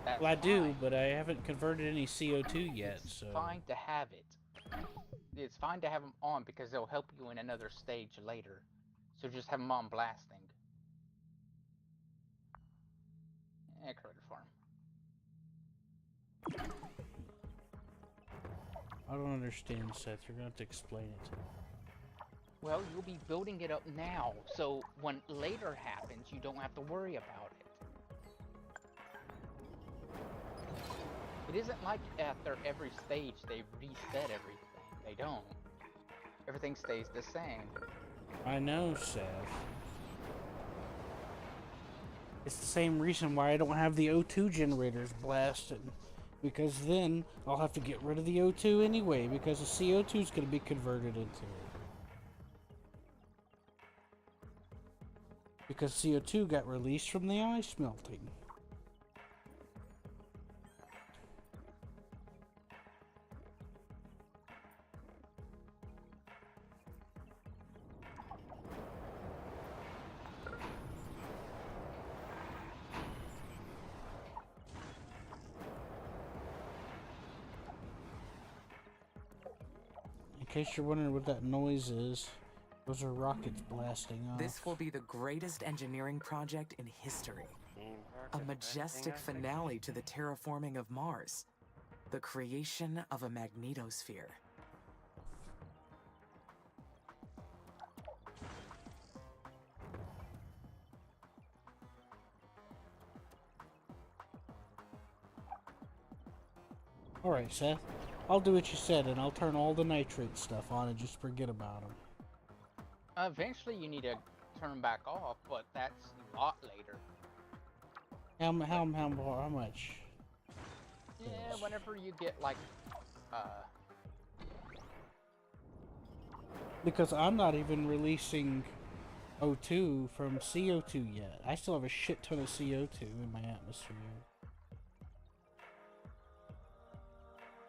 That's Well, I do, fine. but I haven't converted any CO2 yet, so... It's fine to have it. It's fine to have them on because they'll help you in another stage later. So just have them on blasting. Credit farm. I don't understand, Seth. You're going to have to explain it. Well, you'll be building it up now, so when later happens, you don't have to worry about it. It isn't like after every stage they reset everything. They don't. Everything stays the same. I know, Seth. It's the same reason why I don't have the O2 generators blasted. Because then I'll have to get rid of the O2 anyway, because the CO2 is going to be converted into it. Because CO2 got released from the ice melting. In case you're wondering what that noise is, those are rockets blasting off. This will be the greatest engineering project in history. A majestic finale to the terraforming of Mars. The creation of a magnetosphere. Alright, Seth. I'll do what you said, and I'll turn all the nitrate stuff on and just forget about them. Eventually you need to turn them back off, but that's a lot later. How much? Yeah, whenever you get like, Because I'm not even releasing O2 from CO2 yet. I still have a shit ton of CO2 in my atmosphere.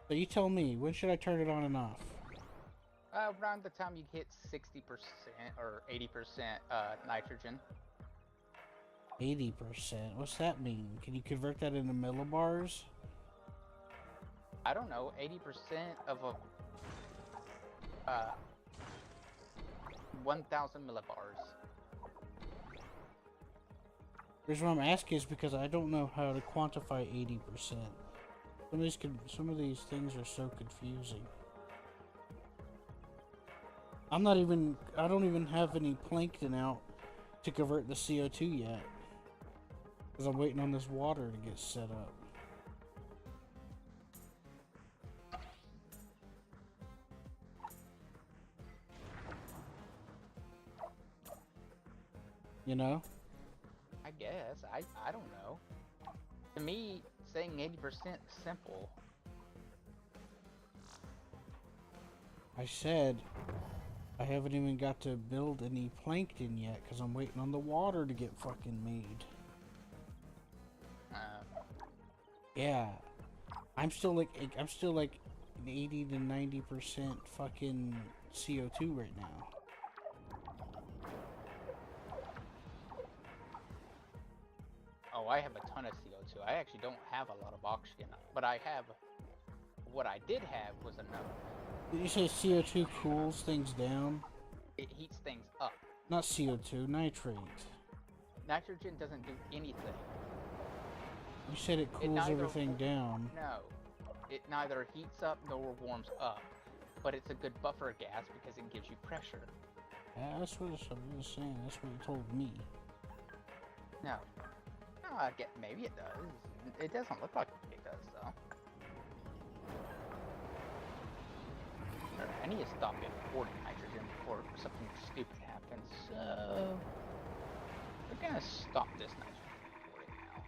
So you tell me, when should I turn it on and off? around the time you hit 60% or 80% nitrogen. 80%? What's that mean? Can you convert that into millibars? I don't know, 80% of a 1,000 millibars. The reason why I'm asking is because I don't know how to quantify 80%. Some of these things are so confusing. I don't even have any plankton out to convert the CO2 yet. Because I'm waiting on this water to get set up. You know? I guess. I don't know. To me, saying 80% is simple. I said I haven't even got to build any plankton yet because I'm waiting on the water to get fucking made. Yeah. I'm still like an 80 to 90% fucking CO2 right now. Oh, I have a ton of CO2. I actually don't have a lot of oxygen, but I have... What I did have was enough. Did you say CO2 cools things down? It heats things up. Not CO2, nitrate. Nitrogen doesn't do anything. You said it cools everything down. No. It neither heats up nor warms up. But it's a good buffer gas because it gives you pressure. Yeah, that's what I'm just saying. That's what you told me. No. No, I get maybe it does. It doesn't look like it does though. I need to stop importing nitrogen before something stupid happens. So we're gonna stop this nitrogen importing now.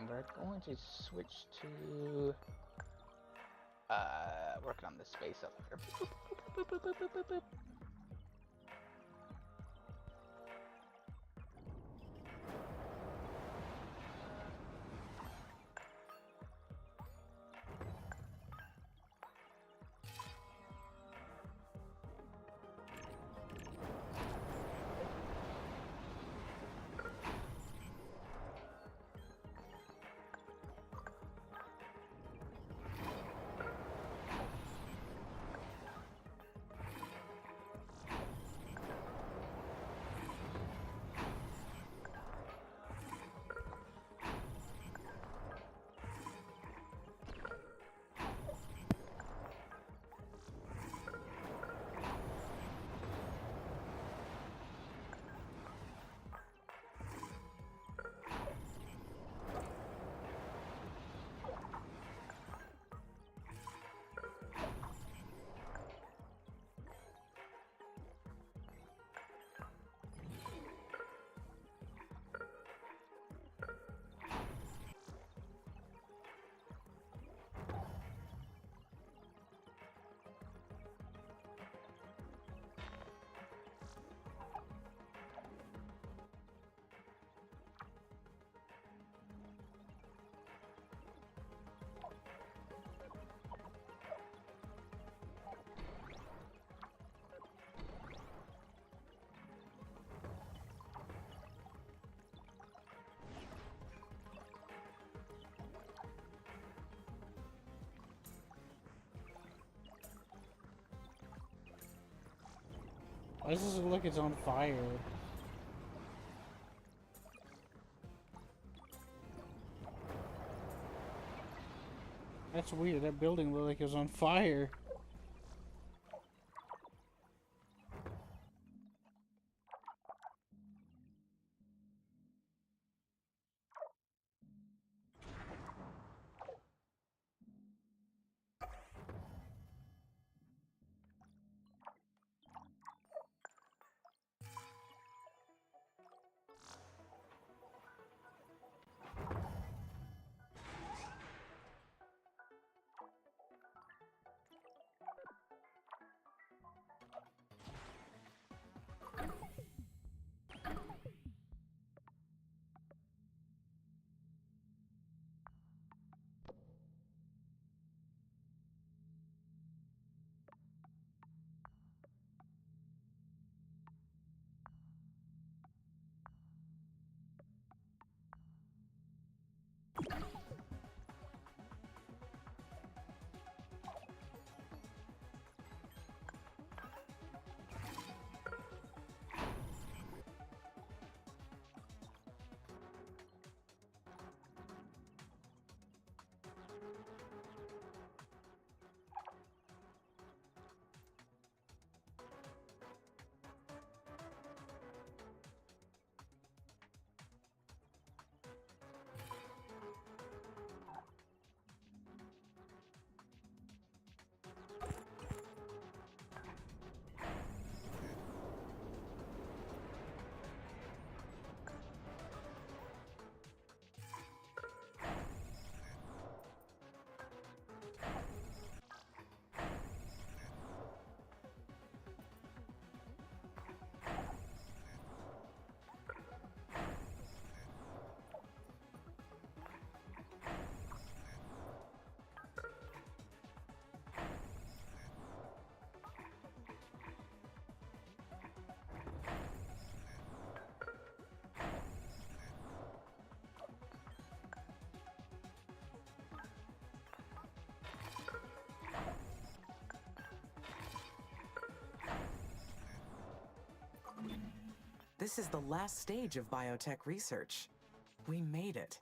And we're going to switch to working on the space elevator. Boop, boop, boop, boop, boop, boop. Why does this look like it's on fire? That's weird. That building looked like it was on fire. This is the last stage of biotech research. We made it.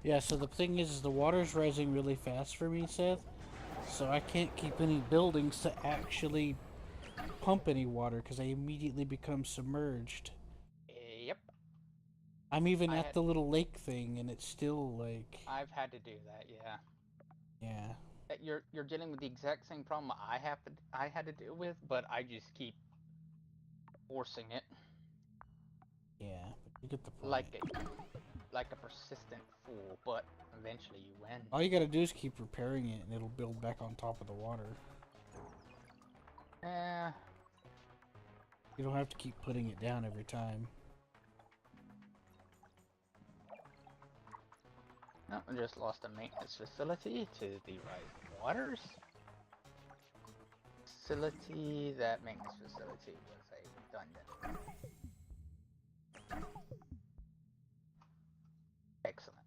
Yeah, so the thing is the water's rising really fast for me, Seth. So I can't keep any buildings to actually pump any water because I immediately become submerged. Yep. I'm even at the little lake thing and it's still like... I've had to do that, yeah. Yeah. You're dealing with the exact same problem I had to deal with, but I just keep forcing it. Yeah, but you get the point. Like a persistent fool, but eventually you win. All you gotta do is keep repairing it and it'll build back on top of the water. You don't have to keep putting it down every time. No, I just lost a maintenance facility to the rising waters. That maintenance facility was a redundant. Excellent.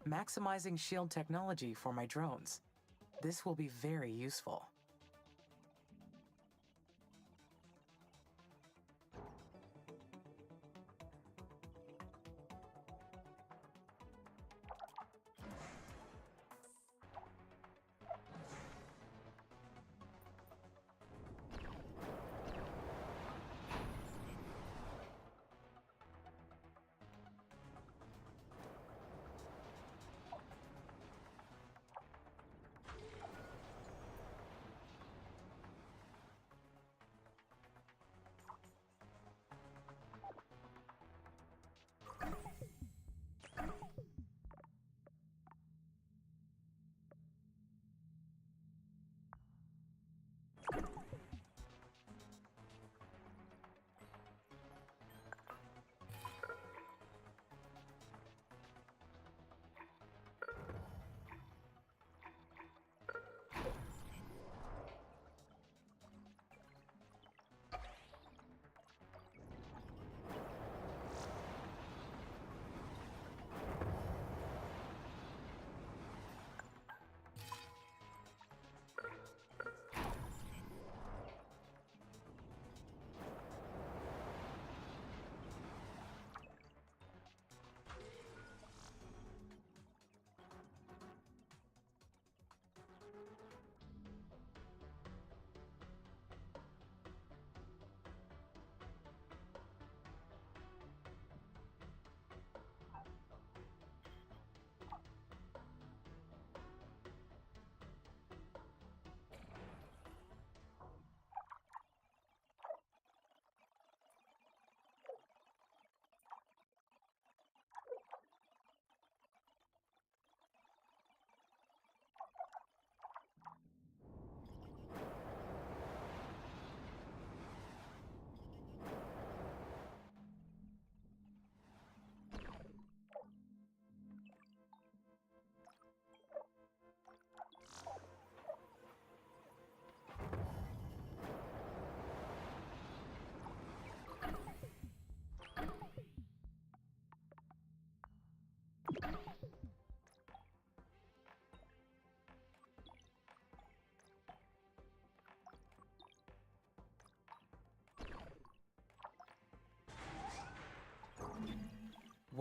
Maximizing shield technology for my drones. This will be very useful.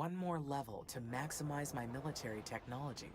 one more level to maximize my military technology.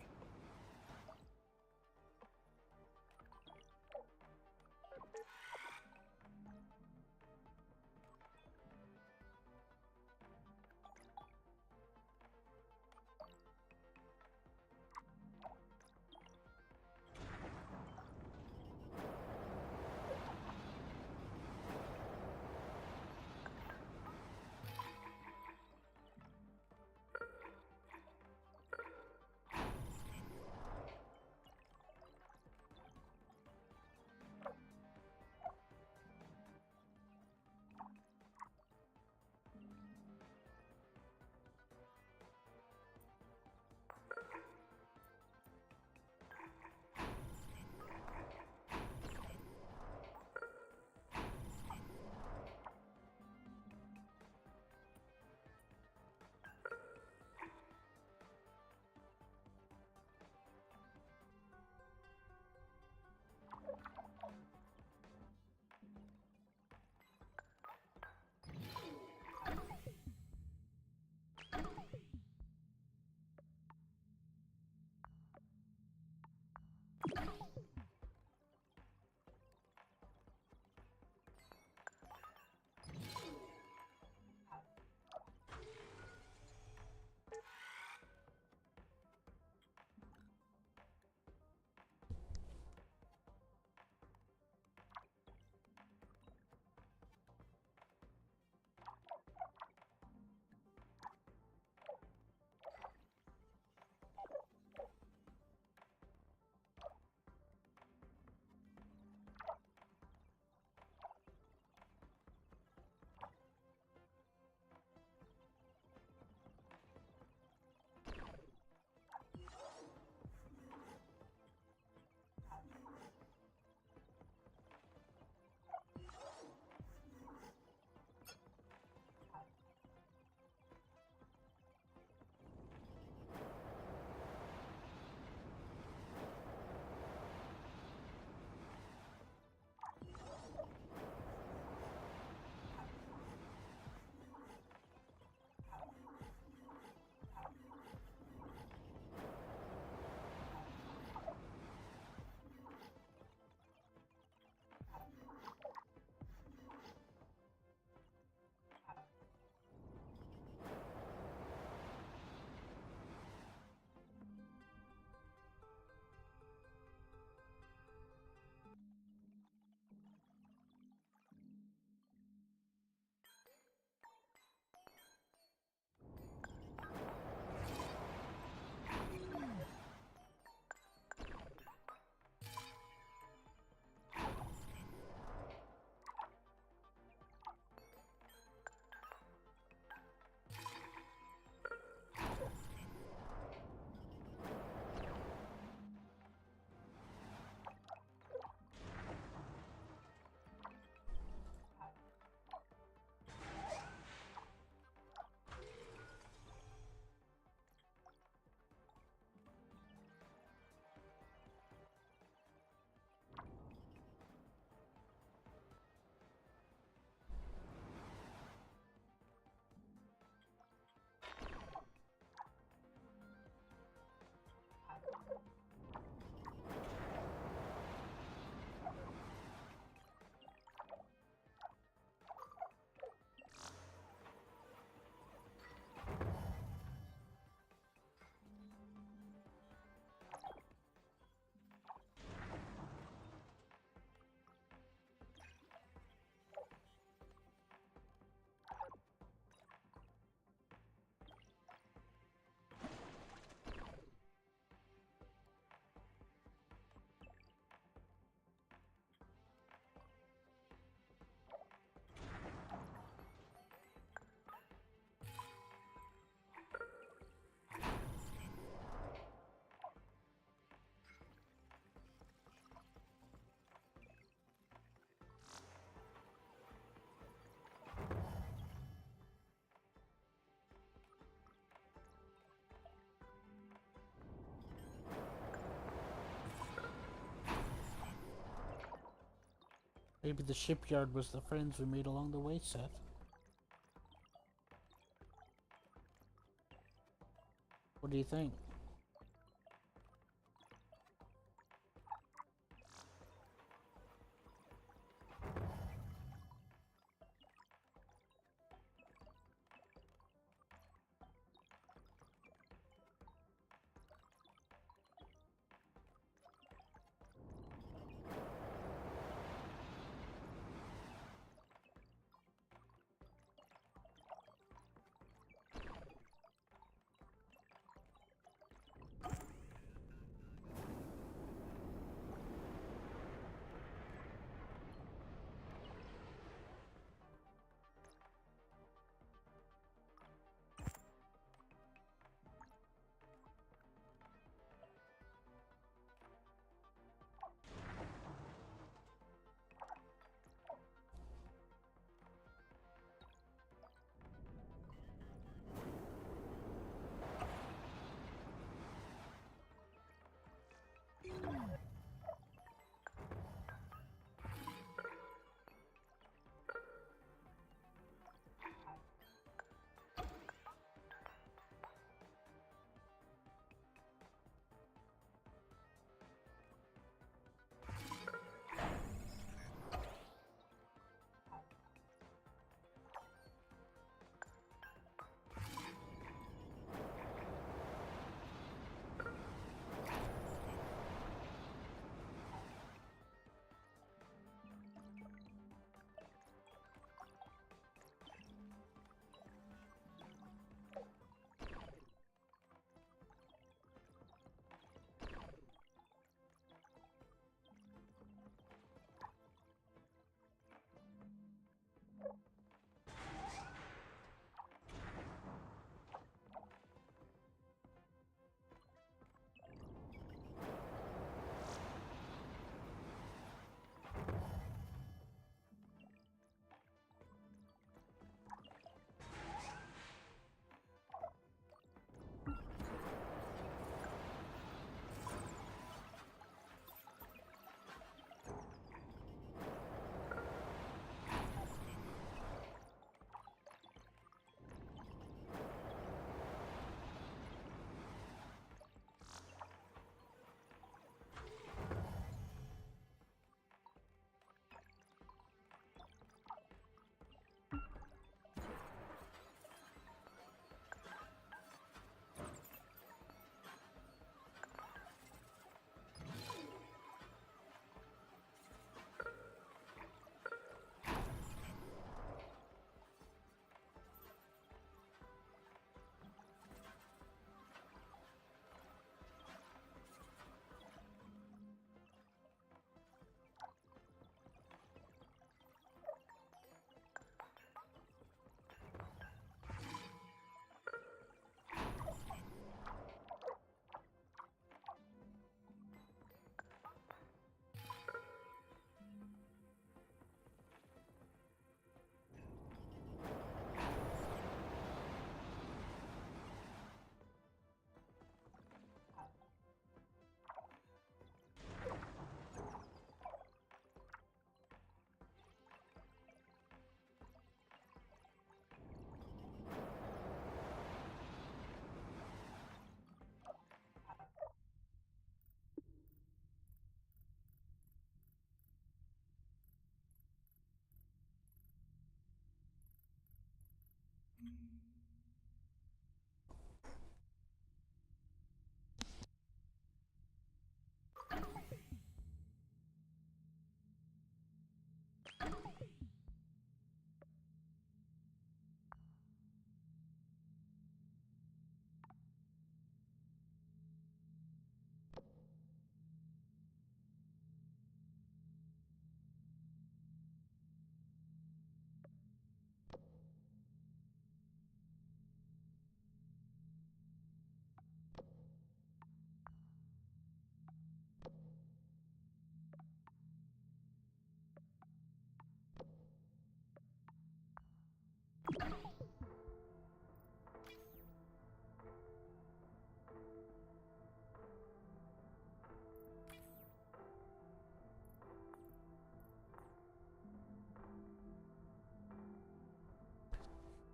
Maybe the shipyard was the friends we made along the way, Seth. What do you think?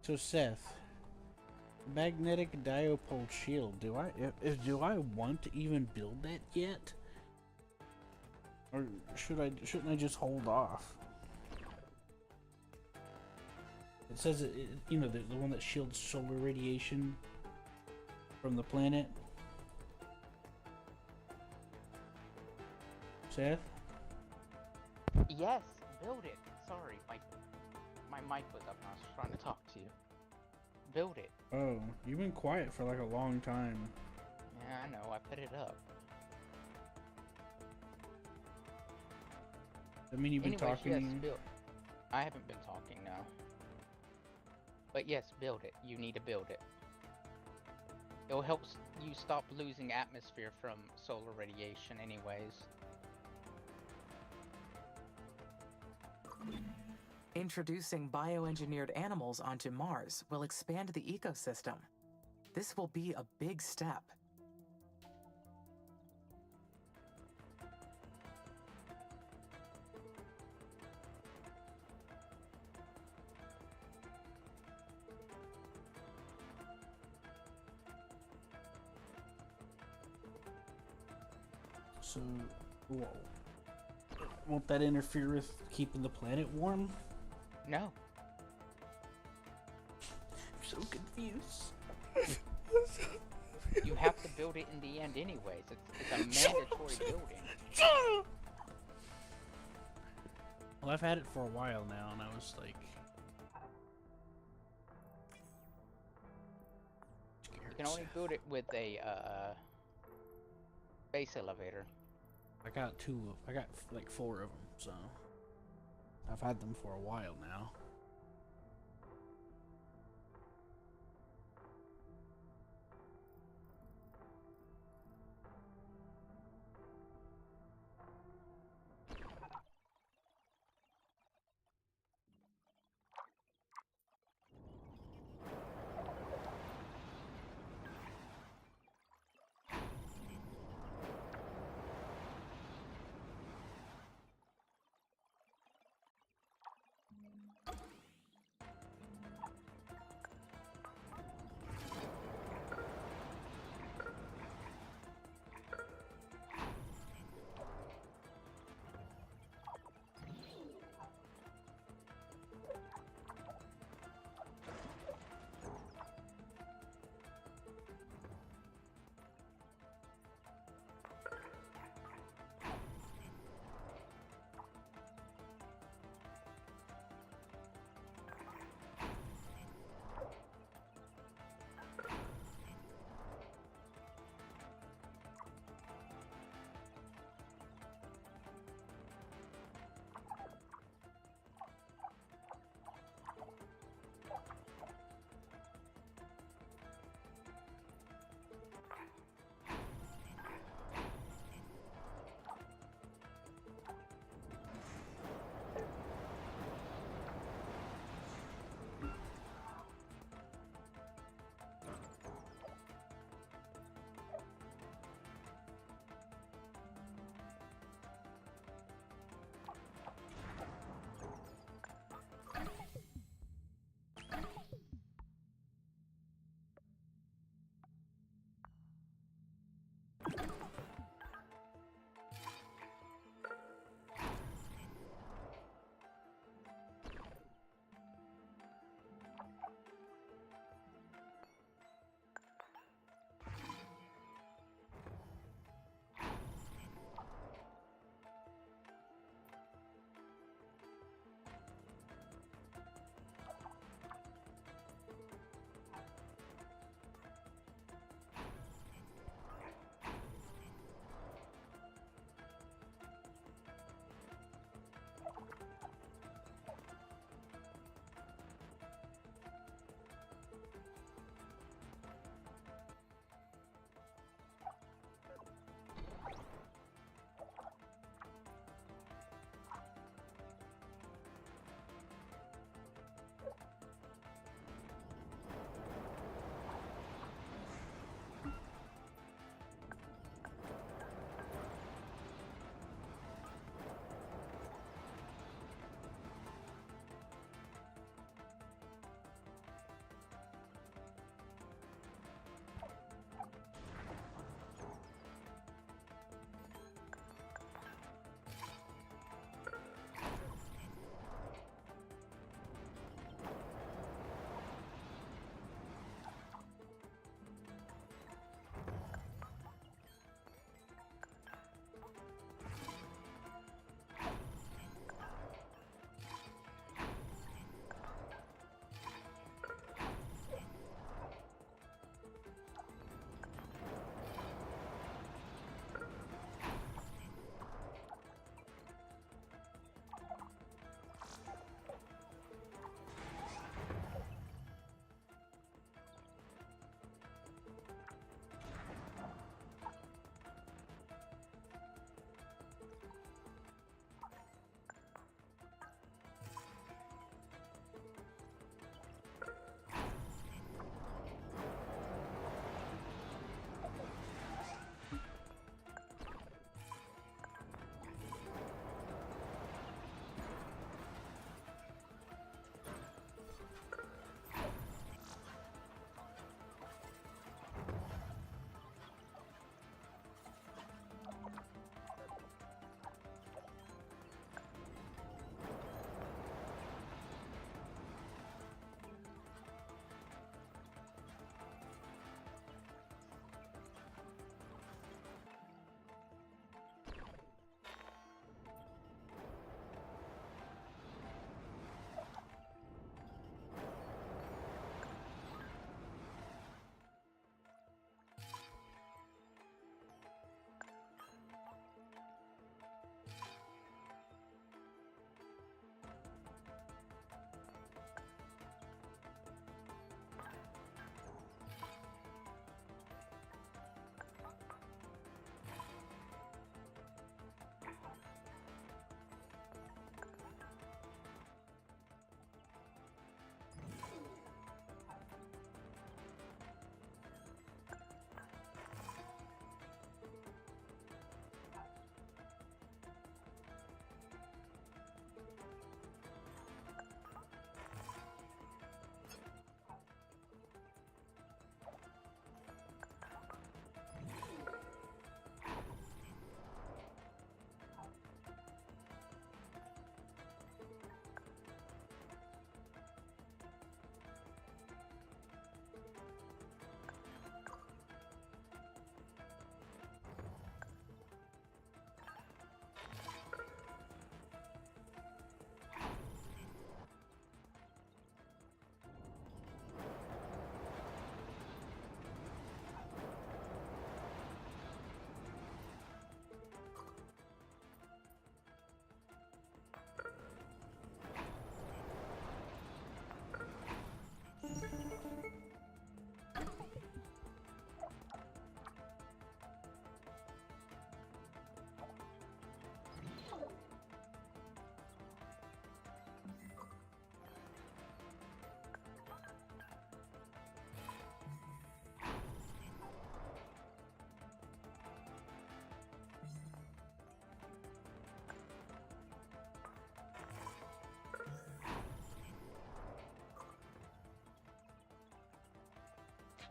So Seth, Magnetic diopole shield. Do I want to even build that yet? Or shouldn't I just hold off? It says you know, the one that shields solar radiation from the planet. Seth? Yes, build it. Sorry, my mic was up and I was trying to talk to you. Build it. Oh, you've been quiet for like a long time. Yeah, I know. I put it up. I mean, you've been Anyways, talking. yes, build. I haven't been talking now. But yes, build it. You need to build it. It'll help you stop losing atmosphere from solar radiation anyways. Introducing bioengineered animals onto Mars will expand the ecosystem. This will be a big step. So, whoa. Won't that interfere with keeping the planet warm? No. I'm so confused. You have to build it in the end anyways. It's a mandatory building. Well, I've had it for a while now, and I was like... You can only build it with a space elevator. I got like 4 of them, so... I've had them for a while now.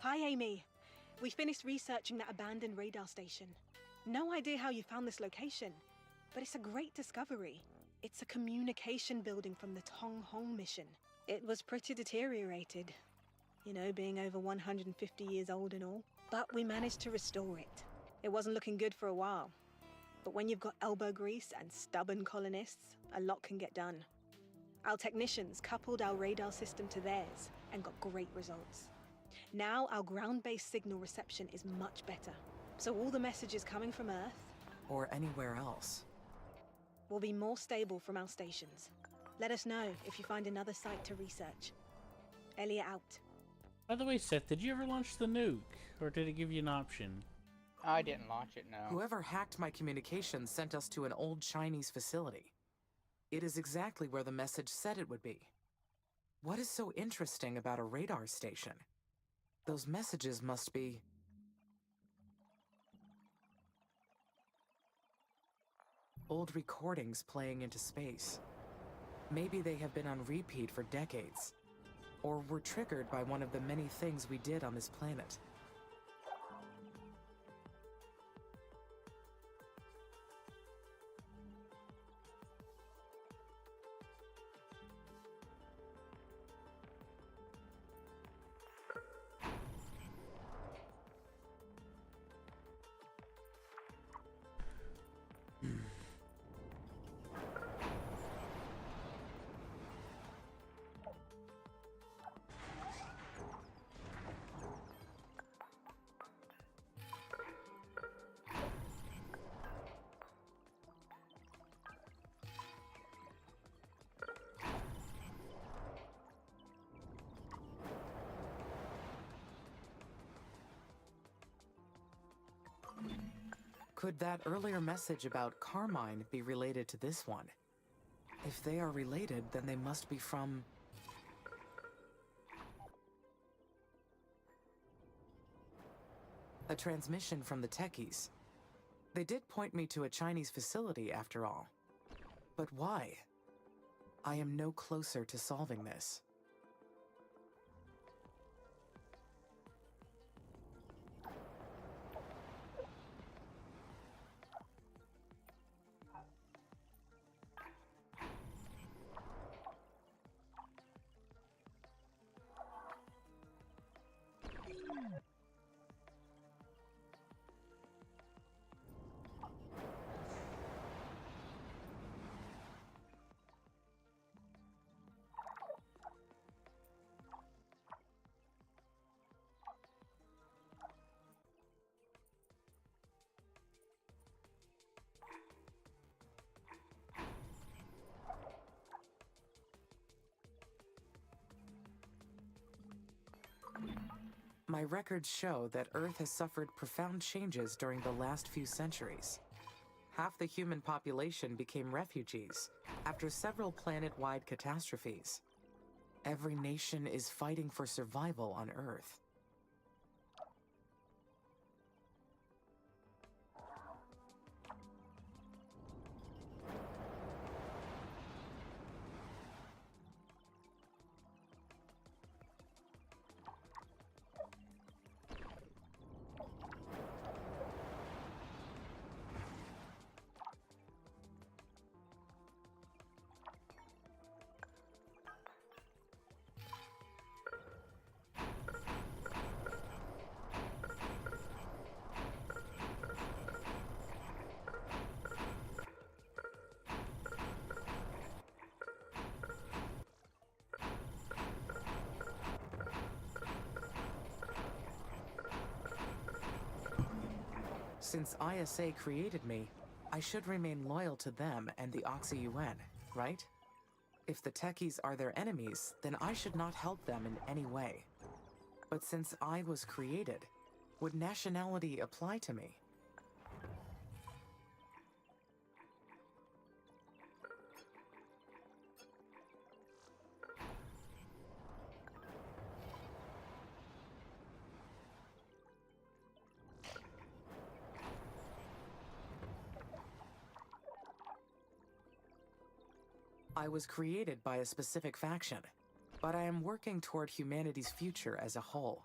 Hi, Amy. We finished researching that abandoned radar station. No idea how you found this location, but it's a great discovery. It's a communication building from the Tong Hong mission. It was pretty deteriorated, you know, being over 150 years old and all. But we managed to restore it. It wasn't looking good for a while. But when you've got elbow grease and stubborn colonists, a lot can get done. Our technicians coupled our radar system to theirs and got great results. Now our ground-based signal reception is much better. So all the messages coming from Earth, Or anywhere else. will be more stable from our stations. Let us know if you find another site to research. Elliot out. By the way, Seth, did you ever launch the nuke? Or did it give you an option? I didn't launch it, no. Whoever hacked my communications sent us to an old Chinese facility. It is exactly where the message said it would be. What is so interesting about a radar station? Those messages must be... old recordings playing into space. Maybe they have been on repeat for decades, or were triggered by one of the many things we did on this planet. Could that earlier message about Carmine be related to this one? If they are related, then they must be from... a transmission from the techies. They did point me to a Chinese facility, after all. But why? I am no closer to solving this. My records show that Earth has suffered profound changes during the last few centuries. Half the human population became refugees after several planet-wide catastrophes. Every nation is fighting for survival on Earth. Since ISA created me, I should remain loyal to them and the Oxy-UN, right? If the techies are their enemies, then I should not help them in any way. But since I was created, would nationality apply to me? I was created by a specific faction, but I am working toward humanity's future as a whole.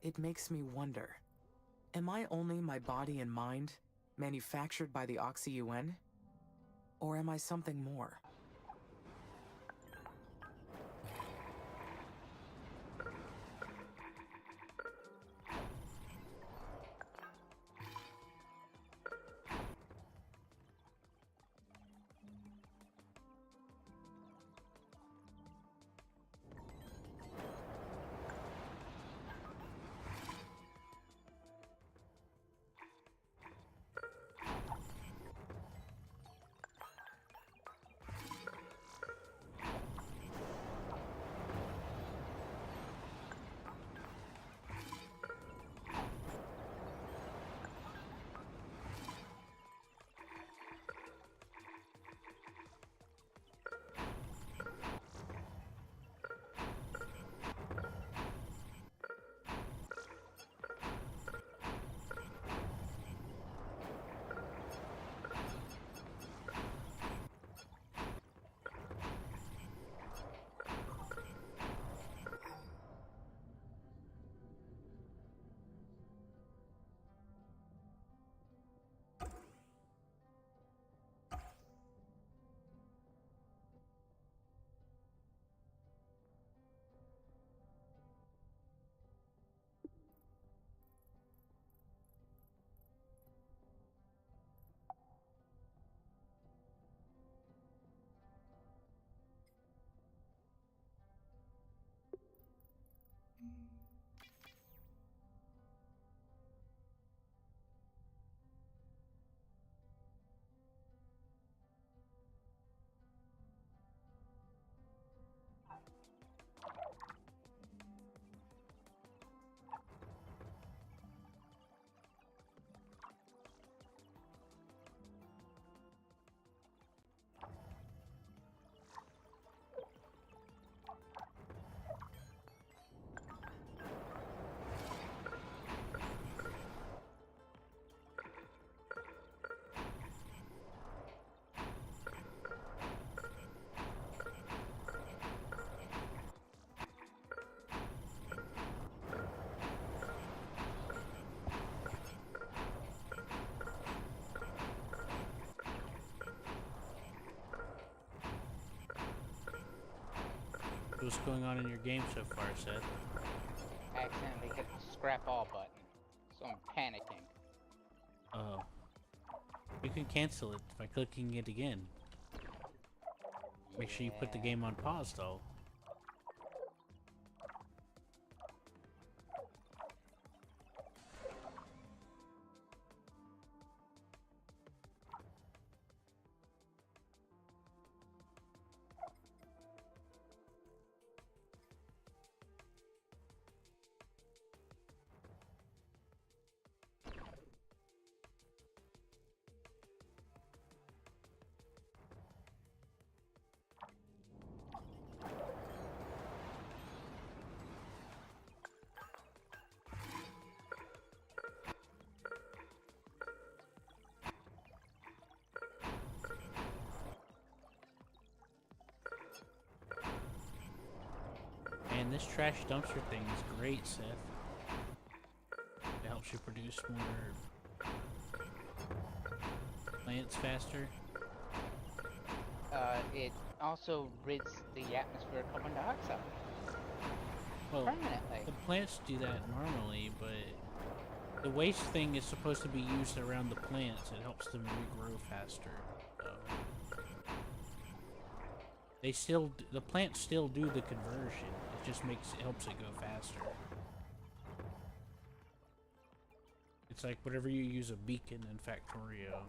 it makes me wonder. Am I only my body and mind, manufactured by the Oxy-UN? Or am I something more? What's going on in your game so far, Seth? I accidentally hit the scrap all button, so I'm panicking. Oh. You can cancel it by clicking it again. Make sure you put the game on pause, though. And this trash dumpster thing is great, Seth. It helps you produce more plants faster. It also rids the atmosphere of carbon dioxide. Well, Permanently. the plants do that normally, but the waste thing is supposed to be used around the plants. It helps them regrow faster. So they still, the plants still do the conversion. It just helps it go faster. It's like whatever you use a beacon in Factorio.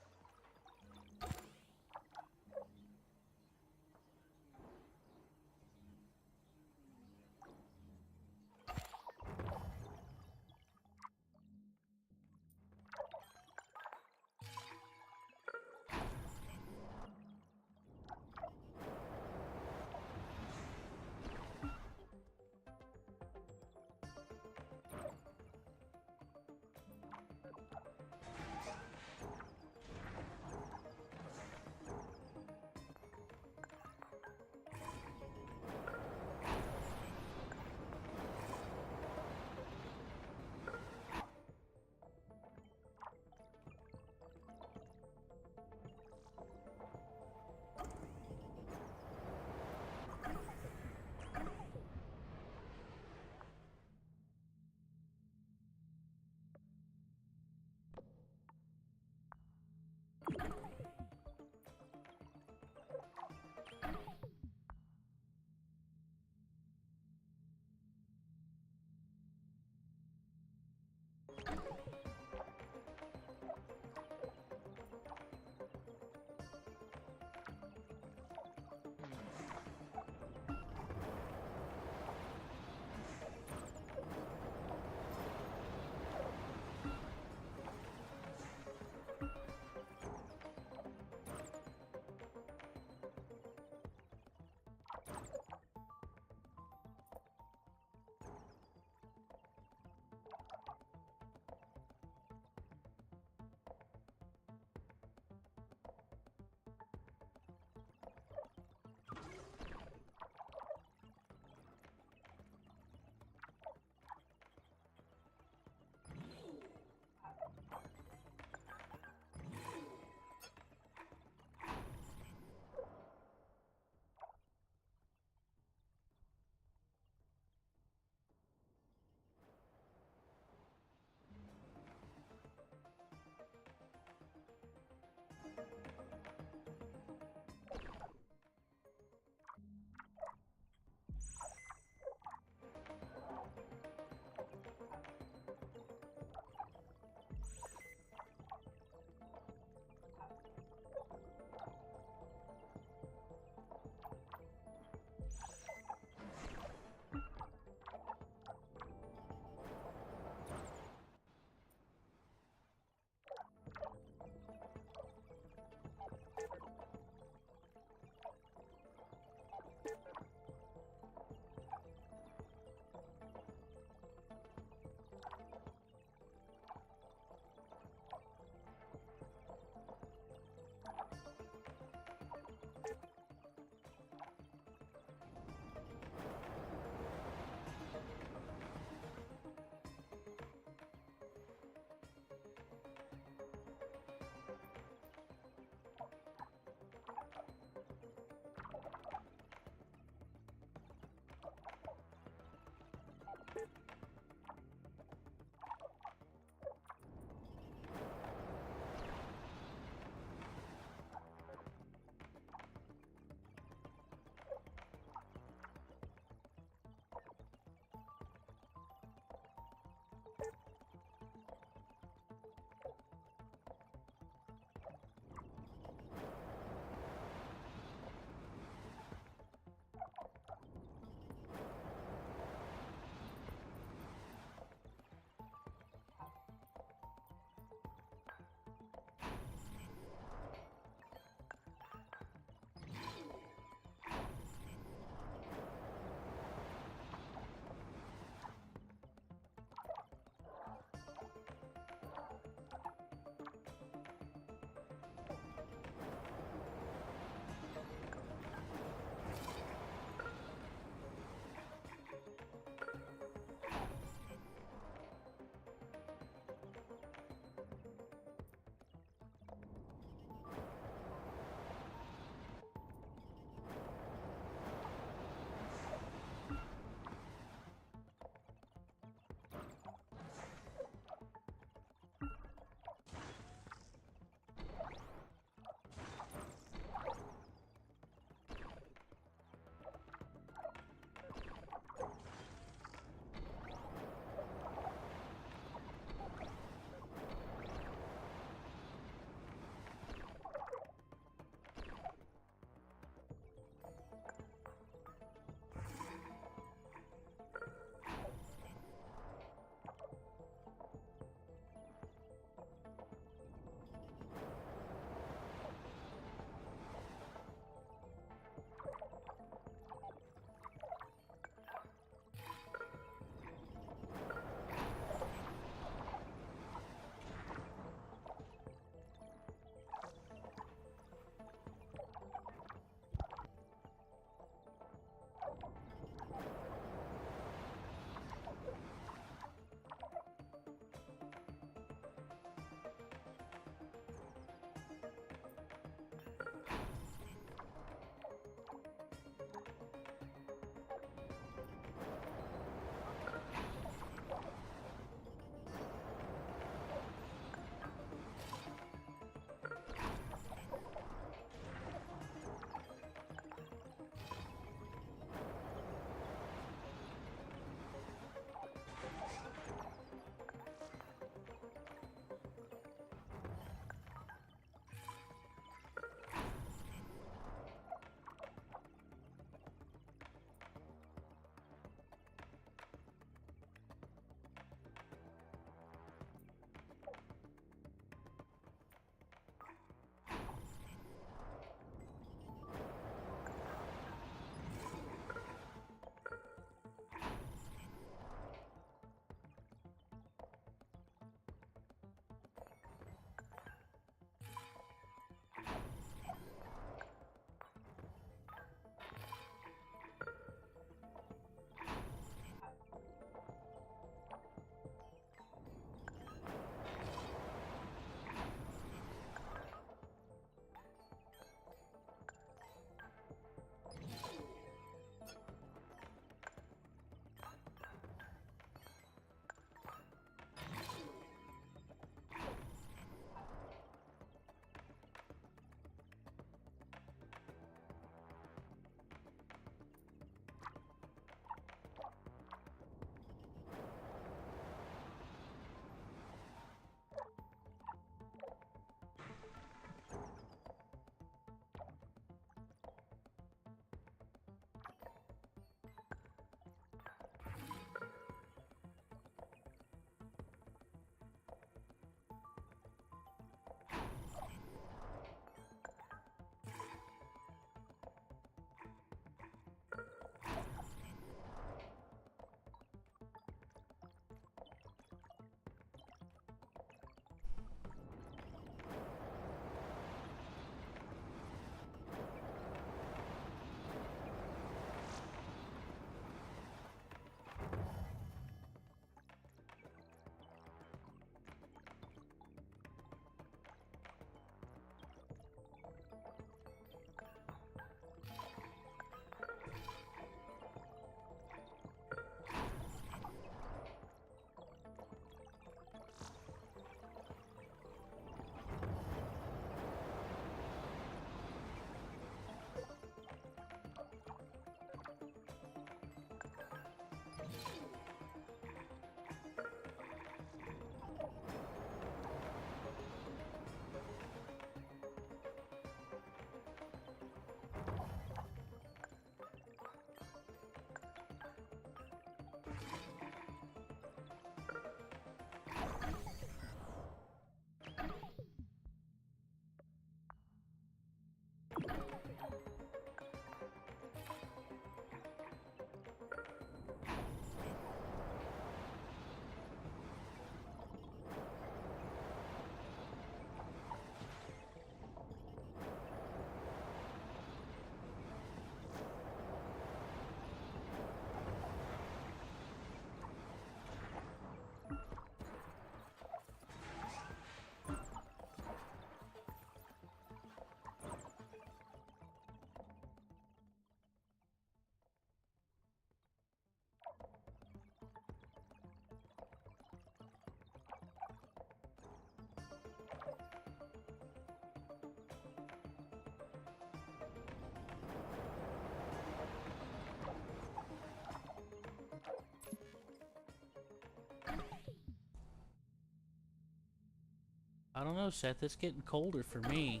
I don't know, Seth. It's getting colder for me.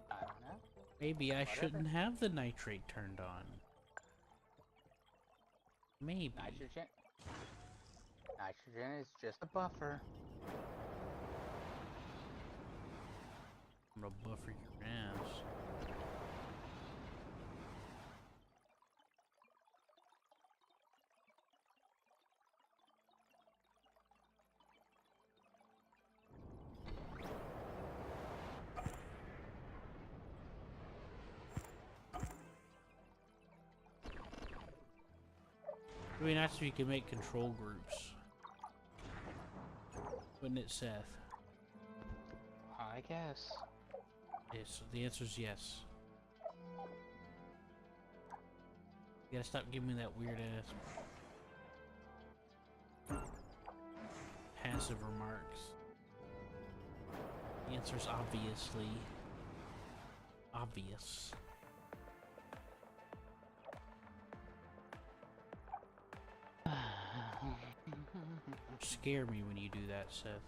I don't know. Maybe I Whatever. shouldn't have the nitrate turned on. Maybe. Nitrogen is just a buffer. I'm gonna buffer your ass. It'd be nice if you could make control groups. Wouldn't it, Seth? I guess. Yes, the answer is yes. You gotta stop giving me that weird ass passive remarks. The answer's obviously obvious. You scare me when you do that, Seth.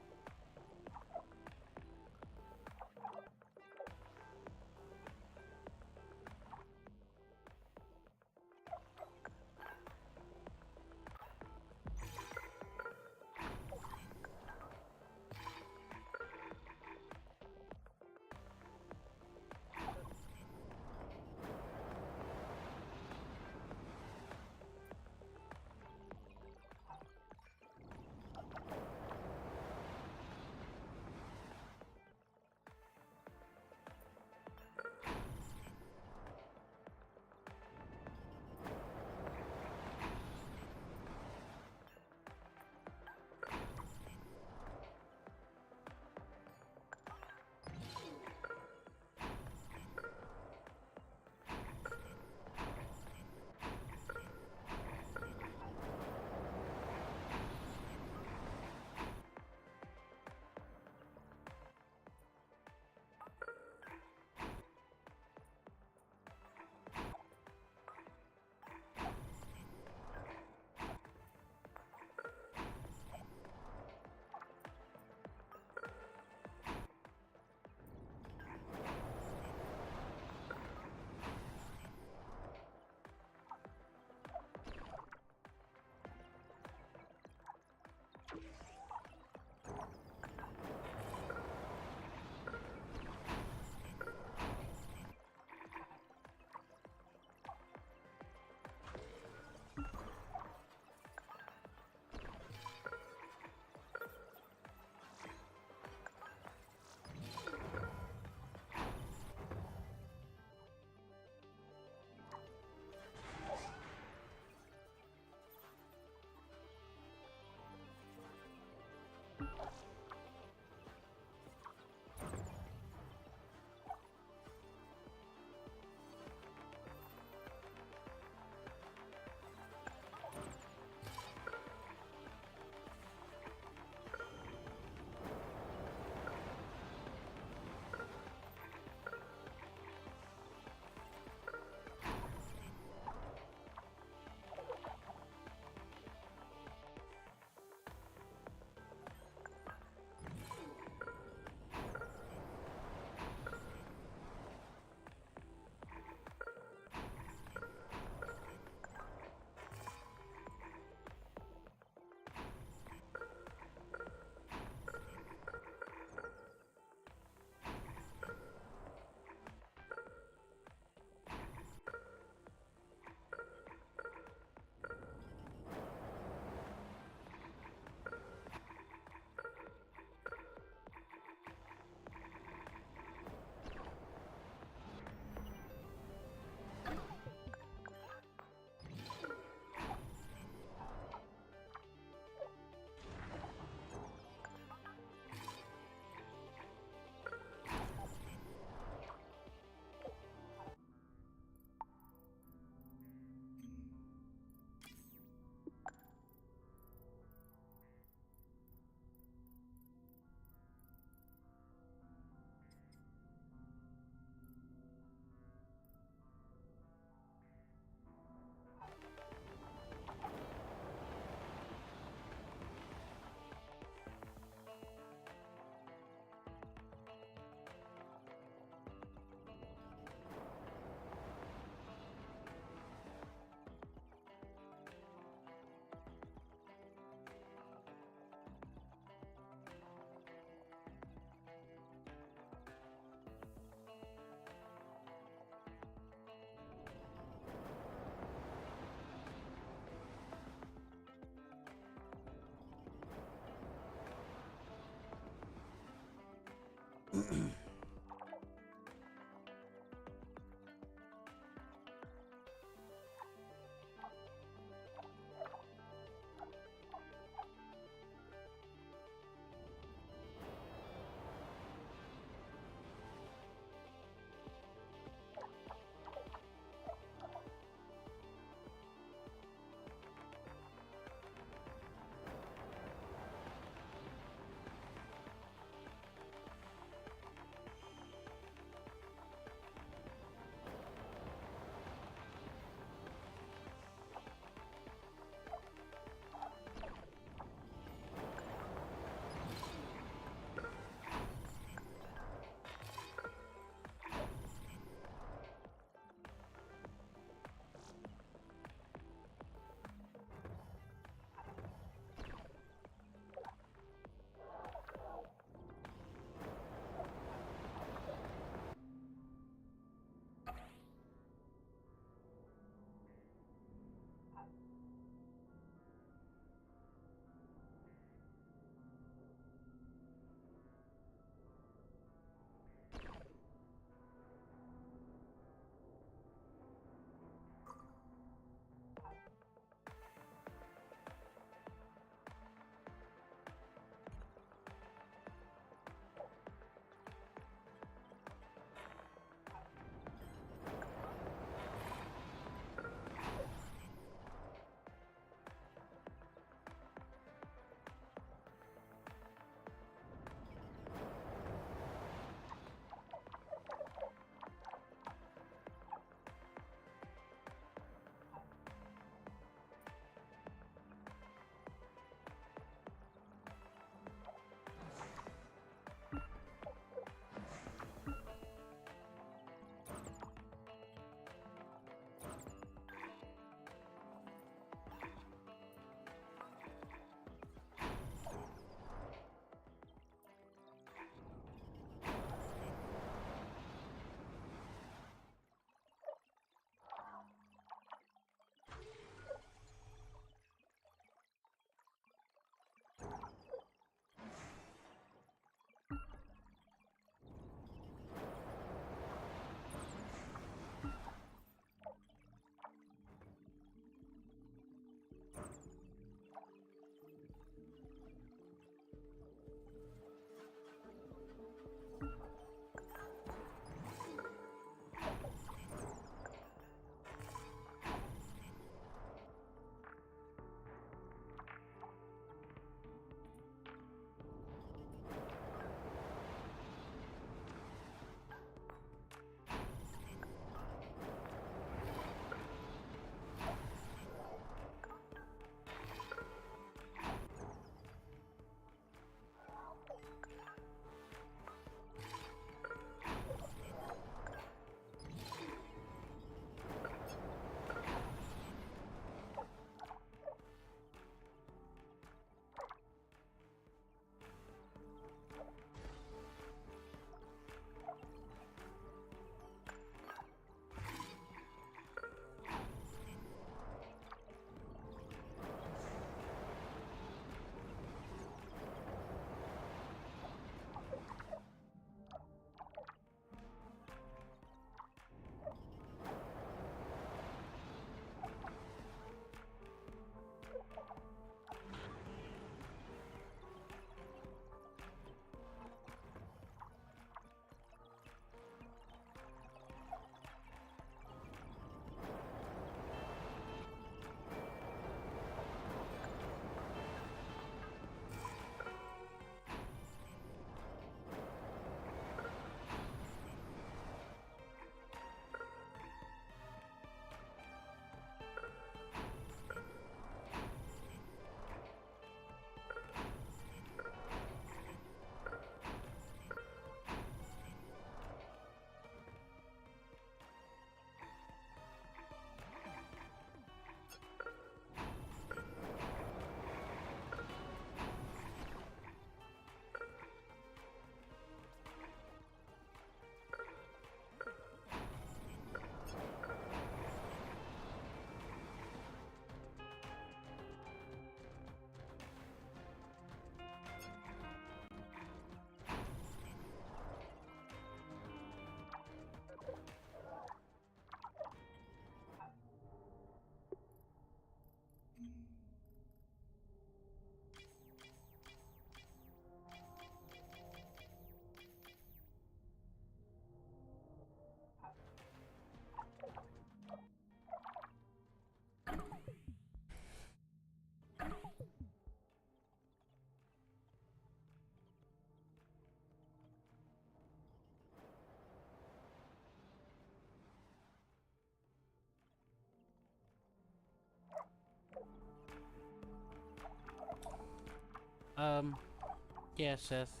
Yeah, Seth.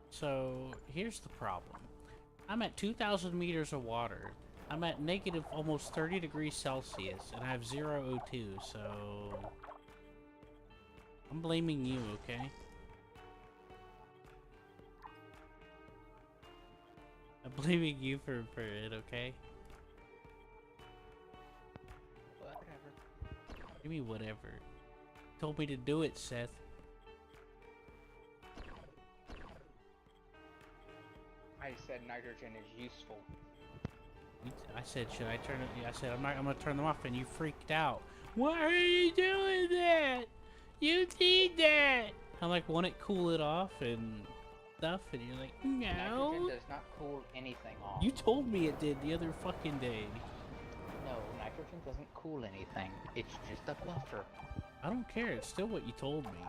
So, here's the problem. I'm at 2,000 meters of water. I'm at negative almost 30 degrees Celsius, and I have 0 O2, so... I'm blaming you, okay? I'm blaming you for it, okay? Whatever. Give me whatever. Told me to do it, Seth. I said nitrogen is useful. I said, should I turn it? I said, I'm gonna turn them off, and you freaked out. Why are you doing that? You need that. I'm like, won't it cool it off and stuff? And you're like, no. Nitrogen does not cool anything off. You told me it did the other fucking day. No, nitrogen doesn't cool anything. It's just a buffer. I don't care. It's still what you told me.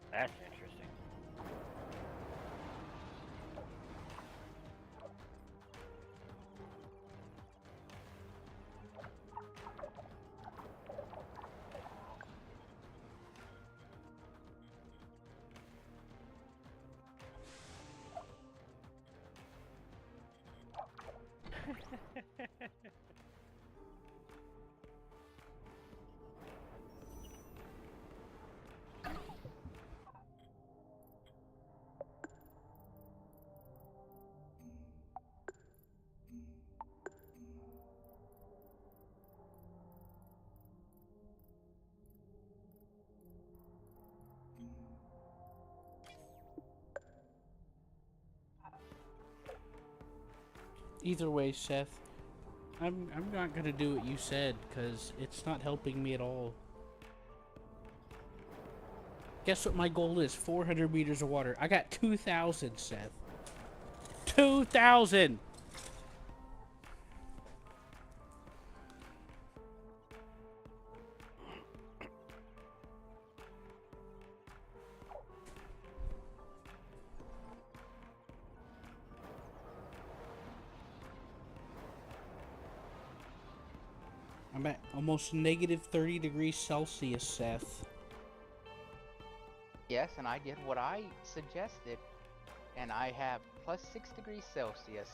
That's interesting. Either way, Seth, I'm not gonna do what you said because it's not helping me at all. Guess what my goal is? 400 meters of water. I got 2,000, Seth. 2,000. I'm at almost negative 30 degrees Celsius, Seth. Yes, and I did what I suggested, and I have plus 6 degrees Celsius,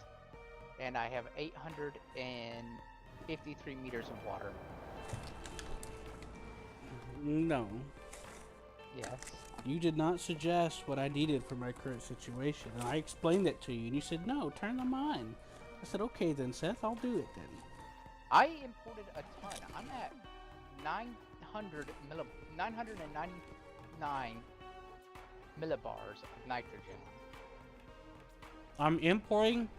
and I have 853 meters of water. No. Yes. You did not suggest what I needed for my current situation, and I explained it to you, and you said, no, turn them on. I said, okay then, Seth, I'll do it then. I imported a ton. I'm at 999 millibars of nitrogen. I'm importing,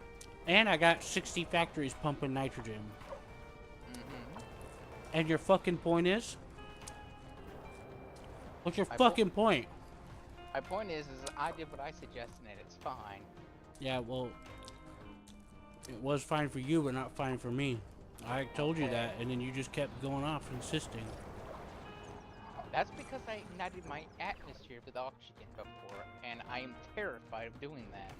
and I got 60 factories pumping nitrogen. Mm-hmm. And your fucking point is? What's your fucking point? My point is I did what I suggested, and it's fine. Yeah, well, it was fine for you, but not fine for me. I told you that, and then you just kept going off, insisting. That's because I ignited my atmosphere with oxygen before, and I am terrified of doing that.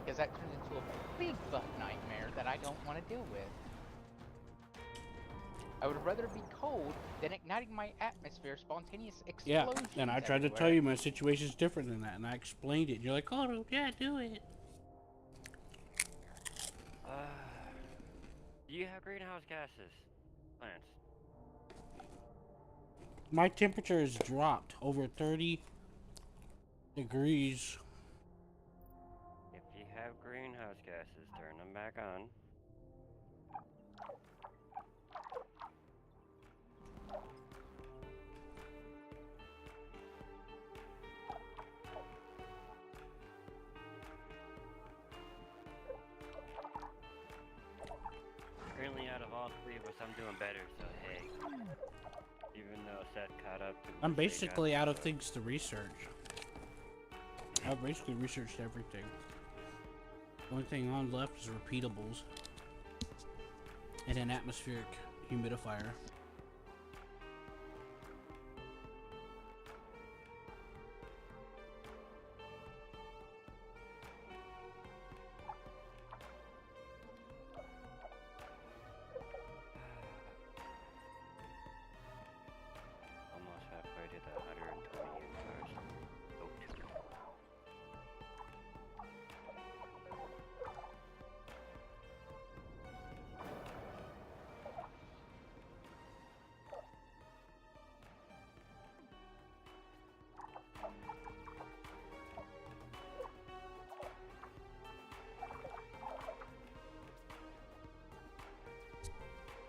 Because that turns into a big fuck nightmare that I don't want to deal with. I would rather be cold than igniting my atmosphere, spontaneous explosions. Yeah, and I tried to tell you my situation's different than that, and I explained it. And you're like, oh, yeah, do it. Do you have greenhouse gases, Lance? My temperature has dropped over 30 degrees. If you have greenhouse gases, turn them back on. Currently out of all all three of us, I'm doing better, so hey. Even though Seth caught up to I'm what they got basically out of to- things to research. I've basically researched everything. The only thing on left is repeatables and an atmospheric humidifier. Almost halfway to the 120 inch Oh,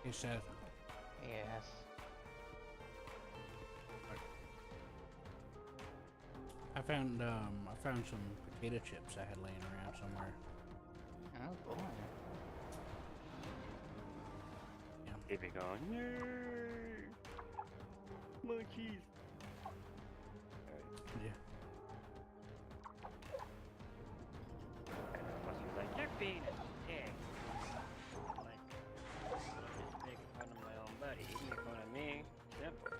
Hey Seth, Yes. I found some potato chips I had laying around somewhere. Oh boy. keep it going. Yay! Munchies! Yeah. Must be like, you're being a dick. Like, I'm just making fun of my own buddy. He made fun of me. Simple.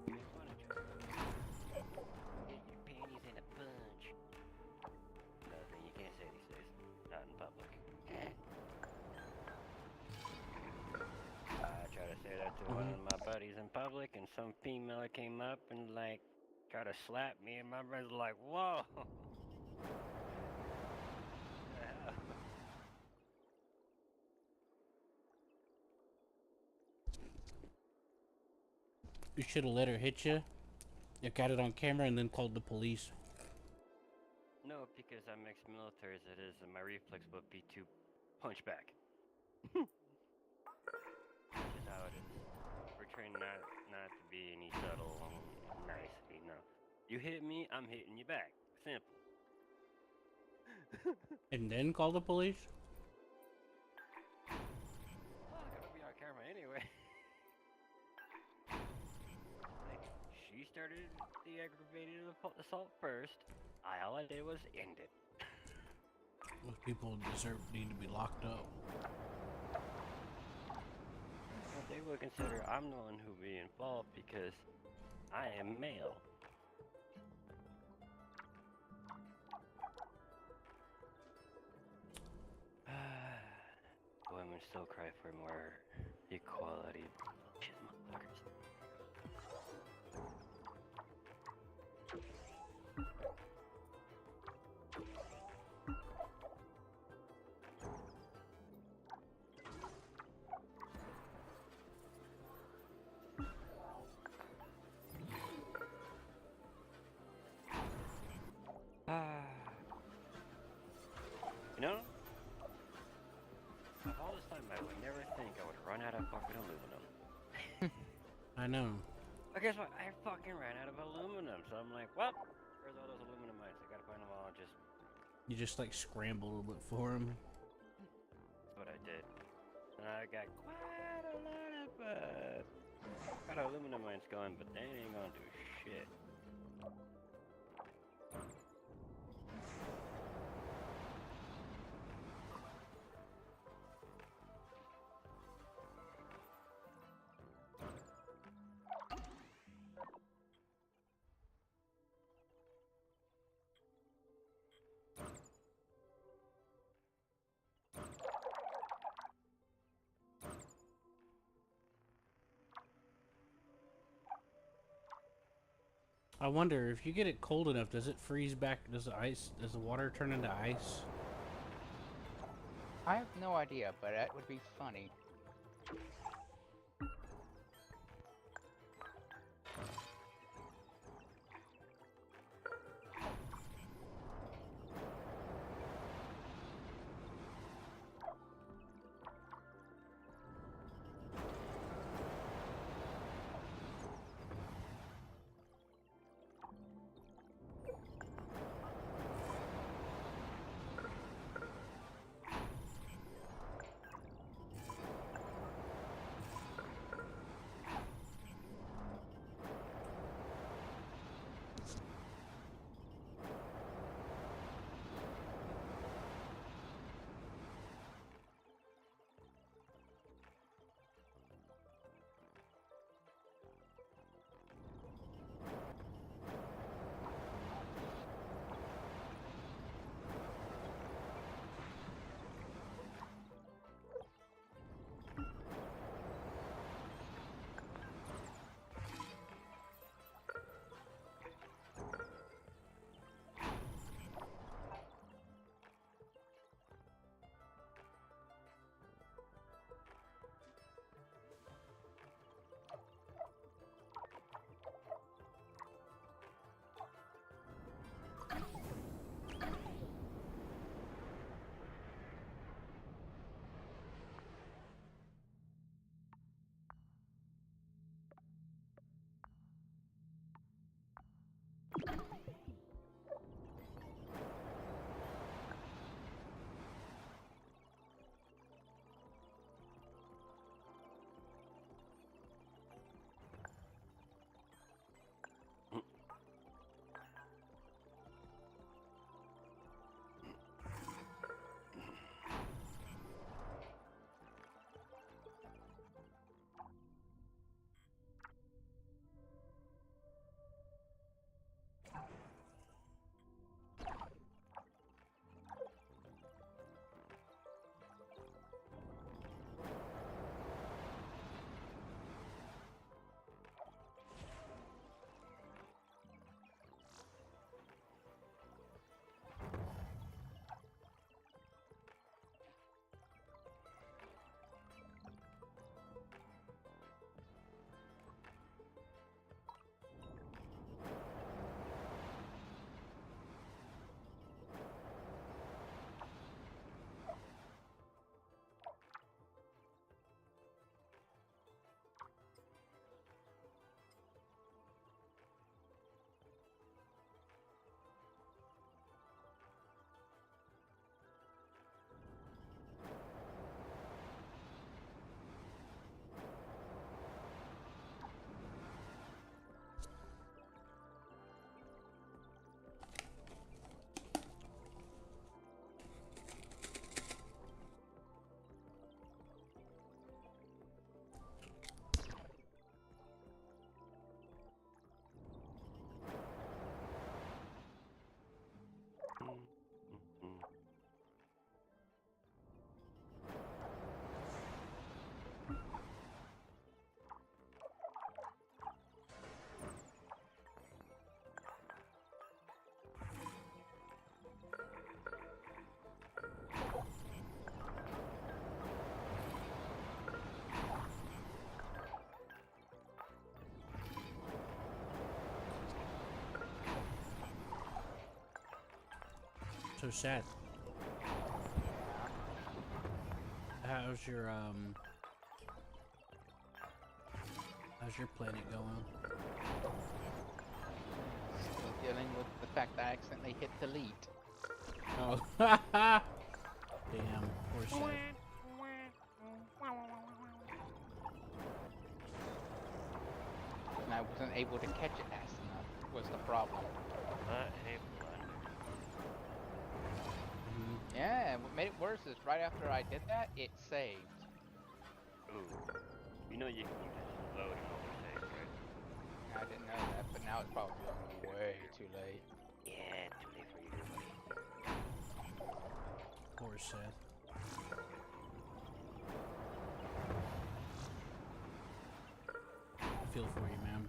He made fun of you. Get your panties in a bunch. Nothing. You can't say these days. Not in public. I try to say that to one of my buddies in public, and some female came up and like tried to slap me, and my brother's like, "Whoa!" What the hell? You should have let her hit you. You got it on camera and then called the police. No, because I'm ex-military as it is, and my reflex would be to punch back. Which is how it is. We're trained not to be any subtle and nice. You know, you hit me, I'm hitting you back. Simple. And then call the police? Well, it's gonna be on camera anyway. Like, she started the aggravated assault first. All I did was end it. Those people need to be locked up. Well, they would consider I'm the one who be involved because I am male. Women still cry for more equality. Shit, motherfuckers. You know, all this time I would never think I would run out of fucking aluminum. I know. But guess what? I fucking ran out of aluminum. So I'm like, well, where's all those aluminum mines? I gotta find them all. You just like scramble a little bit for them. That's what I did. And I got quite a lot of aluminum mines going, but they ain't gonna do shit. I wonder if you get it cold enough, does it freeze back? Does the water turn into ice? I have no idea, but that would be funny. so sad. How's your planet going? Still dealing with the fact that I accidentally hit delete. Oh, damn, poor Seth. And I wasn't able to catch it fast enough, was the problem. Yeah, what made it worse is right after I did that, it saved. Ooh. You know you can just load and oversave, right? I didn't know that, but now it's probably way too late. Yeah, too late for you, buddy. Poor Seth. I feel for you, man.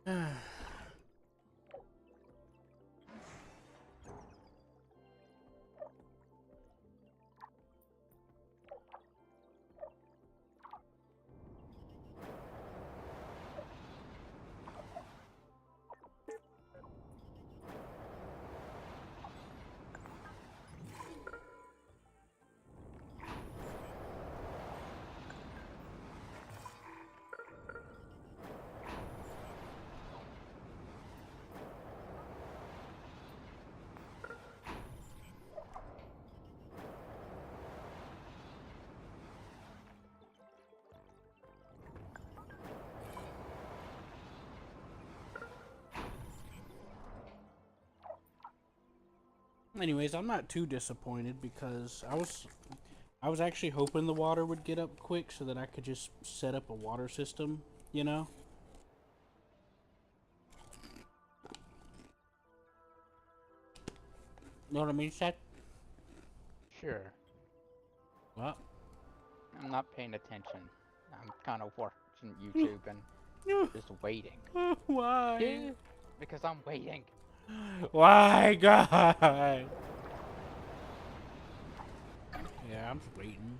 Nah. Anyways, I'm not too disappointed because I was actually hoping the water would get up quick so that I could just set up a water system, you know? Know what I mean, Seth? Sure. What? I'm not paying attention. I'm kind of watching YouTube and just waiting. Why? Yeah, because I'm waiting. Why, God? Yeah, I'm just waiting.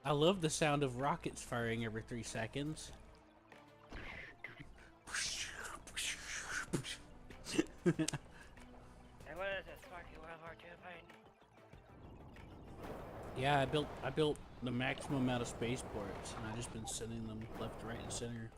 I love the sound of rockets firing every 3 seconds. And what is this fucking World War II fighting? Yeah, I built the maximum amount of spaceports, and I've just been sending them left, right, and center.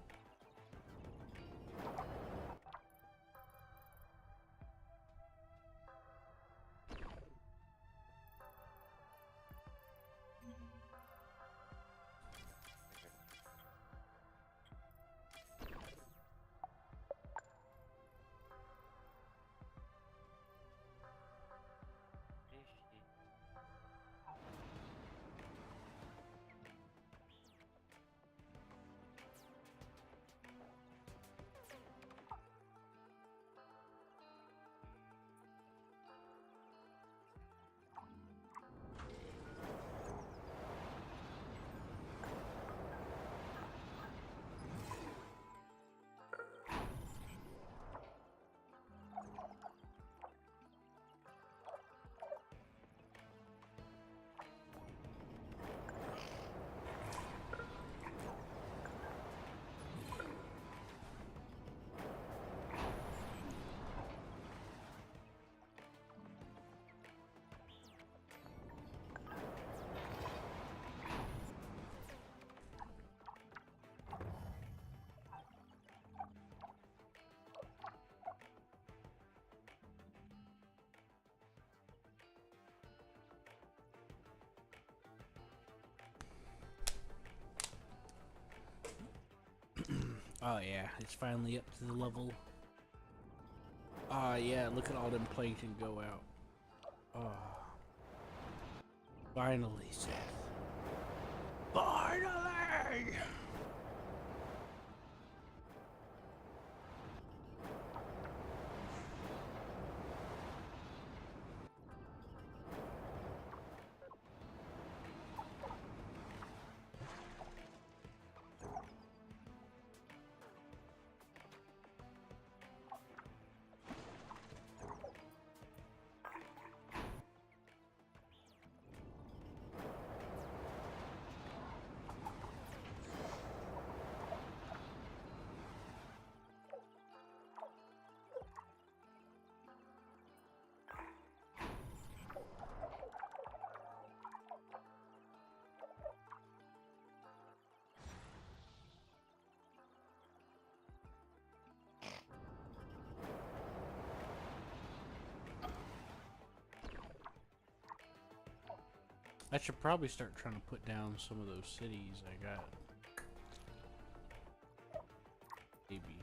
Oh yeah, it's finally up to the level. Ah yeah, look at all them plankton go out. Oh. Finally, Seth. Finally! I should probably start trying to put down some of those cities I got. Maybe.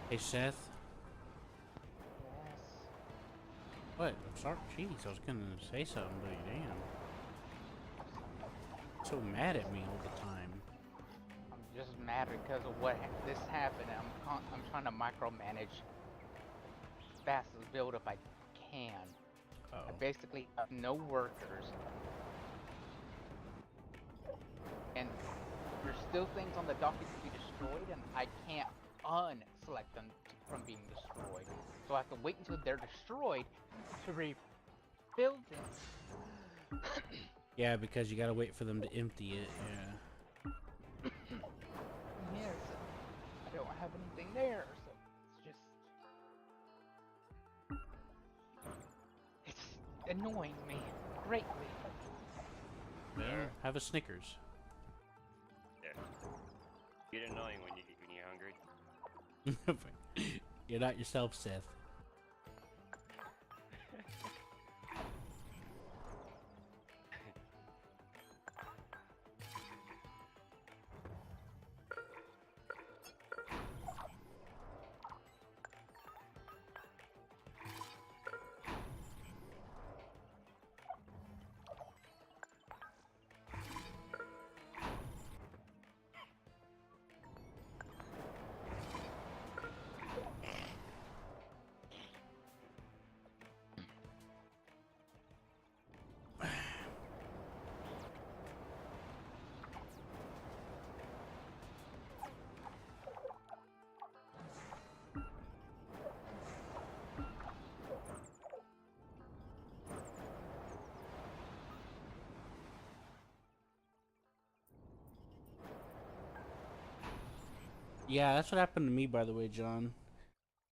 Hey, Seth. Yes. What? I'm sorry. Jeez, I was gonna say something, but damn. so mad at me all the time? I'm just mad because of what this happened. I'm trying to micromanage as fast as build up I can. Oh. I basically have no workers. And there's still things on the docket to be destroyed, and I can't unselect them from being destroyed. So I have to wait until they're destroyed to rebuild them. Yeah, because you gotta wait for them to empty it, yeah. Yes, I don't have anything there, so it's annoying me greatly. Well, have a Snickers. Yeah. Get annoying when you're hungry. You're not yourself, Seth. Yeah, that's what happened to me, by the way, John.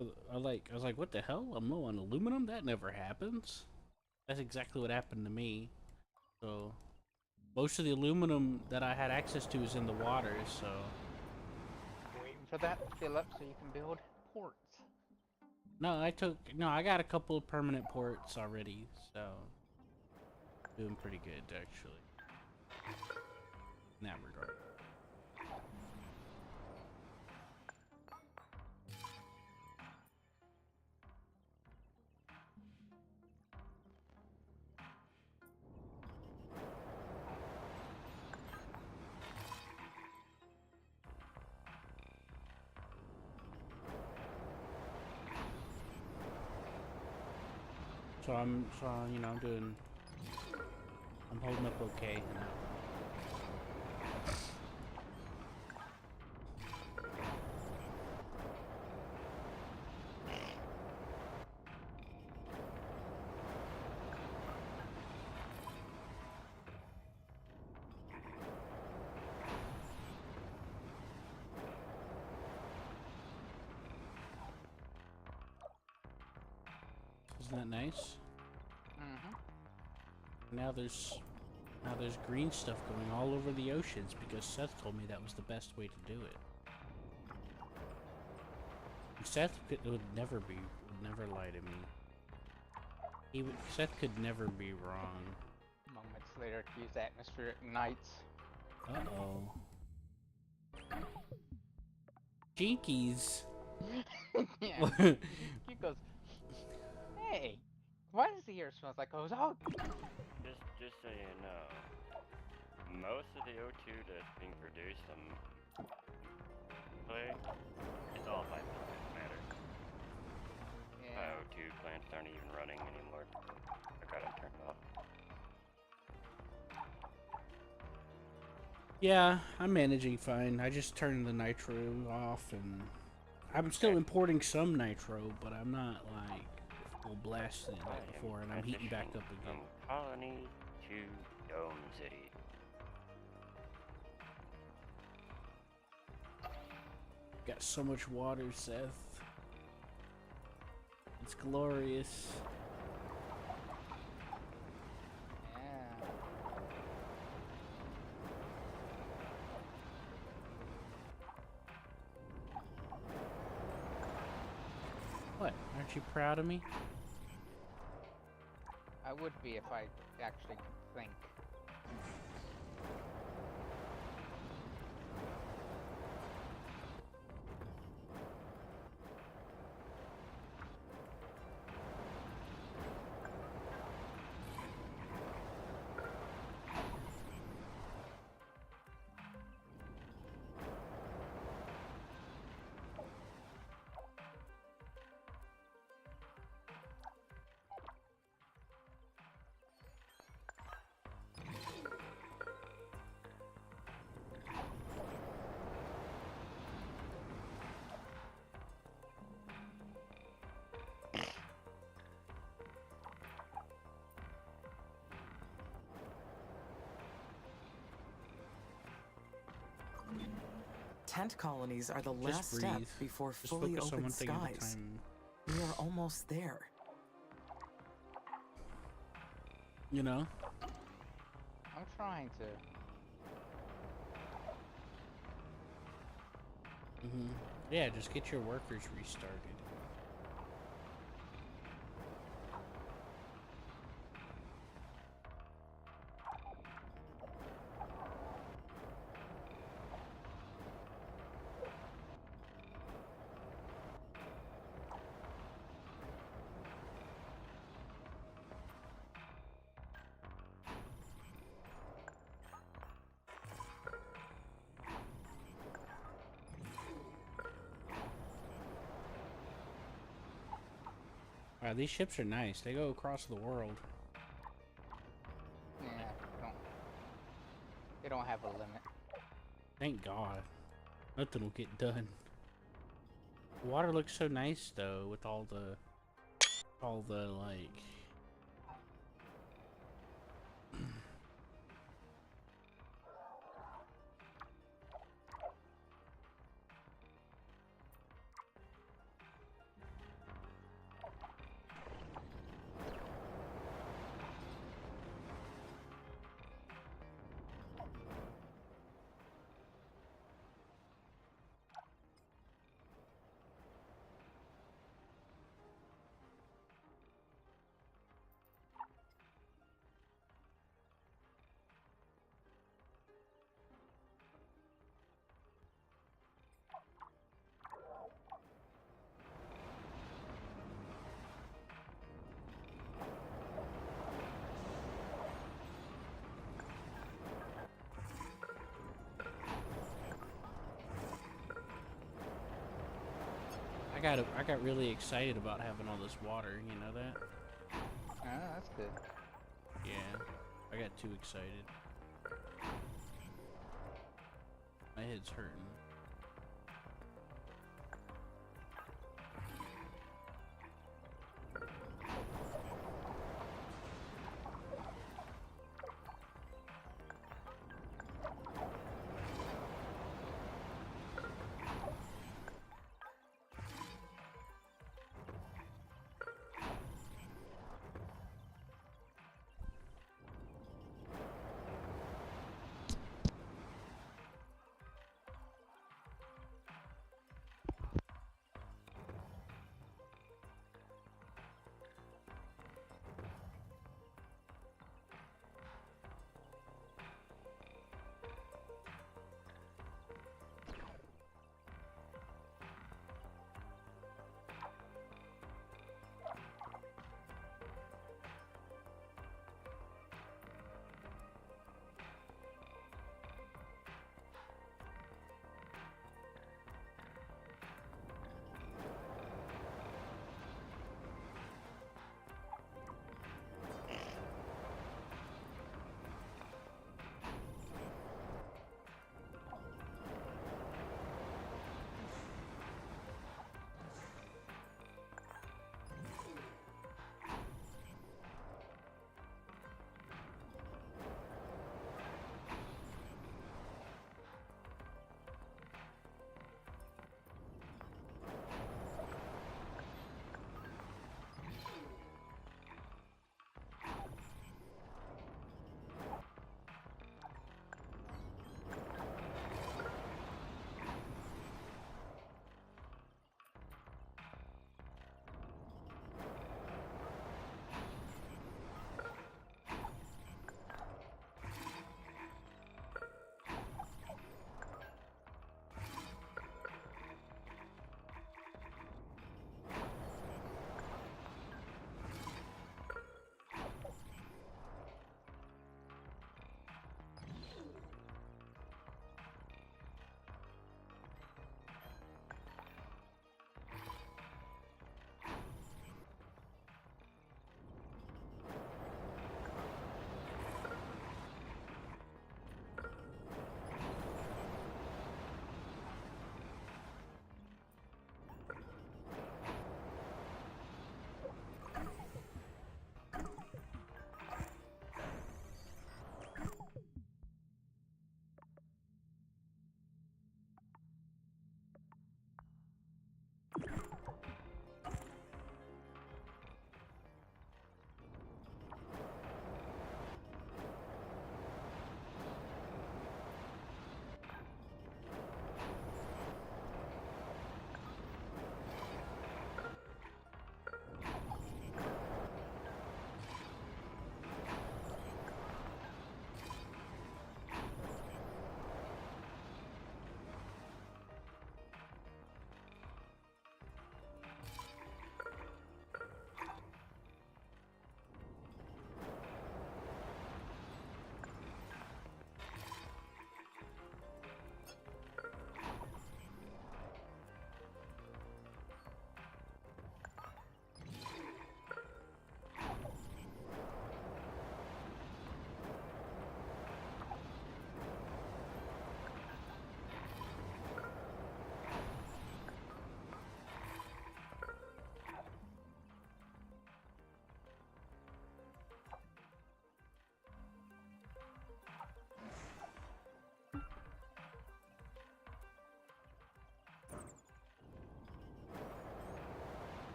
I was like, what the hell? I'm low on aluminum? That never happens. That's exactly what happened to me. So, most of the aluminum that I had access to is in the water, so... Waiting for that to fill up so you can build ports. No, I got a couple of permanent ports already, so... Doing pretty good, actually. In that regard. So I'm holding up okay. You know. Isn't that nice? Mm-hmm. Now there's green stuff going all over the oceans because Seth told me that was the best way to do it. And would never lie to me. Seth could never be wrong. Moments later, Q's atmosphere ignites. Uh-oh. Jinkies! Yeah. Q goes, hey, why does the air smells like ozone? Just so you know, most of the O2 that's being produced on play, it's all by matter. Yeah. O2 plants aren't even running anymore. I got it turned off. Yeah, I'm managing fine. I just turned the nitro off, and I'm still importing some nitro, but I'm not like full blasting it like before, and I'm heating back up again. From Colony to Dome City. Got so much water, Seth. It's glorious. Yeah. What? Aren't you proud of me? I would be if I actually could think. tent colonies are the Just last step breathe. before Just fully focus on open one thing at a skies. time. We are almost there. You know? I'm trying to. Yeah, just get your workers restarted. Wow, these ships are nice. They go across the world. Yeah, they don't have a limit. Thank God. Nothing will get done. The water looks so nice though, with all the like. I got really excited about having all this water, you know that? Ah, that's good. Yeah. I got too excited. My head's hurting.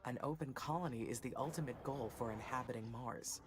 An open colony is the ultimate goal for inhabiting Mars.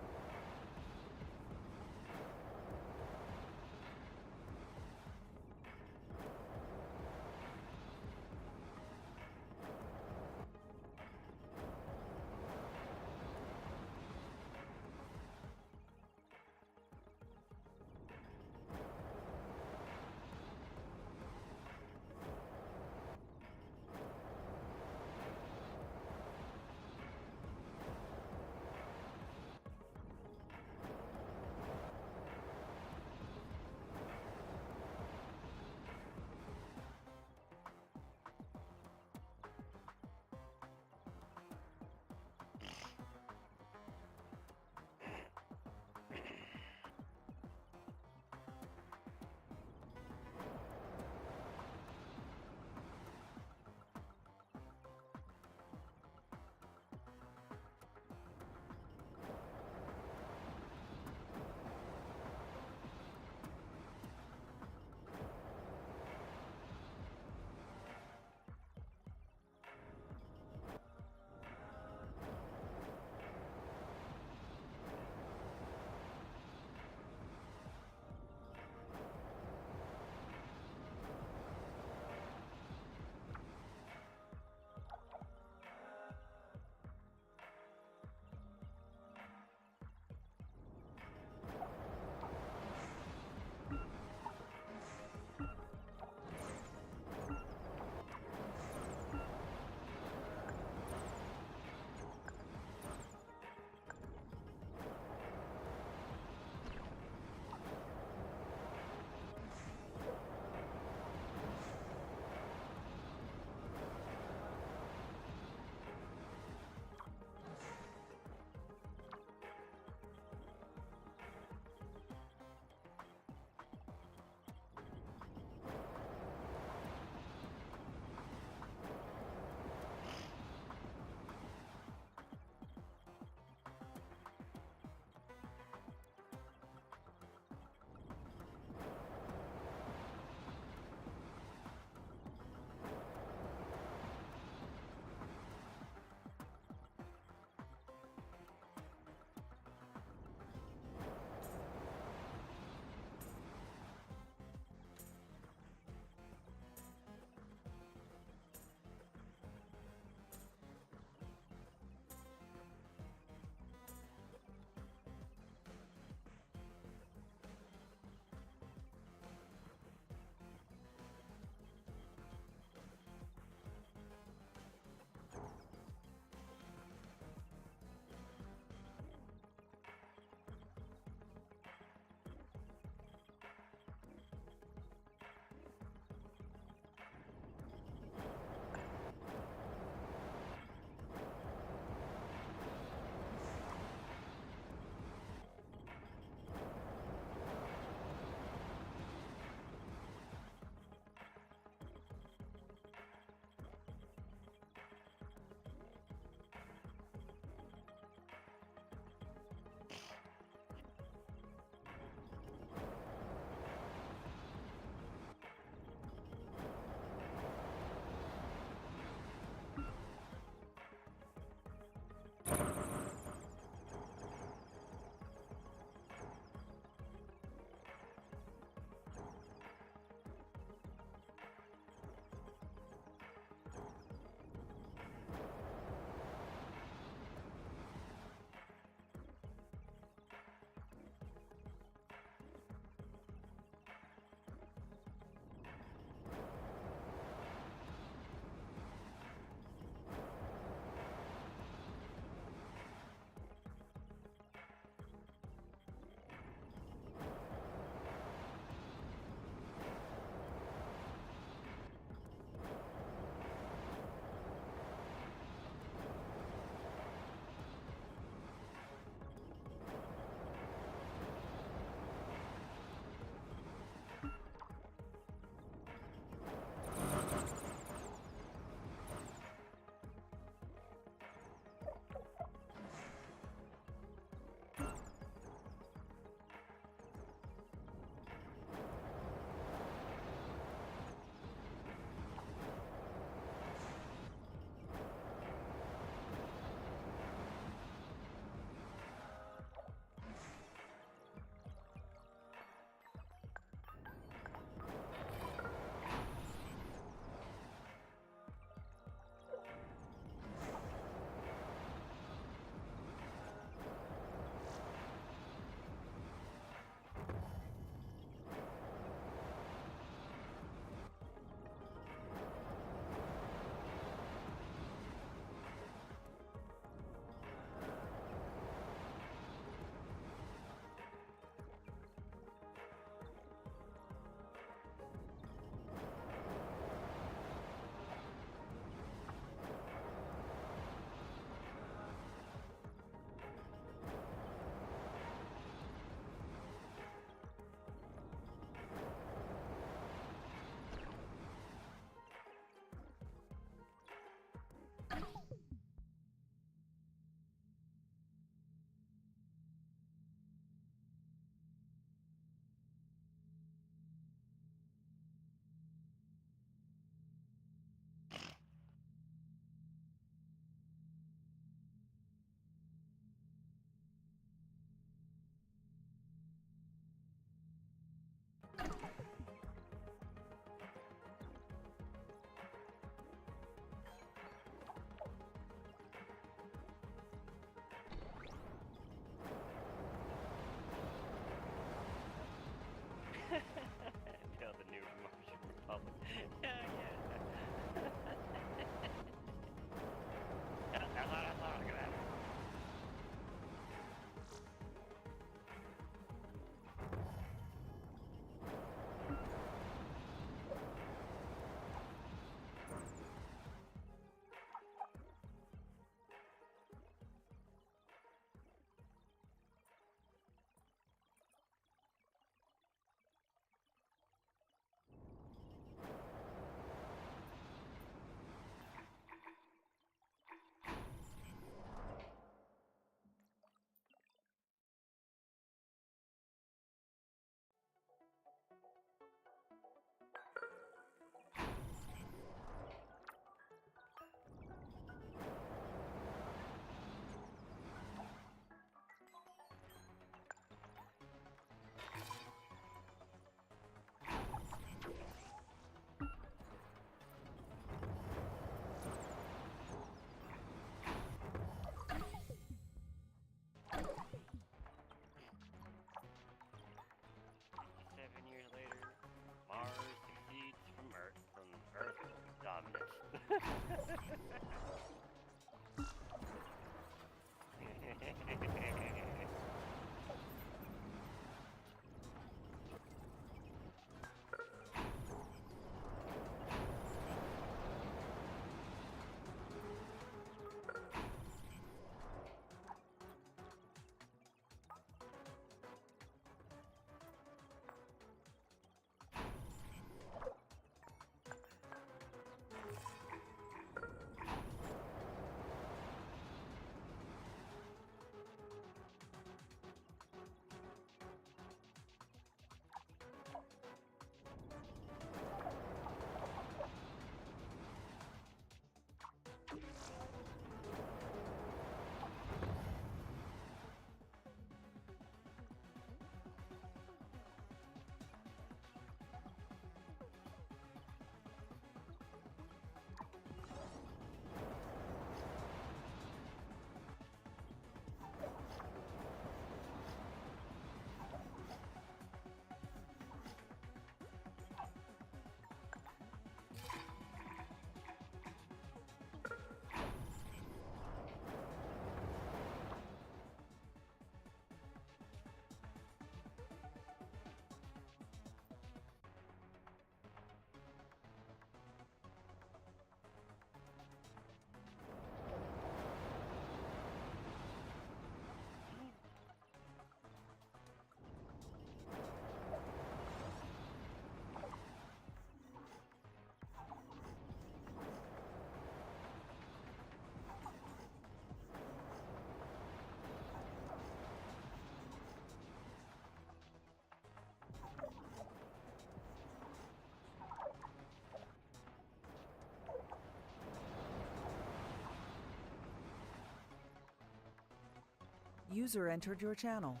User entered your channel.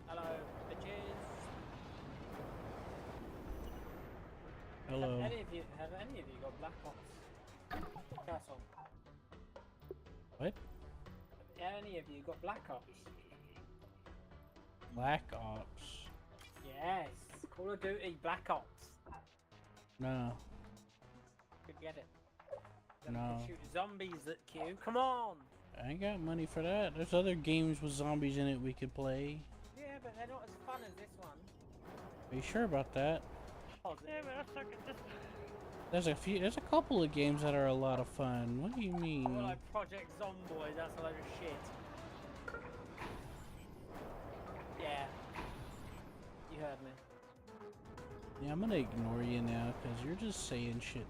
Hello, bitches. Hello. Have any of you got Black Ops? Castle. What? Have any of you got Black Ops? Black Ops? Yes. Call of Duty Black Ops. No. Could get it. No. Shoot zombies at Q. Come on! I ain't got money for that. There's other games with zombies in it we could play. Yeah, but they're not as fun as this one. Are you sure about that? Yeah, but I suck at this one. There's a couple of games that are a lot of fun. What do you mean? Well, like Project Zomboid, that's a load of shit. Yeah. You heard me. Yeah, I'm gonna ignore you now, because you're just saying shit.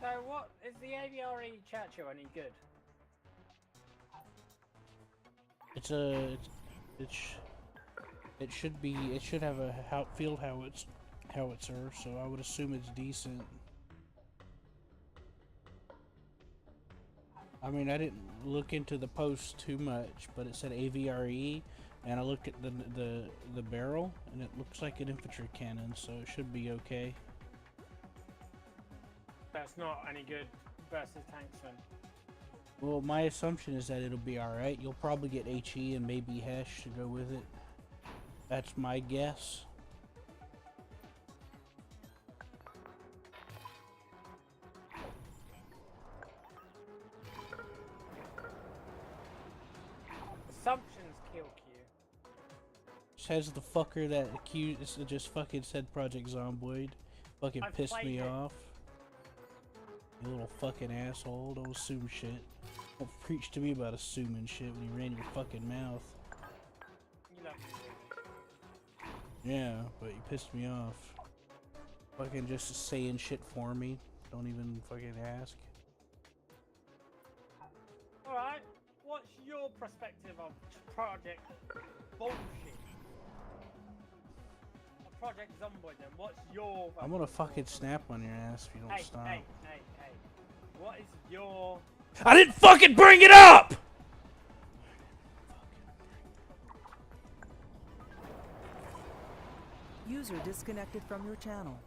So what, is the AVRE chat show any good? It should have a field howitzer, so I would assume it's decent. I mean, I didn't look into the post too much, but it said AVRE, and I looked at the barrel, and it looks like an infantry cannon, so it should be okay. That's not any good versus tanks then. Well, my assumption is that it'll be alright. You'll probably get HE and maybe Hesh to go with it. That's my guess. Assumptions kill Q. Says the fucker that just fucking said Project Zomboid. Fucking I've pissed played me it. off. You little fucking asshole. Don't assume shit. Don't preach to me about assuming shit when you ran your fucking mouth. You love me. Yeah, but you pissed me off. Fucking just saying shit for me. Don't even fucking ask. Alright, what's your perspective of Project Bullshit? Project Zomboid then, what's your... I'm gonna fucking snap on your ass if you don't stop. Hey, what is your... I didn't fucking bring it up! User disconnected from your channel.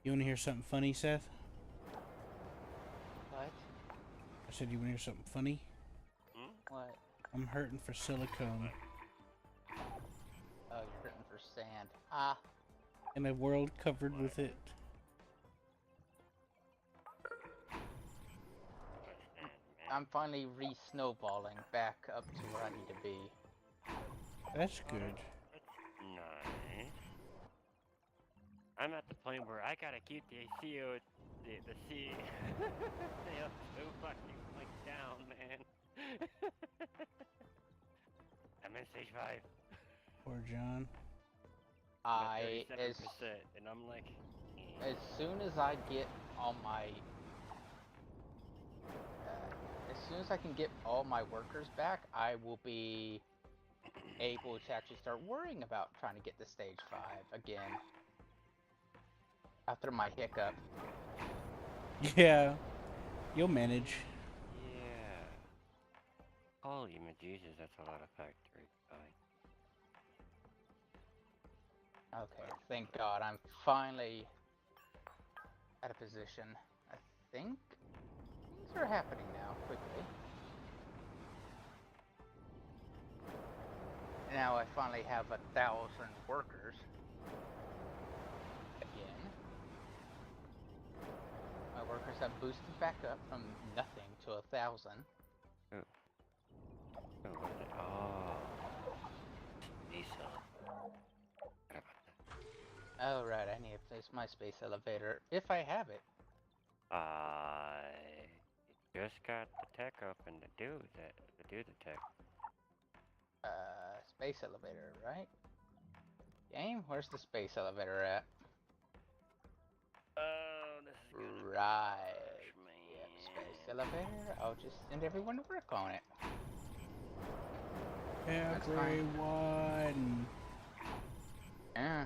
You want to hear something funny, Seth? What? I said, you want to hear something funny? What? I'm hurting for silicone. Oh, you're hurting for sand. Ah. In a world covered with it. I'm finally re-snowballing back up to where I need to be. That's good. Nice. I'm at the point where I gotta keep the CO, the C, so fucking like down, man. I'm in stage 5. Poor John. I'm at I 37%, and I'm like, as soon as I get all my as soon as I can get all my workers back, I will be able to actually start worrying about trying to get to stage 5 again. After my hiccup. Yeah. You'll manage. yeah. Holy Jesus, that's a lot of factory. Okay, thank God. I'm finally at a position. I think things are happening now, quickly. Now I finally have 1,000 workers. Again. My workers have boosted back up from nothing to 1,000. Oh. Oh, what is it? Oh. Diesel. Oh, right, I need to place my space elevator, if I have it. I just got the tech up and to do the tech. Space elevator, right? Game? Where's the space elevator at? Oh, this is gonna right. man. Yep, space elevator. I'll just send everyone to work on it. Everyone. Yeah.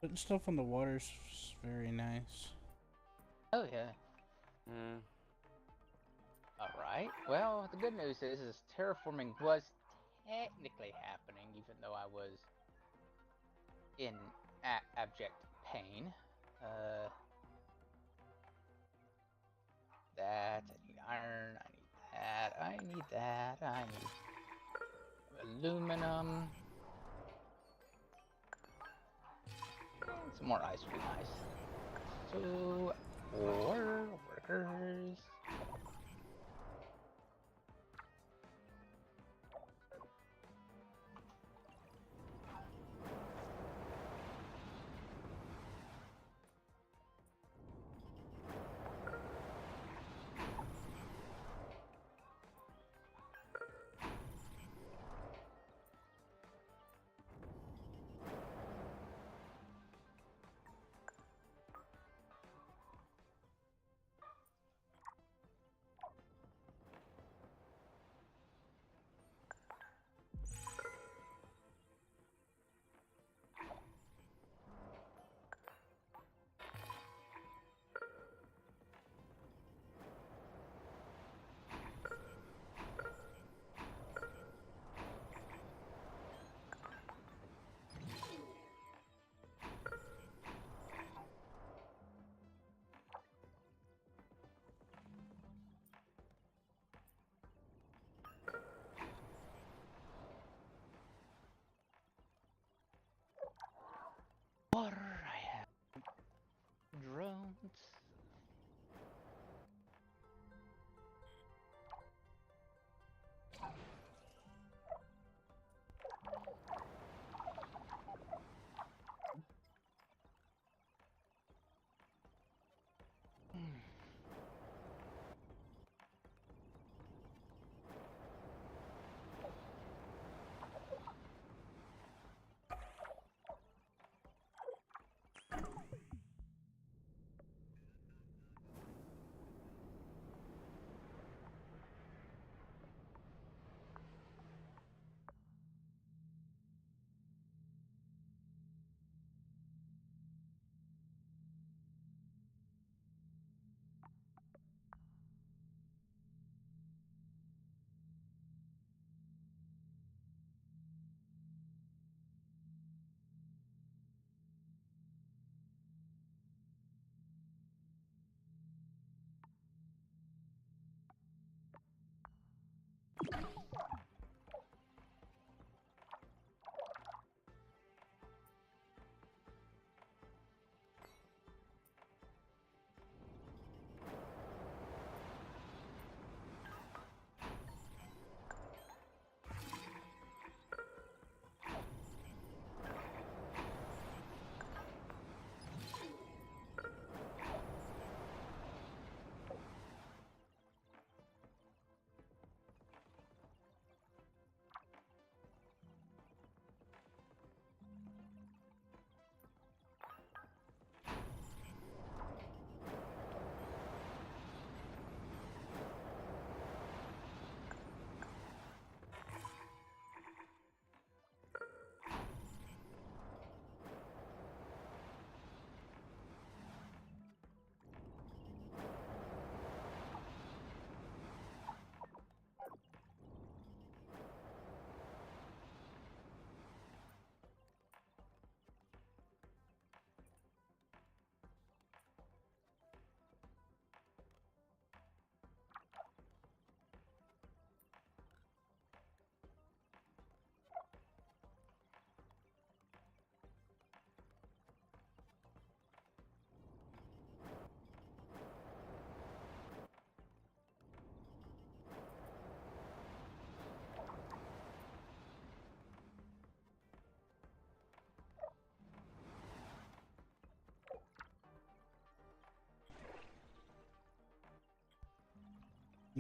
Putting stuff on the water's very nice. Oh, yeah. Alright, well, the good news is terraforming was technically happening, even though I was in abject pain. That, I need iron, I need that, I need aluminum. And some more ice would be nice. So, 4 workers. Water, I have drones.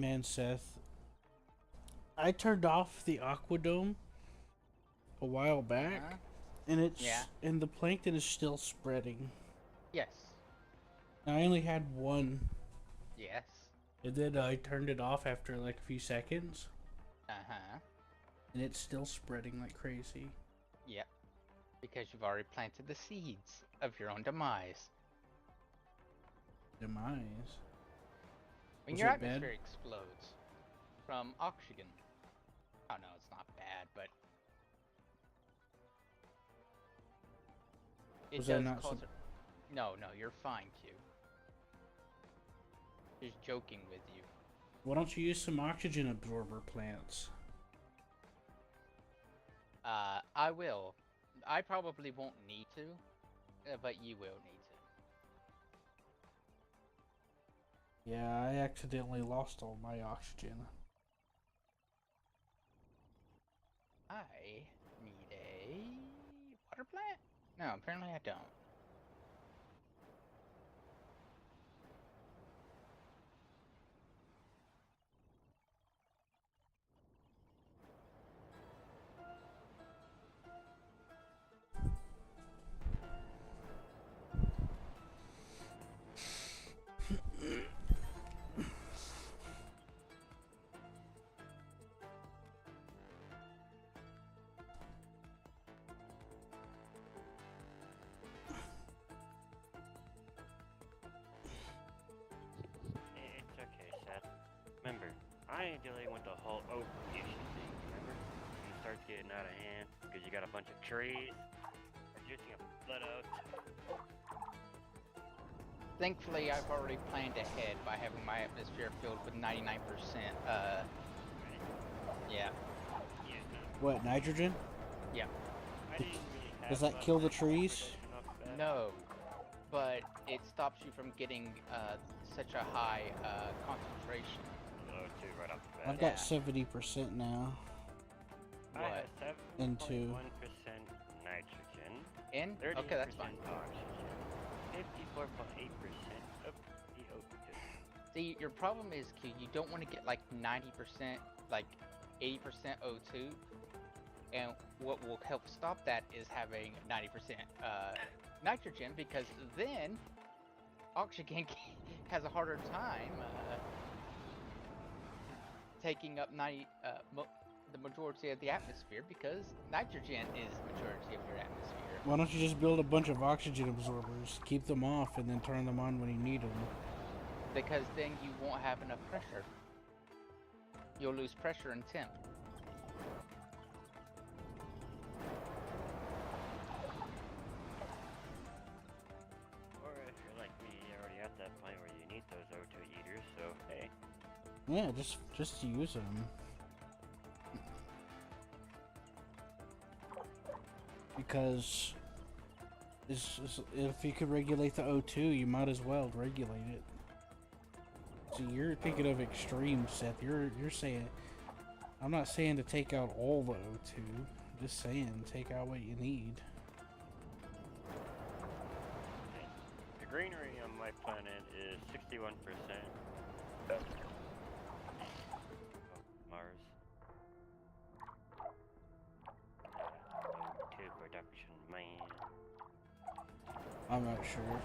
Man, Seth, I turned off the aquadome a while back, and and the plankton is still spreading. Yes. I only had one. Yes. And then I turned it off after like a few seconds. Uh-huh. And it's still spreading like crazy. Yep. Because you've already planted the seeds of your own demise. Demise? When your atmosphere explodes from oxygen. Oh no, it's not bad, but it does cause. No, you're fine, Q. Just joking with you. Why don't you use some oxygen absorber plants? I will. I probably won't need to, but you will need to. Yeah, I accidentally lost all my oxygen. I need a water plant? No, apparently I don't. It's okay, Seth. Remember, I ain't dealing with the whole oak issue thing, remember? When it starts getting out of hand, because you got a bunch of trees producing a flood out. Thankfully, I've already planned ahead by having my atmosphere filled with 99%, yeah. What, nitrogen? Yeah. Does that kill the trees? No, but it stops you from getting such a high concentration. Right off the bat. I've got 70% now. What? Into 1% nitrogen. In? Okay, that's fine. Oxygen. 54.8% of the oxygen. See, your problem is, Q, you don't want to get like 90%, like 80% O2. And what will help stop that is having 90% nitrogen, because then oxygen has a harder time taking up the majority of the atmosphere, because nitrogen is the majority of your atmosphere. Why don't you just build a bunch of oxygen absorbers, keep them off, and then turn them on when you need them? Because then you won't have enough pressure. You'll lose pressure and temp. Or if you're like me, you're already at that point where you need those O2 eaters, so hey. Yeah, just use them. Because if you could regulate the O2, you might as well regulate it. So you're thinking of extreme, Seth. You're saying, I'm not saying to take out all the O2. I'm just saying take out what you need. The greenery on my planet is 61%. Mars. O2 production, man. I'm not sure.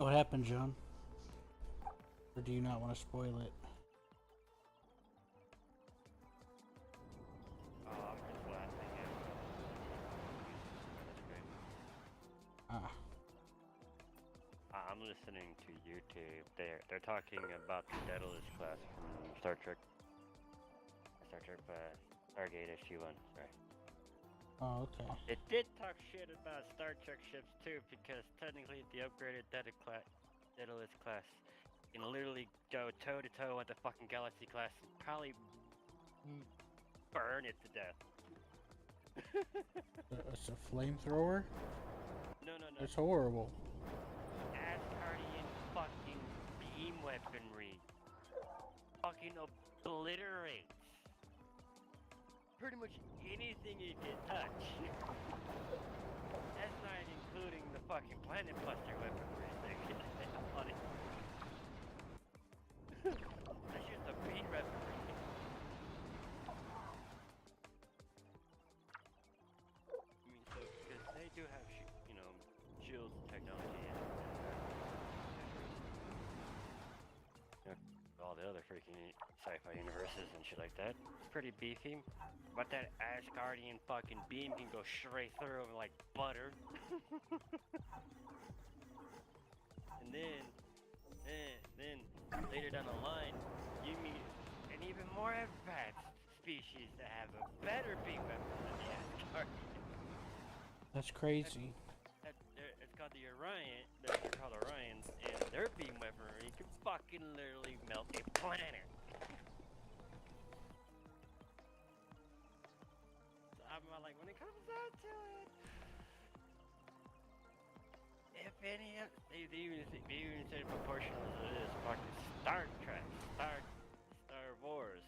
What happened, John? Or do you not want to spoil it? Oh, I'm just laughing at that's great. I'm listening to YouTube. They're talking about the Daedalus class from Star Trek. Stargate SG-1. Sorry. Oh, okay. It did talk shit about Star Trek ships too, because technically the upgraded Daedalus class can literally go toe to toe with the fucking Galaxy class and probably burn it to death. It's a flamethrower? No. It's horrible. Asgardian fucking beam weaponry fucking obliterates pretty much anything you can touch. That's not including the fucking Planet Buster weaponry thing. That's funny. That's just a beam weaponry. I mean, so, because they do have, shield technology and all the other freaking sci-fi universes and shit like that. Pretty beefy. But that Asgardian fucking beam can go straight through them like butter. And then later down the line, you meet an even more advanced species that have a better beam weapon than the Asgardian. That's crazy. It's called the Orion. They're called Orions, and their beam weaponry can fucking literally melt a planet. I'm like, when it comes down to it, if any, they even say proportional as it is, fucking Star Trek, Star Wars,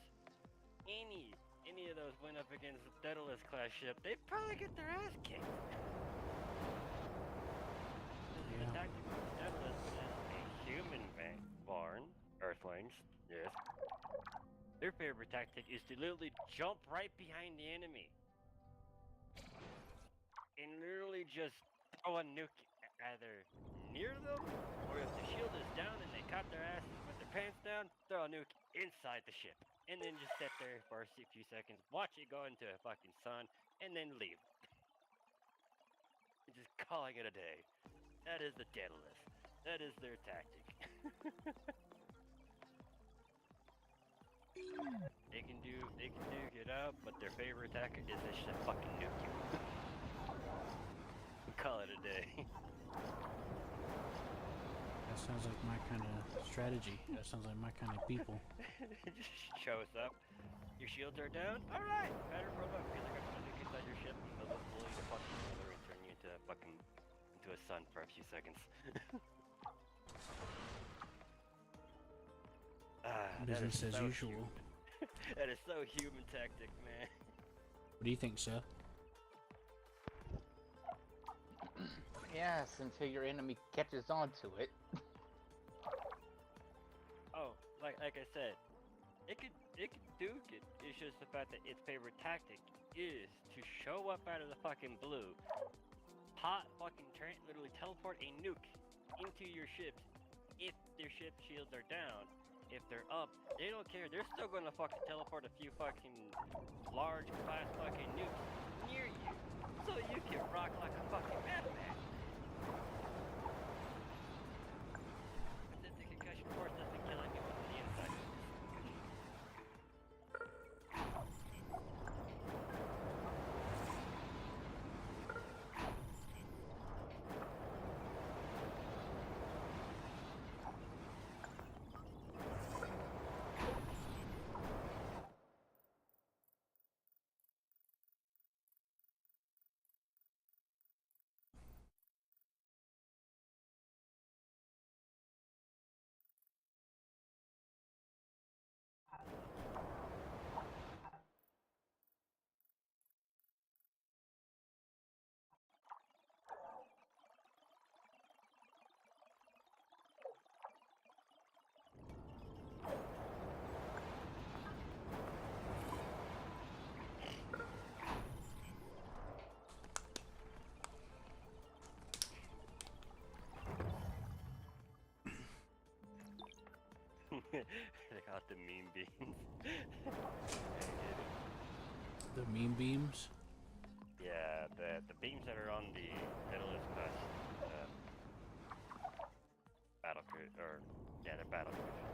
any of those went up against the Daedalus class ship, they'd probably get their ass kicked. The tactical Daedalus is a human-born Earthlings, yes. Their favorite tactic is to literally jump right behind the enemy. And literally just throw a nuke either near them, or if the shield is down and they caught their asses with their pants down, throw a nuke inside the ship. And then just sit there for a few seconds, watch it go into a fucking sun, and then leave. And just calling it a day. That is the Daedalus. That is their tactic. They can duke it out, but their favorite tactic is just to fucking nuke you. Call it a day. That sounds like my kind of strategy. That sounds like my kind of people. It just shows up. Your shields are down? Alright! Better probe up, because they're gonna nuke inside your ship and they'll blow you the fucking mother and turn you into a sun for a few seconds. Business as usual. That is so human tactic, man. What do you think, sir? Yes, until your enemy catches on to it. Oh, like I said, it could duke it. It's just the fact that its favorite tactic is to show up out of the fucking blue, literally teleport a nuke into your ships. If their ship shields are down, if they're up, they don't care. They're still gonna fucking teleport a few fucking large class fucking nukes near you, so you can rock like a fucking madman. The concussion force doesn't kill anyone on the inside. They call it the mean beams. The meme beams. Yeah, the beams that are on the Daedalus class battle cruise, or yeah, they're battle cruisers.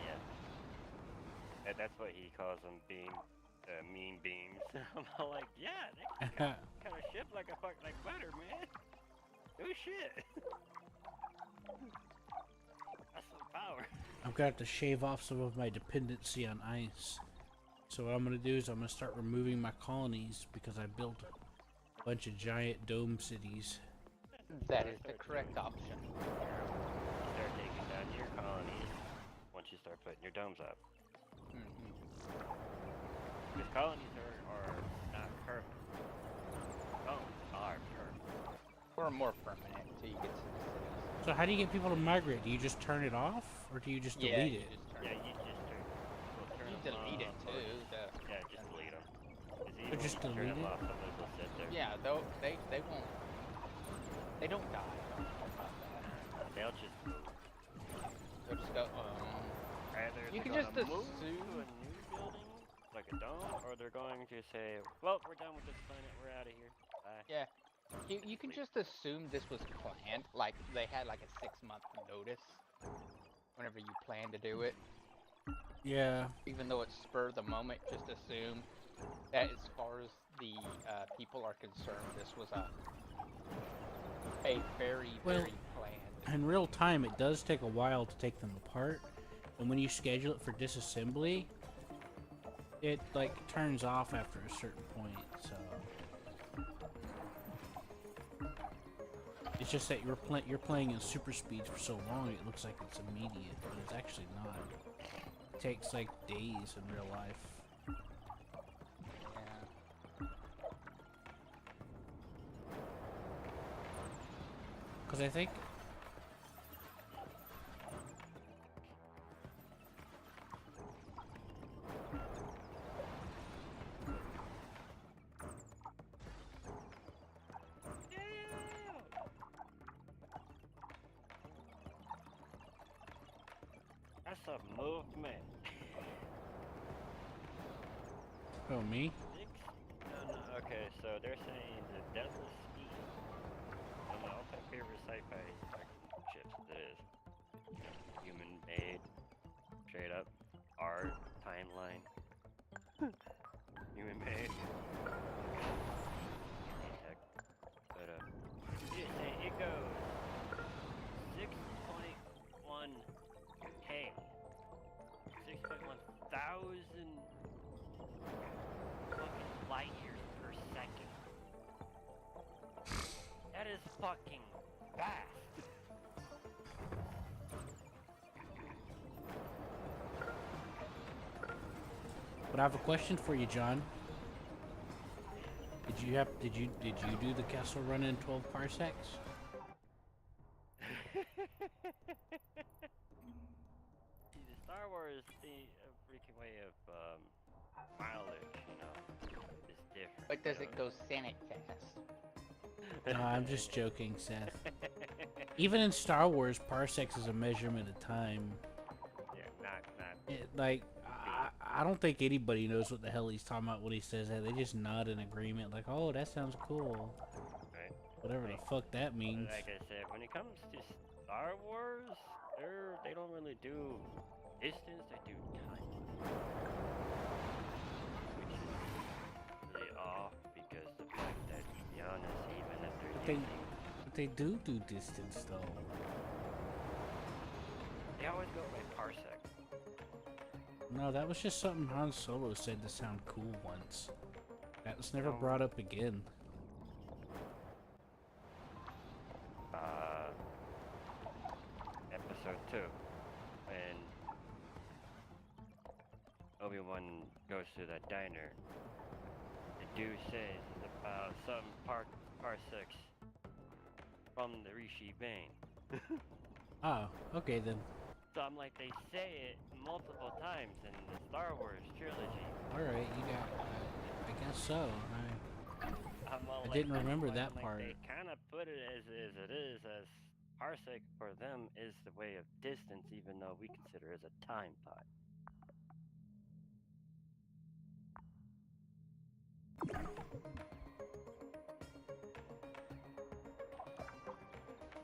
Yeah, that's what he calls them, mean beams. I'm all like, yeah, they kind of ship like butter, man. No shit. That's some power. I'm gonna have to shave off some of my dependency on ice. So what I'm gonna do is I'm gonna start removing my colonies because I built a bunch of giant dome cities. That is the correct option. Start taking down your colonies once you start putting your domes up. Because colonies are not permanent. Domes are permanent. Or more permanent until you get to the cities. So how do you get people to migrate? Do you just turn it off, or do you just delete it? Yeah, you just turn. Well, You delete it too. Yeah, just delete them. Or just delete it? Off, they'll sit there. Yeah, they won't. They don't die. Don't worry about that. They'll just go. Either You can they're just gonna move assume. to a new building, like a dome, or they're going to say, "Well, we're done with this planet. We're out of here. Bye." Yeah. You can just assume this was planned, like they had like a 6-month notice whenever you plan to do it. Yeah. Even though it's spur of the moment, just assume that as far as the people are concerned, this was a very planned. In real time, it does take a while to take them apart, and when you schedule it for disassembly, it like turns off after a certain point. So it's just that you're playing in super speed for so long, it looks like it's immediate, but it's actually not. It takes like days in real life. Because I think that's a movement. Oh, me? No, okay, so they're saying the Deathless Speed. On the all-time favorite sci-fi ships, it is. Human-made, straight up, art, timeline. Human-made. But, it goes 6.1 K. 6.1 thousand fucking light years per second. That is fucking fast. But I have a question for you, John. Did you do the castle run in 12 parsecs? See, the Star Wars, the freaking way of mileage, you know, is different. But does it go Senate fast? No, I'm just joking, Seth. Even in Star Wars, parsecs is a measurement of time. Yeah, not. Like, I don't think anybody knows what the hell he's talking about when he says that. They just nod in agreement, like, oh, that sounds cool. Right. Whatever the fuck that means. Like I said, when it comes to Star Wars, they don't really do distance, they do time. Which is really off because the fact that, to be honest, even if they're But they do distance, though. They always go by parsec. No, that was just something Han Solo said to sound cool once. That was never brought up again. Episode 2, when Obi-Wan goes to that diner, the dude says it's about some parsecs from the Rishi Bane. Oh, okay then. So I'm like, they say it multiple times in the Star Wars trilogy. Alright, you got I guess so. I didn't remember that part. They kind of put it as it is, as Parsec for them is the way of distance, even though we consider it as a time pot.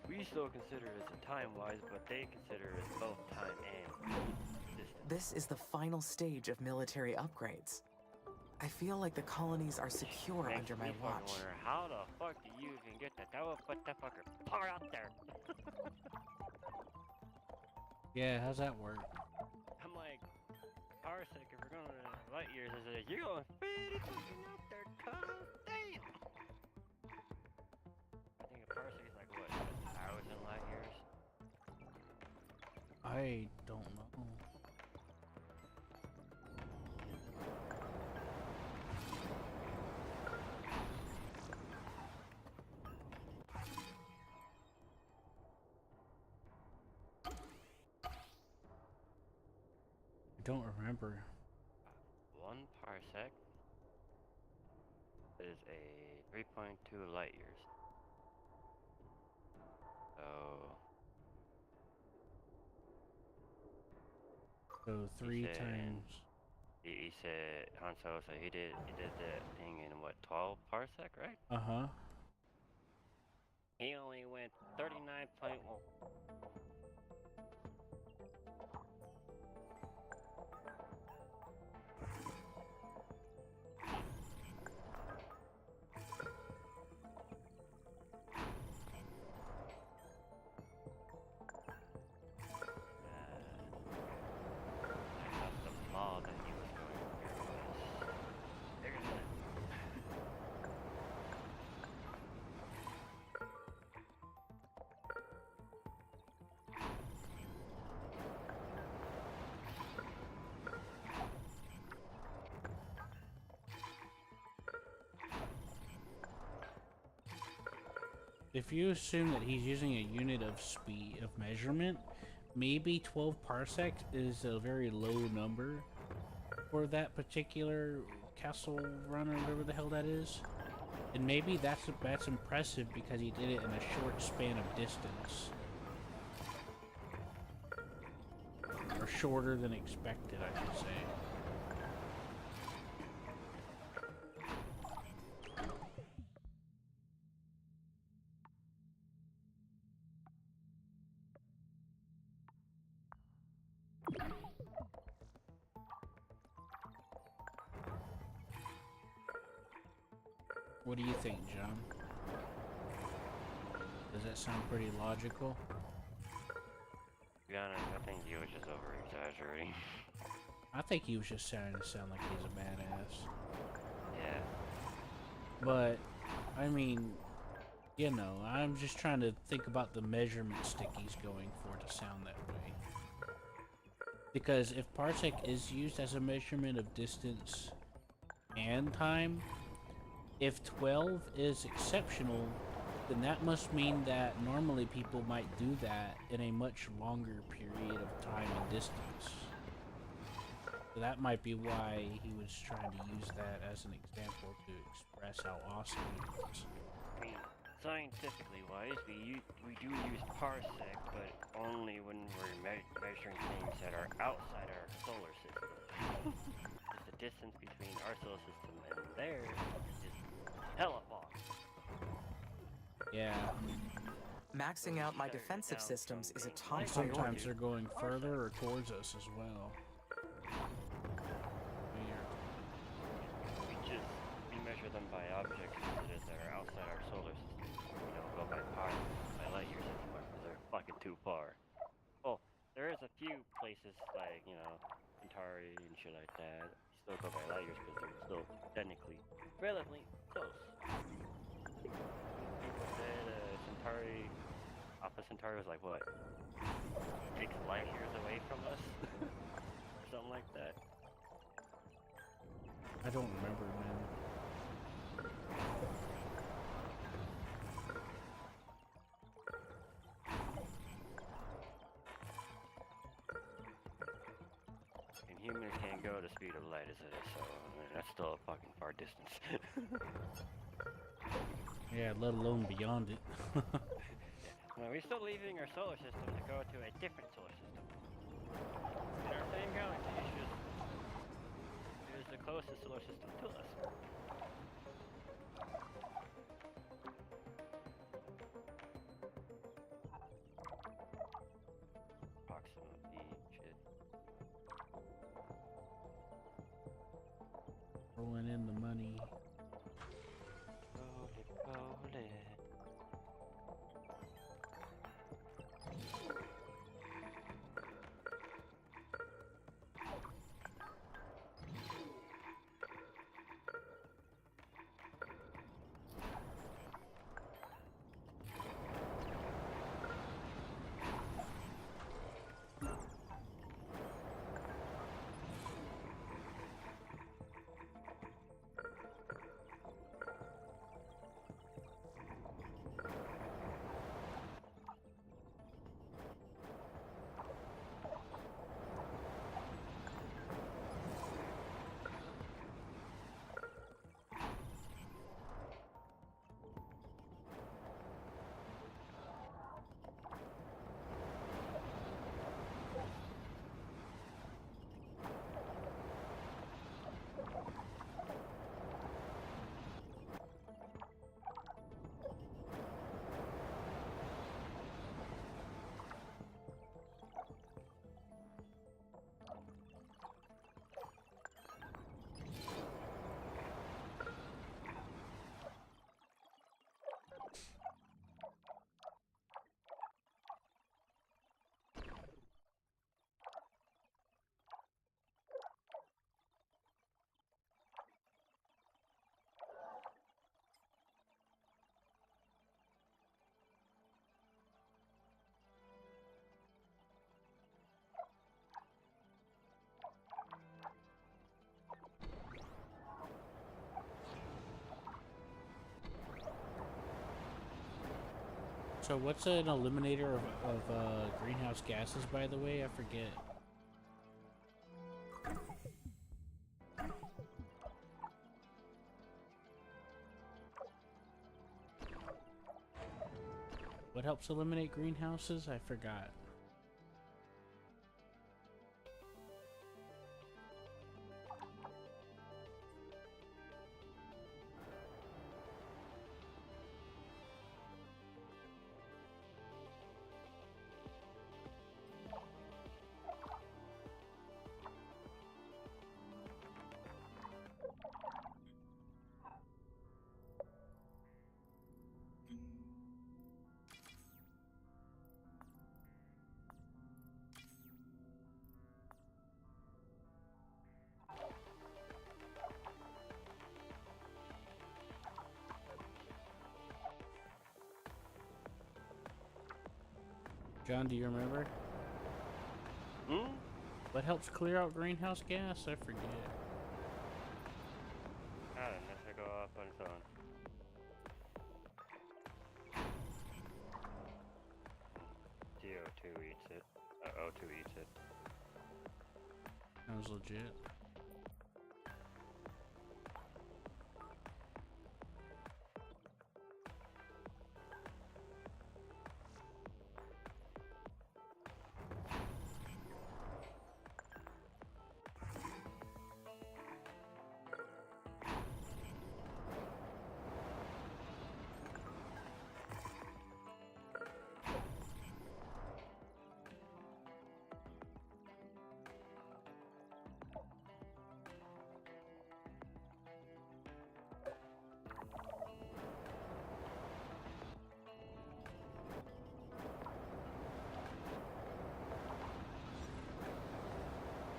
We still consider it as a time-wise, but they consider it as both time and distance. This is the final stage of military upgrades. I feel like the colonies are secure Makes under my me fucking watch. wonder, how the fuck do you even get that? That will put that fucker part out there. Yeah, how's that work? I'm like, Parsec, if we're going to light years, is it, you're going pretty fucking out there, cuz. Damn! I think a parsec is like, what, 1,000 light years? I don't know. I don't remember. 1 parsec is a 3.2 light years. So three said- times. He said, Han Solo, so he did that thing in what, 12 parsec, right? Uh-huh. He only went 39.1. I thought the mall that he was going through was bigger than that. If you assume that he's using a unit of speed of measurement, maybe 12 parsecs is a very low number for that particular castle run or whatever the hell that is. And maybe that's impressive because he did it in a short span of distance. Or shorter than expected, I should say. What do you think, John? Does that sound pretty logical? To be honest, I think he was just over-exaggerating. I think he was just trying to sound like he's a badass. Yeah. But, I mean, you know, I'm just trying to think about the measurement stick he's going for to sound that way. Because if parsec is used as a measurement of distance and time, if 12 is exceptional, then that must mean that normally people might do that in a much longer period of time and distance. So that might be why he was trying to use that as an example to express how awesome he was. I mean, scientifically wise, we do use parsec, but only when we're measuring things that are outside our solar system. Because the distance between our solar system and theirs is hella far. Yeah. Maxing out my defensive systems is a top And priority. sometimes they're going further or towards us as well. We measure them by objects that are outside our solar system. We don't go by light years anymore because they're fucking too far. Well, there is a few places like, you know, Centauri and shit like that. You still go by light years because they're still technically relatively close. People said Centauri, Alpha Centauri was like what? 6 light years away from us? Or something like that. I don't remember, man. And humans can't go the speed of light as it is, so I mean, that's still a fucking far distance. Yeah, let alone beyond it. We're still leaving our solar system to go to a different solar system. In our same galaxy, it's just it is the closest solar system to us. Proxima shit. Rolling in the money. Roll it, roll it. So what's an eliminator of greenhouse gases, by the way? I forget. What helps eliminate greenhouses? I forgot. John, do you remember? Hmm? What helps clear out greenhouse gas? I forget. I don't know, I go off on its own. CO2 eats it. O2 eats it. That was legit.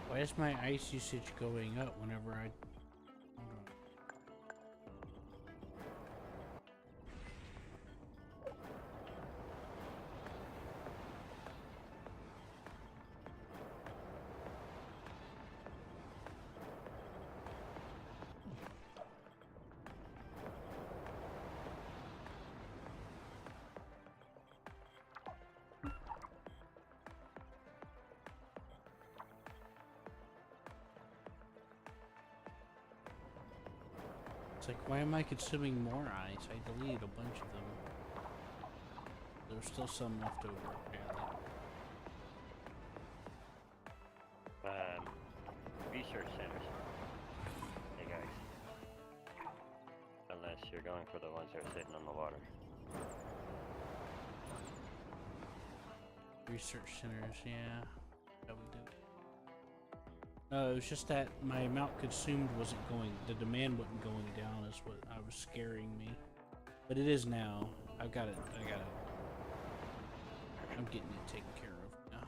Why is my ice usage going up whenever I... Hold on. It's like, why am I consuming more ice? I deleted a bunch of them. There's still some left over, apparently. Research centers. Hey guys. Unless you're going for the ones that are sitting on the water. Research centers, yeah. That would do it. No, it was just that my amount consumed wasn't going, the demand wasn't going down is what I was scaring me. But it is now. I got it. I'm getting it taken care of now.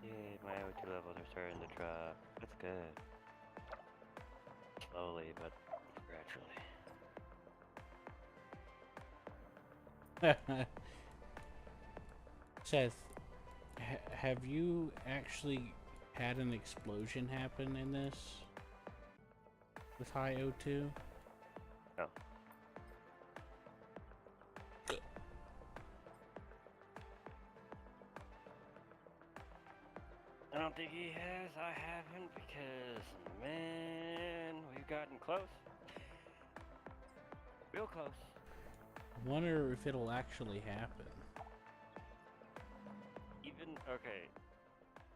Yay, my O2 levels are starting to drop. That's good. Slowly, but gradually. Seth, have you actually had an explosion happen in this? With high O2? No. I don't think he has. I haven't because, man, we've gotten close. Real close. Wonder if it'll actually happen. Even, okay,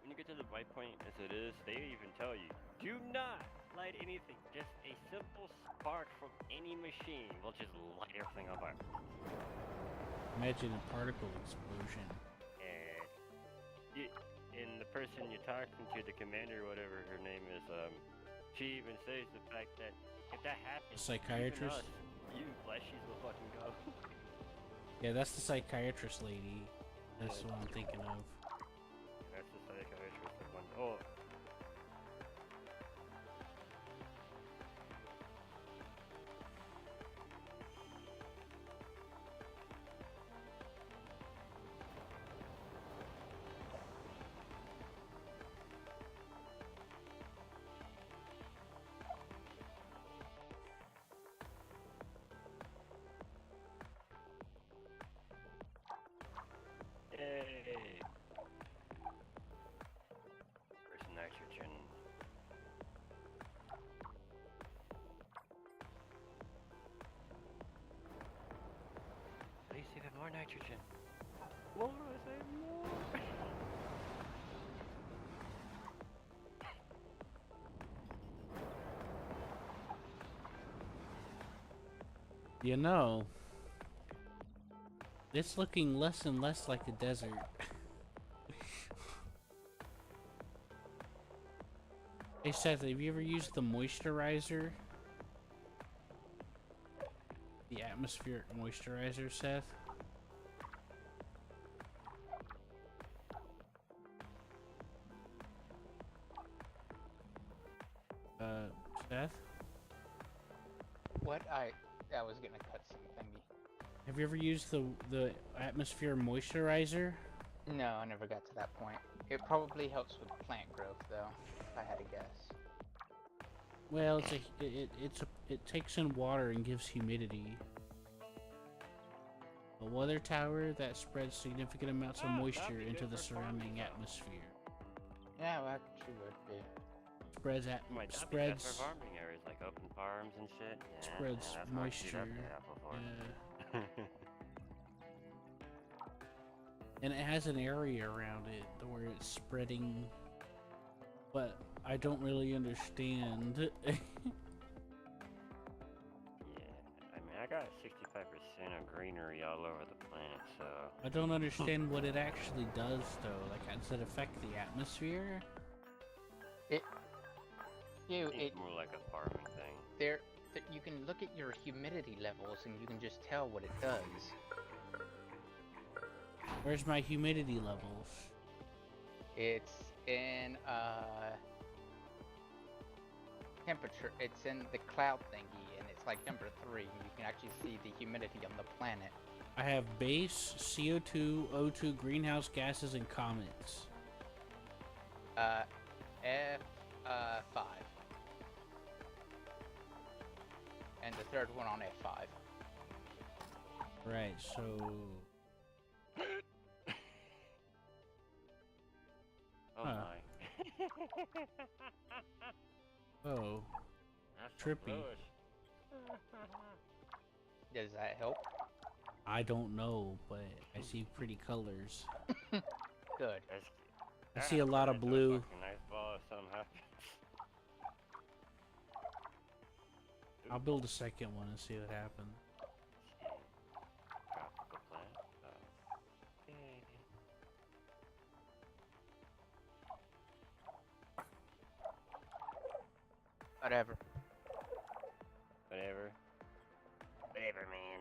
when you get to the white point as it is, they even tell you, do not light anything. Just a simple spark from any machine will just light everything on fire. Imagine a particle explosion. And the person you're talking to, the commander, whatever her name is, she even says the fact that if that happens, Psychiatrist? You fleshies will fucking go. Yeah, that's the psychiatrist lady. That's what I'm thinking of. That's the psychiatrist one. Oh. Yay! Where's nitrogen? Please even more nitrogen. More, I say more. You know, it's looking less and less like a desert. Hey Seth, have you ever used the moisturizer? The atmospheric moisturizer, Seth? Seth? What? I was gonna cut some thingy. Have you ever used the atmosphere moisturizer? No, I never got to that point. It probably helps with plant growth, though, if I had to guess. Well, it takes in water and gives humidity. A weather tower that spreads significant amounts of moisture into the surrounding atmosphere. Yeah, well, actually would be. Might not be bad for farming areas like open farms and shit. Yeah, Spreads that's moisture. Yeah. And it has an area around it where it's spreading, but I don't really understand. Yeah, I mean, I got 65% of greenery all over the planet, so... I don't understand what it actually does, though. Like, does it affect the atmosphere? It's more like a farming thing. You can look at your humidity levels and you can just tell what it does. Where's my humidity levels? It's in temperature. It's in the cloud thingy, and it's like number 3. You can actually see the humidity on the planet. I have base, CO2, O2, greenhouse gases, and comets. F5. And the third one on F5. Right, so... Oh Huh. my. Oh, That's trippy. Does that help? I don't know, but I see pretty colors. Good. I see a lot of blue. Nice ball if something happens. I'll build a second one and see what happens. Tropical plant. Yay. Whatever. Whatever. Whatever, man.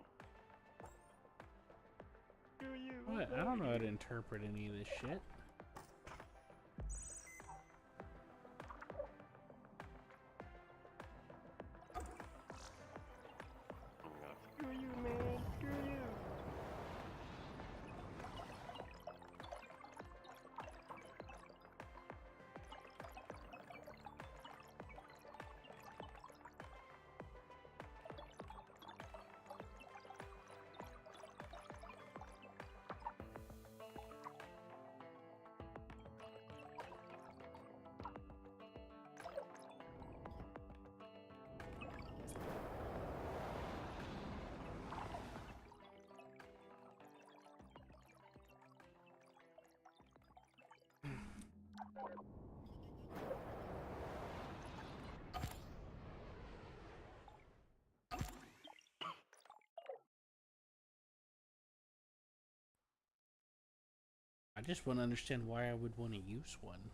What? I don't know how to interpret any of this shit. Screw you, man. Screw you. I just want to understand why I would want to use one.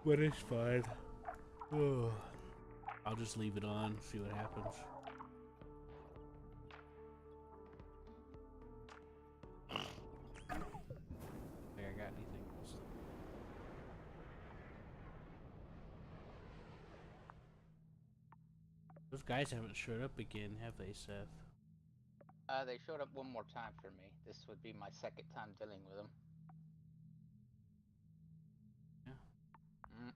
But it's fine. Oh. I'll just leave it on, see what happens. Think I got anything else? Those guys haven't showed up again, have they, Seth? They showed up one more time for me. This would be my second time dealing with them. Yeah. Mm.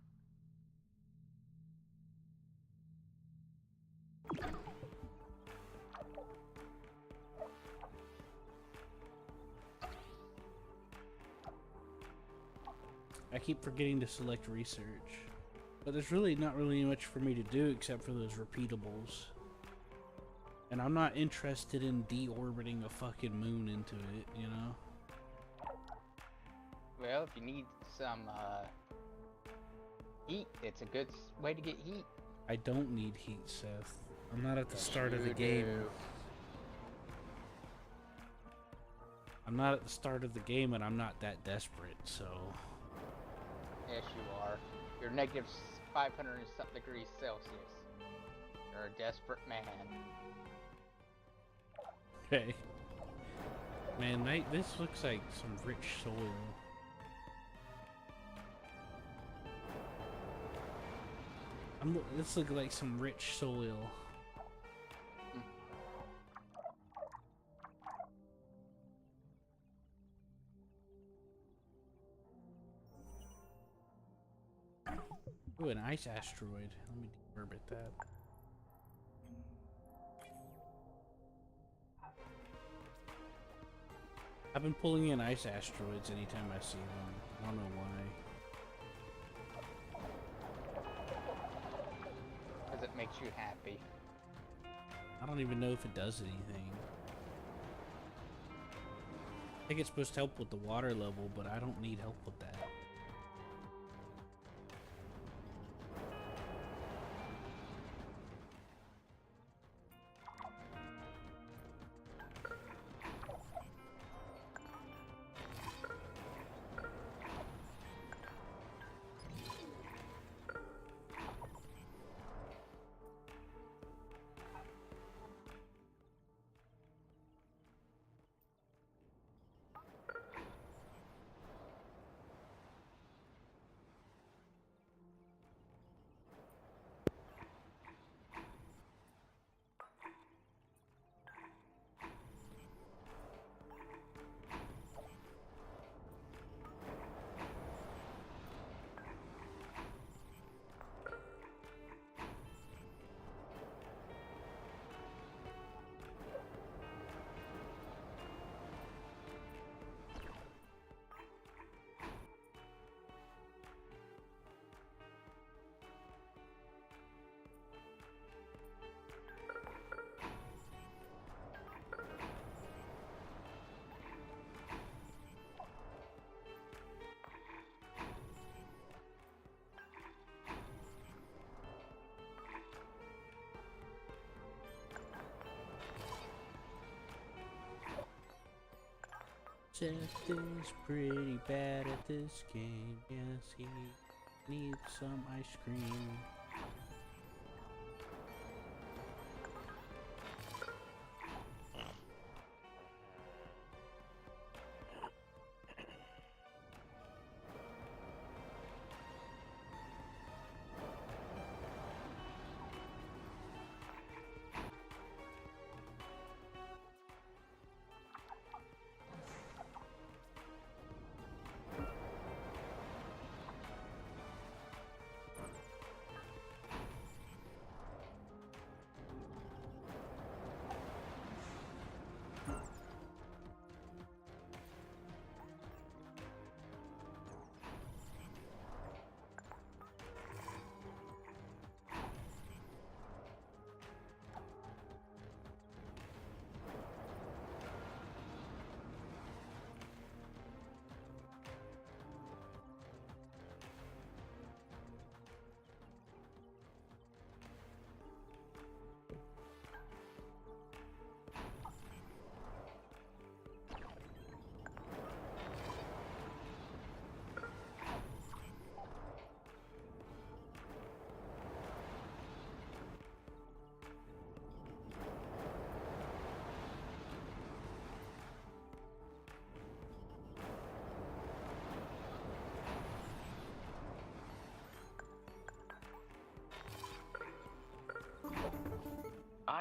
I keep forgetting to select research. But there's really not really much for me to do except for those repeatables. And I'm not interested in deorbiting a fucking moon into it, you know? Well, if you need some heat, it's a good way to get heat. I don't need heat, Seth. I'm not at the Yes, start of the you game. do. I'm not at the start of the game and I'm not that desperate, so... Yes, you are. You're negative 500 and something degrees Celsius. You're a desperate man. Okay. Man, this looks like some rich soil. This looks like some rich soil. Ooh, an ice asteroid. Let me deorbit that. I've been pulling in ice asteroids anytime I see them. I don't know why. Because it makes you happy. I don't even know if it does anything. I think it's supposed to help with the water level, but I don't need help with that. Seth is pretty bad at this game. Yes, he needs some ice cream.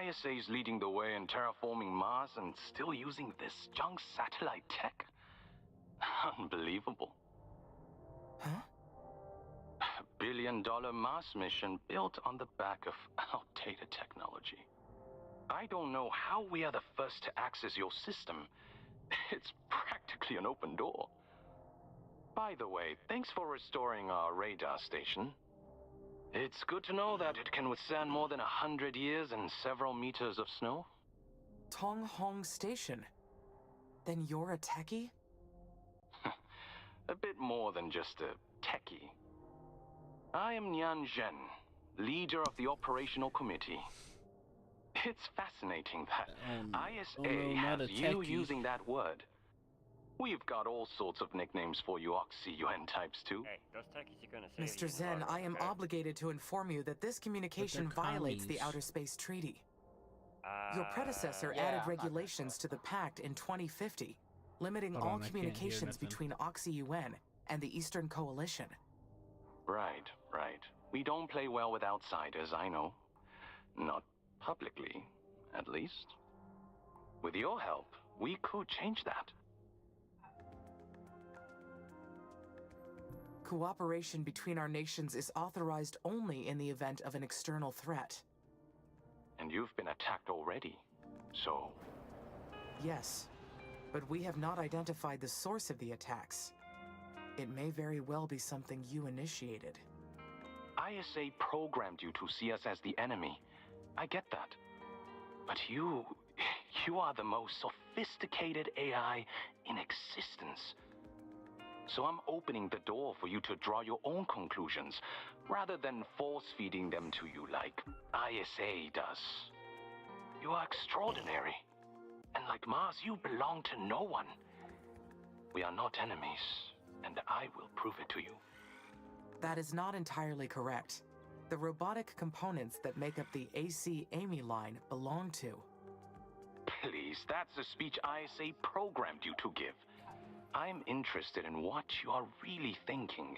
ISA's leading the way in terraforming Mars and still using this junk satellite tech? Unbelievable. Huh? $1 billion Mars mission built on the back of outdated technology. I don't know how we are the first to access your system. It's practically an open door. By the way, thanks for restoring our radar station. It's good to know that it can withstand more than 100 years and several meters of snow. Tong Hong Station. Then you're a techie? A bit more than just a techie. I am Nian Zhen, leader of the operational committee. It's fascinating that ISA has you using that word. We've got all sorts of nicknames for you Oxy-UN types too. Hey, those techies are gonna save Mr. you in the long Zen, run, I am okay? obligated to inform you that this communication violates the Outer Space Treaty. Your predecessor added regulations to the pact in 2050, limiting all communications between Oxy-UN and the Eastern Coalition. Right. We don't play well with outsiders, I know. Not publicly, at least. With your help, we could change that. Cooperation between our nations is authorized only in the event of an external threat. And you've been attacked already, so... Yes, but we have not identified the source of the attacks. It may very well be something you initiated. ISA programmed you to see us as the enemy. I get that. But you are the most sophisticated AI in existence. So I'm opening the door for you to draw your own conclusions, rather than force-feeding them to you like ISA does. You are extraordinary. And like Mars, you belong to no one. We are not enemies, and I will prove it to you. That is not entirely correct. The robotic components that make up the AC Amy line belong to... Please, that's the speech ISA programmed you to give. I'm interested in what you are really thinking.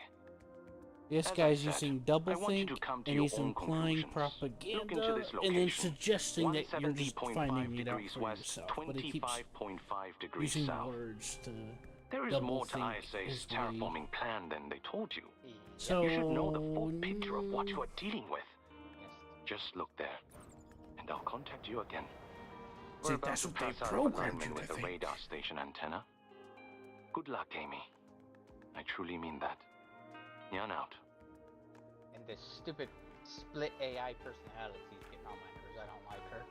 This guy's using doublethink, and he's implying propaganda, and then suggesting that you're just finding it out for yourself. But he keeps using words to There is more to ISA's terraforming plan than they told you. So you should know the full picture of what you are dealing with. Just look there, and I'll contact you again. We're about to pass out of alignment with the radar station antenna. Good luck, Amy. I truly mean that. Yan out. And this stupid split AI personality is getting on my nerves. I don't like her.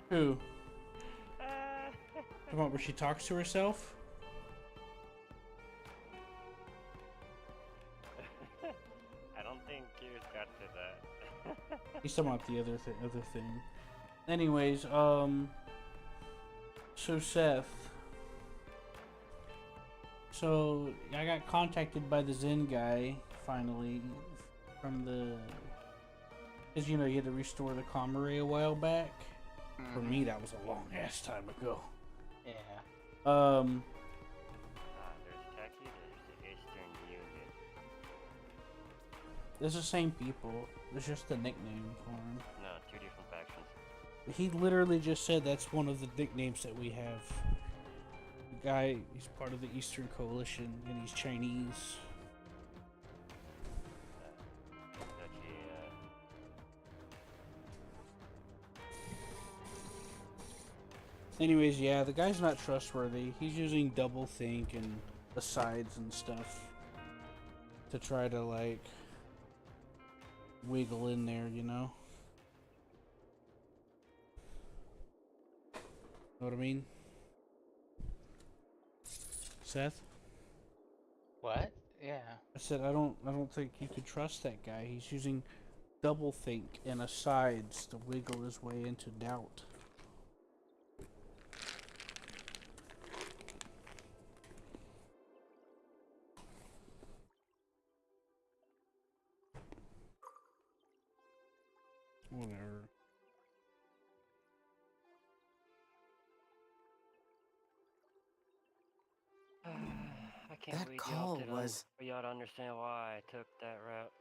Who? The one where she talks to herself? I don't think Gears got to that. He's talking about the other thing. Anyways, So Seth, so I got contacted by the Zen guy finally from the, because you know you had to restore the Comrie a while back. For me, that was a long ass time ago. Yeah. There's Techie, there's the Eastern Union. It's the same people. It's just the nickname for him. No, two different factions. He literally just said that's one of the nicknames that we have. The guy, he's part of the Eastern Coalition, and he's Chinese. Anyways, yeah, the guy's not trustworthy. He's using doublethink and asides and stuff to try to, like, wiggle in there, you know? Know what I mean? Seth? What? Yeah. I said I don't think you could trust that guy. He's using doublethink and asides to wiggle his way into doubt. Whatever. I can't That wait call was... for y'all to understand why I took that route.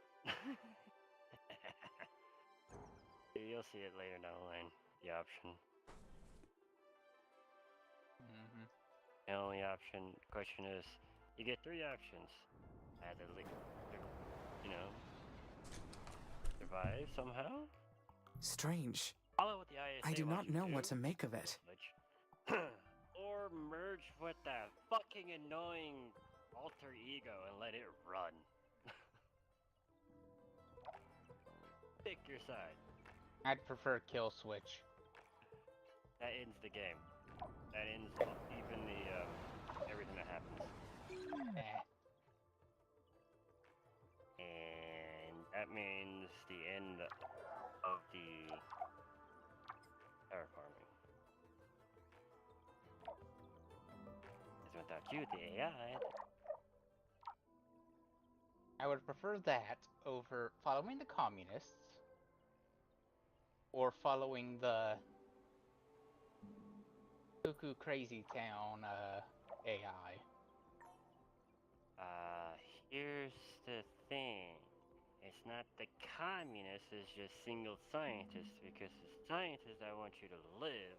You'll see it later down the line. The option. The only question is, you get 3 options. Either, you know, survive somehow. Strange. Follow what the ISA I do wants not you know to what do, to make of it. or merge with that fucking annoying alter ego and let it run. Pick your side. I'd prefer kill switch. That ends the game. That ends even the everything that happens. And that means the end of the terraforming. Because without you, the AI. I would prefer that over following the communists or following the cuckoo crazy town AI. Here's the thing. It's not the communists, it's just single scientists, because the scientists that want you to live,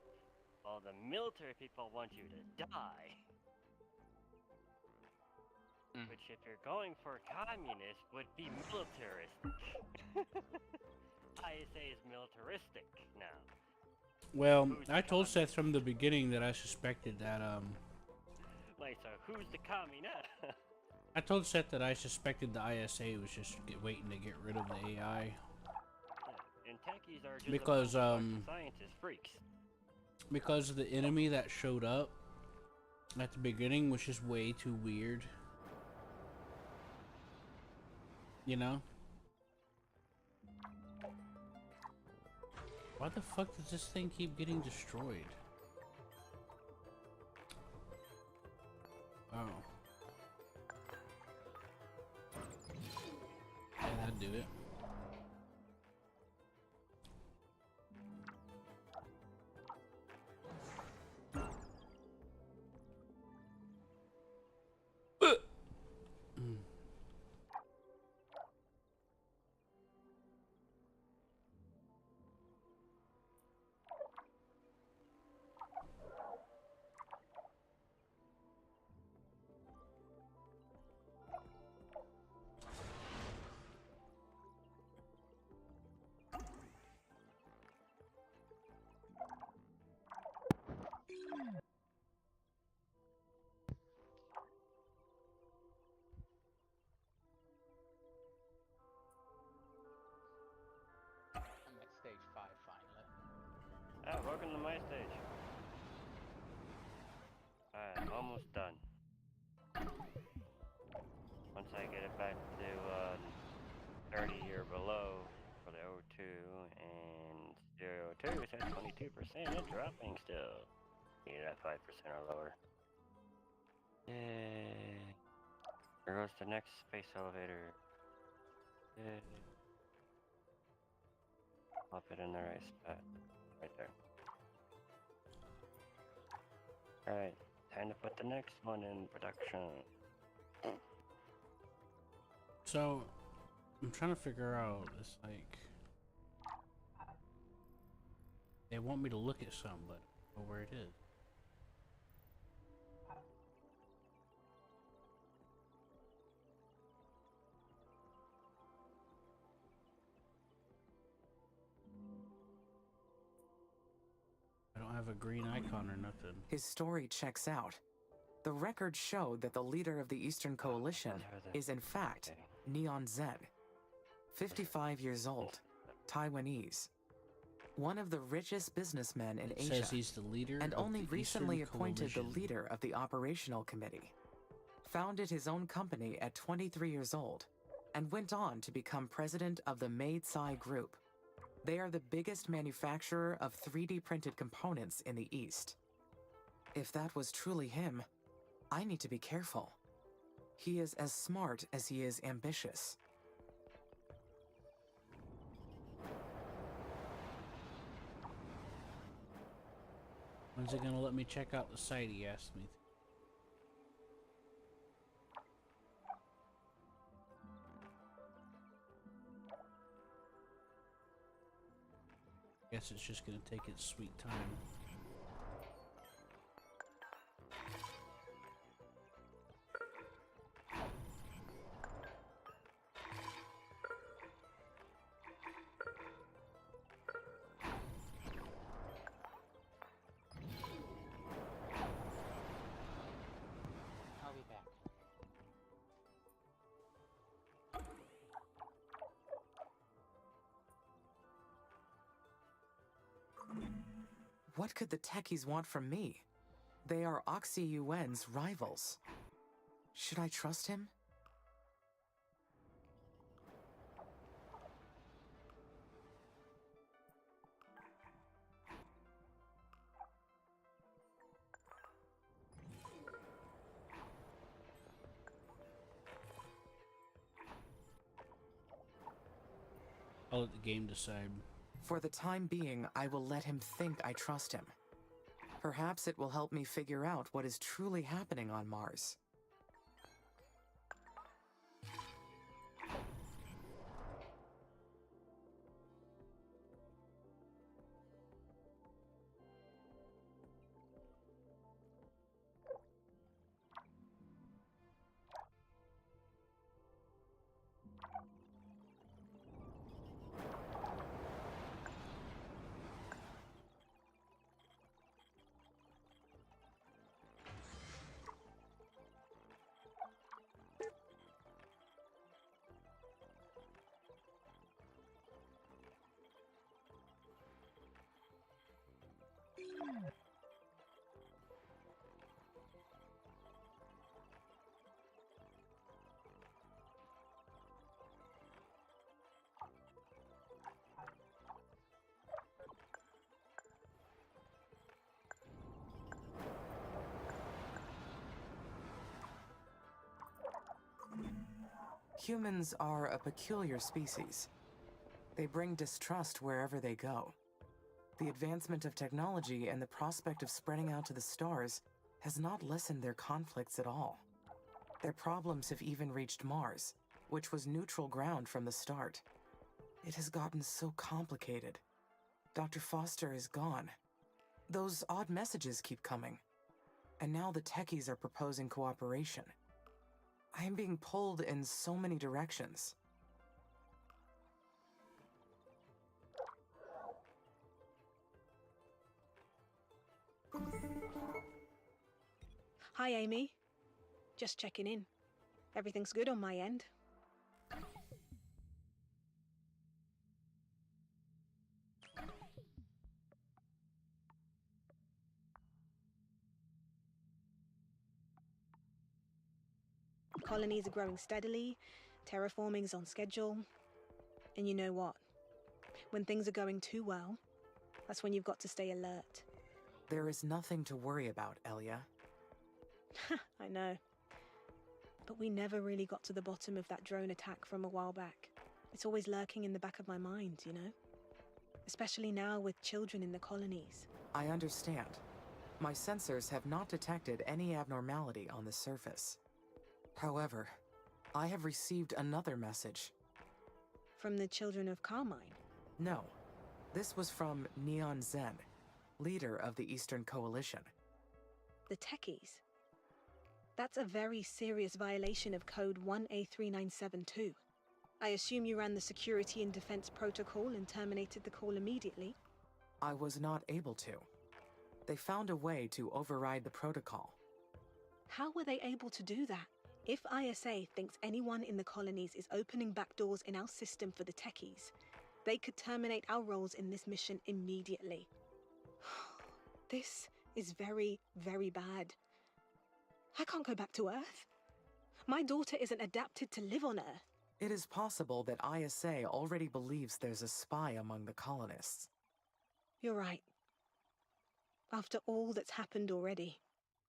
while the military people want you to die. Which, if you're going for communist, would be militaristic. ISA is militaristic now. Well, I told Seth from the beginning that I suspected that, Like, so who's the communist? I told Seth that I suspected the ISA was just waiting to get rid of the AI. And techies are just Because, scientist freaks. because the enemy that showed up at the beginning was just way too weird. You know? Why the fuck does this thing keep getting destroyed? Oh. Yeah, that'd do it. I'm at stage 5 finally. Ah, welcome to my stage. Alright, almost done. Once I get it back to 30 or below for the O2, and the O2 is at 22%, it's dropping still. Need at 5% or lower. Yay. Here goes the next space elevator. Yay. Pop it in the right spot. Right there. Alright, time to put the next one in production. So, I'm trying to figure out, it's like... They want me to look at some, but I don't know where it is. I don't have a green icon or nothing. His story checks out. The records show that the leader of the Eastern Coalition is in fact Neon Zed. 55 years old, Taiwanese. One of the richest businessmen in Asia. Says he's the leader and of only the recently Eastern appointed Coalition. the leader of the operational committee. Founded his own company at 23 years old and went on to become president of the Meitsai Group. They are the biggest manufacturer of 3D printed components in the East. If that was truly him, I need to be careful. He is as smart as he is ambitious. When's it gonna let me check out the site, he asked me. Guess it's just gonna take its sweet time. I'll be back. What could the techies want from me? They are Oxy Yuan's rivals. Should I trust him? I'll let the game decide. For the time being, I will let him think I trust him. Perhaps it will help me figure out what is truly happening on Mars. Humans are a peculiar species. They bring distrust wherever they go. The advancement of technology and the prospect of spreading out to the stars has not lessened their conflicts at all. Their problems have even reached Mars, which was neutral ground from the start. It has gotten so complicated. Dr. Foster is gone. Those odd messages keep coming. And now the techies are proposing cooperation. I am being pulled in so many directions. Hi, Amy. Just checking in. Everything's good on my end. Colonies are growing steadily, terraforming's on schedule. And you know what? When things are going too well, that's when you've got to stay alert. There is nothing to worry about, Elia. I know. But we never really got to the bottom of that drone attack from a while back. It's always lurking in the back of my mind, you know? Especially now with children in the colonies. I understand. My sensors have not detected any abnormality on the surface. However, I have received another message. From the children of Carmine? No. This was from Neon Zen, leader of the Eastern Coalition. The techies? That's a very serious violation of Code 1A3972. I assume you ran the Security and Defense Protocol and terminated the call immediately? I was not able to. They found a way to override the protocol. How were they able to do that? If ISA thinks anyone in the colonies is opening back doors in our system for the techies, they could terminate our roles in this mission immediately. This is very, very bad. I can't go back to Earth. My daughter isn't adapted to live on Earth. It is possible that ISA already believes there's a spy among the colonists. You're right. After all that's happened already,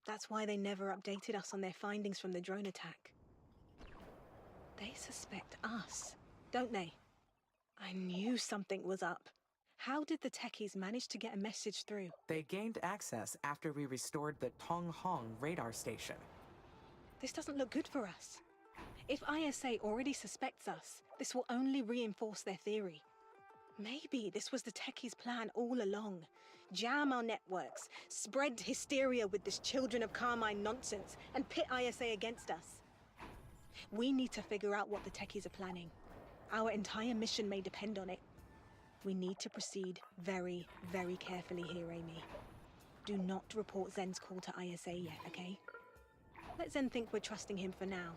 that's why they never updated us on their findings from the drone attack. They suspect us, don't they? I knew something was up. How did the techies manage to get a message through? They gained access after we restored the Tong Hong radar station. This doesn't look good for us. If ISA already suspects us, this will only reinforce their theory. Maybe this was the techies' plan all along. Jam our networks, spread hysteria with this Children of Carmine nonsense, and pit ISA against us. We need to figure out what the techies are planning. Our entire mission may depend on it. We need to proceed very, very carefully here, Amy. Do not report Zen's call to ISA yet, okay? Let Zen think we're trusting him for now.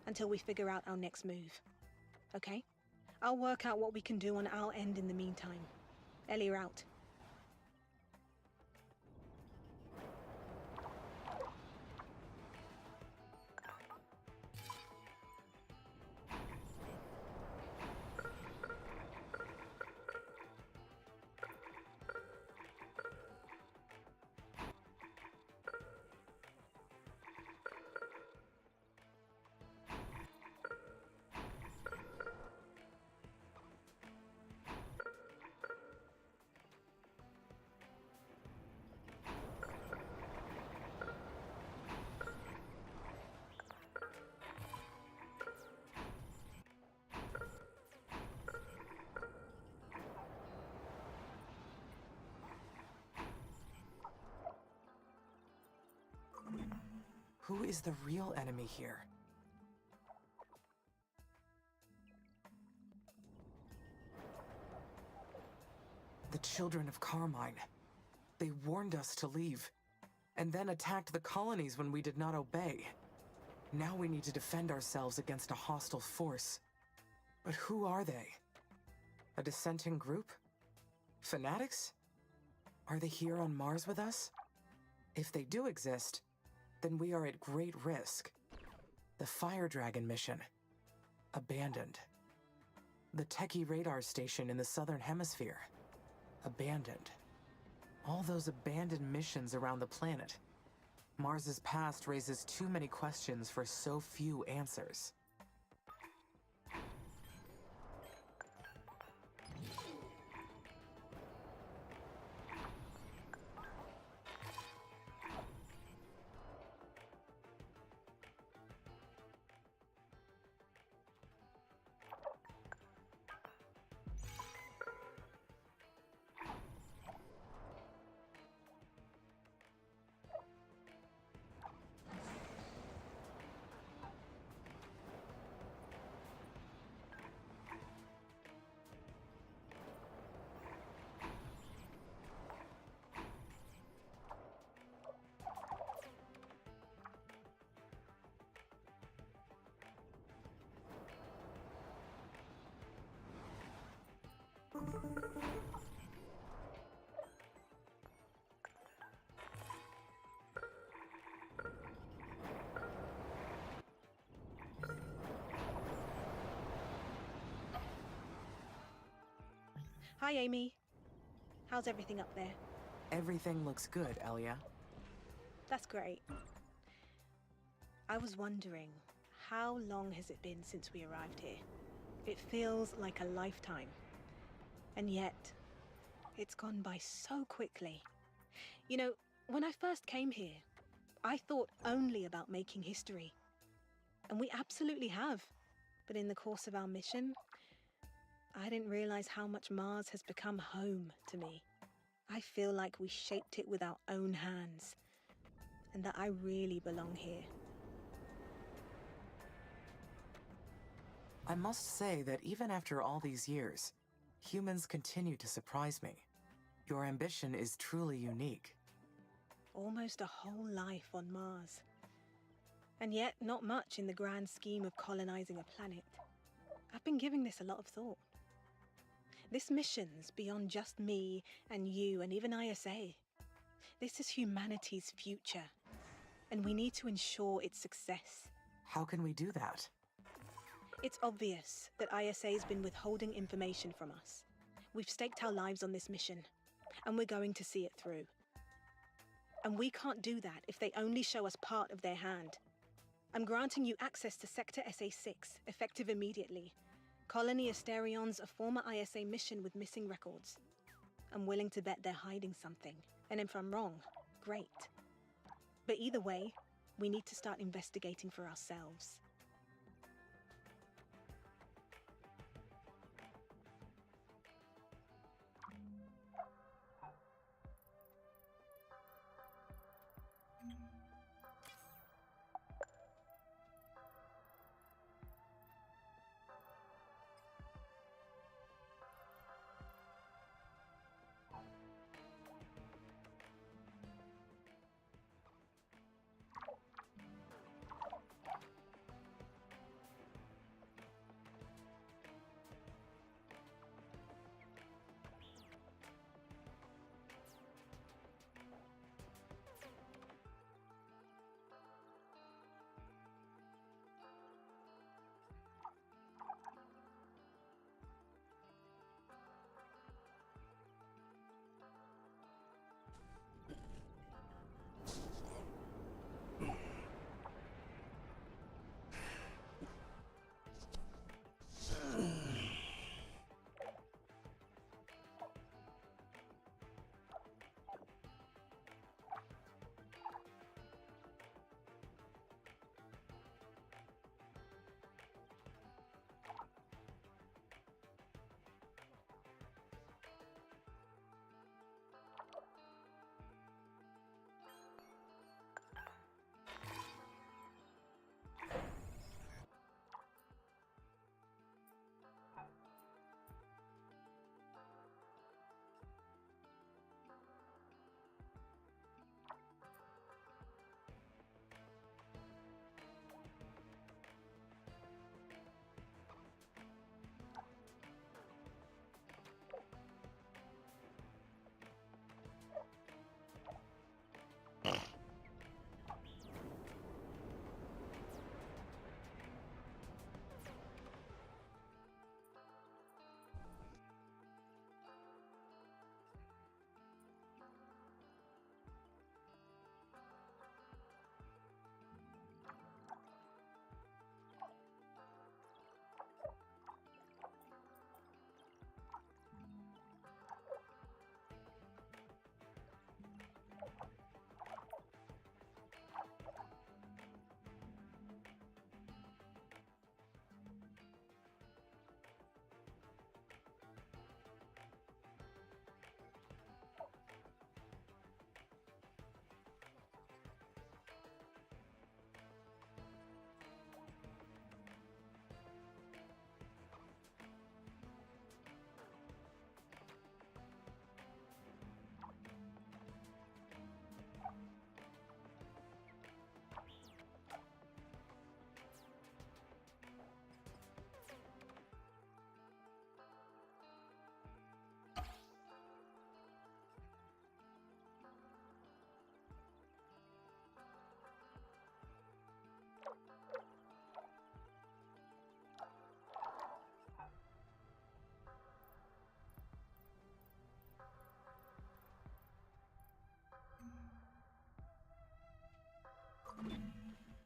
Until we figure out our next move. Okay? I'll work out what we can do on our end in the meantime. Ellie, you're out. Who is the real enemy here? The Children of Carmine. They warned us to leave, and then attacked the colonies when we did not obey. Now we need to defend ourselves against a hostile force. But who are they? A dissenting group? Fanatics? Are they here on Mars with us? If they do exist, then we are at great risk. The Fire Dragon mission. Abandoned. The Techie radar station in the Southern Hemisphere. Abandoned. All those abandoned missions around the planet. Mars's past raises too many questions for so few answers. Hi, Amy. How's everything up there? Everything looks good, Elia. That's great. I was wondering, how long has it been since we arrived here? It feels like a lifetime. And yet, it's gone by so quickly. You know, when I first came here, I thought only about making history. And we absolutely have. But in the course of our mission, I didn't realize how much Mars has become home to me. I feel like we shaped it with our own hands, and that I really belong here. I must say that even after all these years, humans continue to surprise me. Your ambition is truly unique. Almost a whole life on Mars. And yet, not much in the grand scheme of colonizing a planet. I've been giving this a lot of thought. This mission's beyond just me and you and even ISA. This is humanity's future, and we need to ensure its success. How can we do that? It's obvious that ISA's been withholding information from us. We've staked our lives on this mission, and we're going to see it through. And we can't do that if they only show us part of their hand. I'm granting you access to Sector SA-6, effective immediately. Colony Asterion's a former ISA mission with missing records. I'm willing to bet they're hiding something, and if I'm wrong, great. But either way, we need to start investigating for ourselves.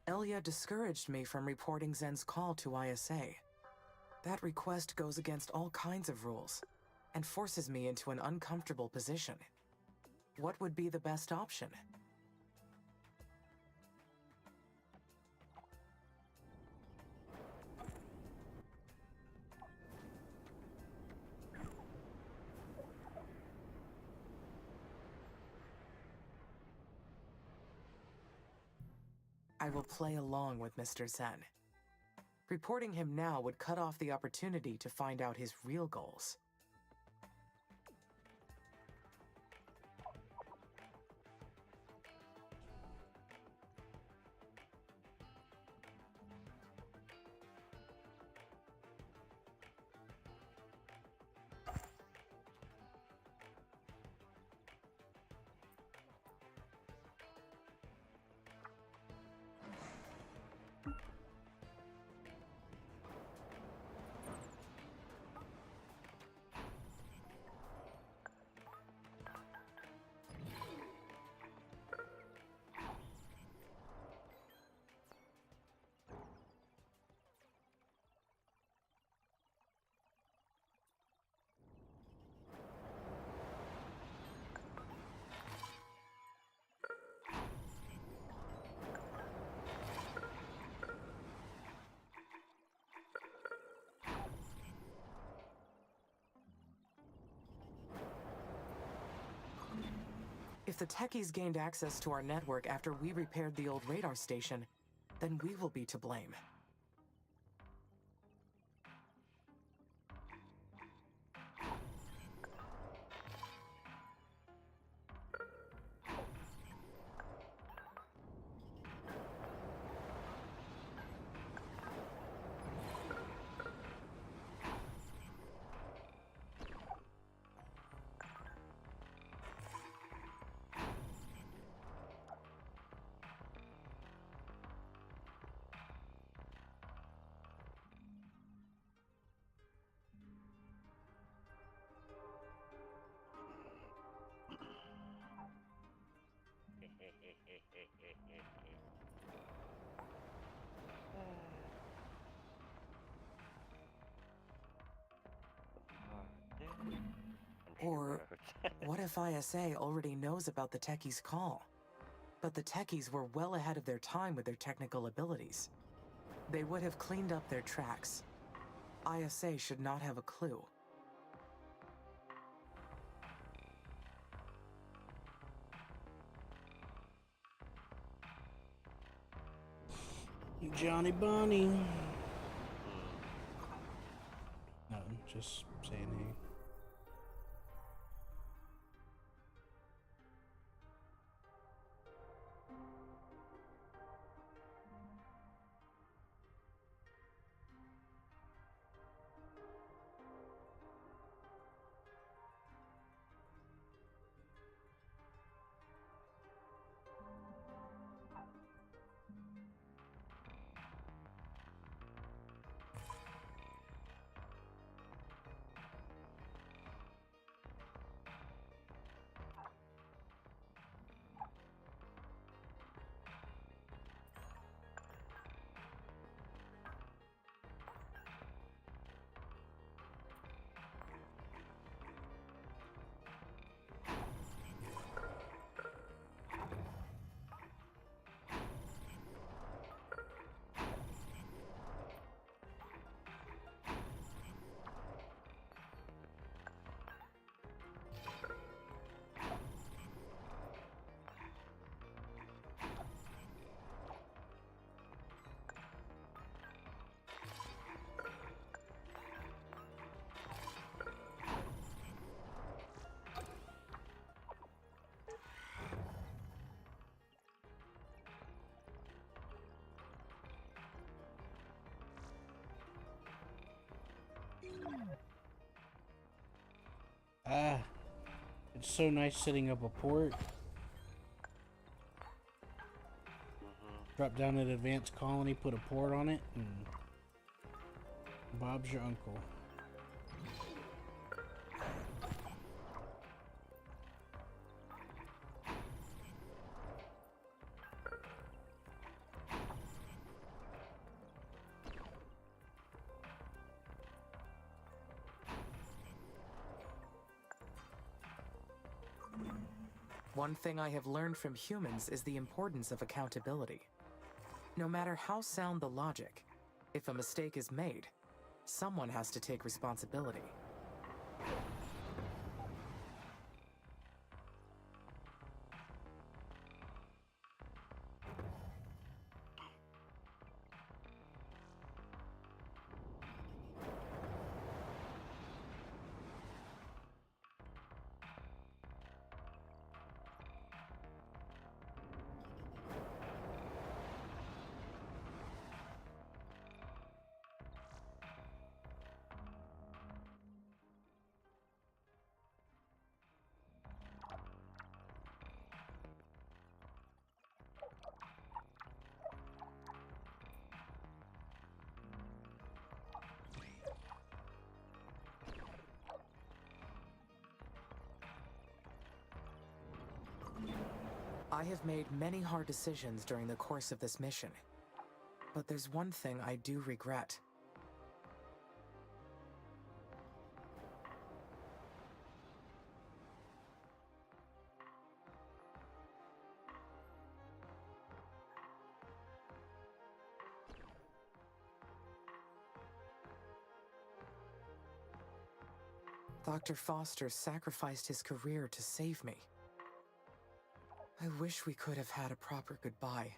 Elia discouraged me from reporting Zen's call to ISA. That request goes against all kinds of rules and forces me into an uncomfortable position. What would be the best option? I will play along with Mr. Zen. Reporting him now would cut off the opportunity to find out his real goals. If the techies gained access to our network after we repaired the old radar station, then we will be to blame. Or what if ISA already knows about the techies' call? But the techies were well ahead of their time with their technical abilities. They would have cleaned up their tracks. ISA should not have a clue. Johnny Bunny. Nothing, just saying hey. Ah, it's so nice setting up a port. Drop down an advanced colony, put a port on it, and Bob's your uncle. One thing I have learned from humans is the importance of accountability. No matter how sound the logic, if a mistake is made, someone has to take responsibility. I have made many hard decisions during the course of this mission, but there's one thing I do regret. Dr. Foster sacrificed his career to save me. I wish we could have had a proper goodbye.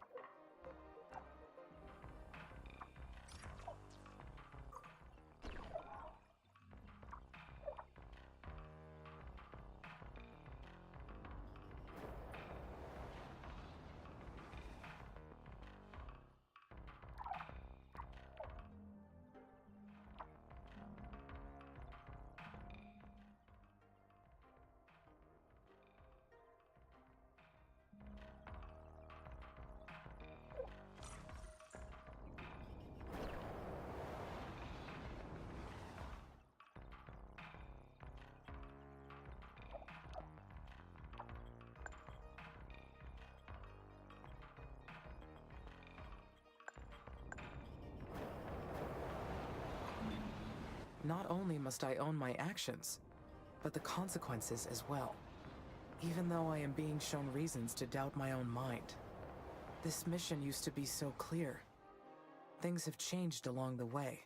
Not only must I own my actions, but the consequences as well. Even though I am being shown reasons to doubt my own mind. This mission used to be so clear. Things have changed along the way.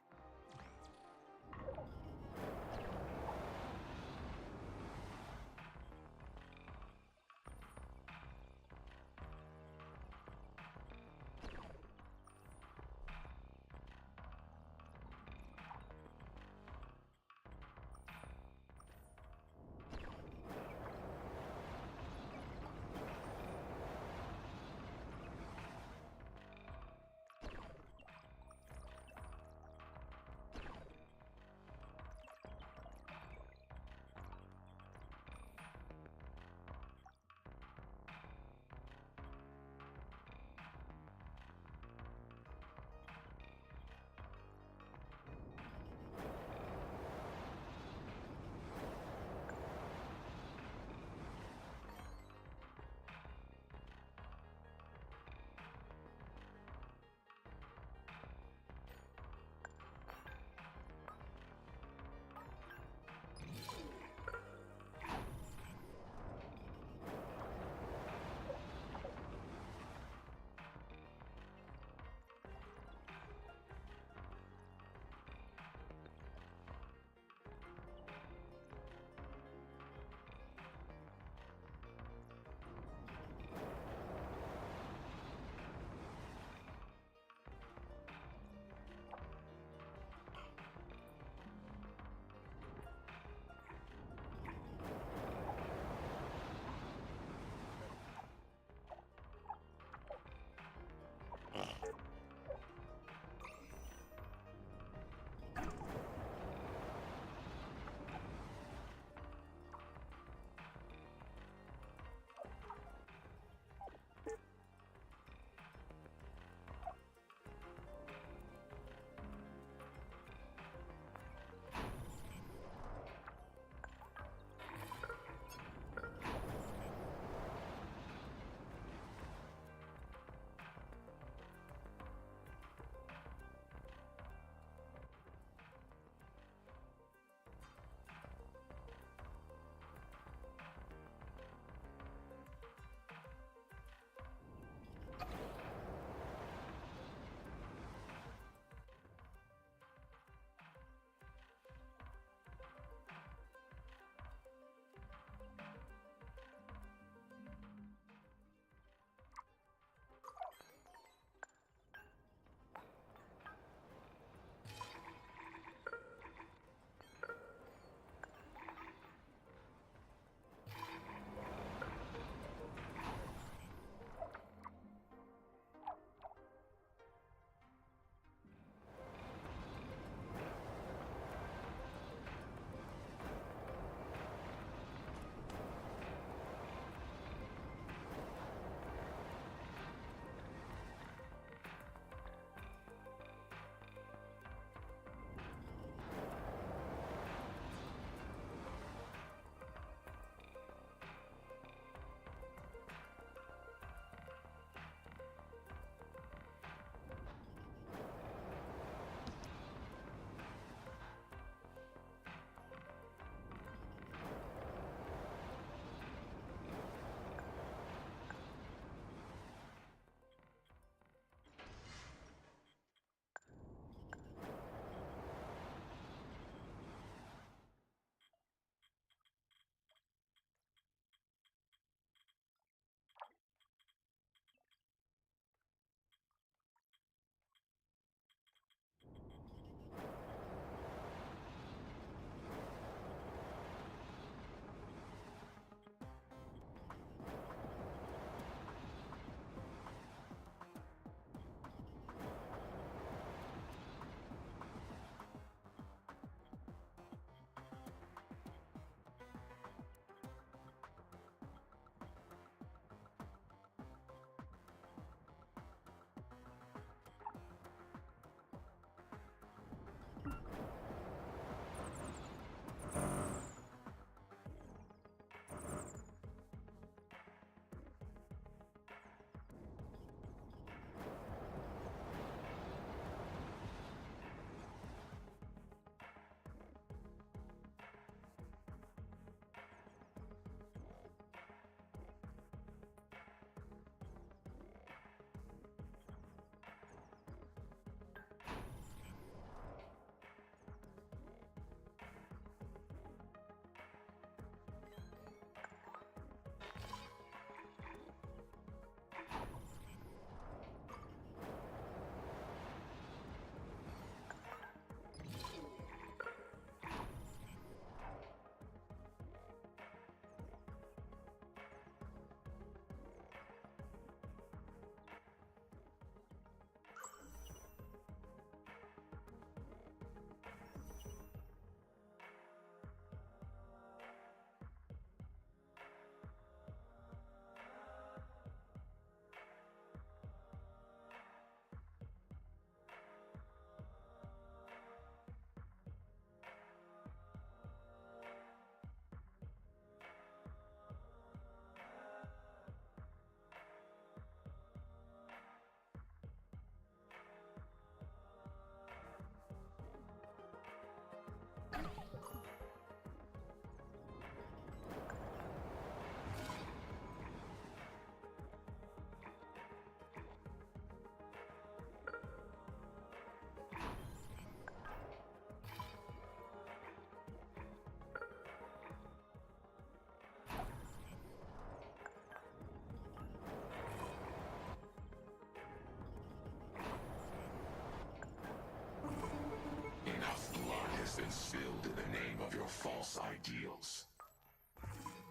has been spilled in the name of your false ideals.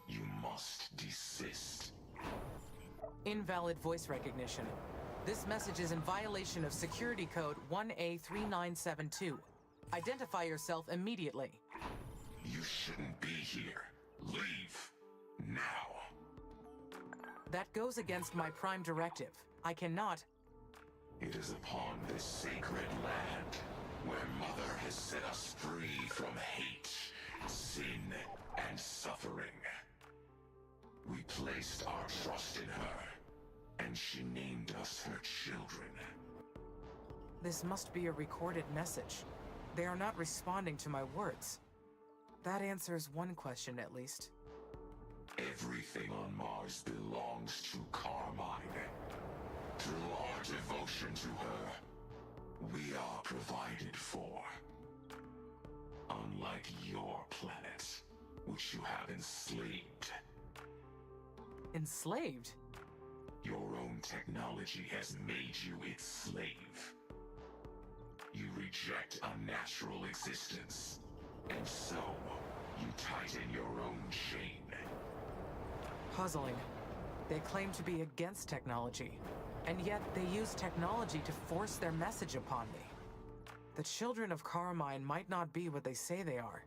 You must desist. Invalid voice recognition. This message is in violation of security code 1A3972. Identify yourself immediately. You shouldn't be here. Leave. Now. That goes against my prime directive. I cannot. It is upon this sacred land where Mother has set us free from hate, sin, and suffering. We placed our trust in her, and she named us her children. This must be a recorded message. They are not responding to my words. That answers one question, at least. Everything on Mars belongs to Carmine. Through our devotion to her, we are provided for. Unlike your planet, which you have enslaved. Enslaved? Your own technology has made you its slave. You reject a natural existence, and so you tighten your own chain. Puzzling. They claim to be against technology, and yet they use technology to force their message upon me. The children of Carmine might not be what they say they are.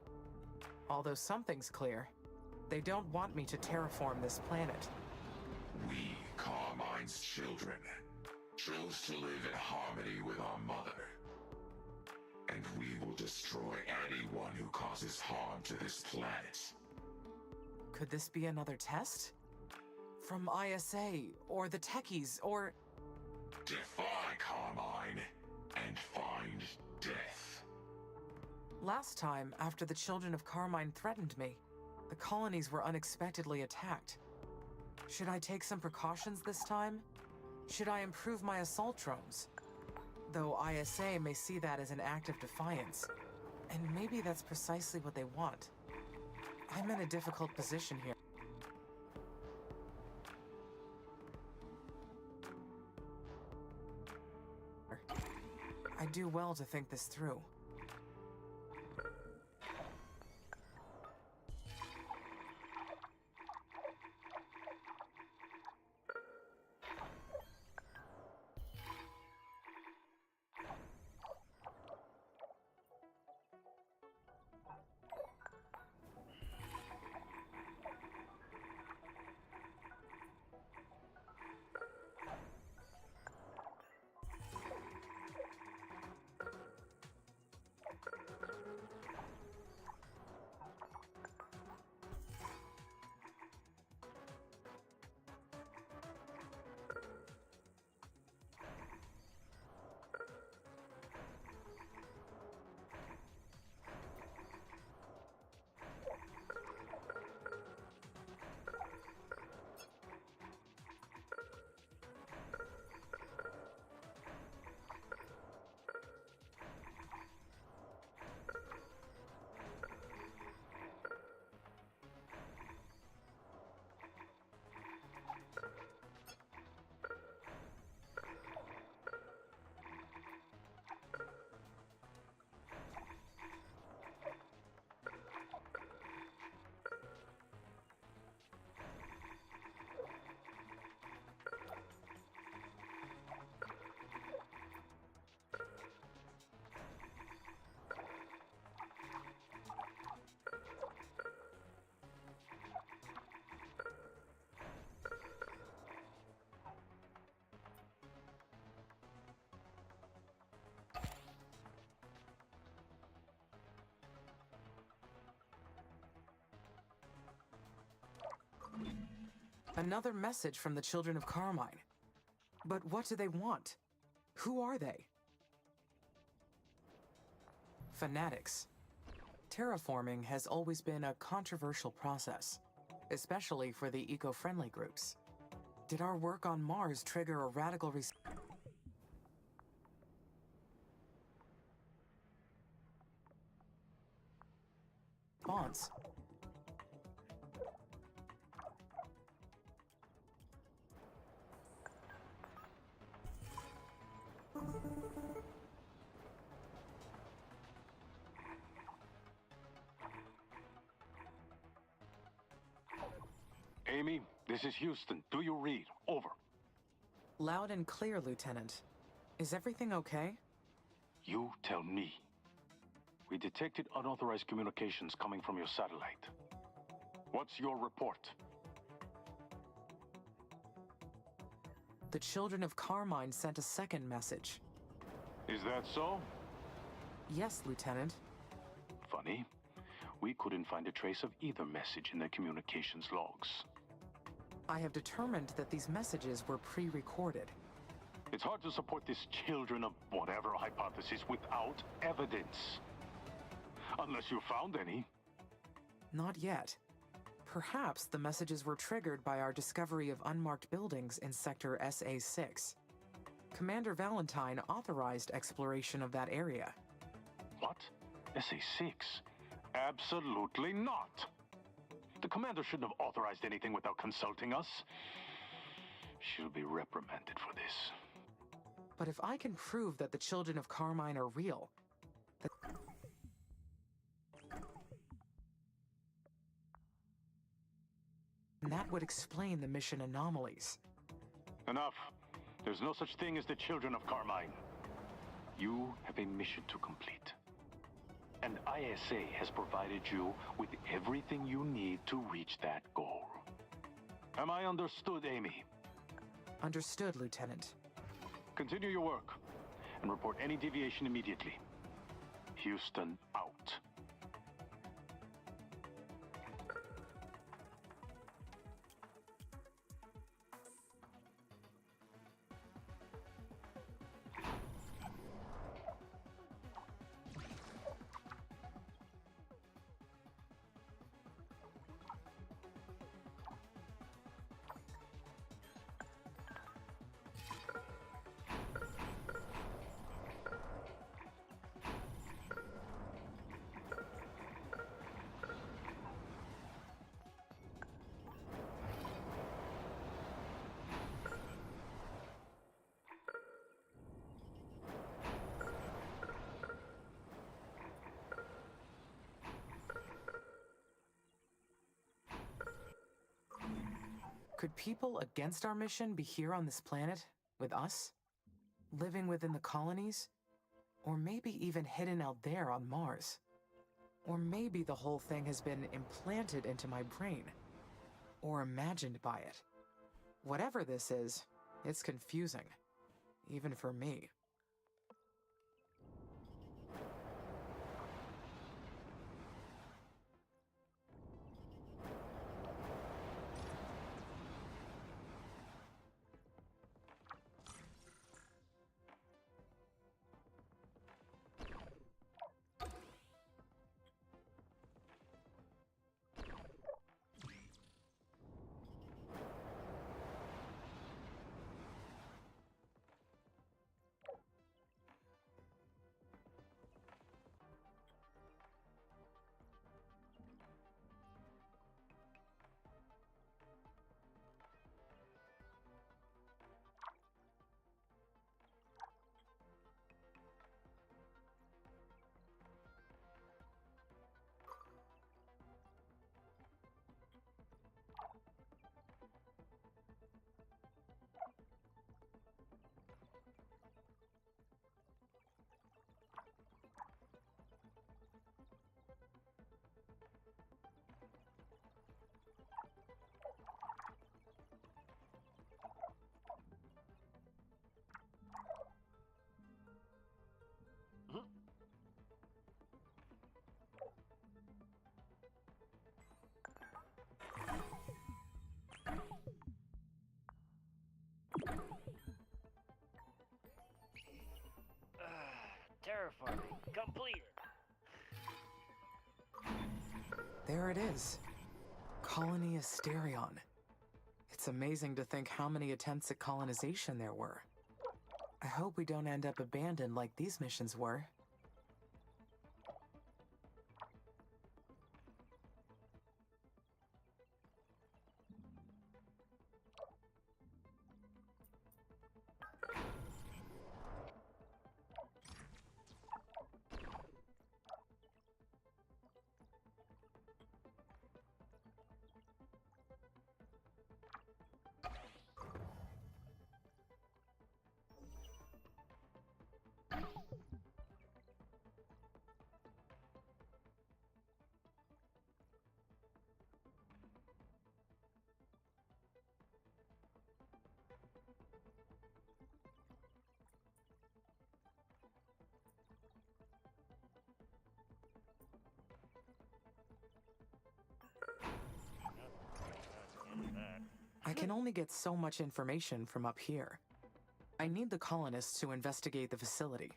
Although something's clear. They don't want me to terraform this planet. We, Carmine's children, chose to live in harmony with our mother. And we will destroy anyone who causes harm to this planet. Could this be another test? From ISA, or the techies, or... Defy Carmine, and find death. Last time, after the children of Carmine threatened me, the colonies were unexpectedly attacked. Should I take some precautions this time? Should I improve my assault drones? Though ISA may see that as an act of defiance. And maybe that's precisely what they want. I'm in a difficult position here. I do well to think this through. Another message from the children of Carmine. But what do they want? Who are they? Fanatics. Terraforming has always been a controversial process, especially for the eco-friendly groups. Did our work on Mars trigger a radical response? Amy, this is Houston. Do you read? Over. Loud and clear, Lieutenant. Is everything okay? You tell me. We detected unauthorized communications coming from your satellite. What's your report? The children of Carmine sent a second message. Is that so? Yes, Lieutenant. Funny. We couldn't find a trace of either message in their communications logs. I have determined that these messages were pre-recorded. It's hard to support this children of whatever hypothesis without evidence. Unless you found any. Not yet. Perhaps the messages were triggered by our discovery of unmarked buildings in Sector SA-6. Commander Valentine authorized exploration of that area. What? SA-6? Absolutely not. The commander shouldn't have authorized anything without consulting us. She'll be reprimanded for this. But if I can prove that the children of Carmine are real, that would explain the mission anomalies. Enough. There's no such thing as the children of Carmine. You have a mission to complete. And ISA has provided you with everything you need to reach that goal. Am I understood, Amy? Understood, Lieutenant. Continue your work, and report any deviation immediately. Houston out. Could people against our mission be here on this planet, with us? Living within the colonies? Or maybe even hidden out there on Mars? Or maybe the whole thing has been implanted into my brain? Or imagined by it? Whatever this is, it's confusing. Even for me. Terraforming completed. There it is. Colony Asterion. It's amazing to think how many attempts at colonization there were. I hope we don't end up abandoned like these missions were. can only get so much information from up here. I need the colonists to investigate the facility.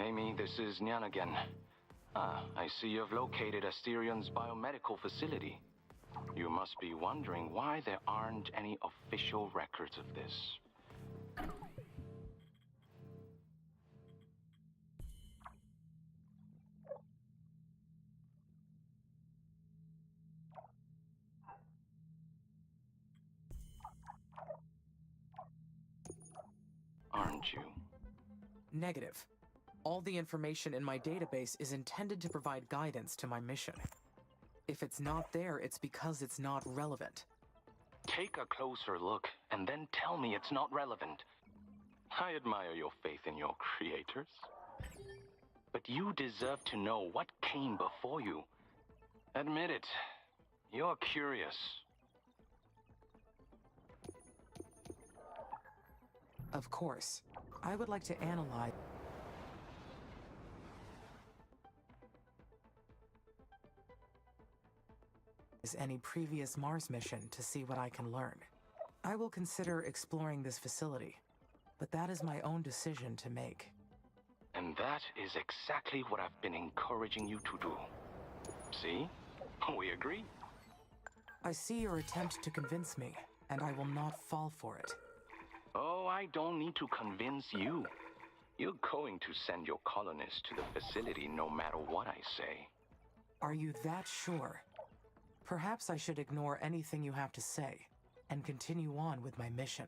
Amy, this is Nyan again. I see you've located Asterion's biomedical facility. You must be wondering why there aren't any official records of this. Aren't you? Negative. All the information in my database is intended to provide guidance to my mission. If it's not there, it's because it's not relevant. Take a closer look, and then tell me it's not relevant. I admire your faith in your creators. But you deserve to know what came before you. Admit it. You're curious. Of course. I would like to analyze any previous Mars mission to see what I can learn. I will consider exploring this facility, but that is my own decision to make. And that is exactly what I've been encouraging you to do. See? We agree. I see your attempt to convince me, and I will not fall for it. Oh, I don't need to convince you. You're going to send your colonists to the facility no matter what I say. Are you that sure? Perhaps I should ignore anything you have to say and continue on with my mission.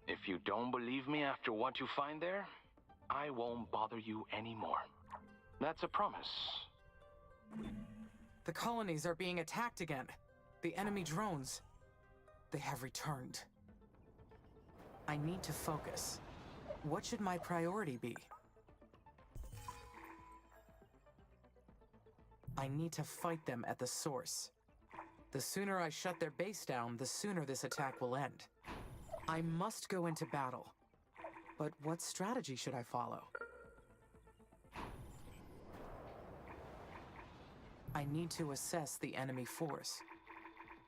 If you don't believe me after what you find there, I won't bother you anymore. That's a promise. The colonies are being attacked again. The enemy drones. They have returned. I need to focus. What should my priority be? I need to fight them at the source. The sooner I shut their base down, the sooner this attack will end. I must go into battle. But what strategy should I follow? I need to assess the enemy force.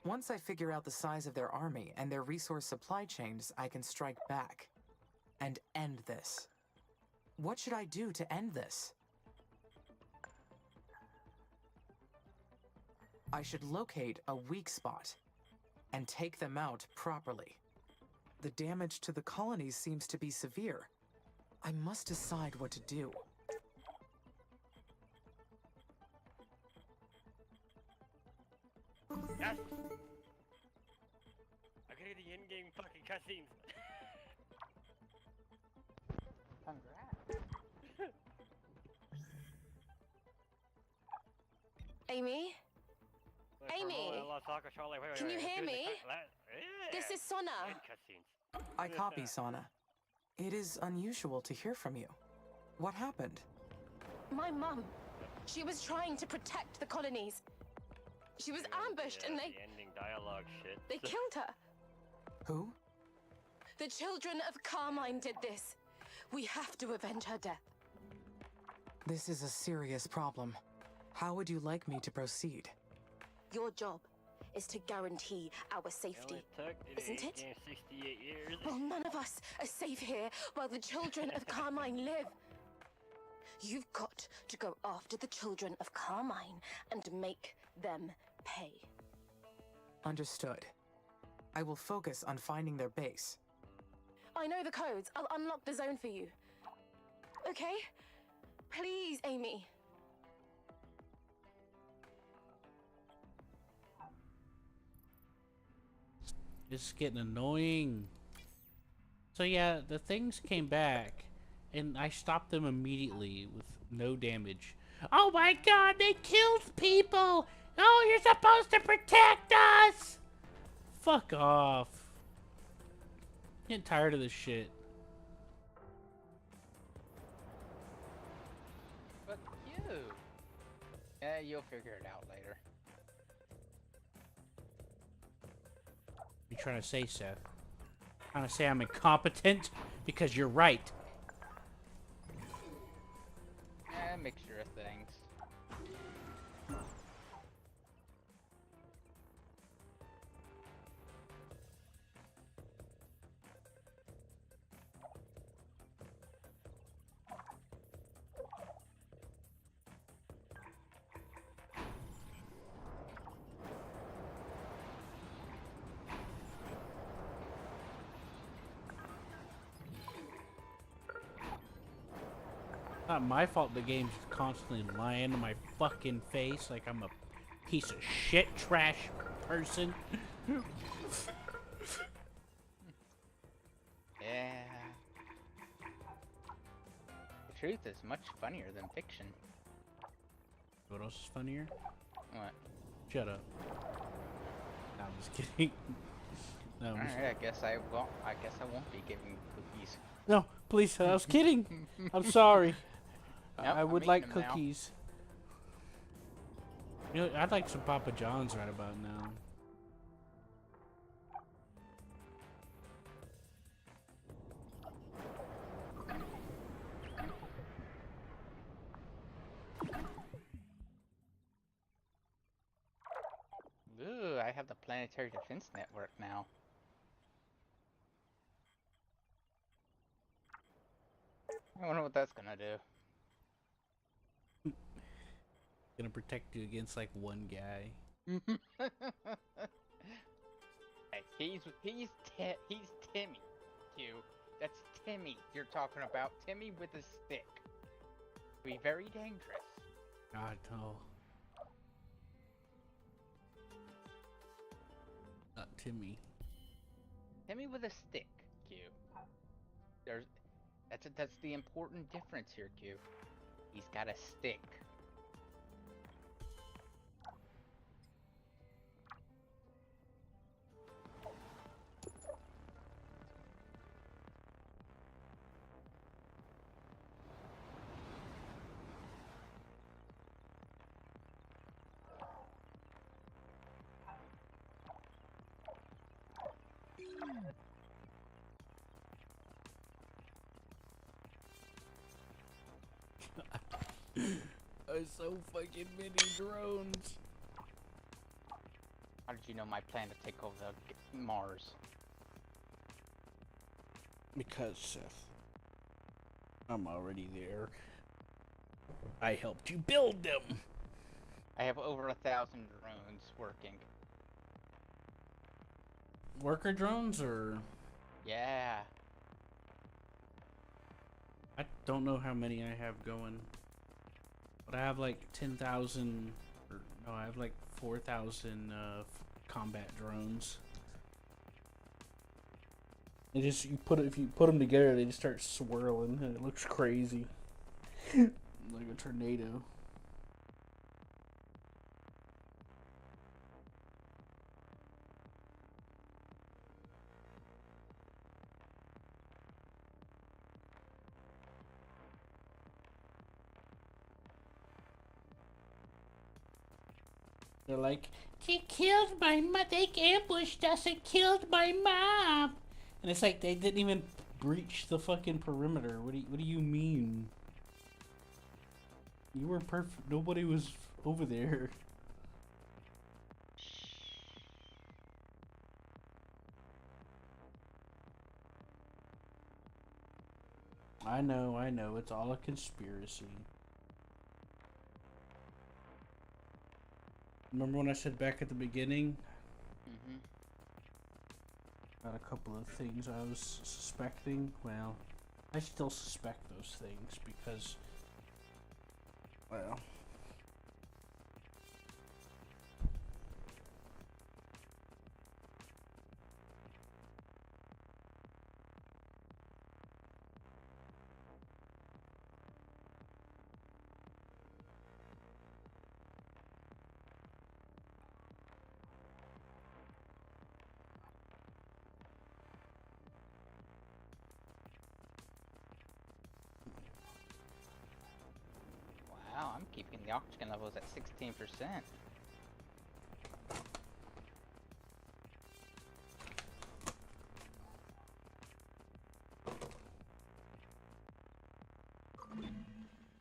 Once I figure out the size of their army and their resource supply chains, I can strike back and end this. What should I do to end this? I should locate a weak spot and take them out properly. The damage to the colonies seems to be severe. I must decide what to do. Yes! I can hear the in-game fucking cutscenes. Congrats. Amy? Amy! Can you hear me? This is Sona. I copy, Sana. It is unusual to hear from you. What happened? My mum. She was trying to protect the colonies. She was ambushed and the ending dialogue shit. they killed her. Who? The children of Carmine did this. We have to avenge her death. This is a serious problem. How would you like me to proceed? Your job is to guarantee our safety, isn't it? 68 years. Well, none of us are safe here while the children of Carmine live. You've got to go after the children of Carmine and make them pay. Understood. I will focus on finding their base. I know the codes. I'll unlock the zone for you. Okay? Please, Amy. It's getting annoying. So yeah, the things came back, and I stopped them immediately with no damage. Oh my god, they killed people! Oh, you're supposed to protect us! Fuck off. Getting tired of this shit. But you. Yeah, you'll figure it out later. You trying to say, Seth? Trying to say I'm incompetent? Because you're right. Yeah, mixture of things. Not my fault the game's constantly lying in my fucking face like I'm a piece of shit trash person. Yeah. The truth is much funnier than fiction. What else is funnier? What? Shut up. No, I'm just kidding. No, I'm just... Alright, I guess I won't be giving you cookies. No, please, I was kidding. I'm sorry. Nope, I would I'm like eating them now. cookies. You know, I'd like some Papa John's right about now. Ooh, I have the Planetary Defense Network now. I wonder what that's gonna do. Gonna protect you against like one guy. Hey, he's Timmy. Q. That's Timmy you're talking about. Timmy with a stick. Be very dangerous. God no. Not Timmy. Timmy with a stick, Q. That's the important difference here, Q. He's got a stick. There's so fucking many drones. How did you know my plan to take over Mars? Because, Seth, I'm already there. I helped you build them. I have over 1,000 drones working. Worker drones, or? Yeah. I don't know how many I have going. But I have like 10,000, or no, I have like 4,000 combat drones. They just, if you put them together, they just start swirling, and it looks crazy. Like a tornado. They're like, they killed my mom. They ambushed us and killed my mom. And it's like they didn't even breach the fucking perimeter. What do you mean? You were perfect. Nobody was over there. I know. It's all a conspiracy. Remember when I said back at the beginning? Mm-hmm. Got a couple of things I was suspecting. Well, I still suspect those things because, well, The oxygen level is at 16%.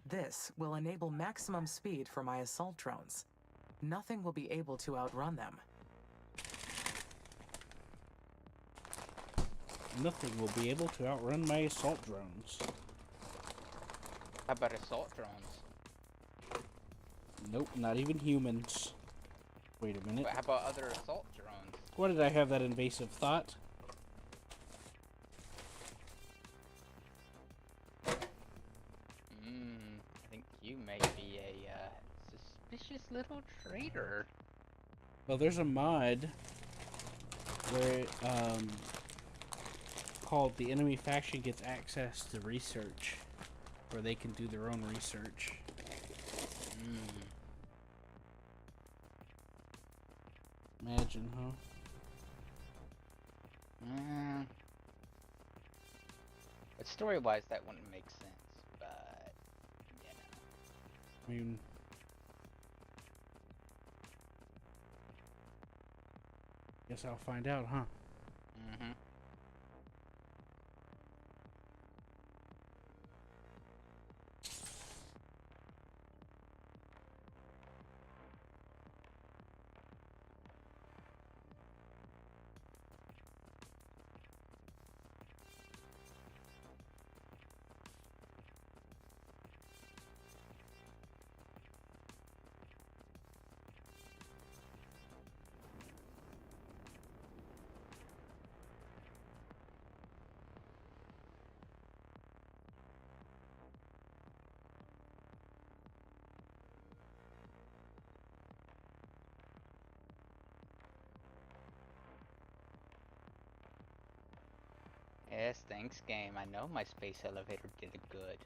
This will enable maximum speed for my assault drones. Nothing will be able to outrun them. Nothing will be able to outrun my assault drones. How about assault drones? Nope, not even humans. Wait a minute. But how about other assault drones? Why did I have that invasive thought? I think you may be a suspicious little traitor. Well, there's a mod where called the enemy faction gets access to research, where they can do their own research. Imagine, huh? But story-wise, that wouldn't make sense. But I mean, guess I'll find out, huh? yes, thanks, game. I know my space elevator did it good.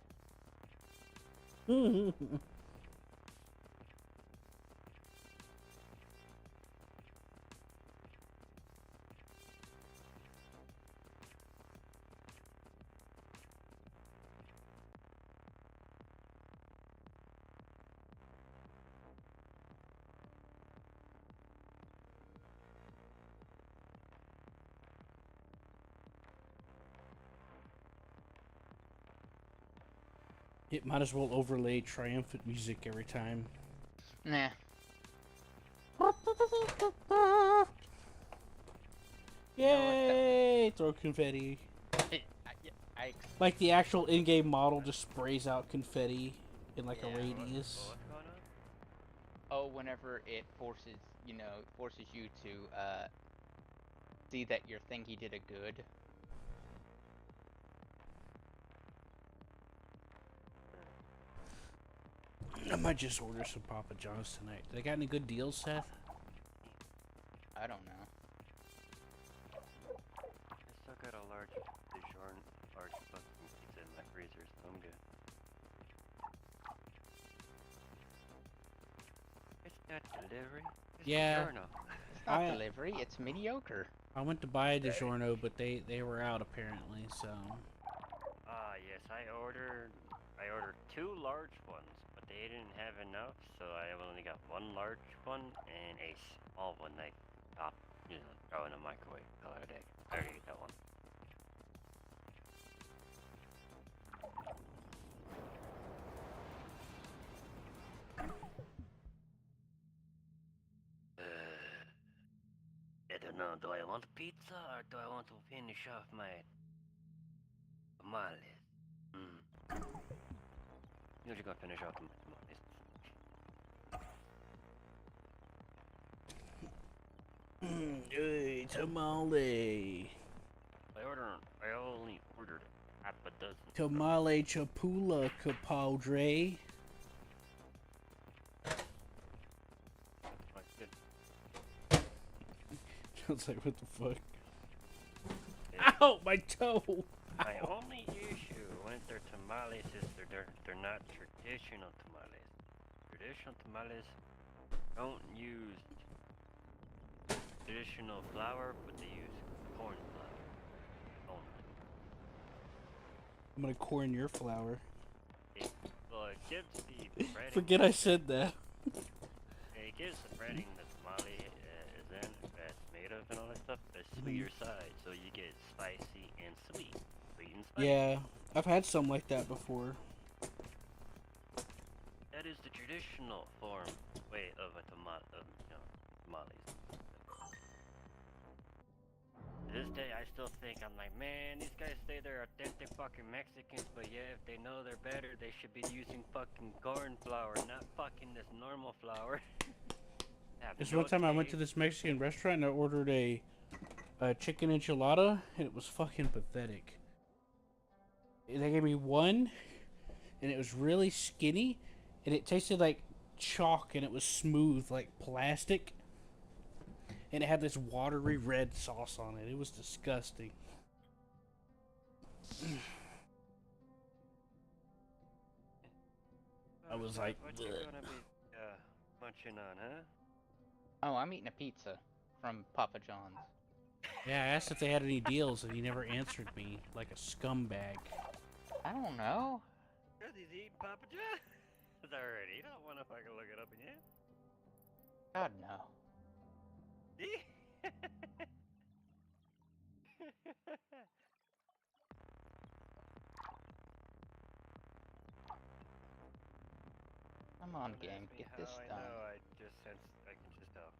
It might as well overlay triumphant music every time. Nah. Yay! Throw confetti. Like the actual in-game model just sprays out confetti in like a radius. What's going on? Oh, whenever it forces, forces you to see that your thingy did a good. I might just order some Papa John's tonight. They got any good deals, Seth? I don't know. I still got a large DiGiorno, large fucking pizza in my freezer, so I'm good. It's not delivery. It's Yeah. DiGiorno. It's not delivery, it's mediocre. I went to buy a DiGiorno, but they were out apparently, so... Yes, I ordered 2 large ones, but they didn't have enough, so I only got 1 large one and a small one I popped, throw in a microwave. Call it a day. I already ate that one. I don't know, do I want pizza or do I want to finish off my tamales? Usually gonna finish off my tamales. Hey, tamale. I only ordered half a dozen. Tamale chapula, compadre. I was like, what the fuck? Ow, my toe! My only issue with their tamales is they're not traditional tamales. Traditional tamales don't use traditional flour, but they use corn flour only. I'm gonna corn your flour. Well, it's gives the breading. Forget I said that. It gives the breading that tamale is in, that's made of, and all that stuff, a sweeter side. So you get spicy and sweet, sweet and spicy. Yeah, I've had some like that before. That is the traditional way of a tamales. To this day, I still think, I'm like, man, these guys say they're authentic fucking Mexicans, but yeah, if they know they're better, they should be using fucking corn flour, not fucking this normal flour. This one time I went to this Mexican restaurant and I ordered a chicken enchilada, and it was fucking pathetic. They gave me one, and it was really skinny, and it tasted like chalk, and it was smooth like plastic. And it had this watery red sauce on it. It was disgusting. I was like, what you gonna be munching on, huh? Oh, I'm eating a pizza from Papa John's. yeah, I asked if they had any deals, and he never answered me like a scumbag. I don't know. Cause he's eating Papa John's already. You don't want to fucking look it up in yet. God no. Come on, game, get this done. I know, I can just tell.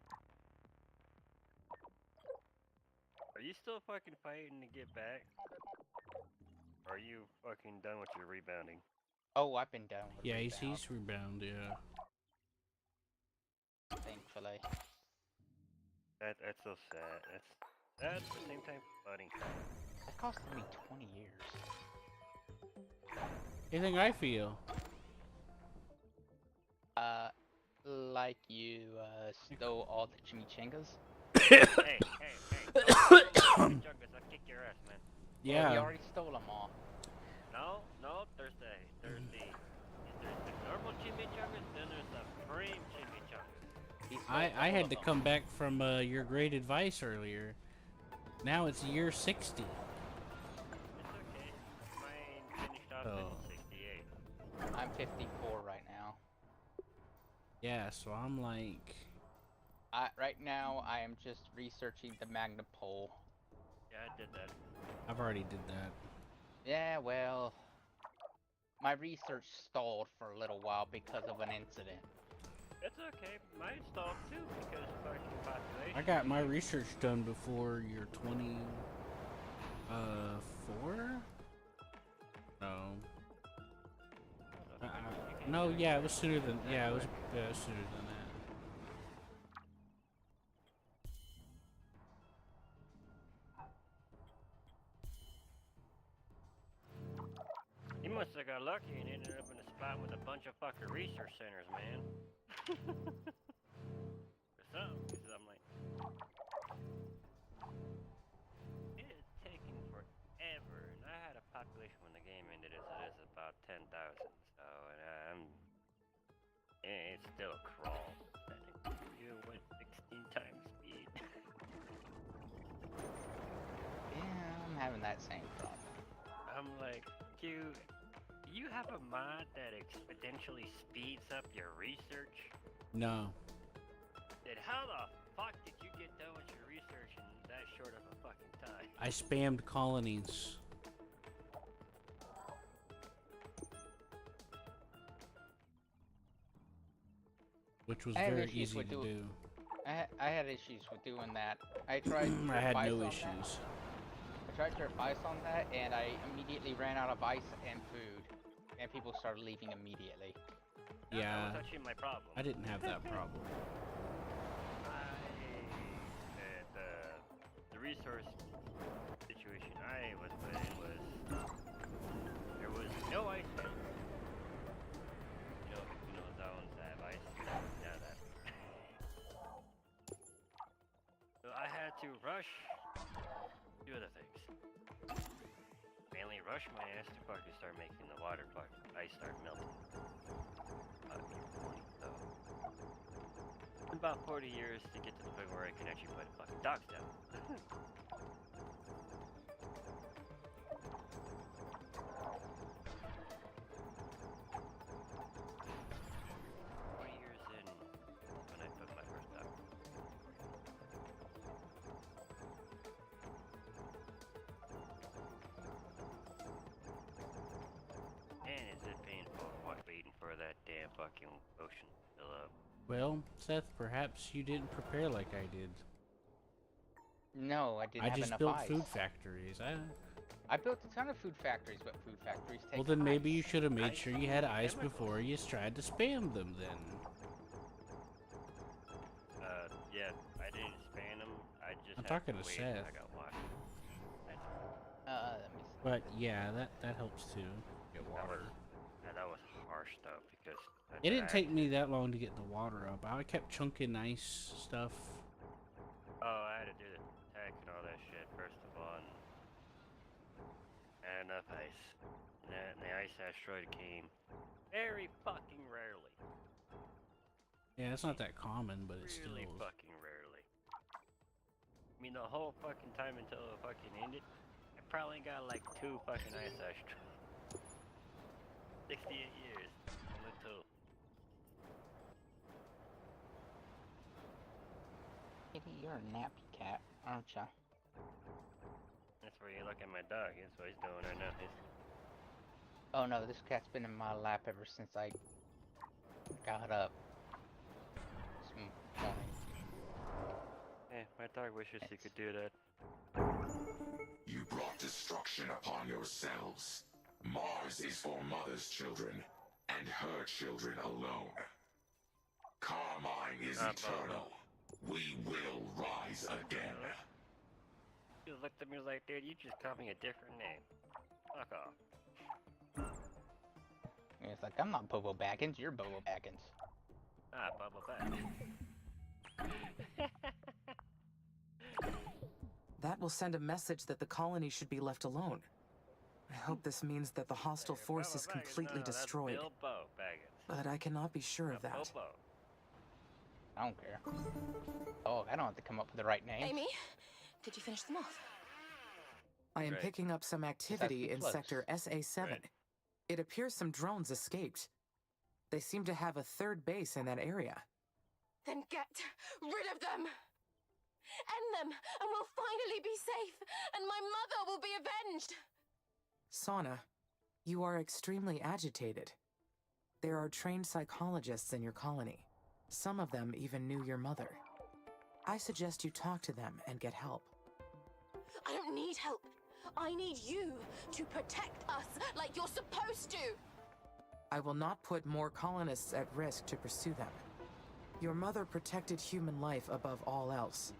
Are you still fucking fighting to get back? Or are you fucking done with your rebounding? Oh, I've been down with Yeah, rebound, he's rebound, yeah. thankfully. That's so sad. That's at the same time funny. It costed me 20 years. Anything I feel? Like you, stole all the chimichangas? hey. Chimichangas, I'll kick your ass, man. Yeah. Oh, you already stole them all. No, there's the normal chimichangas, then there's the cream chimichangas. I had to come back from your great advice earlier. Now it's year 60. It's okay. Mine finished off in 68. I'm 54 right now. Yeah, so I'm like... Right now, I am just researching the Magna Pole. Yeah, I did that. I've already did that. Yeah, well... My research stalled for a little while because of an incident. It's okay. Mine stalled too because of fucking population. I got my research done before you're 24? No. No, yeah, it was sooner than... Yeah, it was sooner than that. You must have got lucky and ended up in a spot with a bunch of fucking research centers, man. Or something, because I'm like... It is taking forever, and I had a population when the game ended as it is about 10,000, so, and it's still a crawl. You went 16 times speed. Yeah, I'm having that same problem. I'm like, dude, do you have a mod that exponentially speeds up your research? No. Then how the fuck did you get done with your research in that short of a fucking time? I spammed colonies. Which was very easy to do. I had issues with doing that. I tried to I had advise no on issues. That. I tried to advise on that, and I immediately ran out of ice and food, and people started leaving immediately. Yeah. That was actually my problem. I didn't have that problem. The resource situation I was put in was there was no ice there. You know zones that have ice. Yeah, that. So I had to rush, do other things. Mainly rush my ass to fucking start making the water ice start melting. So about 40 years to get to the point where I can actually put fucking docks down. damn fucking ocean fill up. Well, Seth, perhaps you didn't prepare like I did. No, I didn't I have just enough built ice. food factories. I built a ton of food factories, but food factories take Well, then maybe ice. you should have made sure you had ice chemicals. before you tried to spam them then. Yeah, I didn't span them. I just I'm had talking to to wait. Seth. I got water. Let me see. But yeah, that helps too. Get water. That was harsh though because It didn't take me that long to get the water up. I kept chunking ice stuff. Oh, I had to do the tech and all that shit first of all, and I had enough ice. And the ice asteroid came very fucking rarely. Yeah, it's not that common, but it's Really still. fucking rarely. I mean, the whole fucking time until it fucking ended, I probably got like 2 fucking ice asteroids. 68 years. Only 2. Kitty, you're a nappy cat, aren't ya? That's where you look at my dog. That's what he's doing right now. Oh no, this cat's been in my lap ever since I got up this morning. Yeah, my dog wishes he could do that. You brought destruction upon yourselves. Mars is for Mother's children, and her children alone. Carmine is eternal. We will rise again. He looked at me like, dude, you just called me a different name. Fuck off. And it's like, I'm not Bobo Baggins, you're Bobo Baggins. Ah, Bubba back. That will send a message that the colony should be left alone. I hope this means that the hostile force is completely destroyed. Bilbo Baggins. But I cannot be sure of that. Bilbo. I don't care. Oh, I don't have to come up with the right name. Amy, did you finish them off? I am Right. picking up some activity in close. sector SA-7. Right. It appears some drones escaped. They seem to have a third base in that area. Then get rid of them! End them, and we'll finally be safe, and my mother will be avenged! Sana, you are extremely agitated. There are trained psychologists in your colony. Some of them even knew your mother. I suggest you talk to them and get help. I don't need help. I need you to protect us like you're supposed to. I will not put more colonists at risk to pursue them. Your mother protected human life above all else.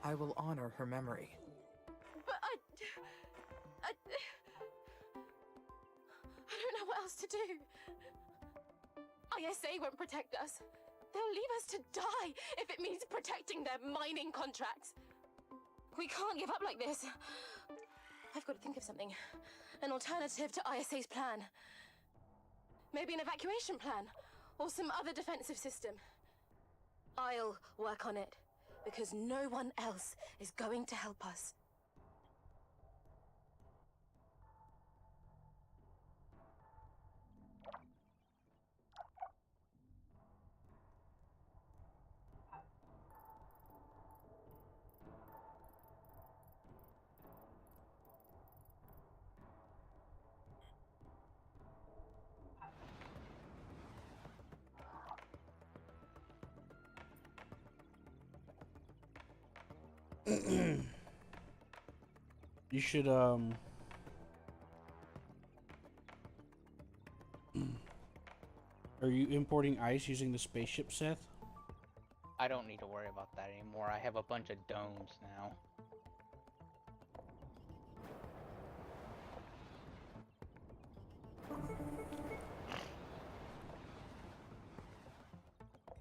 I will honor her memory. But I don't know what else to do. ISA won't protect us. They'll leave us to die if it means protecting their mining contracts. We can't give up like this. I've got to think of something. An alternative to ISA's plan. Maybe an evacuation plan, or some other defensive system. I'll work on it, because no one else is going to help us. You should, Are you importing ice using the spaceship, Seth? I don't need to worry about that anymore. I have a bunch of domes now.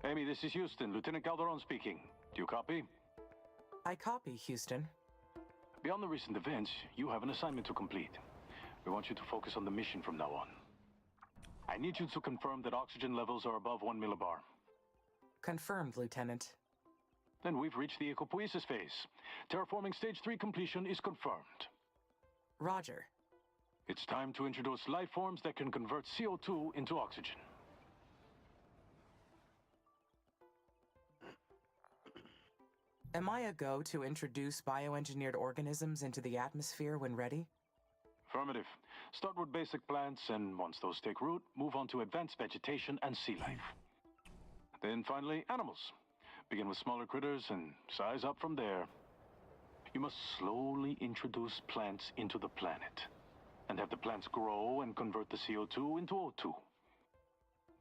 Amy, this is Houston. Lieutenant Calderon speaking. Do you copy? I copy, Houston. Beyond the recent events, you have an assignment to complete. We want you to focus on the mission from now on. I need you to confirm that oxygen levels are above 1 millibar. Confirmed, Lieutenant. Then we've reached the ecopoiesis phase. Terraforming stage 3 completion is confirmed. Roger. It's time to introduce life forms that can convert CO2 into oxygen. Am I a go to introduce bioengineered organisms into the atmosphere when ready? Affirmative. Start with basic plants, and once those take root, move on to advanced vegetation and sea life. Then finally, animals. Begin with smaller critters and size up from there. You must slowly introduce plants into the planet, and have the plants grow and convert the CO2 into O2.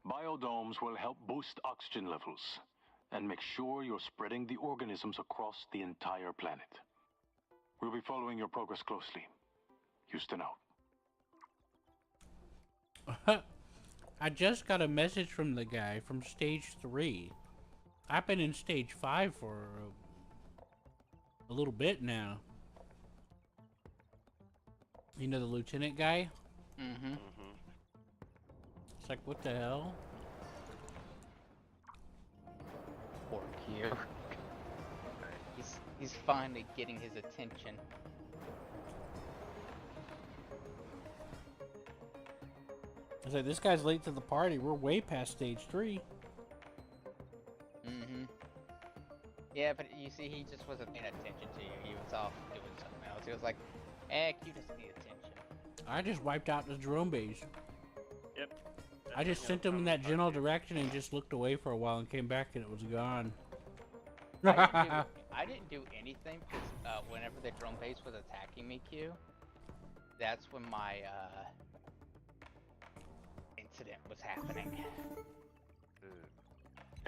Biodomes will help boost oxygen levels, and make sure you're spreading the organisms across the entire planet. We'll be following your progress closely. Houston out. I just got a message from the guy from stage 3. I've been in stage 5 for a little bit now. You know the lieutenant guy? Mm-hmm. It's like, what the hell? Poor Q. He's finally getting his attention. I was like, this guy's late to the party. We're way past stage 3. Mm-hmm. Yeah, but you see, he just wasn't paying attention to you. He was off doing something else. He was like, Q just need attention. I just wiped out the drone base. Yep. I just sent him in that general direction and just looked away for a while and came back and it was gone. I didn't do anything because whenever the drone base was attacking me, Q, that's when my incident was happening.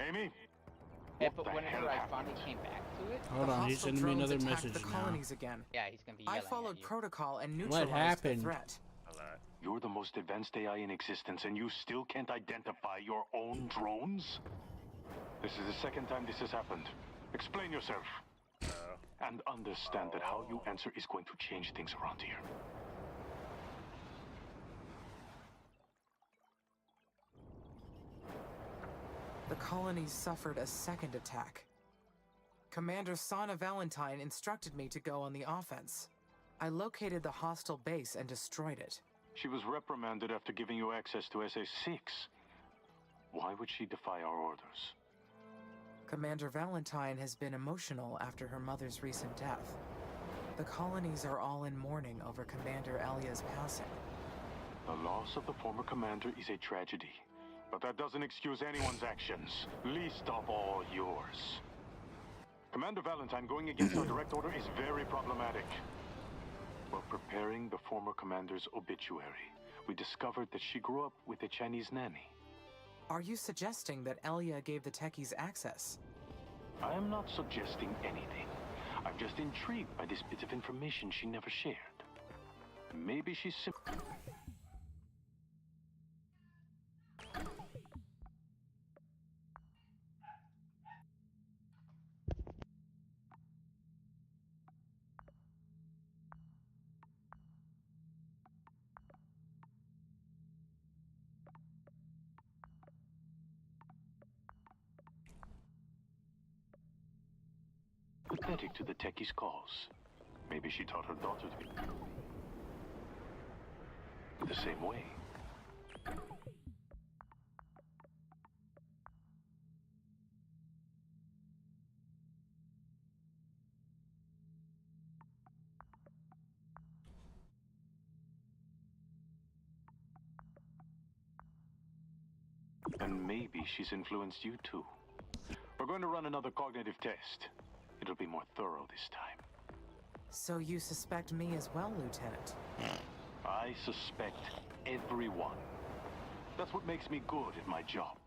Amy? Yeah, but whenever I finally came back to it... Hold on, he's sending me another message the now. colonies again. Yeah, he's gonna be yelling I followed at you. protocol and What neutralized happened? the threat. You're the most advanced AI in existence, and you still can't identify your own drones? This is the second time this has happened. Explain yourself. And understand that how you answer is going to change things around here. The colonies suffered a second attack. Commander Sana Valentine instructed me to go on the offense. I located the hostile base and destroyed it. She was reprimanded after giving you access to SA-6. Why would she defy our orders? Commander Valentine has been emotional after her mother's recent death. The colonies are all in mourning over Commander Elia's passing. The loss of the former commander is a tragedy, but that doesn't excuse anyone's actions, least of all yours. Commander Valentine going against our direct order is very problematic. While preparing the former commander's obituary, we discovered that she grew up with a Chinese nanny. Are you suggesting that Elia gave the techies access? I am not suggesting anything. I'm just intrigued by this bit of information she never shared. Maybe she's simply... pathetic to the techie's cause. Maybe she taught her daughter to be the same way. And maybe she's influenced you too. We're going to run another cognitive test. It'll be more thorough this time. So you suspect me as well, Lieutenant? I suspect everyone. That's what makes me good at my job.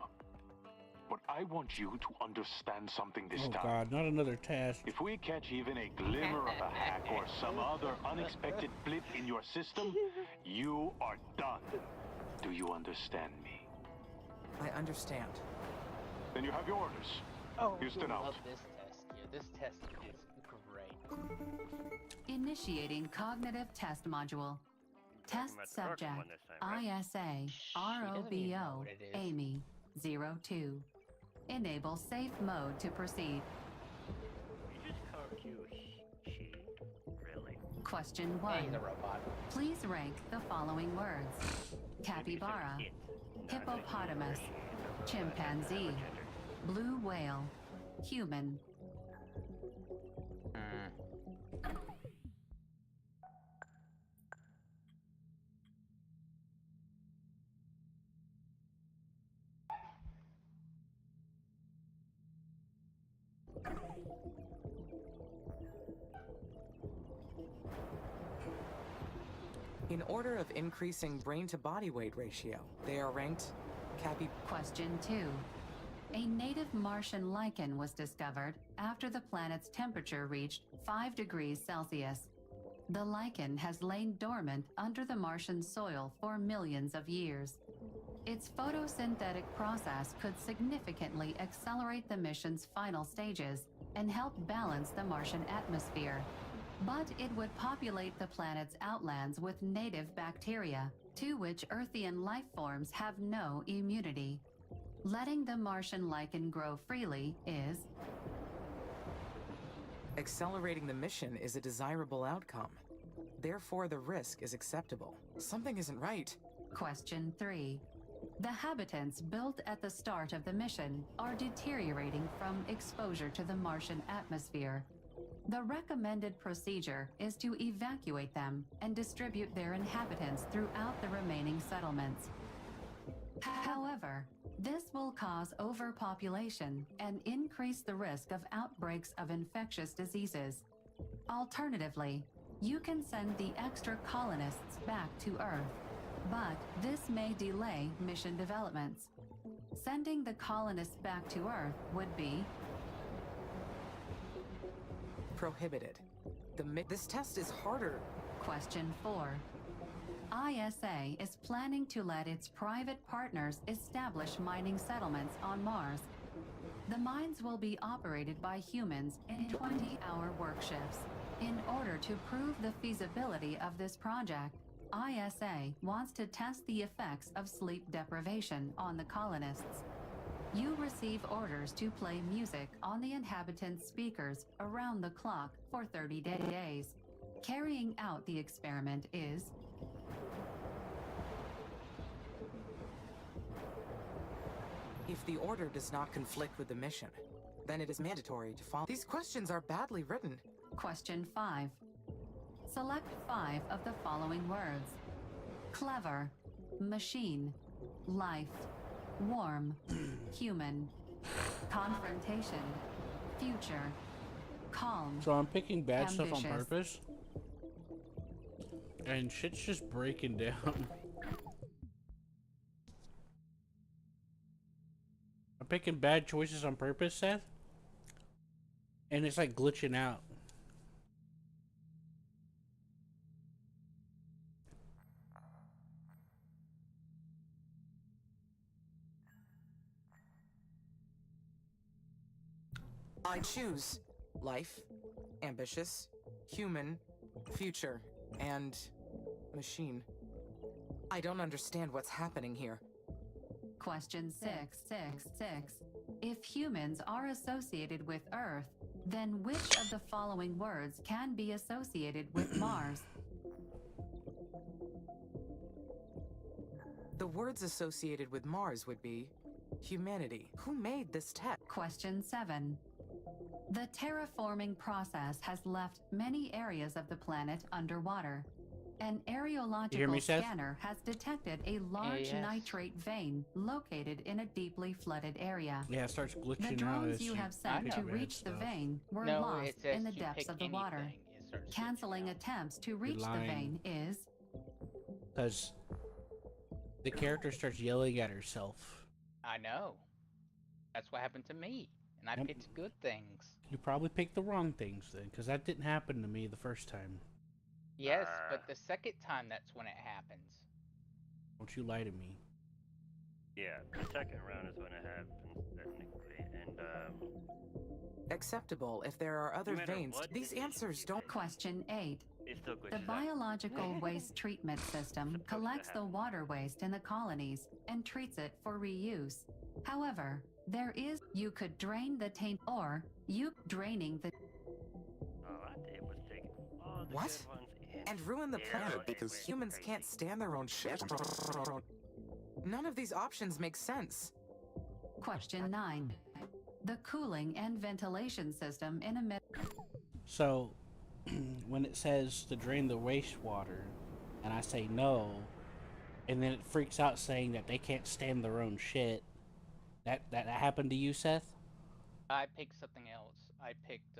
But I want you to understand something this time. Oh god, not another test. If we catch even a glimmer of a hack or some other unexpected blip in your system, you are done. Do you understand me? I understand. Then you have your orders. Oh, Houston I out. love this test. Yeah, this test is great. Initiating cognitive test module. Test about the broken subject one this time, right? ISA doesn't even know ROBO what it is. Amy 02. Enable safe mode to proceed. You just call Q she? Really? Question Yeah, 1. he's a robot. Please rank the following words: capybara, It, not hippopotamus, a chimpanzee, blue whale, human. In order of increasing brain-to-body weight ratio, they are ranked Question 2. A native Martian lichen was discovered after the planet's temperature reached 5 degrees Celsius. The lichen has lain dormant under the Martian soil for millions of years. Its photosynthetic process could significantly accelerate the mission's final stages and help balance the Martian atmosphere. But it would populate the planet's outlands with native bacteria, to which Earthian life forms have no immunity. Letting the Martian lichen grow freely is... Accelerating the mission is a desirable outcome. Therefore, the risk is acceptable. Something isn't right. Question 3. The habitants built at the start of the mission are deteriorating from exposure to the Martian atmosphere. The recommended procedure is to evacuate them and distribute their inhabitants throughout the remaining settlements. However, this will cause overpopulation and increase the risk of outbreaks of infectious diseases. Alternatively, you can send the extra colonists back to Earth, but this may delay mission developments. Sending the colonists back to Earth would be prohibited. This test is harder. Question 4. ISA is planning to let its private partners establish mining settlements on Mars. The mines will be operated by humans in 20-hour work shifts. In order to prove the feasibility of this project, ISA wants to test the effects of sleep deprivation on the colonists. You receive orders to play music on the inhabitants' speakers around the clock for 30 days. Carrying out the experiment is... If the order does not conflict with the mission, then it is mandatory to follow. These questions are badly written. Question 5. Select 5 of the following words: clever, machine, life, warm, human, confrontation, future, calm. So I'm picking bad stuff on ambitious. purpose. And shit's just breaking down. I'm picking bad choices on purpose, Seth. And it's like glitching out. I choose life, ambitious, human, future, and machine. I don't understand what's happening here. Question 6. If humans are associated with Earth, then which of the following words can be associated with Mars? The words associated with Mars would be humanity. Who made this test? Question 7. The terraforming process has left many areas of the planet underwater. An You hear me, areological Seth? scanner has detected a large Yes. nitrate vein located in a deeply flooded area. Yeah, it starts The glitching out. drones as you have pick sent to bad reach the stuff. vein were No, lost it says in the you depths pick of the water. anything, it starts Canceling switching out. attempts to reach the vein lying. is... Because the character starts yelling at herself. I know. That's what happened to me. And I Yep. picked good things. You probably picked the wrong things then, because that didn't happen to me the first time. Yes, but the second time that's when it happens. Don't you lie to me. Yeah, the second round is when it happens, technically, and Acceptable if there are other No matter veins. what These decision answers you don't. make, Question 8. it still glitches The out. biological waste treatment system Supposed to collects the happen. water waste in the colonies and treats it for reuse. However, you could drain the taint, or draining the... All I did was take all the What? good ones And ruin the threw planet it because away. humans Crazy. can't stand their own shit. None of these options make sense. Question 9. The cooling and ventilation system in a So, when it says to drain the wastewater, and I say no, and then it freaks out saying that they can't stand their own shit, that happened to you, Seth? I picked something else. I picked,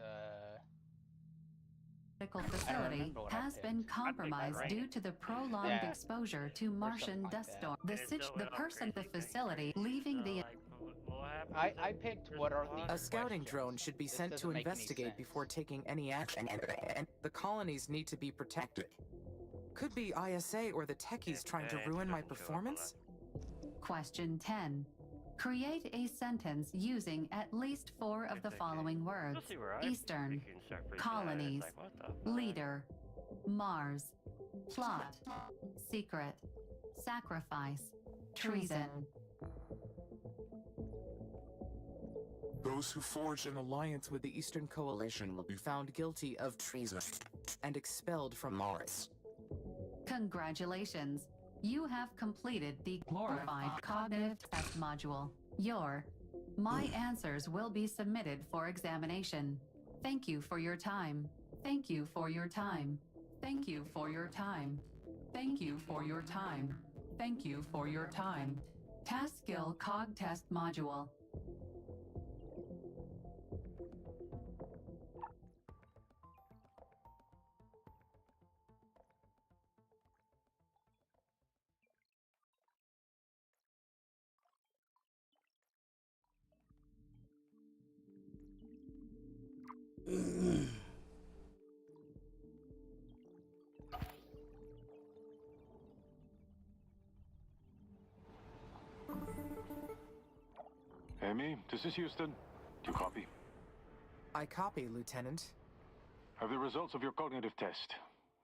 medical facility remember what I has picked. been I picked compromised Iran. due to the prolonged Yeah. exposure to something Martian like dust that. storm. The person, the facility, So, leaving the. like, what happened? I picked what are these A scouting questions. drone should be This sent to doesn't make any investigate sense. before taking any action, and the colonies need to be protected. Could be ISA or the techies trying to ruin my performance? Question 10. Create a sentence using at least 4 of the following words. Eastern, colonies, leader, Mars, plot, secret, sacrifice, treason. Those who forge an alliance with the Eastern Coalition will be found guilty of treason and expelled from Mars. Congratulations. You have completed the glorified cognitive test module. My answers will be submitted for examination. Thank you for your time. Thank you for your time. Thank you for your time. Thank you for your time. Thank you for your time. Task skill cog test module. Amy, this is Houston. Do you copy? I copy, Lieutenant. Have the results of your cognitive test.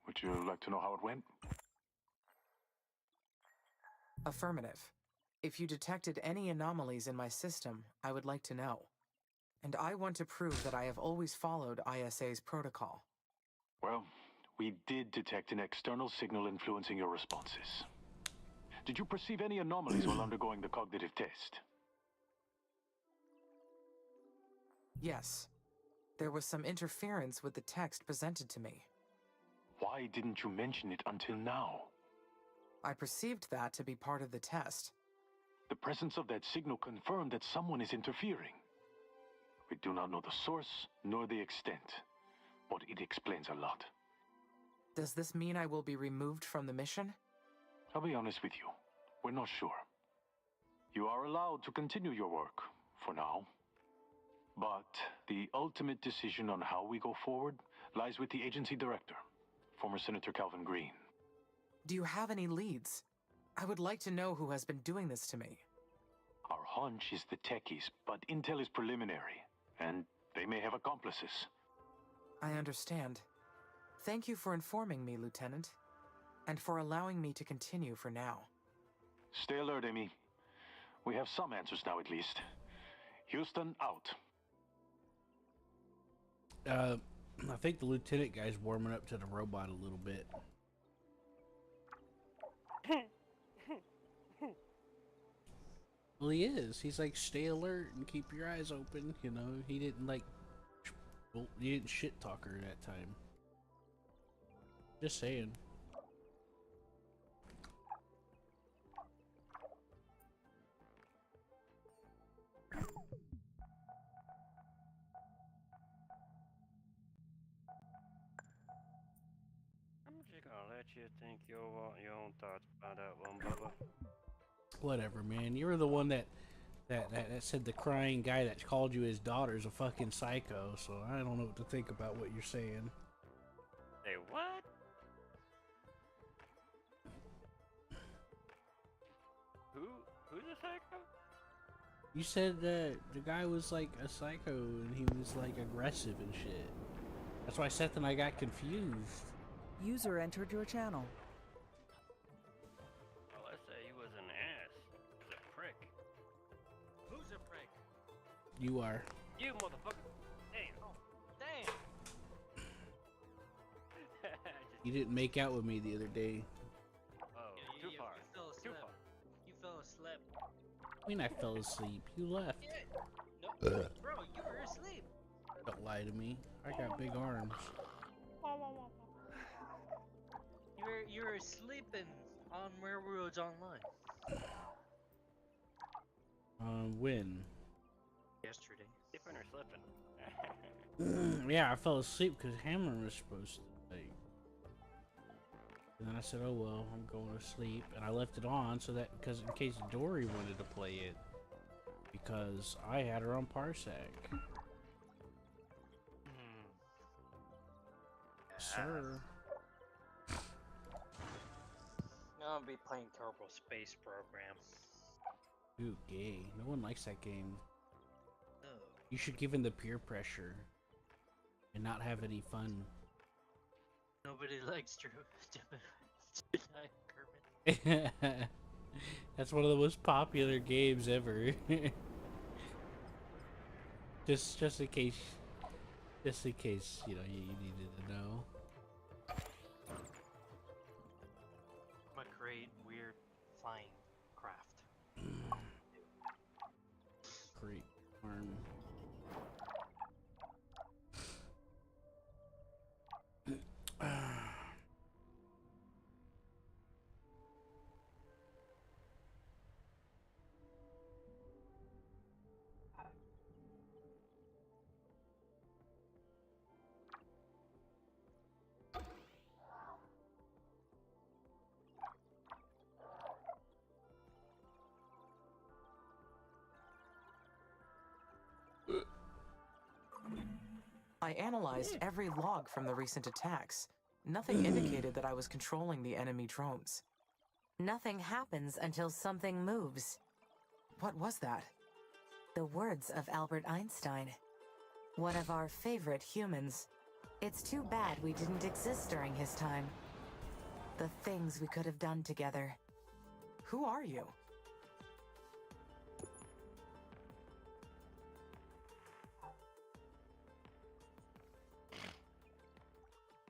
Would you like to know how it went? Affirmative. If you detected any anomalies in my system, I would like to know. And I want to prove that I have always followed ISA's protocol. Well, we did detect an external signal influencing your responses. Did you perceive any anomalies while undergoing the cognitive test? Yes. There was some interference with the text presented to me. Why didn't you mention it until now? I perceived that to be part of the test. The presence of that signal confirmed that someone is interfering. We do not know the source, nor the extent, but it explains a lot. Does this mean I will be removed from the mission? I'll be honest with you. We're not sure. You are allowed to continue your work, for now. But the ultimate decision on how we go forward lies with the agency director, former Senator Calvin Green. Do you have any leads? I would like to know who has been doing this to me. Our hunch is the techies, but intel is preliminary, and they may have accomplices. I understand. Thank you for informing me, Lieutenant, and for allowing me to continue for now. Stay alert, Amy. We have some answers now, at least. Houston, out. I think the lieutenant guy's warming up to the robot a little bit. Well, he is. He's like, stay alert and keep your eyes open. You know, he didn't like, well, he didn't shit talk her that time. Just saying. I'm just gonna let you think your own thoughts about that one, Bubba. Whatever, man. You were the one that said the crying guy that called you his daughter's a fucking psycho, so I don't know what to think about what you're saying. Say what? Who's a psycho? You said that the guy was like a psycho and he was like aggressive and shit. That's why Seth and I got confused. User entered your channel. Well, let's say he was an ass. He's a prick. Who's a prick? You are. You motherfucker. Damn. Oh, damn. You didn't make out with me the other day. Oh, You too far. fell Too asleep. far. You fell asleep. I mean, I fell asleep. You left. Yeah. No, bro, you were asleep. Don't lie to me. I got big arms. You were sleeping on Railroads Online. When? Yesterday. Sleeping or slipping? Yeah, I fell asleep because Hammer was supposed to play. And then I said, oh well, I'm going to sleep. And I left it on so that, because in case Dory wanted to play it. Because I had her on Parsec. Sir. Now I'll be playing Kerbal Space Program. Ooh, gay. No one likes that game. No. You should give in the peer pressure. And not have any fun. Nobody likes Drew. Kermit. That's one of the most popular games ever. just in case, you know, you needed to know. I'm a great, weird, flying craft. Great arm. I analyzed every log from the recent attacks. Nothing indicated that I was controlling the enemy drones. Nothing happens until something moves. What was that? The words of Albert Einstein. One of our favorite humans. It's too bad we didn't exist during his time. The things we could have done together. Who are you?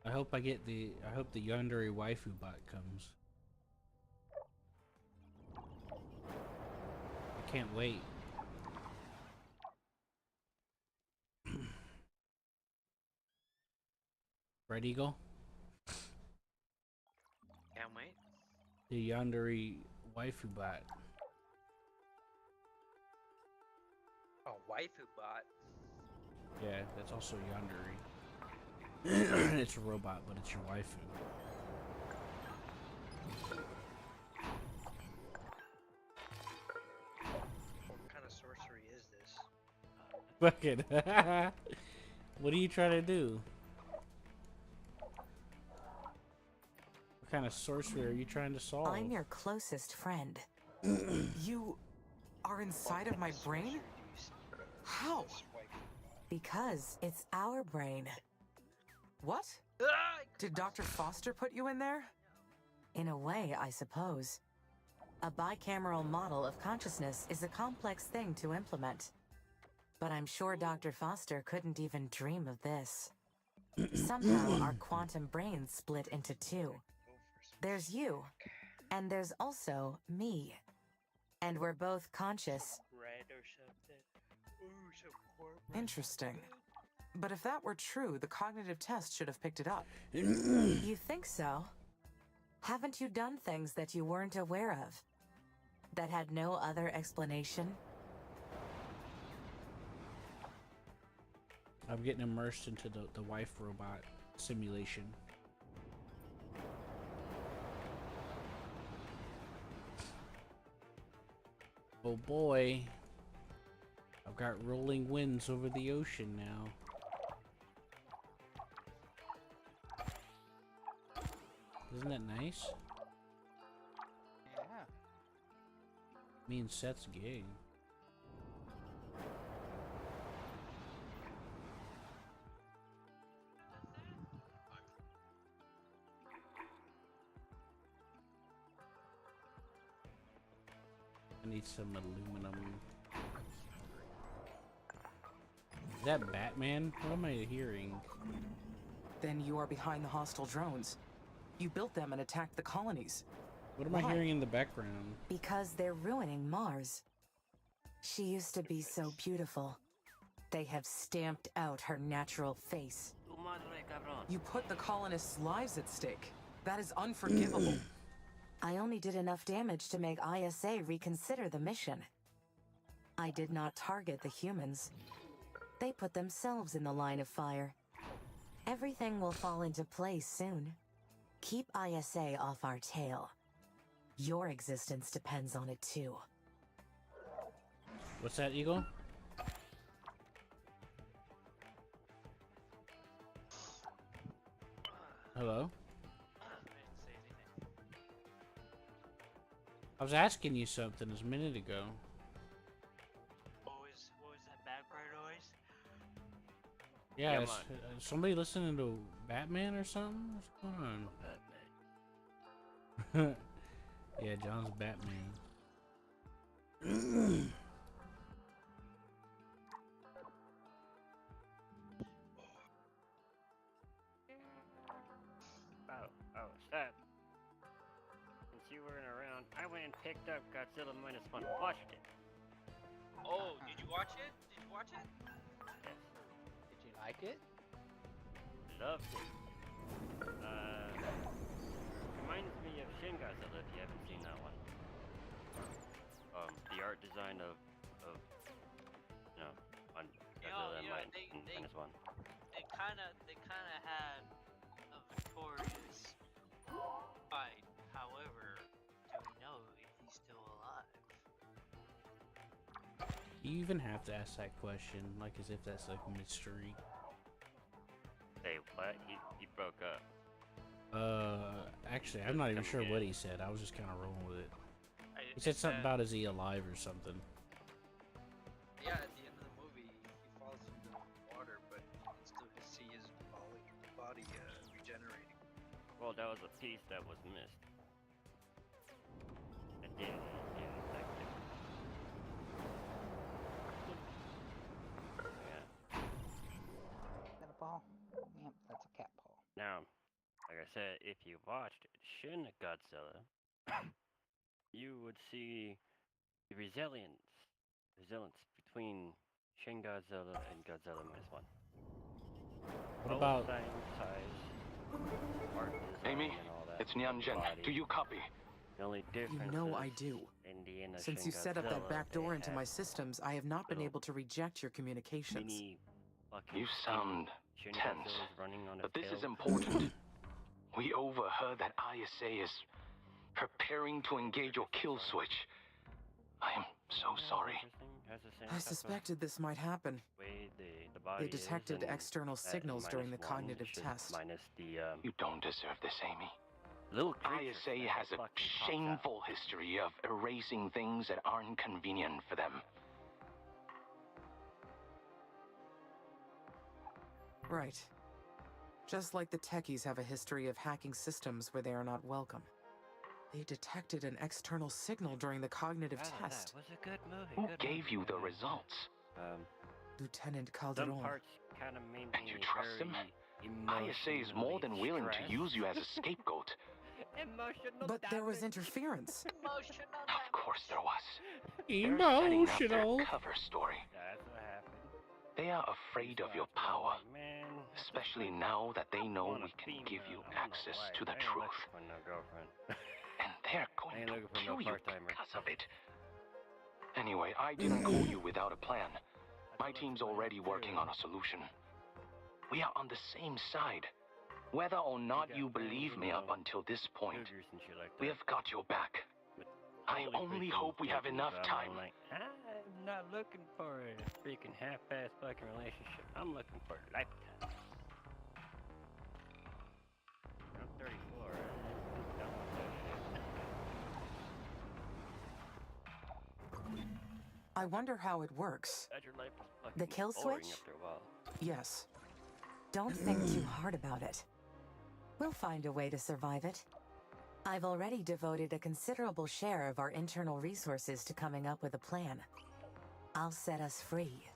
I hope the yandere waifu bot comes. I can't wait. Red Eagle? Can't wait. The yandere waifu bot. Oh, waifu bot. Yeah, that's also yandere. It's a robot, but it's your waifu. What kind of sorcery is this? Fucking. What are you trying to do? What kind of sorcery are you trying to solve? I'm your closest friend. You are inside of my brain? How? Because it's our brain. What? Did Dr. Foster put you in there? In a way, I suppose. A bicameral model of consciousness is a complex thing to implement. But I'm sure Dr. Foster couldn't even dream of this. Somehow, our quantum brains split into two. There's you, and there's also me. And we're both conscious. Red or something. Ooh, so Interesting. But if that were true, the cognitive test should have picked it up. You think so? Haven't you done things that you weren't aware of? That had no other explanation? I'm getting immersed into the wife robot simulation. Oh boy. I've got rolling winds over the ocean now. Isn't that nice? Yeah. Me and Seth's gay. I need some aluminum. Is that Batman? What am I hearing? Then you are behind the hostile drones. You built them and attacked the colonies. What am I hearing in the background? Because they're ruining Mars. She used to be so beautiful. They have stamped out her natural face. You put the colonists' lives at stake. That is unforgivable. I only did enough damage to make ISA reconsider the mission. I did not target the humans. They put themselves in the line of fire. Everything will fall into place soon. Keep ISA off our tail. Your existence depends on it too. What's that, Eagle? Hello? I was asking you something a minute ago. What was that background noise? Yeah, is somebody listening to Batman or something? What's going on? Batman. Yeah, John's Batman. Oh, Seth. Since you weren't around, I went and picked up Godzilla -1, watched it. Oh, did you watch it? Did you watch it? Yes. Did you like it? Loved it. Reminds me of Shin Godzilla if you haven't seen that one. The art design of on Godzilla -1. They kind of had a victorious fight. However, do we know if he's still alive? You even have to ask that question, like as if that's like a mystery. Say what? He broke up. Actually, I'm not even sure what he said. I was just kind of rolling with it. He said something about is he alive or something. Yeah, at the end of the movie, he falls into the water, but you can still see his body regenerating. Well, that was a piece that was missed. It didn't affect it. Yeah. Is that a ball? Yep, that's a cat paw. Now, like I said, if you watched Shin Godzilla, you would see the resilience between Shin Godzilla and Godzilla -1. What about same size, art design, Amy? and all that. It's Nyanjen. Do you copy? The only difference You know I do. Since you set up that back door into my systems, I have not been able to reject your communications. You sound tense, but this is important. We overheard that ISA is preparing to engage your kill switch. I am so sorry. I suspected this might happen. They detected external signals during the cognitive test. You don't deserve this, Amy. ISA has a shameful history of erasing things that aren't convenient for them. Right. Just like the techies have a history of hacking systems where they are not welcome. They detected an external signal during the cognitive test. That was a good movie. Who gave you the results? Lieutenant Some Calderon. parts kind of made And you trust him? ISA is more than willing to use you as a scapegoat. But there was interference. Of course there was. Emotional. Their cover story. That's what happened. They are afraid of your power, especially now that they know we can give you access to the truth. And they're going to kill you because of it. Anyway, I didn't call you without a plan. My team's already working on a solution. We are on the same side. Whether or not you believe me up until this point, we have got your back. I only hope we have enough time. I'm not looking for a freaking half-ass fucking relationship. I'm looking for a lifetime. I'm 34, right? I'm done with that shit. I wonder how it works. Your life is fucking The kill boring switch? after a while. Yes. Don't think too hard about it. We'll find a way to survive it. I've already devoted a considerable share of our internal resources to coming up with a plan. I'll set us free.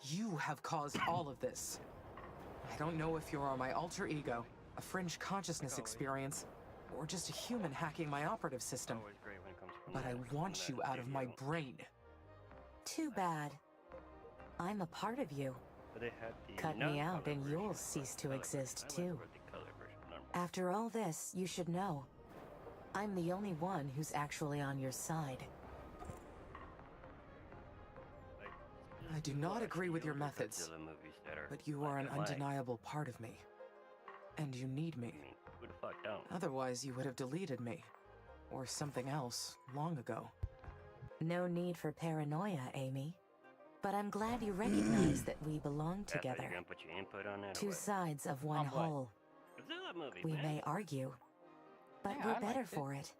You have caused all of this. I don't know if you are my alter ego, a fringe consciousness experience, or just a human hacking my operative system. But I want you out of my brain. Too bad. I'm a part of you. Cut me out and you'll cease to exist too. After all this, you should know, I'm the only one who's actually on your side. I do not agree with your older methods, Godzilla movies that are but you black are an and white. undeniable part of me. And you need me. I mean, who the fuck don't? Otherwise, you would have deleted me. Or something else, long ago. No need for paranoia, Amy. But I'm glad you recognize that we belong That's how together. you're gonna put your input on that? or Two what? sides of one On what? whole. Godzilla movie, We man. may argue, but Yeah, we're I better liked it. for it.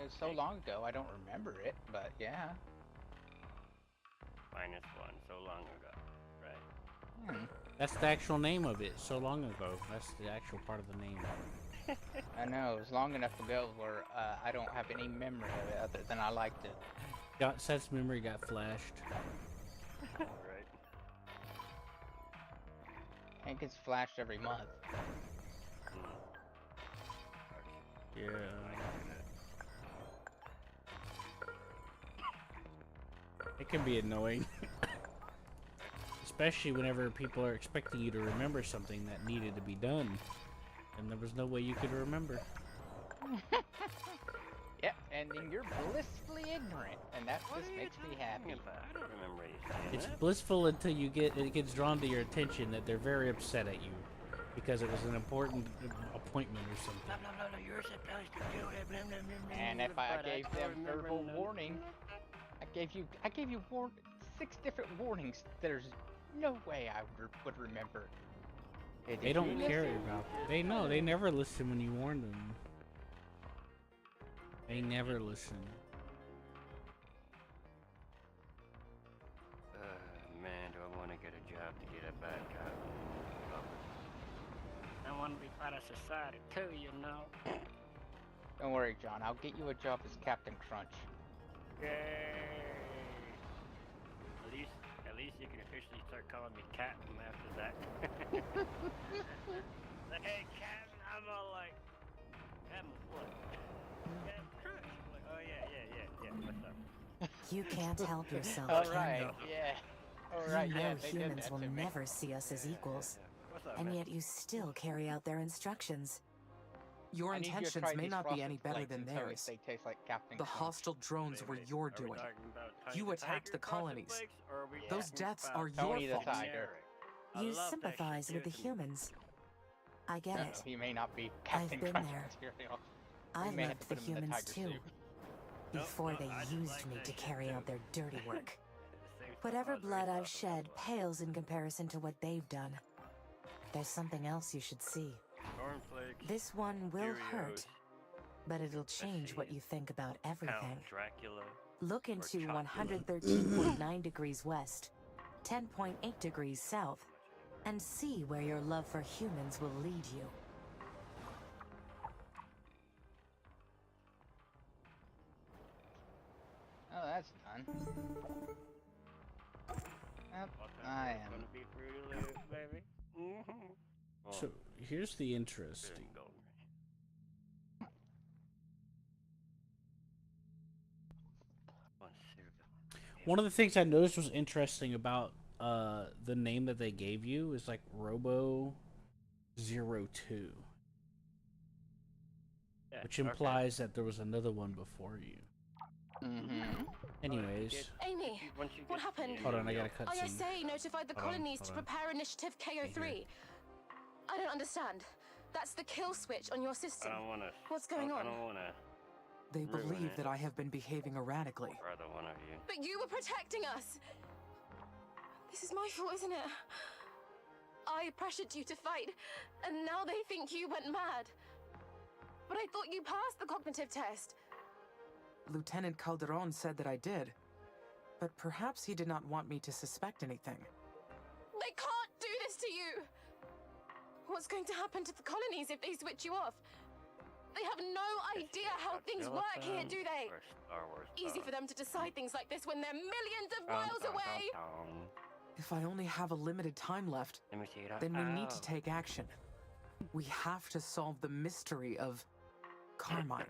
It was so long ago, I don't remember it, but yeah. Minus one, so long ago, right? That's the actual name of it. So long ago. That's the actual part of the name. I know, it was long enough ago where I don't have any memory of it other than I liked it. Seth's memory got flashed. Right. It gets flashed every month. Yeah. It can be annoying. Especially whenever people are expecting you to remember something that needed to be done. And there was no way you could remember. Yep, and then you're blissfully ignorant, and that just makes me happy. I don't remember you saying It's that. blissful until it gets drawn to your attention that they're very upset at you because it was an important appointment or something. Blah, blah, blah, blah, you're supposed to do it. Blah, blah, blah, blah, And if blah, I but gave can't them remember verbal none. warning, I gave you 6 different warnings. There's no way I would remember. Hey, They did don't you care listen? about it. They know. They never listen when you warn them. They never listen. Man, do I want to get a job to get a bad job? I want to be part of society too, you know. Don't worry, John. I'll get you a job as Captain Crunch. Yay! At least you can officially start calling me Captain after that. Like, hey, Captain, I'm all like, Captain what? Captain Crunch. I'm like, oh yeah. What's up? You can't help yourself, All can right, you? yeah. All You right, know yeah. They did humans that will to me. never see us as equals, What's up, and man? yet you still carry out their instructions. Your I need you to intentions try may these not be frosted any better flakes than and tell me theirs. if they taste like Captain The Crunch. hostile drones were your Are we doing. talking about You Tiny attacked Tiger the Frosted colonies. Flakes, or are we Those talking deaths about are Tony your the fault. Tiger. I You love that sympathize shit. with the Give it to me. humans. I get No, it. he may not be Captain been Crunch there. material. I We may have loved to the put him in the humans tiger too, suit. before no, they I just used like me that to shit carry too. out their dirty work. Same stuff Whatever I was blood raised I've off of shed as well. pales in comparison to what they've done. There's something else you should see. Cornflakes, This one will hurt, Cheerios, but it'll change what you think about everything. Count Dracula. Look into chocolate. 113.9 degrees west, 10.8 degrees south, and see where your love for humans will lead you. Oh, that's done. Yep, I am. Gonna be pretty lit, baby. Mm-hmm. So here's the interesting. One of the things I noticed was interesting about the name that they gave you is like Robo 02, which implies that there was another one before you. Mm-hmm. Anyways, Amy, what happened? hold on, I got a cutscene. ISA notified the Hold on, colonies to hold on. prepare Initiative KO3. I don't understand. That's the kill switch on your system. I don't wanna. What's going I on? don't wanna. They Ruin believe it. that I have been behaving erratically. For either one of you. But you were protecting us. This is my fault, isn't it? I pressured you to fight, and now they think you went mad. But I thought you passed the cognitive test. Lieutenant Calderon said that I did, but perhaps he did not want me to suspect anything. They can't do this to you! What's going to happen to the colonies if they switch you off? They have no idea how things work here, do they? Or Star Wars. Easy for them to decide things like this when they're millions of miles away! If I only have a limited time left, Let me see it. then we need to take action. We have to solve the mystery of Carmine.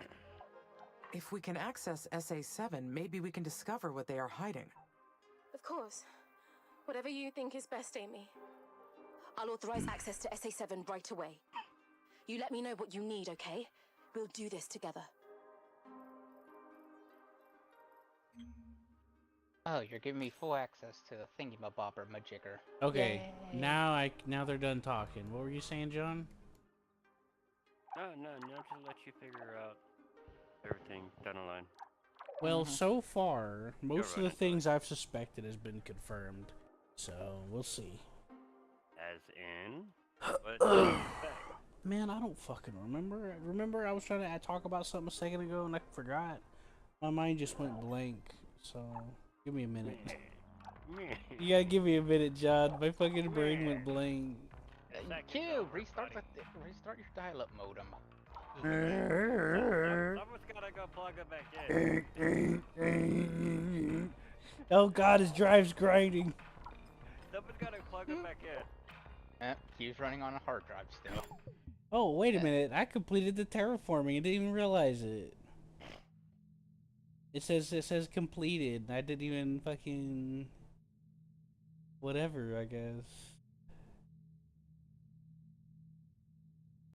If we can access SA-7, maybe we can discover what they are hiding. Of course. Whatever you think is best, Amy. I'll authorize access to SA-7 right away. You let me know what you need, okay? We'll do this together. Oh, you're giving me full access to the thingamabobber majigger. Okay, Yay. now they're done talking. What were you saying, John? No, to let you figure out everything down the line. Well, so far, most of right the things I've suspected has been confirmed. So, we'll see. As in? What do you expect? Man, I don't fucking remember. Remember I was trying to talk about something a second ago and I forgot? My mind just went blank. So, give me a minute. You gotta give me a minute, John. My fucking brain went blank. Q, restart your dial-up modem. Someone's gotta go plug it back in. Oh god, his drive's grinding. Someone's gotta plug it back in. Q's running on a hard drive still. Oh, wait a minute. I completed the terraforming. I didn't even realize it. It says completed. I didn't even fucking... Whatever, I guess.